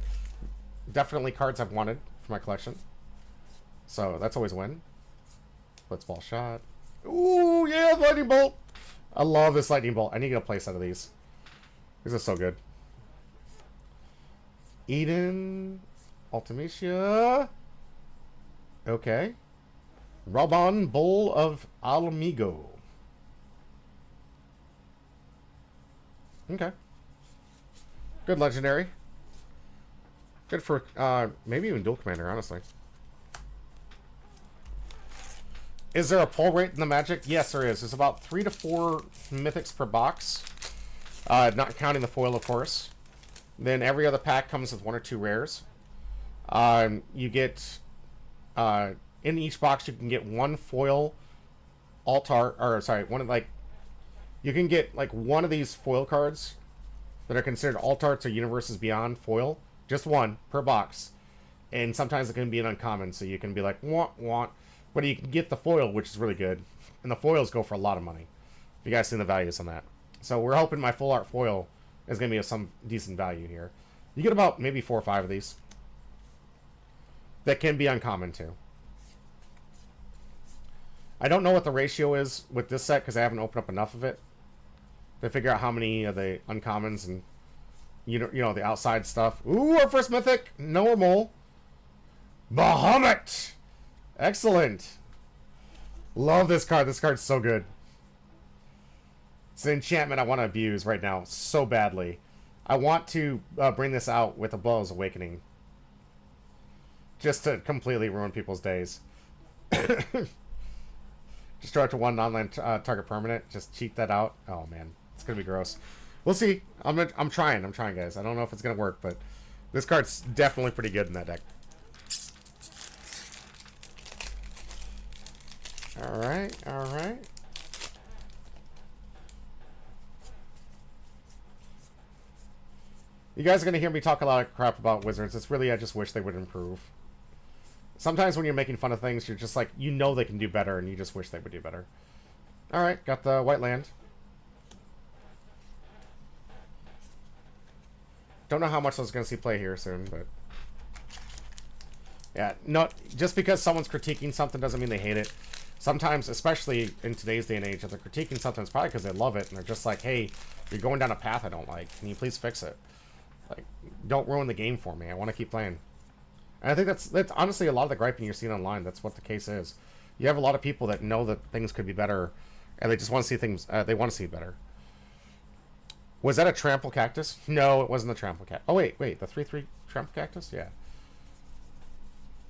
definitely cards I've wanted for my collection. So, that's always a win. Blitzball Shot. Ooh, yeah, Lightning Bolt! I love this Lightning Bolt. I need to get a place out of these. These are so good. Eden... Ultimacia. Okay. Rabban, Bowl of Alamigo. Okay. Good legendary. Good for maybe even dual commander, honestly. Is there a pull rate in the Magic? Yes, there is. There's about 3 to 4 mythics per box. Not counting the foil, of course. Then every other pack comes with 1 or 2 rares. You get in each box you can get 1 foil altar, or sorry, one of like you can get like 1 of these foil cards that are considered alt arts or universes beyond foil. Just one per box. And sometimes it can be an uncommon, so you can be like, want. But you can get the foil, which is really good. And the foils go for a lot of money. You guys see the values on that. So we're hoping my full art foil is going to be of some decent value here. You get about maybe 4 or 5 of these. That can be uncommon too. I don't know what the ratio is with this set because I haven't opened up enough of it to figure out how many of the uncommons and you know the outside stuff. Ooh, our first mythic, normal. Bahamut! Excellent. Love this card. This card's so good. It's an enchantment I want to abuse right now so badly. I want to bring this out with a Bell's Awakening. Just to completely ruin people's days. Just draw it to 1 non-land target permanent. Just cheat that out. Oh, man. It's going to be gross. We'll see. I'm trying. I'm trying, guys. I don't know if it's going to work, but this card's definitely pretty good in that deck. Alright, alright. You guys are going to hear me talk a lot of crap about Wizards. It's really, I just wish they would improve. Sometimes when you're making fun of things, you're just like, you know they can do better, and you just wish they would do better. Alright, got the white land. Don't know how much I was going to see play here soon, but... yeah, not just because someone's critiquing something doesn't mean they hate it. Sometimes, especially in today's day and age, if they're critiquing something, it's probably because they love it, and they're just like, hey, you're going down a path I don't like. Can you please fix it? Like, don't ruin the game for me. I want to keep playing. And I think that's honestly a lot of the griping you're seeing online. That's what the case is. You have a lot of people that know that things could be better, and they just want to see things, they want to see better. Was that a trample cactus? No, it wasn't a trample cactus. Oh, wait, the 3/3 trample cactus? Yeah.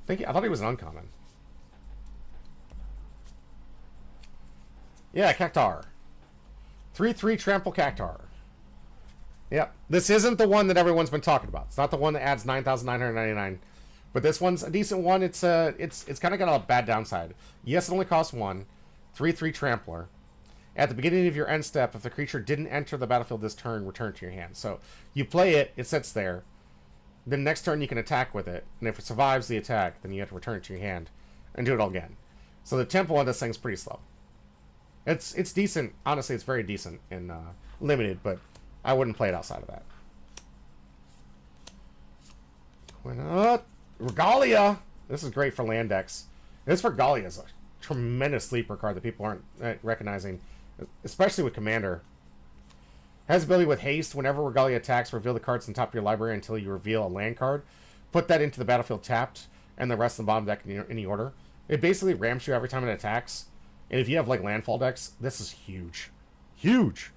I thought he was an uncommon. Yeah, Cactar. 3/3 trample Cactar. Yep. This isn't the one that everyone's been talking about. It's not the one that adds 9,999. But this one's a decent one. It's kind of got a bad downside. Yes, it only costs 1. 3/3 trampler. At the beginning of your end step, if the creature didn't enter the battlefield this turn, return it to your hand. So you play it, it sits there. Then next turn you can attack with it. And if it survives the attack, then you have to return it to your hand and do it all again. So the tempo on this thing's pretty slow. It's decent. Honestly, it's very decent in limited, but I wouldn't play it outside of that. Regalia! This is great for land decks. This Regalia is a tremendous sleeper card that people aren't recognizing, especially with Commander. Has ability with haste. Whenever Regalia attacks, reveal the cards on top of your library until you reveal a land card. Put that into the battlefield tapped, and the rest of the bottom deck in any order. It basically ramps you every time it attacks. And if you have like landfall decks, this is huge. Huge!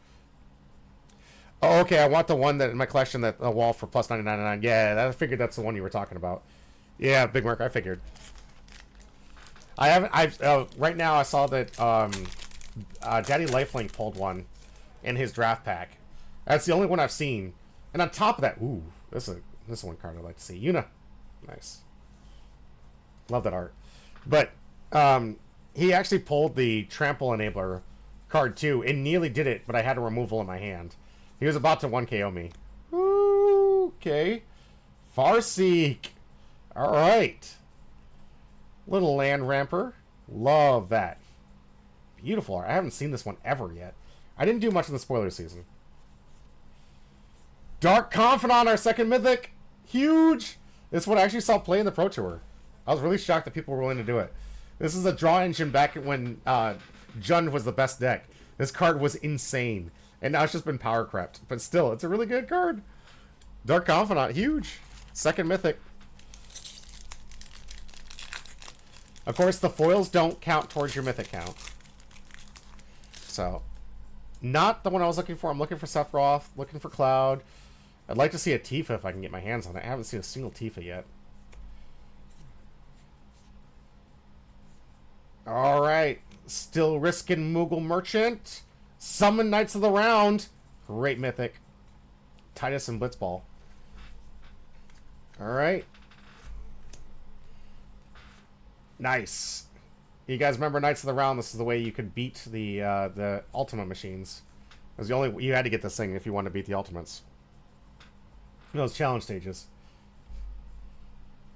Oh, okay, I want the one that in my collection that the wall for plus 999. Yeah, I figured that's the one you were talking about. Yeah, Big Mark, I figured. Right now I saw that Daddy Lifelink pulled one in his draft pack. That's the only one I've seen. And on top of that, ooh, this is one card I'd like to see. Yuna. Nice. Love that art. But he actually pulled the Trample Enabler card too, and nearly did it, but I had a removal in my hand. He was about to 1KO me. Ooh, okay. Farseek. Alright. Little land ramper. Love that. Beautiful art. I haven't seen this one ever yet. I didn't do much in the spoiler season. Dark Confidant, our second mythic. Huge. This one I actually saw play in the Pro Tour. I was really shocked that people were willing to do it. This is a draw engine back when Jund was the best deck. This card was insane. And now it's just been power crept. But still, it's a really good card. Dark Confidant, huge. Second mythic. Of course, the foils don't count towards your mythic count. So, not the one I was looking for. I'm looking for Sephiroth, looking for Cloud. I'd like to see a Tifa if I can get my hands on it. I haven't seen a single Tifa yet. Alright. Still risking Moogle Merchant. Summon Knights of the Round. Great mythic. Titus and Blitzball. Alright. Nice. You guys remember Knights of the Round? This is the way you could beat the Ultimate machines. It was the only you had to get this thing if you wanted to beat the Ultimates. Those challenge stages.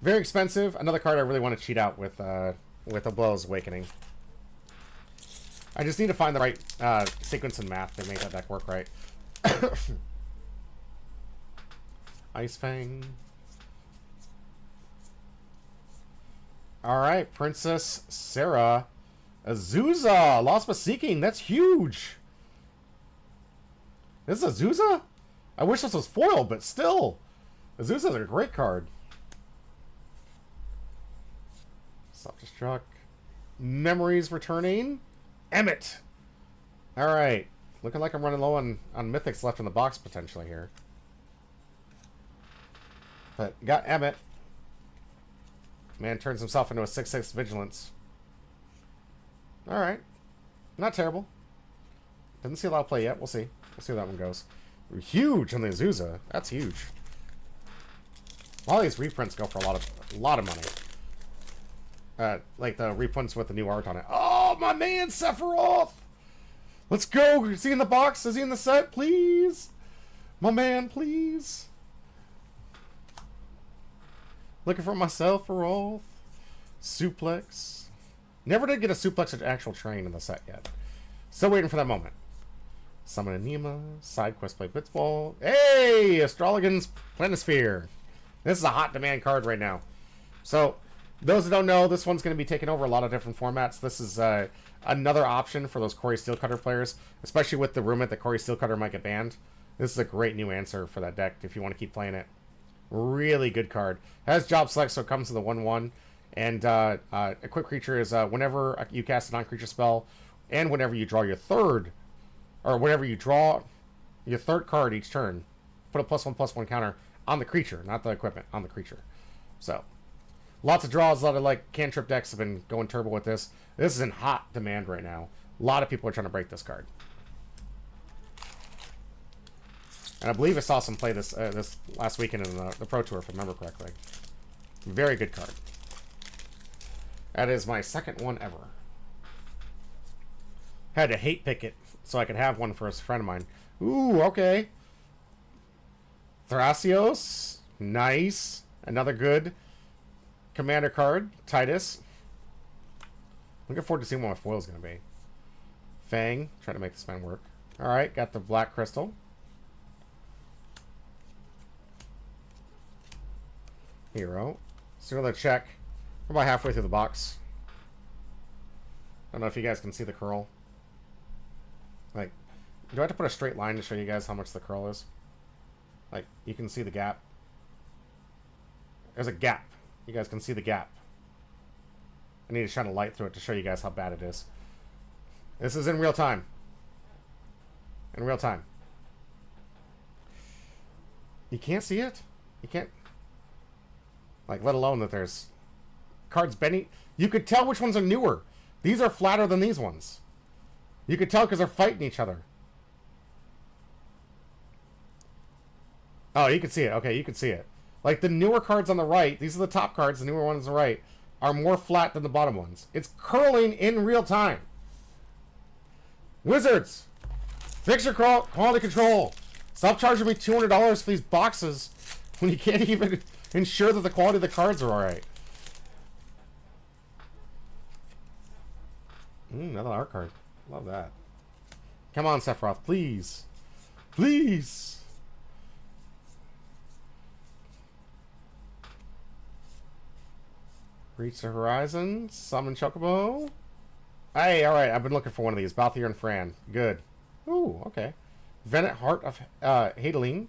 Very expensive. Another card I really want to cheat out with Ablo's Awakening. I just need to find the right sequence and math to make that deck work right. Ice Fang. Alright, Princess Sarah. Azusa! Lost but Seeking. That's huge. This is Azusa? I wish this was foil, but still. Azusa's a great card. Self-destruct. Memories returning. Emmett. Alright. Looking like I'm running low on mythics left in the box potentially here. But got Emmett. Man turns himself into a 6/6 vigilance. Alright. Not terrible. Didn't see a lot of play yet. We'll see. We'll see how that one goes. Huge on the Azusa. That's huge. A lot of these reprints go for a lot of money. Like the reprints with the new art on it. Oh, my man, Sephiroth! Let's go! Is he in the box? Is he in the set? Please! My man, please! Looking for my Sephiroth. Suplex. Never did get a Suplex at actual train in the set yet. Still waiting for that moment. Summon Anima. Side quest play Blitzball. Hey! Astrologan's Planisphere. This is a hot demand card right now. So, those that don't know, this one's going to be taking over a lot of different formats. This is another option for those Corey Steelcutter players, especially with the rumor that Corey Steelcutter might get banned. This is a great new answer for that deck if you want to keep playing it. Really good card. Has job select, so it comes with a 1/1. And a quick creature is whenever you cast a non-creature spell, and whenever you draw your third, or whenever you draw your third card each turn, put a +1/+1 counter on the creature, not the equipment, on the creature. So, lots of draws. A lot of like cantrip decks have been going turbo with this. This is in hot demand right now. A lot of people are trying to break this card. And I believe I saw some play this this last weekend in the Pro Tour, if I remember correctly. Very good card. That is my second one ever. Had to hate pick it so I could have one for a friend of mine. Ooh, okay. Thrasios. Nice. Another good commander card. Titus. Looking forward to seeing what my foil is going to be. Fang. Trying to make this man work. Alright, got the black crystal. Hero. Let's do another check. We're about halfway through the box. I don't know if you guys can see the curl. Like, do I have to put a straight line to show you guys how much the curl is? Like, you can see the gap. There's a gap. You guys can see the gap. I need to shine a light through it to show you guys how bad it is. This is in real time. In real time. You can't see it? You can't... Like, let alone that there's cards bending. You could tell which ones are newer. These are flatter than these ones. You could tell because they're fighting each other. Oh, you can see it. Okay, you can see it. Like, the newer cards on the right, these are the top cards, the newer ones on the right, are more flat than the bottom ones. It's curling in real time. Wizards! Fix your quality control. Stop charging me $200 for these boxes when you can't even ensure that the quality of the cards are alright. Another art card. Love that. Come on, Sephiroth, please. Please! Reach the horizon. Summon Chocobo. Hey, alright, I've been looking for one of these. Balthier and Fran. Good. Ooh, okay. Venet Heart of Hadeline.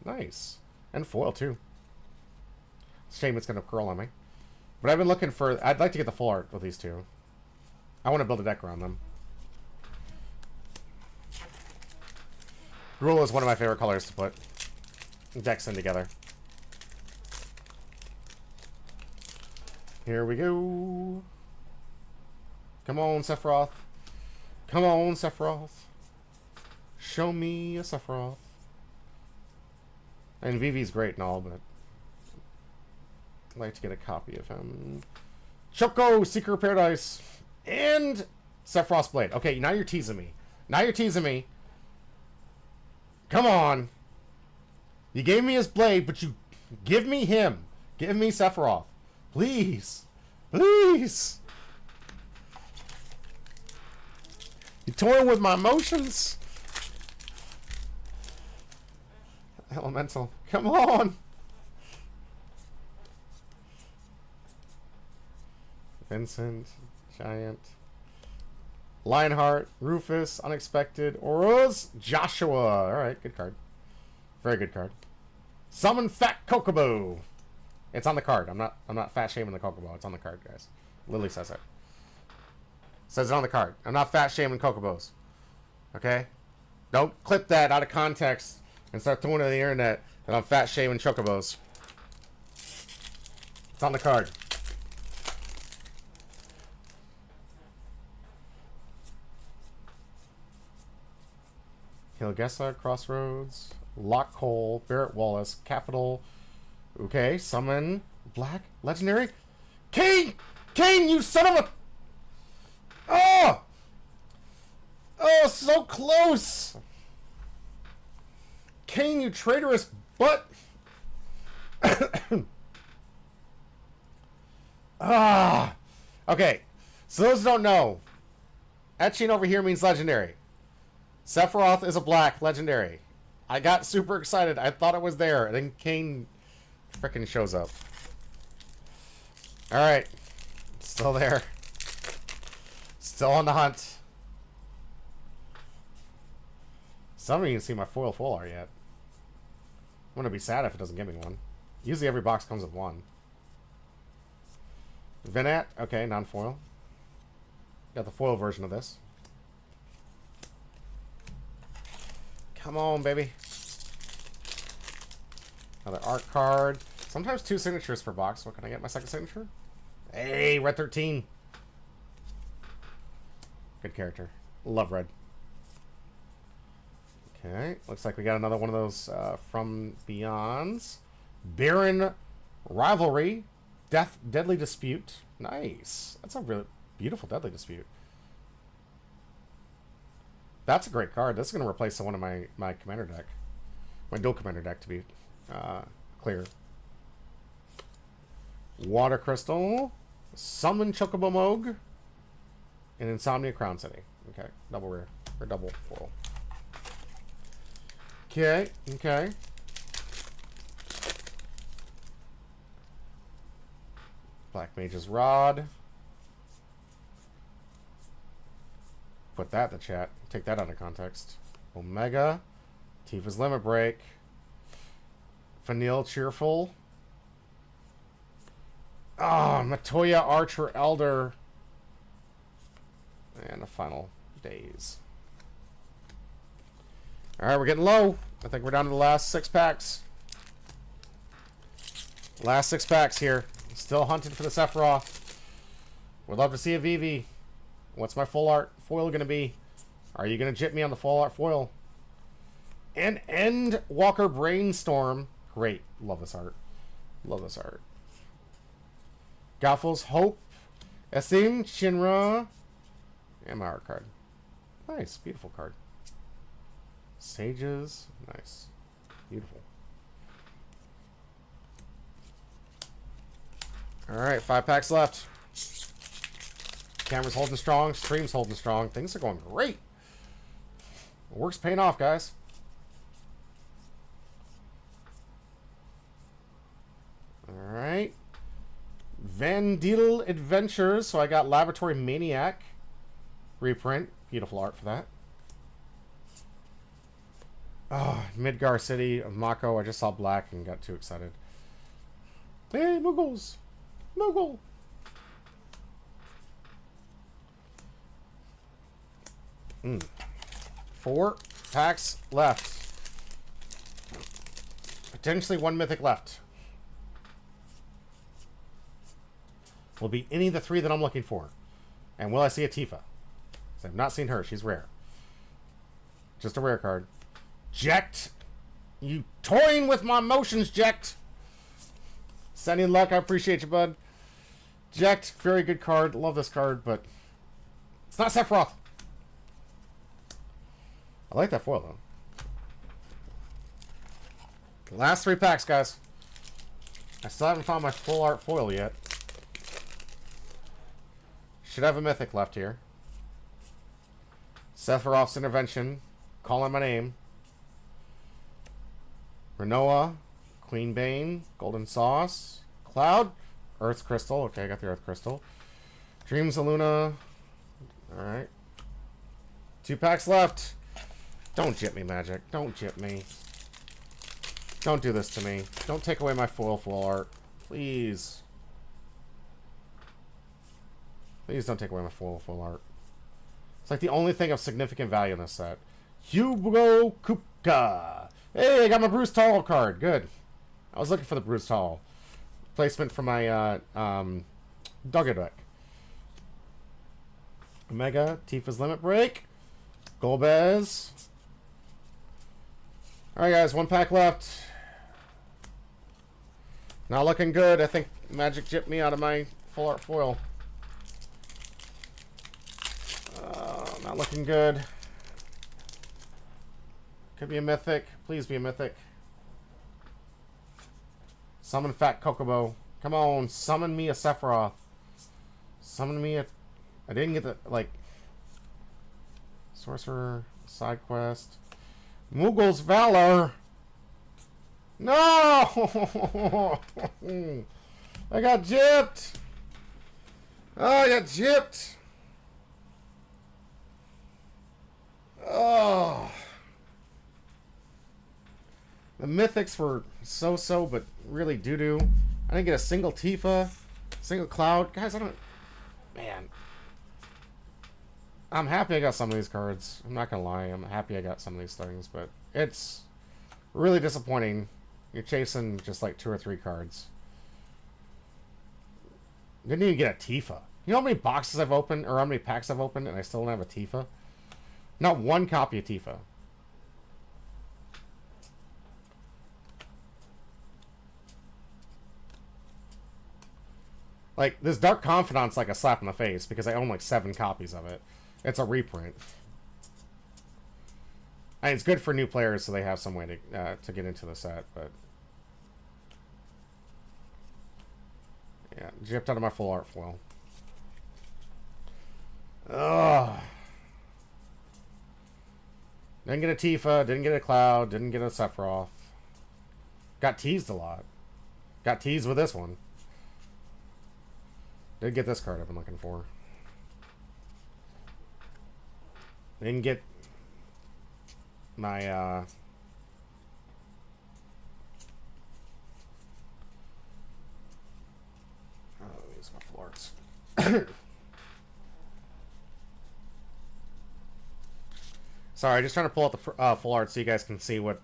Nice. And foil, too. Shame it's going to curl on me. But I've been looking for... I'd like to get the full art with these two. I want to build a deck around them. Gruul is one of my favorite colors to put decks in together. Here we go. Come on, Sephiroth. Come on, Sephiroth. Show me a Sephiroth. And Vivi's great and all, but I'd like to get a copy of him. Choco, Seeker of Paradise, and Sephiroth's Blade. Okay, now you're teasing me. Now you're teasing me. Come on. You gave me his blade, but you give me him. Give me Sephiroth. Please. Please. You're toying with my emotions. Elemental. Come on. Vincent. Giant. Lionheart. Rufus. Unexpected. Auroras. Joshua. Alright, good card. Very good card. Summon Fat Kokobo. It's on the card. I'm not fat shaming the Kokobo. It's on the card, guys. Lily says it. Says it on the card. I'm not fat shaming Kokobos. Okay? Don't clip that out of context and start throwing it on the internet that I'm fat shaming Chocobos. It's on the card. Kilgessa, Crossroads, Lockhole, Barrett Wallace, Capital. Okay, summon Black, Legendary. Kane! Kane, you son of a... Oh! Oh, so close! Kane, you traitorous butt! Ah! Okay, so those who don't know, etching over here means legendary. Sephiroth is a black legendary. I got super excited. I thought it was there. And then Kane frickin' shows up. Alright. Still there. Still on the hunt. Some of you can see my foil full art yet. I'm gonna be sad if it doesn't give me one. Usually every box comes with one. Venat. Okay, non-foil. Got the foil version of this. Come on, baby. Another art card. Sometimes 2 signatures per box. What, can I get my second signature? Hey, Red 13. Good character. Love Red. Okay. Looks like we got another one of those from Beyonds. Baron Rivalry. Deadly Dispute. Nice. That's a really beautiful Deadly Dispute. That's a great card. This is going to replace one of my commander deck. My dual commander deck, to be clear. Water Crystal. Summon Chocobo Moog. And Insomnia Crown City. Okay. Double rare. Or double foil. Okay. Okay. Black Mage's Rod. Put that in the chat. Take that out of context. Omega. Tifa's Limit Break. Fanil Cheerful. Ah, Matoya Archer Elder. And the final days. Alright, we're getting low. I think we're down to the last 6 packs. Last 6 packs here. Still hunting for the Sephiroth. Would love to see a Vivi. What's my full art foil going to be? Are you going to jip me on the full art foil? And End Walker Brainstorm. Great. Love this art. Love this art. Gaffel's Hope. Esim Shinra. And my art card. Nice. Beautiful card. Sages. Nice. Beautiful. Alright, 5 packs left. Camera's holding strong. Stream's holding strong. Things are going great. Work's paying off, guys. Alright. Vandal Adventures. So I got Laboratory Maniac. Reprint. Beautiful art for that. Oh, Midgar City of Mako. I just saw black and got too excited. Hey, Muggles! Muggle! 4 packs left. Potentially 1 mythic left. Will be any of the 3 that I'm looking for. And will I see a Tifa? I've not seen her. She's rare. Just a rare card. Jekt! You toying with my emotions, Jekt! Sending luck. I appreciate you, bud. Jekt, very good card. Love this card, but it's not Sephiroth. I like that foil, though. Last 3 packs, guys. I still haven't found my full art foil yet. Should have a mythic left here. Sephiroth's Intervention. Calling my name. Renoa. Queen Bane. Golden Sauce. Cloud. Earth Crystal. Okay, I got the Earth Crystal. Dreams of Luna. Alright. 2 packs left. Don't jip me, Magic. Don't jip me. Don't do this to me. Don't take away my full art. Please. Please don't take away my full art. It's like the only thing of significant value in this set. Hugo Kupka. Hey, I got my Bruce Tall card. Good. I was looking for the Bruce Tall. Placement for my Dugger deck. Omega. Tifa's Limit Break. Golbez. Alright, guys. 1 pack left. Not looking good. I think Magic jipped me out of my full art foil. Not looking good. Could be a mythic. Please be a mythic. Summon Fat Kokobo. Come on, summon me a Sephiroth. Summon me a... I didn't get the, like... Sorcerer. Side quest. Mughals Valor. No! I got gypped. Oh, I got gypped. Oh. The mythics were so-so, but really doo-doo. I didn't get a single Tifa, single Cloud. Guys, I don't... Man. I'm happy I got some of these cards. I'm not gonna lie. I'm happy I got some of these things, but it's really disappointing. You're chasing just like 2 or 3 cards. Didn't even get a Tifa. You know how many boxes I've opened, or how many packs I've opened, and I still don't have a Tifa? Not 1 copy of Tifa. Like, this Dark Confidant's like a slap in the face, because I own like 7 copies of it. It's a reprint. And it's good for new players, so they have some way to get into the set, but... Yeah, gypped out of my full art foil. Ugh. Didn't get a Tifa, didn't get a Cloud, didn't get a Sephiroth. Got teased a lot. Got teased with this one. Did get this card I've been looking for. Didn't get my oh, these are my full arts. Sorry, just trying to pull out the full art so you guys can see what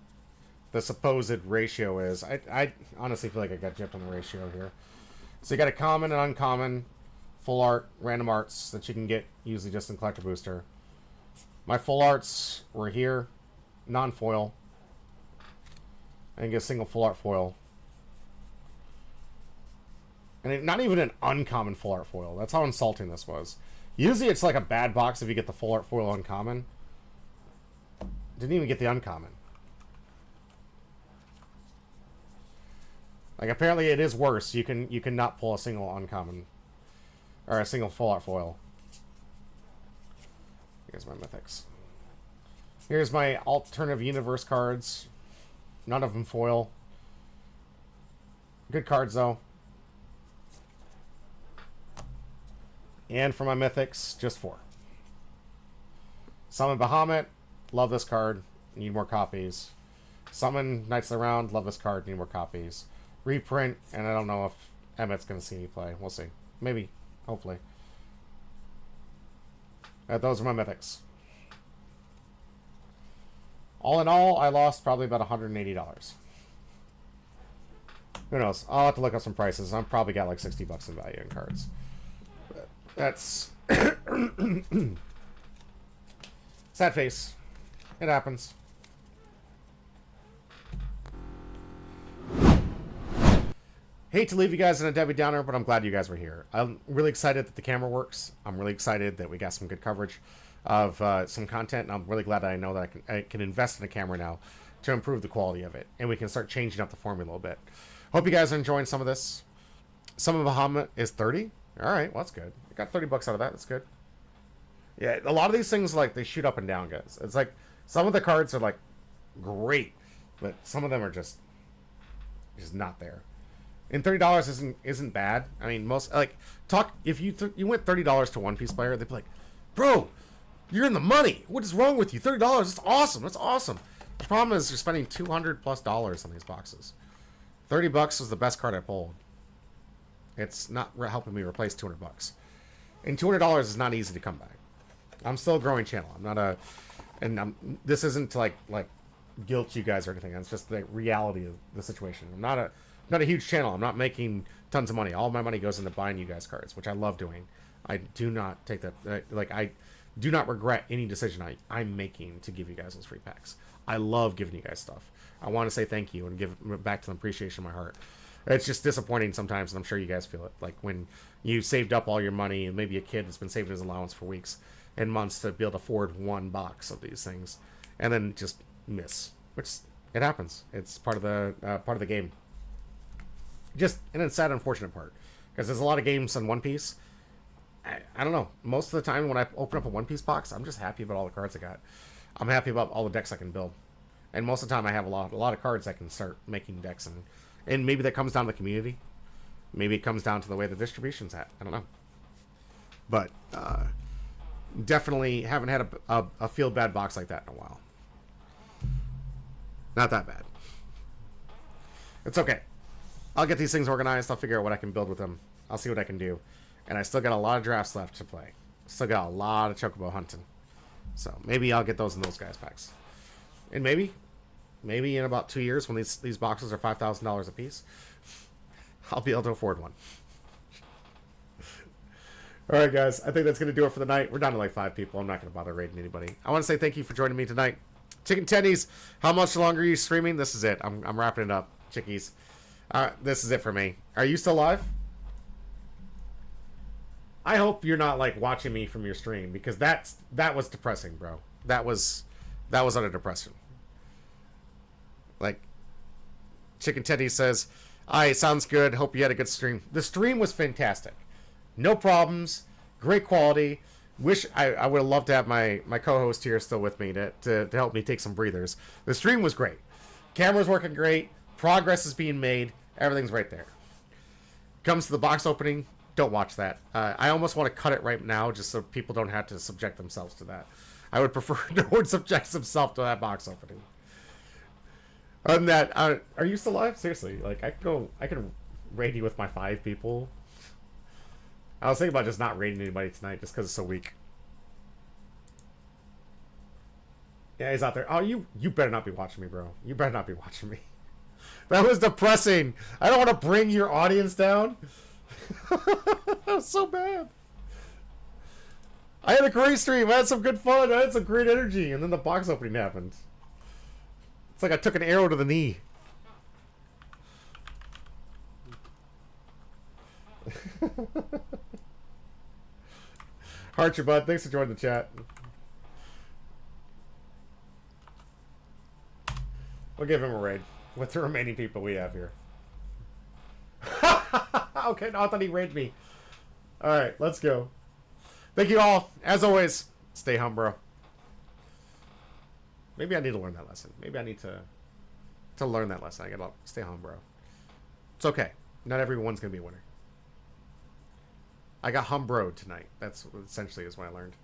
the supposed ratio is. I honestly feel like I got gypped on the ratio here. So you got a common and uncommon, full art, random arts that you can get usually just in Collector Booster. My full arts were here, non-foil. I didn't get a single full art foil. And not even an uncommon full art foil. That's how insulting this was. Usually it's like a bad box if you get the full art foil uncommon. Didn't even get the uncommon. Like, apparently it is worse. You can not pull a single uncommon or a single full art foil. Here's my mythics. Here's my alternative universe cards. None of them foil. Good cards though. And for my mythics, just 4. Summon Bahamut. Love this card. Need more copies. Summon Knights of the Round. Love this card. Need more copies. Reprint. And I don't know if Emmett's going to see me play. We'll see. Maybe. Hopefully. Those are my mythics. All in all, I lost probably about $180. Who knows? I'll have to look up some prices. I've probably got like $60 in value in cards. But that's... sad face. It happens. Hate to leave you guys in a Debbie Downer, but I'm glad you guys were here. I'm really excited that the camera works. I'm really excited that we got some good coverage of some content, and I'm really glad that I know that I can invest in a camera now to improve the quality of it, and we can start changing up the formula a little bit. Hope you guys are enjoying some of this. Some of Bahamut is 30. All right, well, that's good. I got 30 bucks out of that. That's good. Yeah, a lot of these things, like, they shoot up and down, guys. It's like some of the cards are like great, but some of them are just not there. And $30 isn't bad. I mean, most, like, if you went $30 to One Piece player, they'd be like, bro, you're in the money. What is wrong with you? $30, that's awesome. That's awesome. The problem is you're spending $200+ on these boxes. 30 bucks was the best card I pulled. It's not helping me replace 200 bucks. And $200 is not easy to come by. I'm still a growing channel. I'm not a, this isn't to like guilt you guys or anything. It's just the reality of the situation. I'm not a huge channel. I'm not making tons of money. All my money goes into buying you guys cards, which I love doing. I do not take that, I do not regret any decision I'm making to give you guys those free packs. I love giving you guys stuff. I want to say thank you and give back to the appreciation of my heart. It's just disappointing sometimes, and I'm sure you guys feel it. Like when you saved up all your money, and maybe a kid has been saving his allowance for weeks and months to be able to afford one box of these things, and then just miss. Which, it happens. It's part of the game. Just and it's sad, unfortunate part, because there's a lot of games on One Piece. I don't know. Most of the time when I open up a One Piece box, I'm just happy about all the cards I got. I'm happy about all the decks I can build, and most of the time I have a lot of cards I can start making decks and maybe that comes down to the community. Maybe it comes down to the way the distribution's at. I don't know. But definitely haven't had a feel bad box like that in a while. Not that bad. It's okay. I'll get these things organized. I'll figure out what I can build with them. I'll see what I can do. And I still got a lot of drafts left to play. Still got a lot of Chocobo hunting. So maybe I'll get those in those guys' packs. And maybe in about 2 years when these boxes are $5,000 a piece, I'll be able to afford one. All right, guys. I think that's going to do it for the night. We're down to like 5 people. I'm not going to bother raiding anybody. I want to say thank you for joining me tonight. Chicken Teddies, how much longer are you streaming? This is it. I'm wrapping it up. Chickies. This is it for me. Are you still live? I hope you're not like watching me from your stream, because that was depressing, bro. That was under depression. Like, Chicken Teddy says, "Aye, sounds good. Hope you had a good stream." The stream was fantastic. No problems. Great quality. Wish I would have loved to have my co-host here still with me to help me take some breathers. The stream was great. Camera's working great. Progress is being made. Everything's right there. Comes to the box opening. Don't watch that. I almost want to cut it right now just so people don't have to subject themselves to that. I would prefer no one subjects himself to that box opening. Other than that, are you still live? Seriously, like I can raid you with my 5 people. I was thinking about just not raiding anybody tonight just because it's so weak. Yeah, he's out there. Oh, you better not be watching me, bro. You better not be watching me. That was depressing. I don't want to bring your audience down. That was so bad. I had a great stream. I had some good fun. I had some great energy. And then the box opening happened. It's like I took an arrow to the knee. Heart your bud. Thanks for joining the chat. We'll give him a raid with the remaining people we have here. Okay, no, I thought he raided me. Alright, let's go. Thank you all. As always, stay hum, bro. Maybe I need to learn that lesson. Maybe I need to learn that lesson. I gotta stay home, bro. It's okay. Not everyone's gonna be a winner. I got humbroed tonight. That's essentially is what I learned.